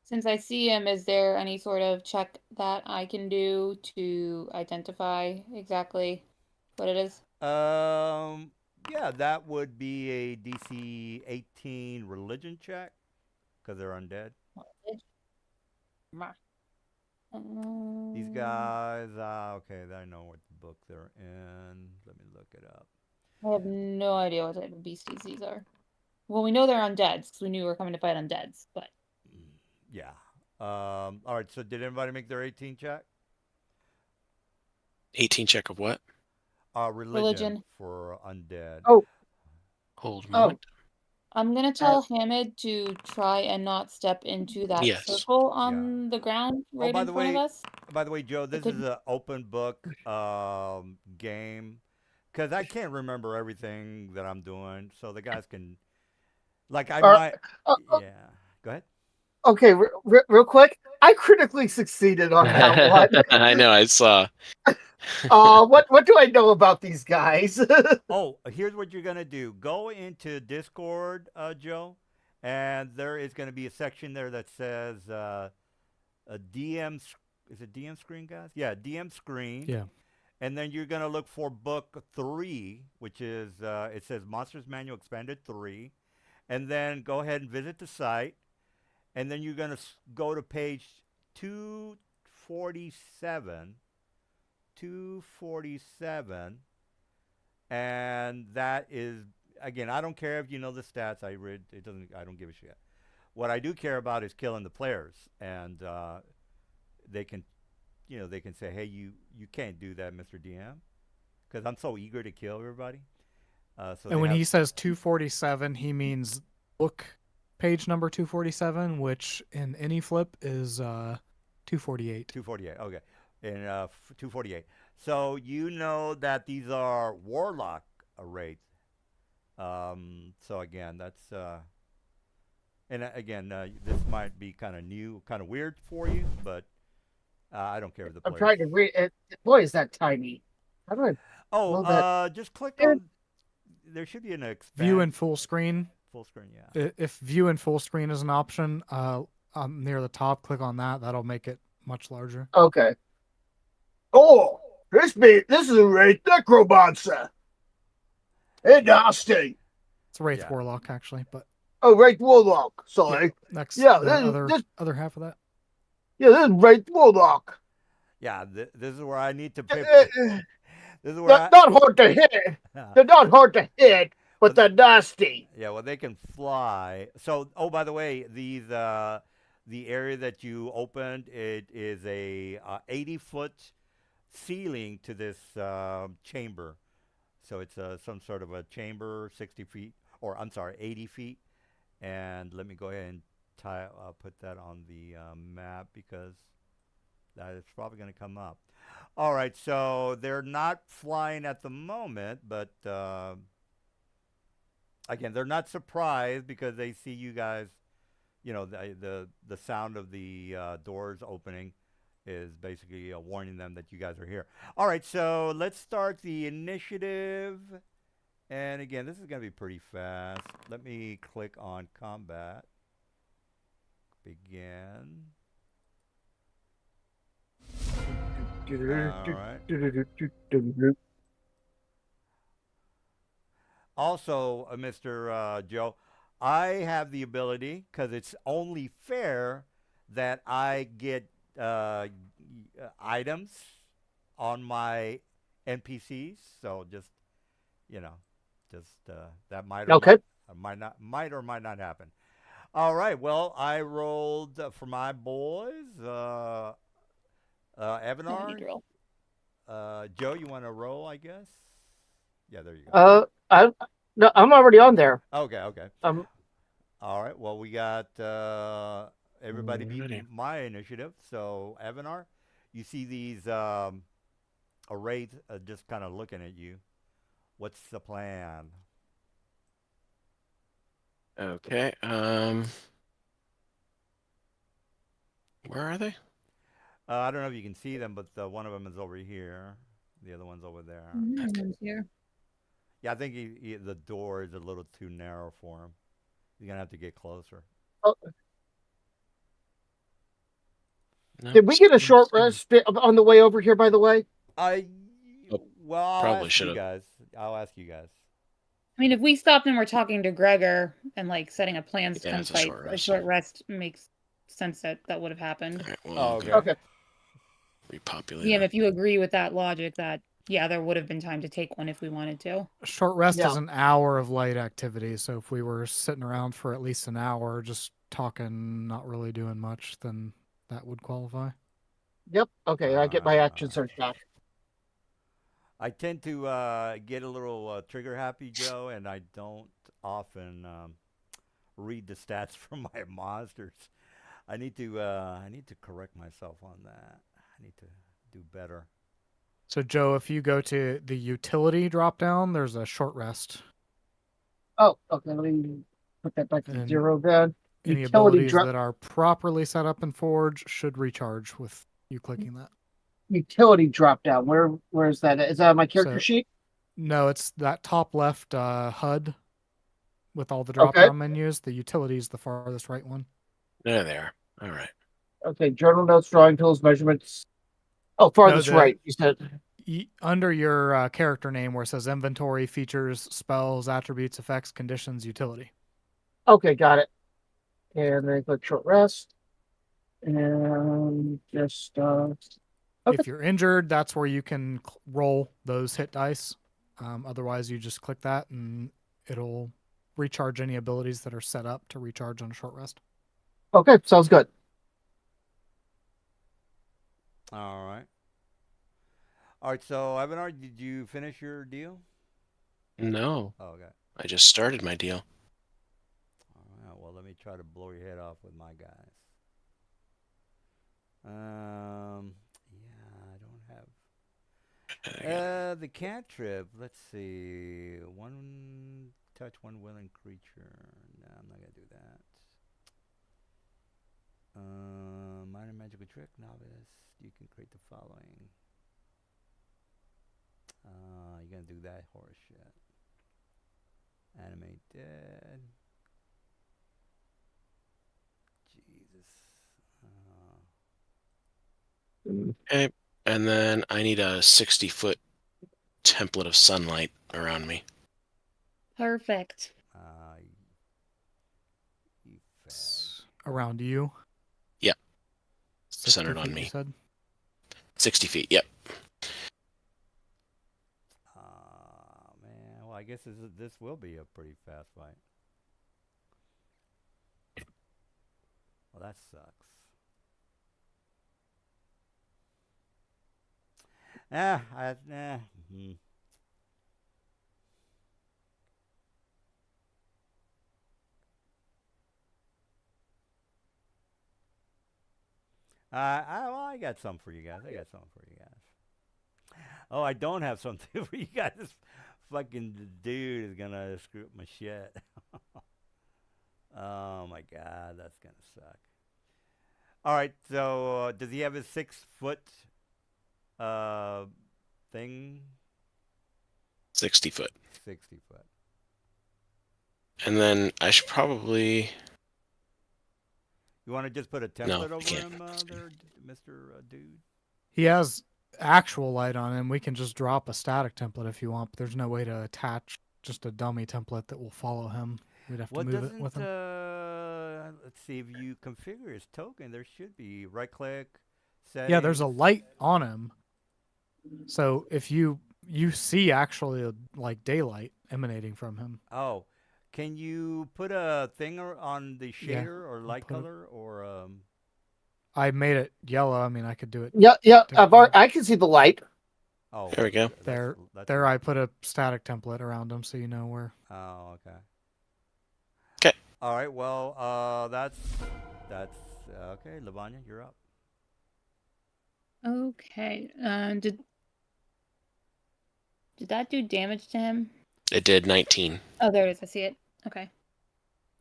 Since I see him, is there any sort of check that I can do to identify exactly what it is? Yeah, that would be a DC 18 religion check because they're undead. These guys, okay, I know what book they're in. Let me look it up. I have no idea what type of beasties these are. Well, we know they're undeads because we knew we were coming to fight undeads, but Yeah. All right, so did anybody make their 18 check? 18 check of what? Religion for undead. Oh, Hold Oh. moment. I'm gonna tell Hamid to try and not step into that Yes. circle on the ground right by in the front way, of us. By the way, Joe, this could- is an open book game because I can't remember everything that I'm doing, so the guys can, like, I might. Yeah, go ahead. Okay, real quick. I critically succeeded on that one. I know, I saw. What do I know about these guys? Oh, here's what you're gonna do. Go into Discord, Joe, and there is gonna be a section there that says a DM. Is it DM screen, guys? Yeah, DM screen. Yeah. And then you're gonna look for book 3, which is it says Monsters Manual Expanded 3, and then go ahead and visit the site, and then you're gonna go to page 247. 247. And that is, again, I don't care if you know the stats. I don't give a shit. What I do care about is killing the players, and they can say, hey, you can't do that, Mr. DM, because I'm so eager to kill everybody. And when he says 247, he means book page number 247, which in any flip is 248. 248, okay. In 248. So you know that these are warlock raids. So again, that's this might be kind of new, kind of weird for you, but I don't care if the I'm players. trying to read it. Boy, is that tiny. How do I? Oh, that- just click on. There should be an expand. View in full screen. Full screen, yeah. If view in full screen is an option, near the top, click on that. That'll make it much larger. Okay. Oh, this is a Wraith Necromancer. Hey, nasty. It's Wraith Yeah. Warlock, actually, but Oh, Wraith Warlock. Sorry. next, Yeah, the other half of that. Yeah, this is Wraith Warlock. Yeah, this is where I need to pay. Uh, This is where not hard to hit. They're not hard to hit, but they're nasty. Yeah, well, they can fly. So, oh, by the way, these the area that you opened, it is a 80-foot ceiling to this chamber. So it's some sort of a chamber, 60 feet, or I'm sorry, 80 feet. And let me go ahead and put that on the map because that is probably going to come up. All right, so they're not flying at the moment, but again, they're not surprised because they see you guys. You know, the sound of the doors opening is basically warning them that you guys are here. All right, so let's start the initiative. And again, this is going to be pretty fast. Let me click on combat. Begin. All right. Also, Mr. Joe, I have the ability, because it's only fair, that I get items on my NPCs. So just, you know, that might or Okay. might or might not happen. All right. Well, I rolled for my boys. Let me Evanar, drill. Joe, you want to roll? I guess. Yeah, there you go. I'm already on there. Okay. Um, All right. Well, we got everybody beat Alrighty. my initiative. So, Evanar, you see these arrays just kind of looking at you. What's the plan? Okay. Where are they? I don't know if you can see them, but one of them is over here. The other one's over there. One's here. Yeah, I think the door is a little too narrow for him. You're gonna have to get closer. No, did we get a short still- rest on the way over here? By the way. I Oh, well, I'll probably ask you should've. guys. I'll ask you guys. I mean, if we stopped and we're talking to Gregor and like setting up plans to Yeah, come it's a fight, short a rest. short rest makes sense that would have happened. All right, well, Oh, I'm okay. gonna Okay. repopulate. DM, if you agree with that logic, that yeah, there would have been time to take one if we wanted to. Short rest Yeah. is an hour of light activity, so if we were sitting around for at least an hour, just talking, not really doing much, then that would qualify. Yep. Okay. I get my action search back. I tend to get a little trigger happy, Joe, and I don't often read the stats from my monsters. I need to correct myself on that. I need to do better. So, Joe, if you go to the utility drop down, there's a short rest. Oh, okay. Let me put that back to And 0 then. Any Utility abilities drop. that are properly set up in Forge should recharge with you clicking that. Utility drop down. Where is that? Is that on my character So- sheet? No, it's that top left HUD with all the drop down menus. The utility is the farthest right one. There they are. All right. Okay. Journal notes, drawing tools, measurements. Oh, farthest the- right. You said. Under your character name where it says inventory, features, spells, attributes, effects, conditions, utility. Okay, got it. And then click short rest. And just Okay. If you're injured, that's where you can roll those hit dice. Otherwise, you just click that and it'll recharge any abilities that are set up to recharge on a short rest. Okay, sounds good. All right. All right. So, Evanar, did you finish your deal? No, Oh, okay. I just started my deal. All right. Well, let me try to blow your head off with my guys. Yeah, I don't have the cantrip. Let's see. One touch, one willing creature. No, I'm not gonna do that. Minor magical trick, novice. You can create the following. You're gonna do that horse shit. Animate dead. Jesus. Okay, and then I need a 60-foot template of sunlight around me. Perfect. You fag. Around you. Yep. 60 Centered on feet, me. You said? 60 feet. Yep. Man. Well, I guess this will be a pretty fast fight. Well, that sucks. I got some for you guys. I got something for you guys. Oh, I don't have something for you guys. This fucking dude is gonna screw up my shit. Oh my god, that's gonna suck. All right, so does he have his 6 foot thing? 60 foot. 60 foot. And then I should probably. You want to just put a No, template I over can't. him, there, Mr. Dude? He has actual light on him. We can just drop a static template if you want, but there's no way to attach just a dummy template that will follow him. We'd have to What move it doesn't, with him. let's see, if you configure his token, there should be right-click, settings. Yeah, there's a light on him. So if you see actually like daylight emanating from him. Oh, can you put a thing on the Yeah, shader or light put it- color or I made it yellow. I mean, I could do it. Yeah, differently. I can see the light. Oh, There we go. There, I put a static template around him, so you know where. Oh, okay. 'Kay. All right. Well, that's okay. Lavanya, you're up. Okay. Did that do damage to him? It did 19. Oh, there it is. I see it. Okay.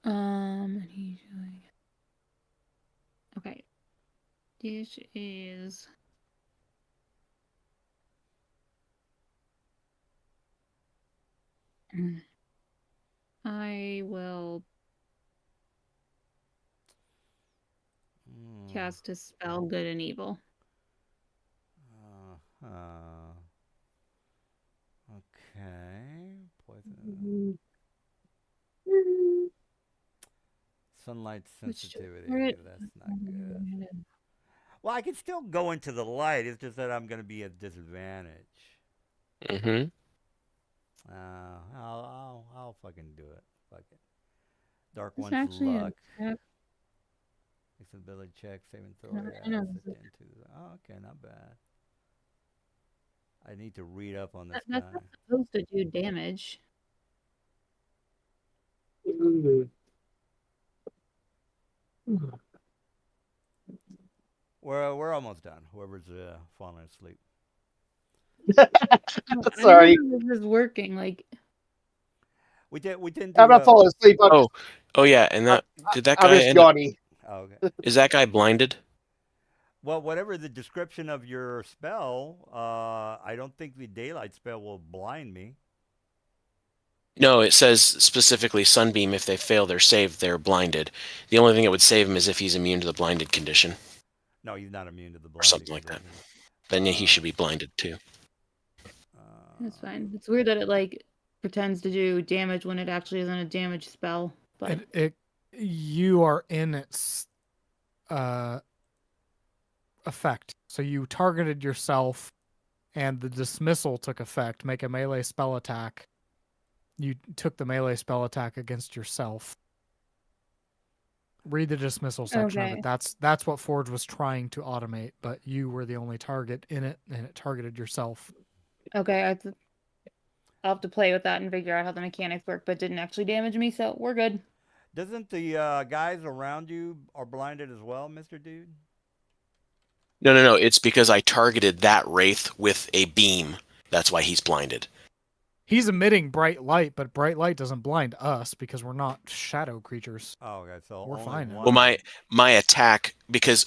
And he's doing. Okay. This is. I will cast a spell, Good and Evil. Okay. Poison. Sunlight sensitivity. That's not good. Well, I can still go into the light. It's just that I'm going to be at disadvantage. Mm-hmm. I'll fucking do it. Fuck it. Dark It's one's actually luck. a Ability check, saving throw. No, Yeah, I know that's this a 10 to. Oh, okay, not bad. I need to read up on this that's guy. not supposed to do damage. We're almost done. Whoever's falling asleep. Sorry. I don't know if this is working. Like, We didn't. Do, I'm not falling asleep. Oh yeah, and that did that I'm guy just end up, yawning. Oh, okay. is that guy blinded? Well, whatever the description of your spell, I don't think the daylight spell will blind me. No, it says specifically Sunbeam. If they fail their save, they're blinded. The only thing that would save him is if he's immune to the blinded condition No, he's not immune to the blind. or something like that. Then yeah, he should be blinded too. that's fine. It's weird that it like pretends to do damage when it actually isn't a damage spell. But You are in its effect. So you targeted yourself, and the dismissal took effect. Make a melee spell attack. You took the melee spell attack against yourself. Read the dismissal section of Okay. it. That's what Forge was trying to automate, but you were the only target in it, and it targeted yourself. okay, I'll have to play with that and figure out how the mechanics work. But it didn't actually damage me, so we're good. Doesn't the guys around you are blinded as well, Mr. Dude? No. It's because I targeted that wraith with a beam. That's why he's blinded. He's emitting bright light, but bright light doesn't blind us because we're not shadow creatures. Oh, okay. So We're only fine now. one. Well, my attack, because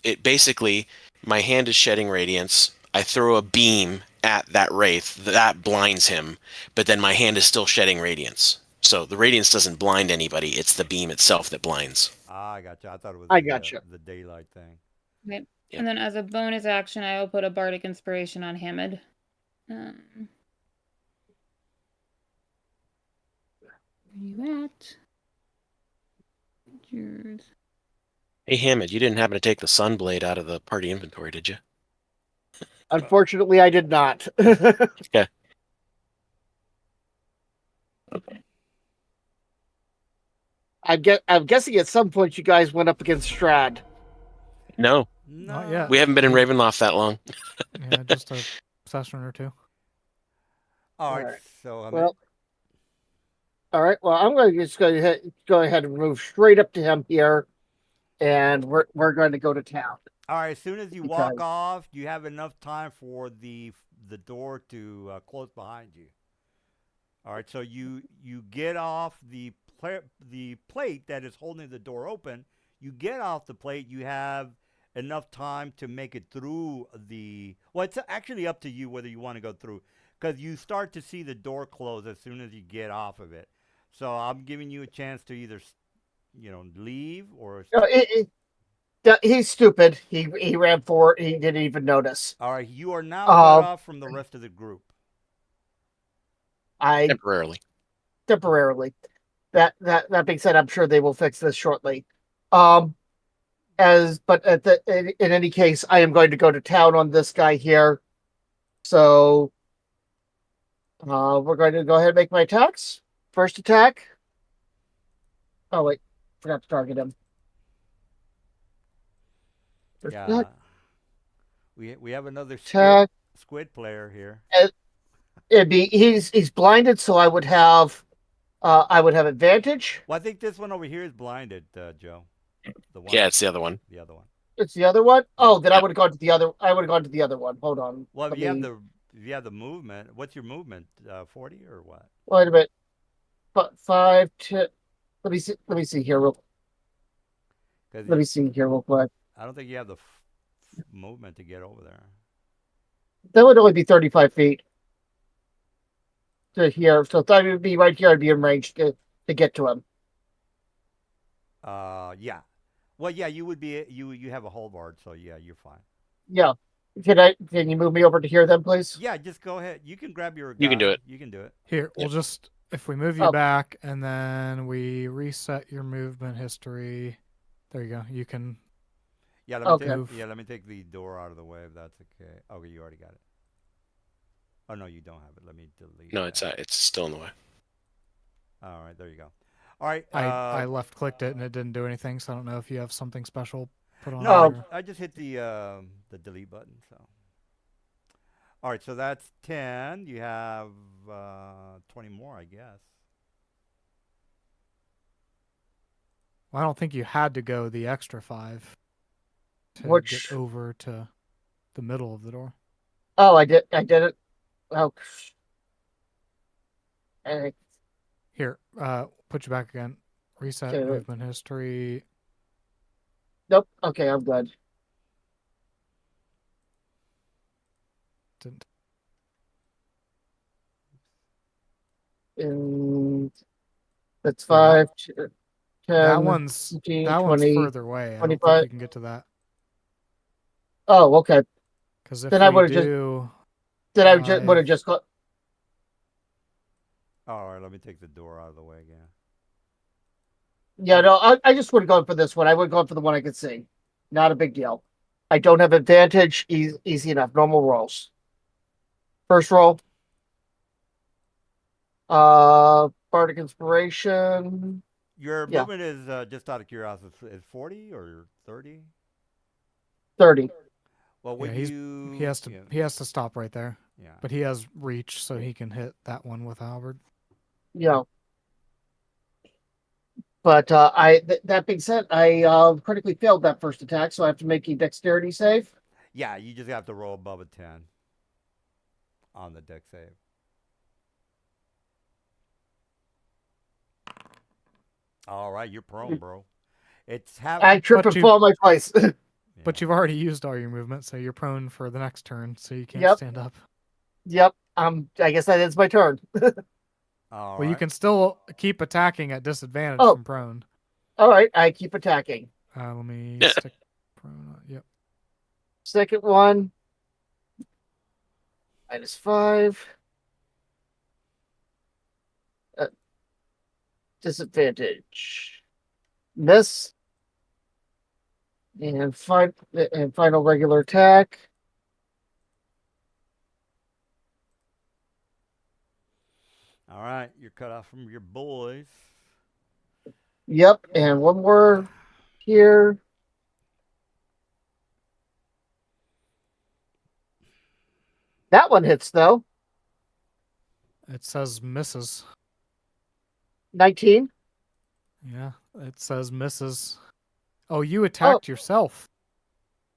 it basically, my hand is shedding radiance. I throw a beam at that wraith that blinds him, but then my hand is still shedding radiance. So the radiance doesn't blind anybody. It's the beam itself that blinds. I gotcha. I thought it was the daylight thing. Okay. Yep. And then as a bonus action, I will put a bardic inspiration on Hamid. Where you at? Yours. Hey, Hammond, you didn't happen to take the Sunblade out of the party inventory, did you? Unfortunately, I did not. Okay. I'm guessing at some point you guys went up against Strad. No, Not yet. we haven't been in Ravenloft that long. Yeah, just a session or two. All right. Alright. So Well, all right. Well, I'm going to just go ahead and move straight up to him here, and we're going to go to town. All right. As soon as you walk Because- off, you have enough time for the door to close behind you. All right. So you get off the plate that is holding the door open. You get off the plate. You have enough time to make it through the. Well, it's actually up to you whether you want to go through, because you start to see the door close as soon as you get off of it. So I'm giving you a chance to either, leave or. He's stupid. He ran for it. He didn't even notice. All right. You are now cut off from the rest of the group. I Temporarily. temporarily. That being said, I'm sure they will fix this shortly. In any case, I am going to go to town on this guy here. So we're going to go ahead and make my attacks. First attack. Oh wait, forgot to target him. First Yeah. attack. We have another Attack. squid player here. He's blinded, so I would have advantage. Well, I think this one over here is blinded, Joe. The one. Yeah, it's the other one. The other one. It's the other one. Oh, then I would have gone to the other. I would have gone to the other one. Hold on. Well, Let if you me- have the movement. What's your movement? 40 or what? Wait a minute. 5 to. Let me see. Let me see here real. 'Cause Let me see here real quick. I don't think you have the movement to get over there. That would only be 35 feet to here. So if I would be right here, I'd be in range to get to him. Yeah. Well, yeah, you would be. You have a halberd, so yeah, you're fine. Yeah. Can you move me over to here then, please? Yeah, just go ahead. You can grab your. You can guy. do it. You can do it. Here, we'll just if we move you Oh. back and then we reset your movement history. There you go. You can. Yeah, let me Okay. take. Yeah, let me take the door out of the way if that's okay. Okay, you already got it. Oh no, you don't have it. Let me delete. No, that. it's still in the way. All right, there you go. All right. I left clicked it and it didn't do anything, so I don't know if you have something special put on. No, there. I just hit the delete button. So. All right, so that's 10. You have 20 more, I guess. Well, I don't think you had to go the extra 5 to Which- get over to the middle of the door. Oh, I did. I did it. Oh. Here, put you back again. Reset Okay. movement history. Nope. Okay, I'm good. Didn't. And that's Yeah, 5, 10, That one's 15, that 20. one's further away. I don't think 25. you can get to that Oh, okay. because if Then I we would've just- do, Then I would have Five. just got. All right, let me take the door out of the way again. Yeah, no, I just would have gone for this one. I would have gone for the one I could see. Not a big deal. I don't have advantage. Easy enough. Normal rolls. First roll. Bardic Inspiration. Your Yeah. movement is just out of curiosity. Is 40 or 30? 30. Well, would yeah, you? he has to Yeah. he has to stop right there. Yeah. But he has reach, so he can hit that one with halberd. Yeah. But that being said, I critically failed that first attack, so I have to make a dexterity save. Yeah, you just have to roll above a 10 on the deck save. All right, you're prone, bro. It's I trip But and you- fall my place. But you've already used all your movement, so you're prone for the next turn, so you can't Yep. stand up. Yep. I guess that is my turn. All Well, you right. can still keep attacking at disadvantage Oh. from prone. All right, I keep attacking. Let me Yeah. stick prone. Yep. Second one. -5. Disadvantage. Miss. And final regular attack. All right, you're cut off from your boys. Yep, and one more here. That one hits though. It says misses. 19. Yeah, it says misses. Oh, you attacked yourself.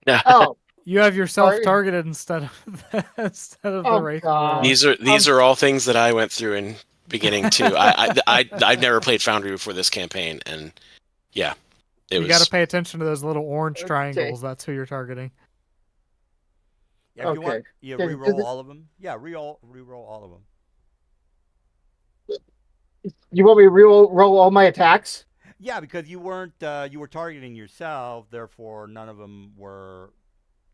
Oh, You have yourself Sorry. targeted instead of the Oh, Wraith God. Warlock. These are all things that I went through in beginning too. I've never played Foundry before this campaign, and yeah, it You was. got to pay attention to those little orange Okay. triangles. That's who you're targeting. Yeah, if you want, Okay. you Did- re-roll did- all of them. Yeah, re-roll all of them. You want me to roll all my attacks? Yeah, because you weren't you were targeting yourself, therefore none of them were,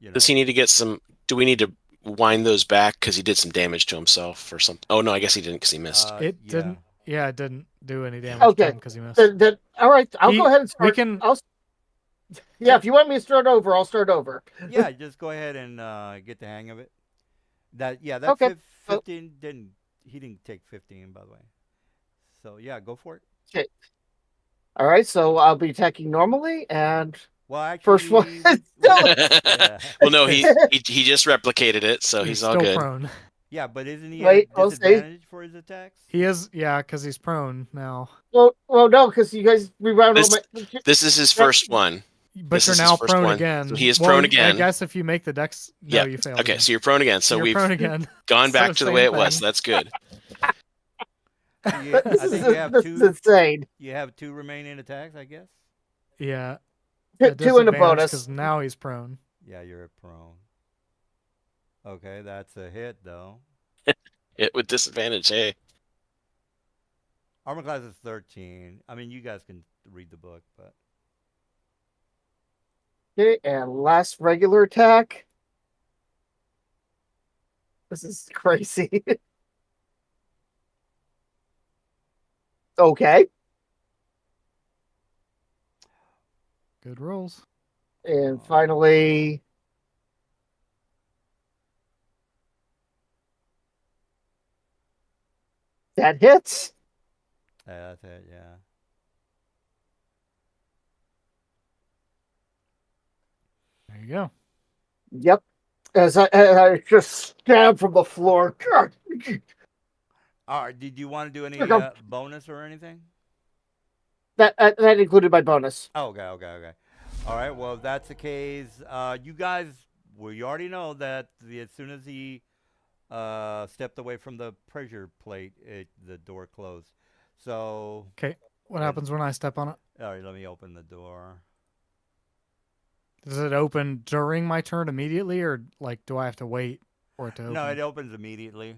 you know. Does he need to get some? Do we need to wind those back because he did some damage to himself or something? Oh no, I guess he didn't because he missed. It Yeah. didn't. Yeah, it didn't do any damage Okay. to him because he missed. Then, all right, I'll He- go ahead and we start. can- Yeah, if you want me to start over, I'll start over. Yeah, just go ahead and get the hang of it. That Okay. 15 he didn't take 15, by the way. So yeah, go for it. Okay. All right, so I'll be attacking normally, and Well, actually, first one. yeah. Well, no, he just replicated it, so he's all still good. prone. Yeah, but isn't he Wait, at I'll say- disadvantage for his attacks? He is, yeah, because he's prone now. well, no, because you guys rewound all my. This is his first one. But This you're is his now first prone one. again. So he is Well, prone I again. guess if you make the dex, no, Yeah. you failed. Okay, again. so you're prone again. So You're we've prone again. gone So back to the same way it was. thing. That's good. I This think you have is two. insane. You have 2 remaining attacks, I guess. Yeah. Two in a bonus. Because now he's prone. Yeah, you're at prone. Okay, that's a hit though. It with disadvantage. Hey, Armor class is 13. I mean, you guys can read the book, but Okay, and last regular attack. This is crazy. Okay, Good rolls. and finally. That hits. that's it. Yeah. There you go. Yep. As I just stabbed from the floor. All right. Did you want to do any Here you go. bonus or anything? That included my bonus. Oh, okay. All right. Well, if that's the case, you guys, well, you already know that as soon as he stepped away from the pressure plate, the door closed. So, Okay. What happens when I step on it? all right, let me open the door. Does it open during my turn immediately, or like do I have to wait for it to open? No, it opens immediately,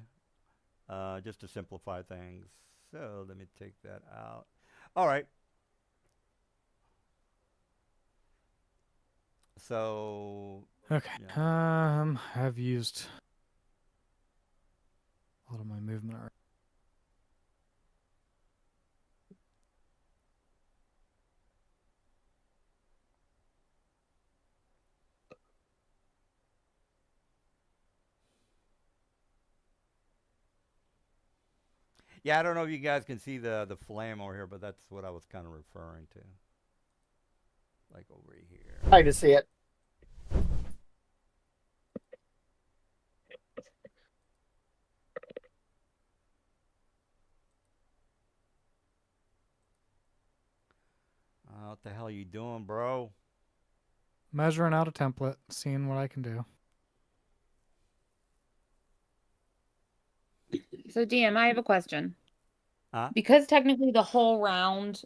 just to simplify things. So let me take that out. All right. So, Okay. yeah. I've used a lot of my movement already. Yeah, I don't know if you guys can see the flame over here, but that's what I was kind of referring to. Like over here. I to see it. What the hell are you doing, bro? Measuring out a template, seeing what I can do. So, DM, I have a question. Huh? Because technically the whole round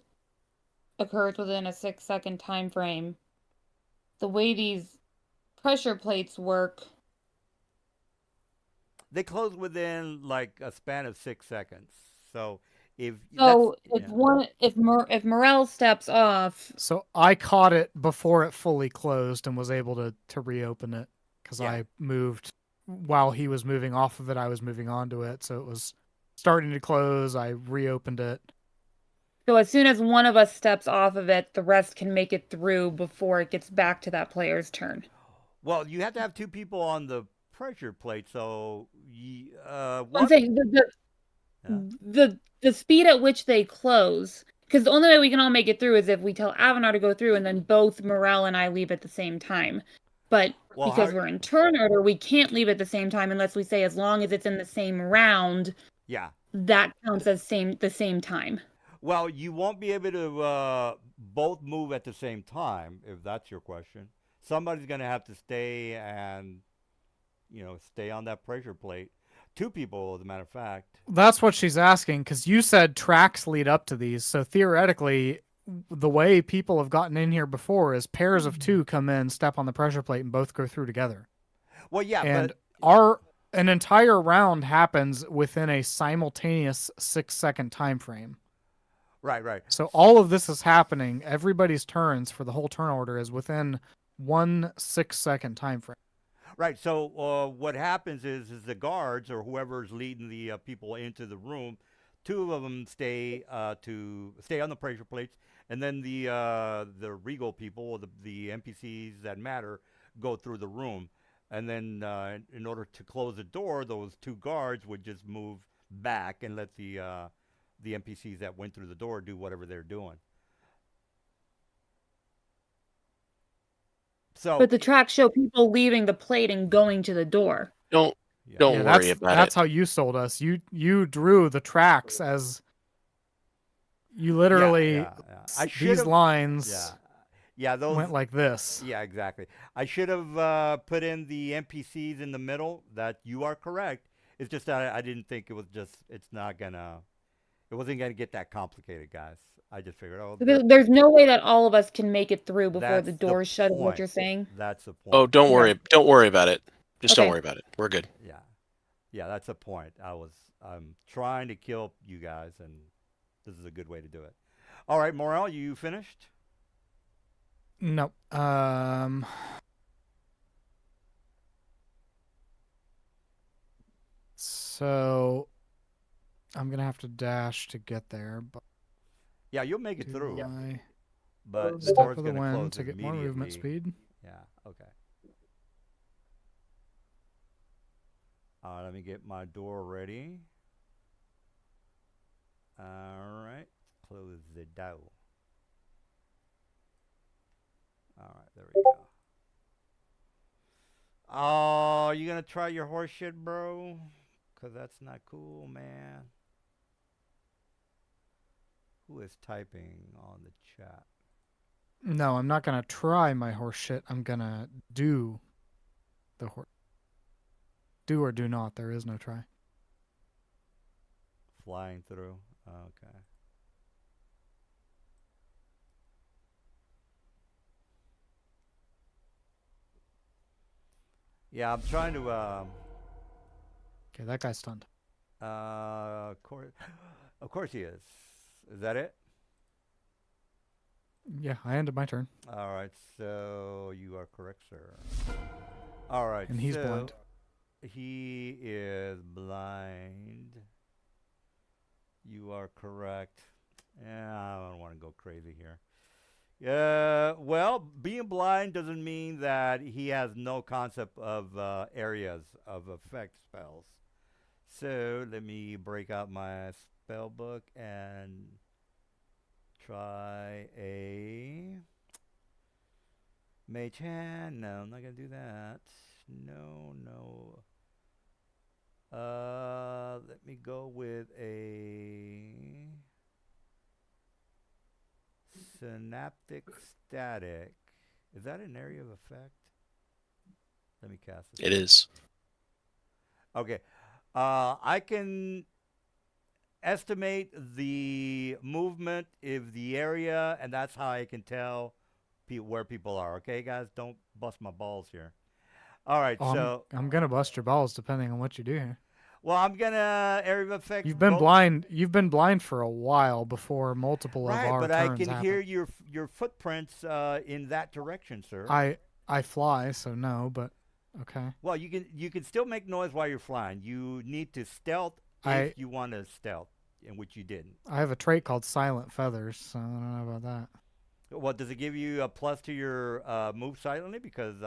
occurs within a 6-second time frame, the way these pressure plates work, They close within like a span of 6 seconds. So if so that's- if Morel steps off, So I caught it before it fully closed and was able to reopen it because Yeah. I moved while he was moving off of it. I was moving onto it, so it was starting to close. I reopened it. so as soon as one of us steps off of it, the rest can make it through before it gets back to that player's turn. well, you have to have 2 people on the pressure plate. So I'm one, saying Yeah. the speed at which they close, because the only way we can all make it through is if we tell Avanar to go through and then both Morel and I leave at the same time. But Well, because how- we're in turn order, we can't leave at the same time unless we say as long as it's in the same round, yeah. that counts as the same time. Well, you won't be able to both move at the same time if that's your question. somebody's gonna have to stay and stay on that pressure plate. Two people, as a matter of fact. That's what she's asking, because you said tracks lead up to these. So theoretically, the way people have gotten in here before is pairs of two come in, step on the pressure plate, and both go through together. Well, yeah, And but an entire round happens within a simultaneous 6-second time frame. right. So all of this is happening. Everybody's turns for the whole turn order is within 1 6-second time frame. Right. So what happens is the guards or whoever's leading the people into the room, two of them stay to stay on the pressure plates, and then the regal people, or the NPCs that matter, go through the room, and then in order to close the door, those two guards would just move back and let the NPCs that went through the door do whatever they're doing. So But the tracks show people leaving the plate and going to the door. Don't yeah. don't worry about That's it. how you sold us. You drew the tracks as you literally Yeah. I these should've- lines Yeah, those went like this. Yeah, exactly. I should have put in the NPCs in the middle. That you are correct. It's just that I didn't think it was just. It wasn't gonna get that complicated, guys. I just figured, There's no way that all of us can make it through before that's the the doors shut, is what point. you're saying? That's the point. Oh, don't Okay. worry. Don't worry about it. Just don't Okay. worry about it. We're good. Yeah, that's the point. I'm trying to kill you guys, and this is a good way to do it. All right, Morel, you finished? No. So I'm gonna have to dash to get there, but Yeah, you'll make it do through. I But the step door's of the gonna close wind to get more movement immediately. speed? Yeah. Okay. All right, let me get my door ready. All right, close the door. All right, there we go. Oh, you gonna try your horse shit, bro? Cause that's not cool, man. Who is typing on the chat? No, I'm not gonna try my horse shit. I'm gonna do the horse. Do or do not. There is no try. Flying through. Okay. Yeah, I'm trying to. Okay, that guy's stunned. Of course he is. Is that it? Yeah, I ended my turn. All right, so you are correct, sir. All right, And he's so blind. He is blind. You are correct. Yeah, I don't want to go crazy here. Well, being blind doesn't mean that he has no concept of areas of effect spells. So let me break out my spell book and try a mage hand. No, I'm not gonna do that. No. Let me go with a synaptic static. Is that an area of effect? Let me cast it. It is. Okay. I can estimate the movement of the area, and that's how I can tell where people are. Okay, guys, don't bust my balls here. All right, Oh, so I'm gonna bust your balls depending on what you do here. well, I'm gonna area of effect. You've been blind. You've been blind for a while before multiple right? of our But turns I can happen. hear your footprints in that direction, sir. I fly, so no, but okay. Well, you can still make noise while you're flying. You need to stealth if you want to stealth, in which you didn't. I have a trait called Silent Feathers, so I don't know about that. What does it give you a plus to your move silently? Because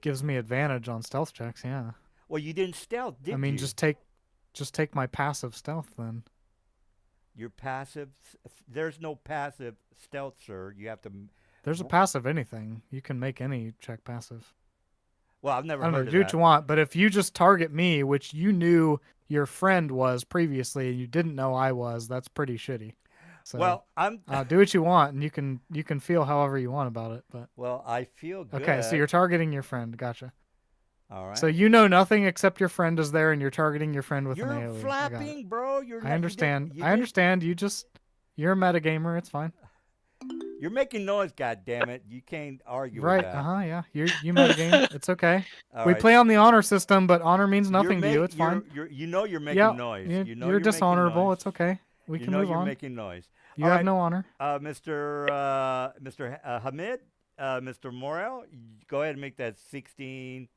Gives me advantage on stealth checks. Yeah. well, you didn't stealth, did you? I mean, just take my passive stealth then. Your passive. There's no passive stealth, sir. You have to. There's a passive anything. You can make any check passive. Well, I've never I don't heard know, of do what that. you want, but if you just target me, which you knew your friend was previously and you didn't know I was, that's pretty shitty. So Well, I'm. do what you want, and you can feel however you want about it. But Well, I feel good. okay, so you're targeting your friend. Gotcha. All right. So you know nothing except your friend is there, and you're targeting your friend with an You're AOE. I got it. flapping, bro. You're. I understand. I understand. You're a metagamer. It's fine. You're making noise. God damn it! You can't argue Right. with that. Yeah. You metagame. It's okay. All We right. play on the honor system, but honor means You're nothing to you. ma- It's fine. you're making Yeah. noise. You, You know you're you're making dishonorable. noise. It's okay. We You can know move you're on. making noise. You All have right, no honor. Mr. Hamid, Mr. Morel, go ahead and make that 16.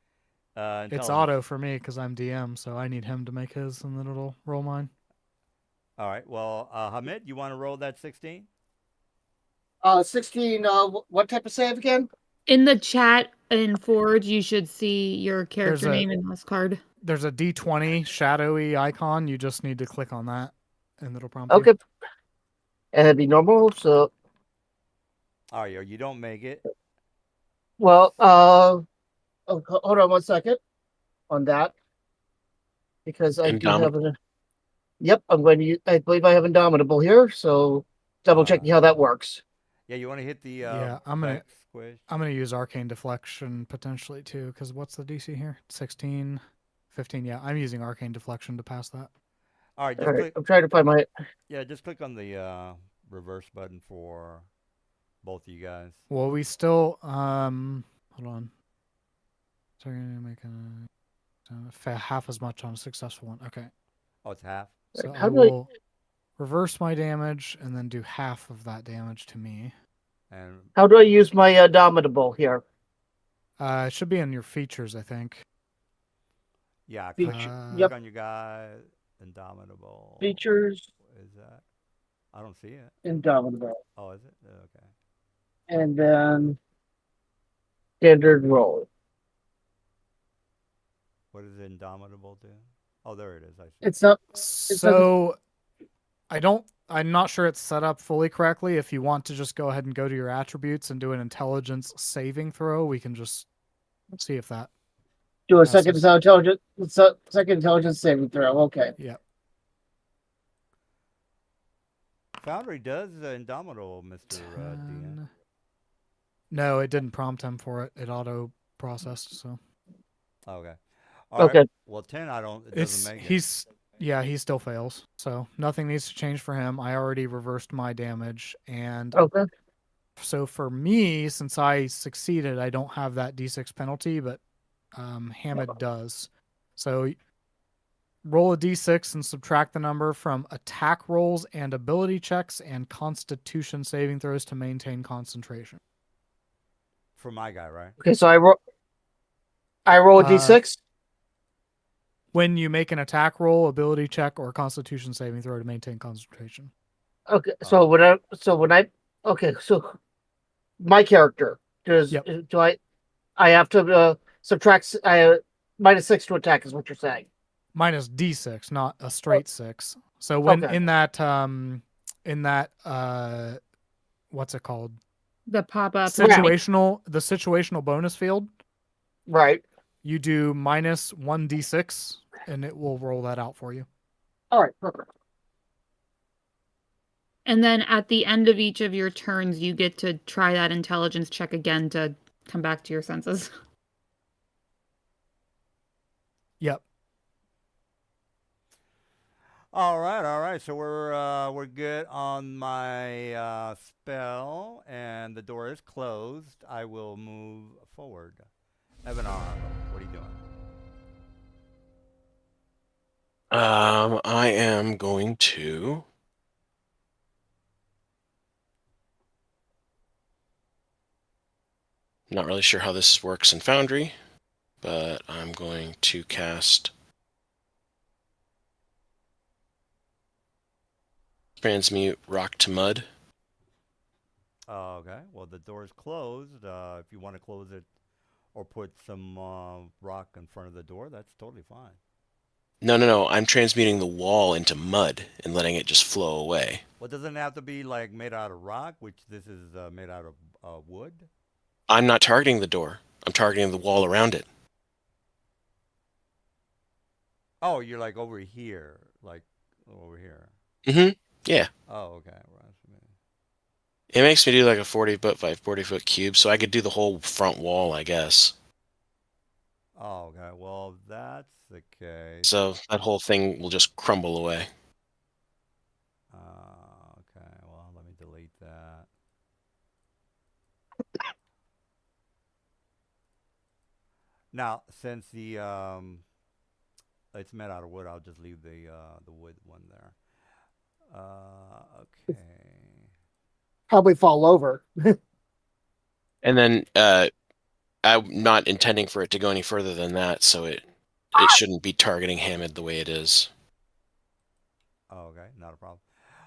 It's Intelligence. auto for me because I'm DM, so I need him to make his, and then it'll roll mine. All right. Well, Hamid, you want to roll that 16? 16. What type of save again? In the chat in Forge, you should see your character There's a- name and mouse card. There's a D20 shadowy icon. You just need to click on that, and it'll prompt you. Okay. And it'd be normal. So, All right. Or you don't make it. well, hold on 1 second on that because I do have an. Yep, I'm going to use. I believe I have Indomitable here, so double checking how that works. Yeah, you want to hit the Yeah, I'm gonna back squish. I'm gonna use arcane deflection potentially too, because what's the DC here? 16, 15. Yeah, I'm using arcane deflection to pass that. All right, just All right, click. I'm trying to find my. Yeah, just click on the reverse button for both of you guys. Well, we still hold on. So we're gonna make half as much on a successful one. Okay. Oh, it's half. So How I do I- will reverse my damage and then do half of that damage to me. And How do I use my Indomitable here? It should be in your features, I think. yeah, Feature- click yep. on your guy, Indomitable. Features, Is that? I don't see it. Indomitable, Oh, is it? Okay. and then standard roll. What does Indomitable do? Oh, there it is. I see. It's not. So I'm not sure it's set up fully correctly. If you want to just go ahead and go to your attributes and do an intelligence saving throw, we can just see if that. Do a That's second just- intelligence. Second intelligence saving throw. Okay. Yep. Foundry does Indomitable, Mr. DM. 10. No, it didn't prompt him for it. It auto processed. So Okay. All right. Okay. Well, 10, I don't. It it's doesn't make it. he still fails. So nothing needs to change for him. I already reversed my damage, and Okay. so for me, since I succeeded, I don't have that D6 penalty, but Hamid does. So roll a D6 and subtract the number from attack rolls and ability checks and Constitution saving throws to maintain concentration. For my guy, right? Okay. So I roll. I roll a d6. When you make an attack roll, ability check, or Constitution saving throw to maintain concentration. Okay. So when I. Okay. So my character does. Yep. Do I have to subtract -6 to attack? Is what you're saying? Minus D6, not a straight 6. So when Okay. in that what's it called? The pop up. Right. The situational bonus field, Right. you do minus 1d6 and it will roll that out for you. All right. Perfect. And then at the end of each of your turns, you get to try that intelligence check again to come back to your senses. Yep. All right. So we're good on my spell, and the door is closed. I will move forward. Evanar, what are you doing? I am going to. Not really sure how this works in Foundry, but I'm going to cast Transmute Rock to Mud. Okay. Well, the door is closed. If you want to close it or put some rock in front of the door, that's totally fine. No. I'm transmuting the wall into mud and letting it just flow away. Well, doesn't it have to be like made out of rock, which this is made out of wood? I'm not targeting the door. I'm targeting the wall around it. Oh, you're like over here, like over here. Mm-hmm. Yeah. Oh, okay. Right. It makes me do like a 40-foot by 40-foot cube, so I could do the whole front wall, I guess. Oh, okay. Well, that's the case. So that whole thing will just crumble away. Okay. Well, let me delete that. Now, since the it's made out of wood, I'll just leave the wood one there. Okay. Probably fall over. And then I'm not intending for it to go any further than that, so it shouldn't be targeting Hamid the way it is. Oh, okay, not a problem.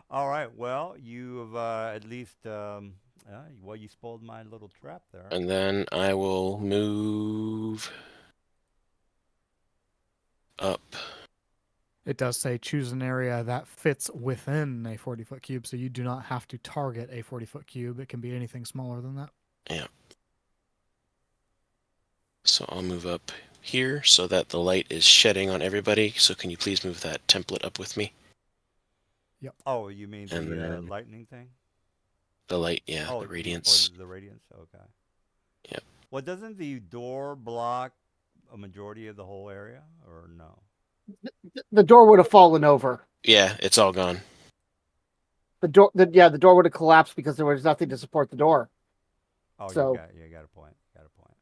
All right. Well, you've at least well, you spoiled my little trap there. And then I will move up. It does say choose an area that fits within a 40-foot cube, so you do not have to target a 40-foot cube. It can be anything smaller than that. Yeah. So I'll move up here so that the light is shedding on everybody. So can you please move that template up with me? Oh, you mean And the then- lightning thing? The light, yeah, Oh, the radiance. Or the radiance. Okay. Yep. Well, doesn't the door block a majority of the whole area, or no? The door would have fallen over. Yeah, it's all gone. The door would have collapsed because there was nothing to support the door. Oh, So- you got a point. Got a point.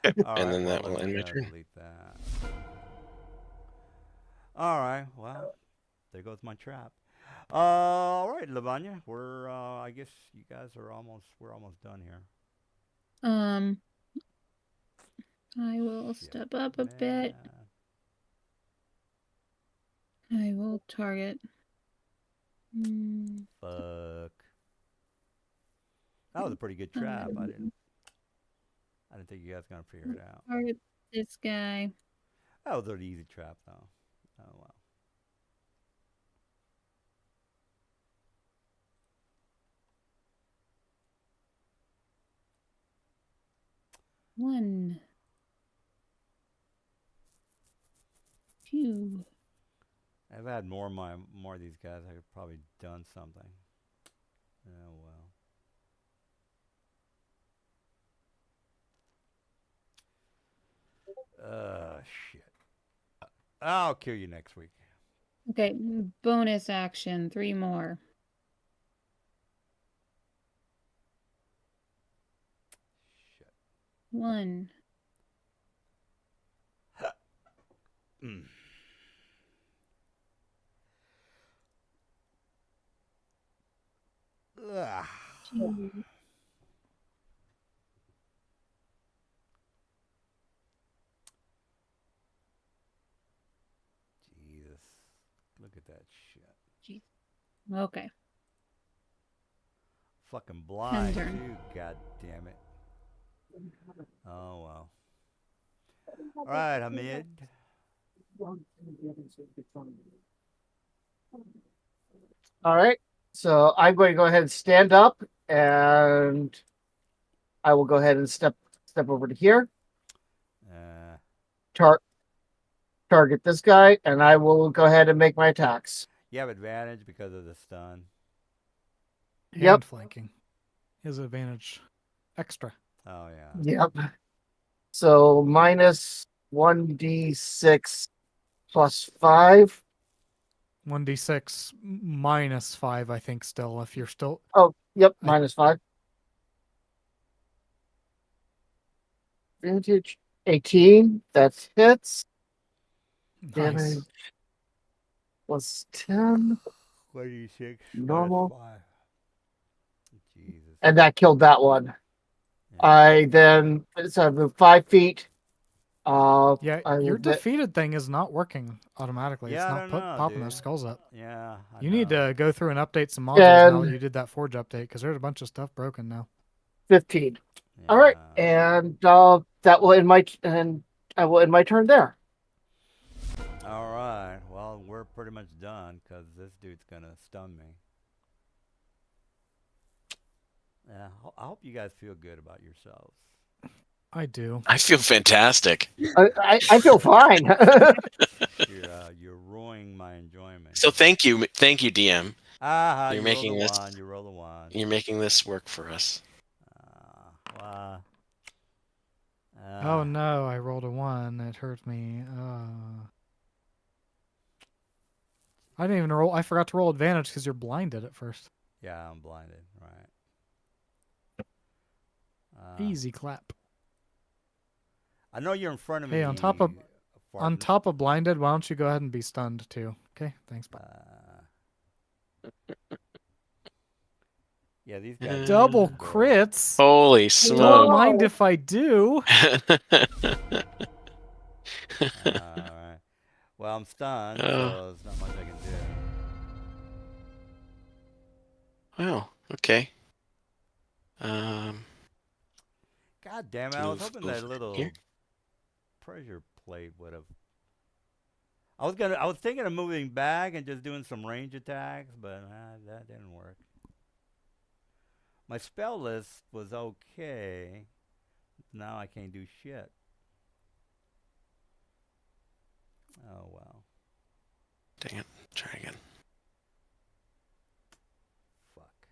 Okay. All And right, then well, that will let end me, my turn. delete that. All right. Well, there goes my trap. All right, Lavanya. We're I guess you guys are we're almost done here. I will Shit, step up a bit. man. I will target. Fuck. That was a pretty good trap. I didn't think you guys were gonna figure it out. Target this guy. That was an easy trap, though. Oh well. One. Two. If I had more of these guys, I could have probably done something. Oh well. Shit. I'll kill you next week. Okay, bonus action. 3 more. Shit. 1. Mm. Ugh. 2. Jesus. Look at that shit. Okay. Fucking blind, turn. too. God damn it. Oh, well. All right, Hamid. All right. So I'm going to go ahead and stand up, and I will go ahead and step over to here. Target this guy, and I will go ahead and make my attacks. You have advantage because of the stun. Hand Yep. flanking. His advantage extra. Oh, yeah. Yep. So minus 1d6 plus 5. 1d6 minus 5, I think, still, if you're still... Oh, yep, I- minus 5. Advantage 18. That hits. Nice. Damage plus 10. 26 Normal. minus 5. Jesus. And that killed that one. Yeah. I then moved 5 feet. Yeah, I your will get- defeated thing is not working automatically. Yeah, I it's don't not know, popping dude. those skulls up. Yeah. I You need know. to go through and update some modules now that And- you did that Forge update, because there's a bunch of stuff broken now. 15. All right, Yeah. and that will end I will end my turn there. All right. Well, we're pretty much done because this dude's gonna stun me. Yeah. I hope you guys feel good about yourselves. I do. I feel fantastic. I feel fine. You're ruining my enjoyment. So thank you, DM. Ah, You're you roll making the this. one. You roll the one. You're making this work for us. Wow. Oh no, I rolled a 1. It hurt me. I didn't even roll. I forgot to roll advantage because you're blinded at first. Yeah, I'm blinded. Right. Easy clap. I know you're in front of me. Hey, on top of blinded, why don't you go ahead and be stunned too? Okay, thanks. Bye. Yeah, these guys. Double crits. Holy Don't smoke! mind if I do. All right. Well, I'm stunned, so there's not much I can do. Wow. Okay. God damn it! I was hoping that little here. pressure plate would have. I was thinking of moving back and just doing some range attacks, but that didn't work. My spell list was okay. Now I can't do shit. Oh well. Dang it. Try again. Fuck.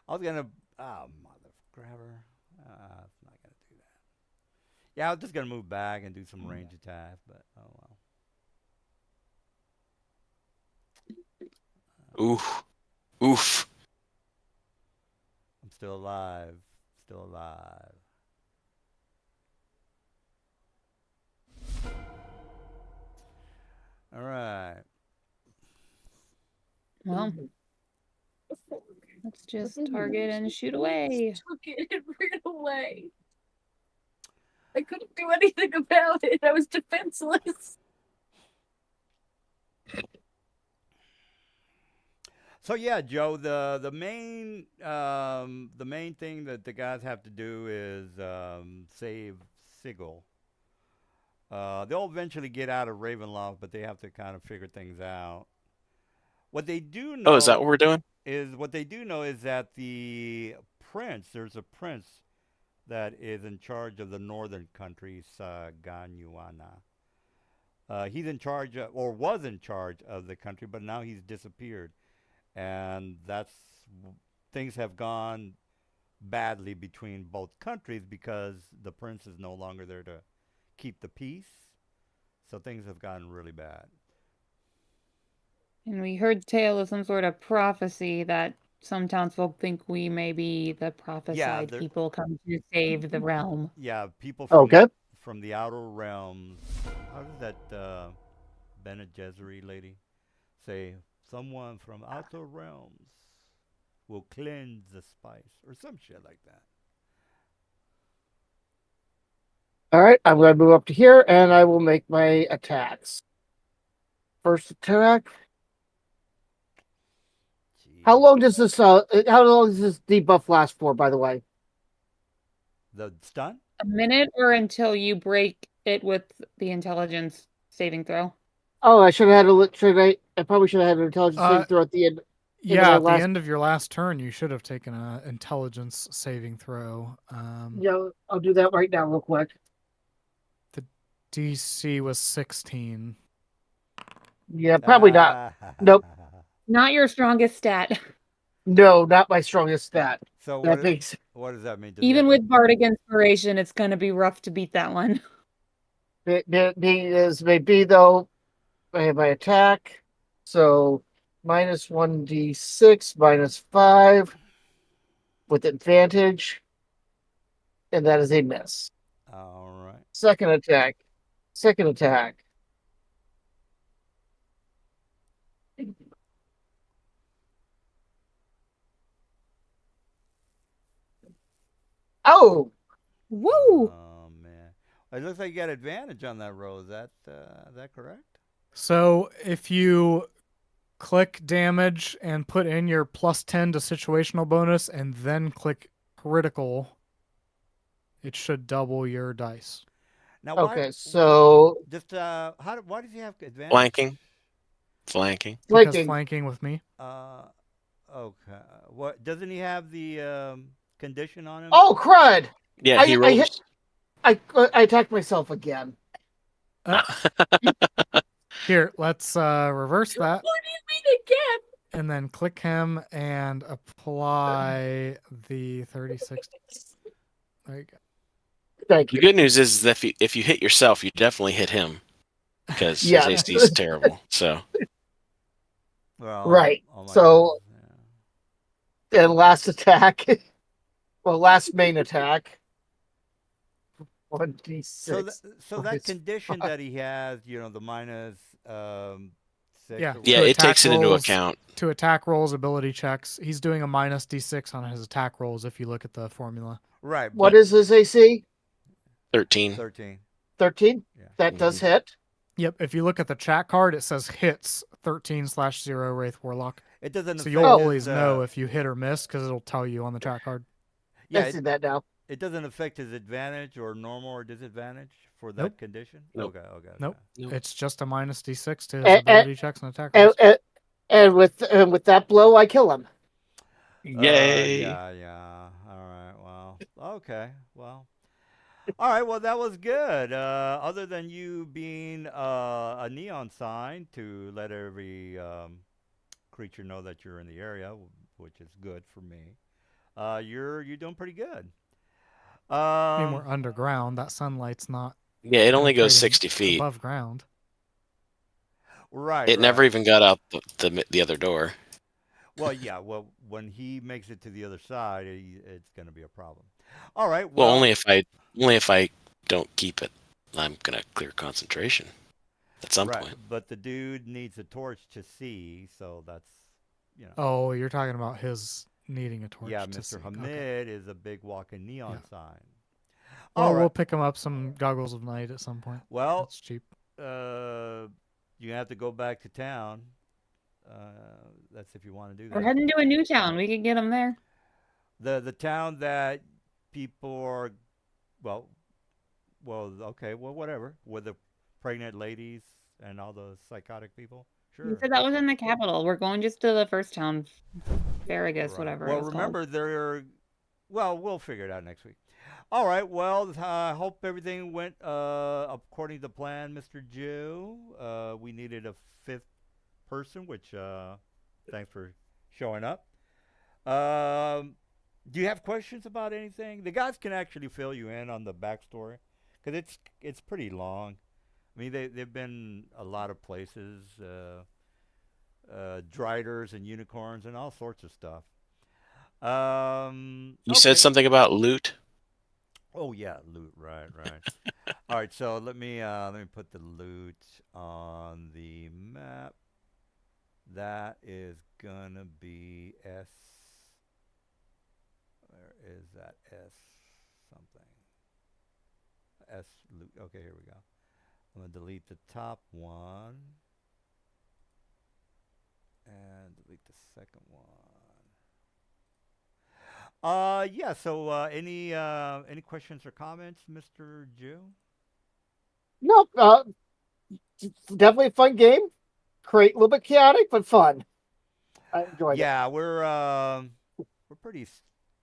I was gonna. Oh, mother grabber. It's not gonna do that. Yeah, I was just gonna move back and do some range attacks, but oh well. Oof. Oof. I'm still alive. Still alive. All right. Well, let's just target and shoot away. Took it and ran away. I couldn't do anything about it. I was defenseless. So yeah, Joe, the main thing that the guys have to do is save Sigil. They'll eventually get out of Ravenloft, but they have to kind of figure things out. What they do know. Oh, is that what we're doing? What they do know is that the prince, there's a prince that is in charge of the northern country, Saganyuana. He's in charge of, or was in charge of the country, but now he's disappeared. And things have gone badly between both countries because the prince is no longer there to keep the peace. So things have gotten really bad. And we heard tale of some sort of prophecy that some townsfolk think we may be the prophesied people come to save the realm. Yeah, people from the outer realms. How does that Bene Gesserit lady say? Someone from outer realms will cleanse the spice, or some shit like that. All right, I'm going to move up to here, and I will make my attacks. First attack. Jeez. How long does this debuff last for? By the way, the stun. A minute, or until you break it with the intelligence saving throw. Oh, I should have had I probably should have had an intelligence saving throw at the end. Yeah, at the end of your last turn, you should have taken an intelligence saving throw. Yeah, I'll do that right now, real quick. The DC was 16. Yeah, probably not. Nope. Not your strongest stat. No, not my strongest stat. So what does that mean? Even with Bardic Inspiration, it's going to be rough to beat that one. Maybe though. I have my attack, so minus 1d6, minus 5 with advantage, and that is a miss. All right. Second attack. Oh! Woo! Oh man, it looks like you got advantage on that roll. Is that correct? So if you click damage and put in your +10 to situational bonus and then click critical, it should double your dice. Now, okay, so just why does he have advantage? Flanking. Because flanking with me. Okay. What doesn't he have the condition on him? Oh crud! Yeah, he rolls. I attacked myself again. Here, let's reverse that. What do you mean again? and then click him and apply the 36. There you go. Thank The you. good news is that if you hit yourself, you definitely hit him because his Yes. AC is terrible. So Well, Right. oh my So- goodness, yeah. And last attack. Well, last main attack. 1d6. So that minus condition 5. that he has, the minus 6. Yeah. or yeah, To it attack takes it into rolls. account. To attack rolls, ability checks, he's doing a minus d6 on his attack rolls if you look at the formula. Right. What but is his AC? 13. 13? 13? Yeah. That does hit. Yep. If you look at the chat card, it says hits 13/0 Wraith Warlock. It doesn't. So affect you'll his, always know if you hit or miss because it'll tell you on the chat card. Yeah. I see that now. It doesn't affect his advantage or normal or disadvantage for that Nope. condition. Nope. Okay. Nope. Nope. It's just a minus d6 to his And- ability checks and attack And, rolls. and with that blow, I kill him. Yay! Yeah. All right. Well. Okay. Well. All right. Well, that was good. Other than you being a neon sign to let every creature know that you're in the area, which is good for me. You're doing pretty good. I mean, we're underground. That sunlight's not Yeah, it only goes penetrating 60 feet. above ground. Right. It never right. even got out the other door. Well, yeah. Well, when he makes it to the other side, it's going to be a problem. All right. Well, Well, only if I don't keep it. I'm gonna clear concentration at some right. point. But the dude needs a torch to see, so that's Oh, you're talking about his needing a torch. yeah. to see. Mr. Okay. Hamid is a big walking neon Yeah. sign. Well, All we'll right. pick him up some goggles of night at some point. Well, It's cheap. you have to go back to town. That's if you want to do We're that. heading to a new town. We can get them there. The town that people are, well, okay, well, whatever, with the pregnant ladies and all the psychotic people. You Sure. said that was in the capital. We're going just to the first town, Farragus, Right. whatever. Well, it was remember well, we'll figure it out next week. All right. Well, I hope everything went according to plan, Mr. Jew. We needed a fifth person, which thanks for showing up. Do you have questions about anything? The guys can actually fill you in on the backstory because it's pretty long. I mean, they've been a lot of places, driders and unicorns and all sorts of stuff. You said Okay. something about loot. Oh yeah, loot. Right. All right. So let me put the loot on the map. That is gonna be S. Where is that S something? S loot. Okay, here we go. I'm gonna delete the top one and delete the second one. Yeah. So, any questions or comments, Mr. Jew? No, it's definitely a fun game. A little bit chaotic, but fun. I enjoyed it. Yeah, we're pretty.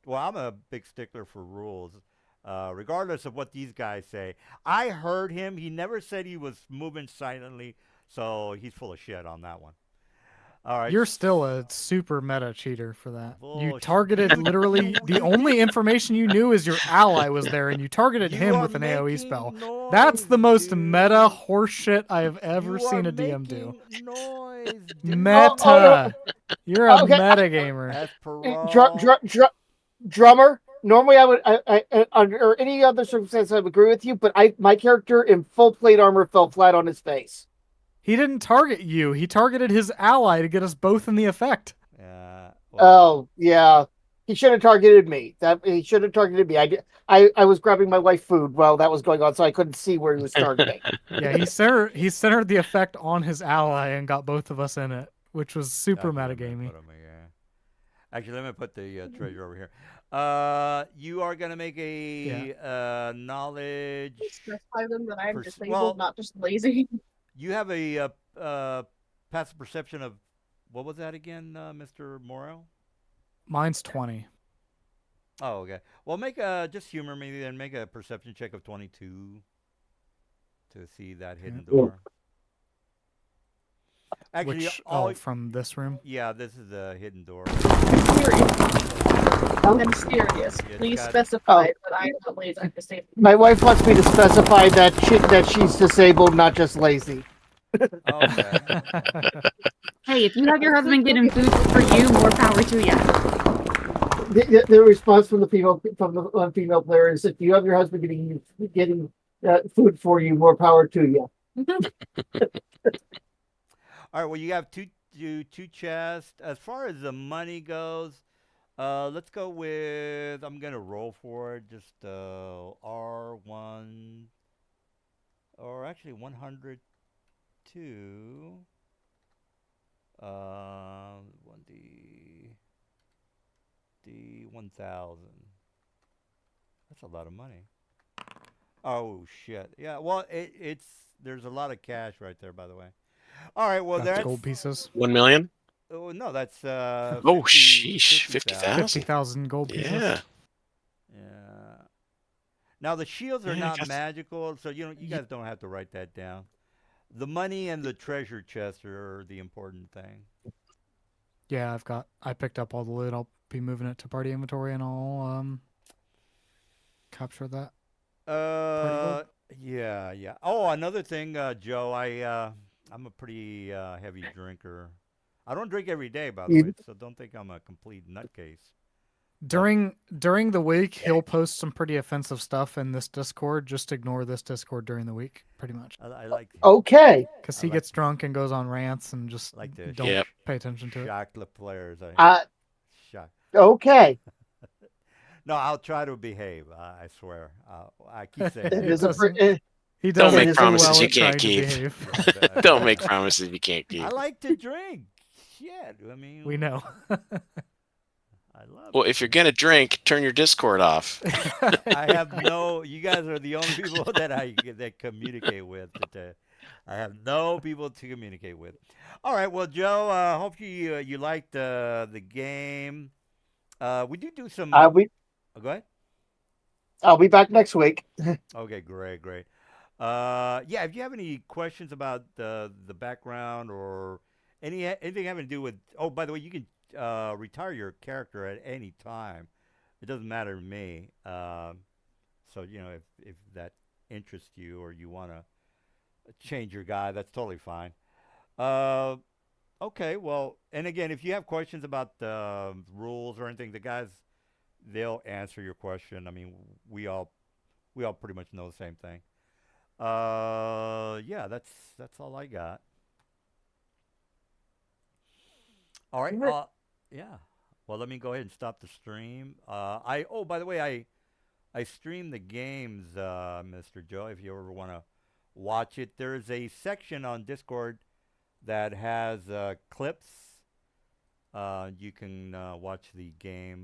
Well, I'm a big stickler for rules, regardless of what these guys say. I heard him. He never said he was moving silently, so he's full of shit on that one. All right. You're still a super meta cheater for that. You Bullshit. targeted literally the only information you knew is your ally was there, and you targeted You him are with an AoE making spell. noise, That's the most dude. meta horseshit I have ever You seen are a DM do. making noise, dude. Meta. You're a Okay. meta gamer. As Drummer. Normally, I would, under any other circumstance, I would agree with you. But my character in full plate armor fell flat on his face. He didn't target you. He targeted his ally to get us both in the effect. Yeah. Oh yeah, he should have targeted me. He should have targeted me. I was grabbing my wife food while that was going on, so I couldn't see where he was targeting. Yeah, he centered the effect on his ally and got both of us in it, which was super metagamey. Actually, let me put the treasure over here. You are gonna make a knowledge. Specify them that I'm disabled, well- not just lazy. You have a passive perception of what was that again, Mr. Morrow? Mine's 20. Oh, okay. Well, just humor me then. Make a perception check of 22 to see that hidden door. Actually, Which all from this room. yeah, this is a hidden door. I'm serious. It's Please got- specify that I am not lazy. I'm disabled. My wife wants me to specify that she's disabled, not just lazy. Okay. Hey, if you have your husband getting food for you, more power to you. The response from the female player is, if you have your husband getting food for you, more power to you. All right. Well, you have two chests. As far as the money goes, let's go with. I'm gonna roll for it. Just R1, or actually 102. One D 1000. That's a lot of money. Oh shit. Yeah. Well, it's there's a lot of cash right there, by the way. All right. Well, That's that's gold pieces. 1 million. Oh no, that's Oh, 50 sheesh, 50,000. 50,000 gold pieces. Yeah. Yeah. Now the shields are Yeah, I not guess- magical, so you guys don't have to write that down. The money and the treasure chests are the important thing. Yeah, I picked up all the loot. I'll be moving it to party inventory and I'll capture that. gold? Yeah. Oh, another thing, Joe, I'm a pretty heavy drinker. I don't drink every day, by the You- way, so don't think I'm a complete nutcase. During the week, he'll post some pretty offensive stuff in this Discord. Just ignore this Discord during the week, pretty much, I like Okay. because I he like- gets drunk and goes on rants and just like to don't Yep. pay attention to it. shock the players. Shock. Okay. No, I'll try to behave. I swear. I keep saying It it, is a but- pre- He Don't does make it so promises well you at can't trying to keep. behave. Don't make promises you can't keep. I like to drink. Shit. I mean, We know. I love Well, it. if you're gonna drink, turn your Discord off. I have no. You guys are the only people that communicate with. I have no people to communicate with. All right. Well, Joe. Hope you liked the game. We do some. I'll Go ahead. be back next week. Okay. Great. Yeah. If you have any questions about the background or anything having to do with. Oh, by the way, you can retire your character at any time. It doesn't matter to me. So if that interests you or you want to change your guy, that's totally fine. Okay, well, and again, if you have questions about the rules or anything, the guys they'll answer your question. I mean, we all pretty much know the same thing. Yeah, that's all I got. All right. Alright. Yeah. Well, let me go ahead and stop the stream. By the way, I stream the games, Mr. Joe. If you ever want to watch it, there is a section on Discord that has clips. You can watch the game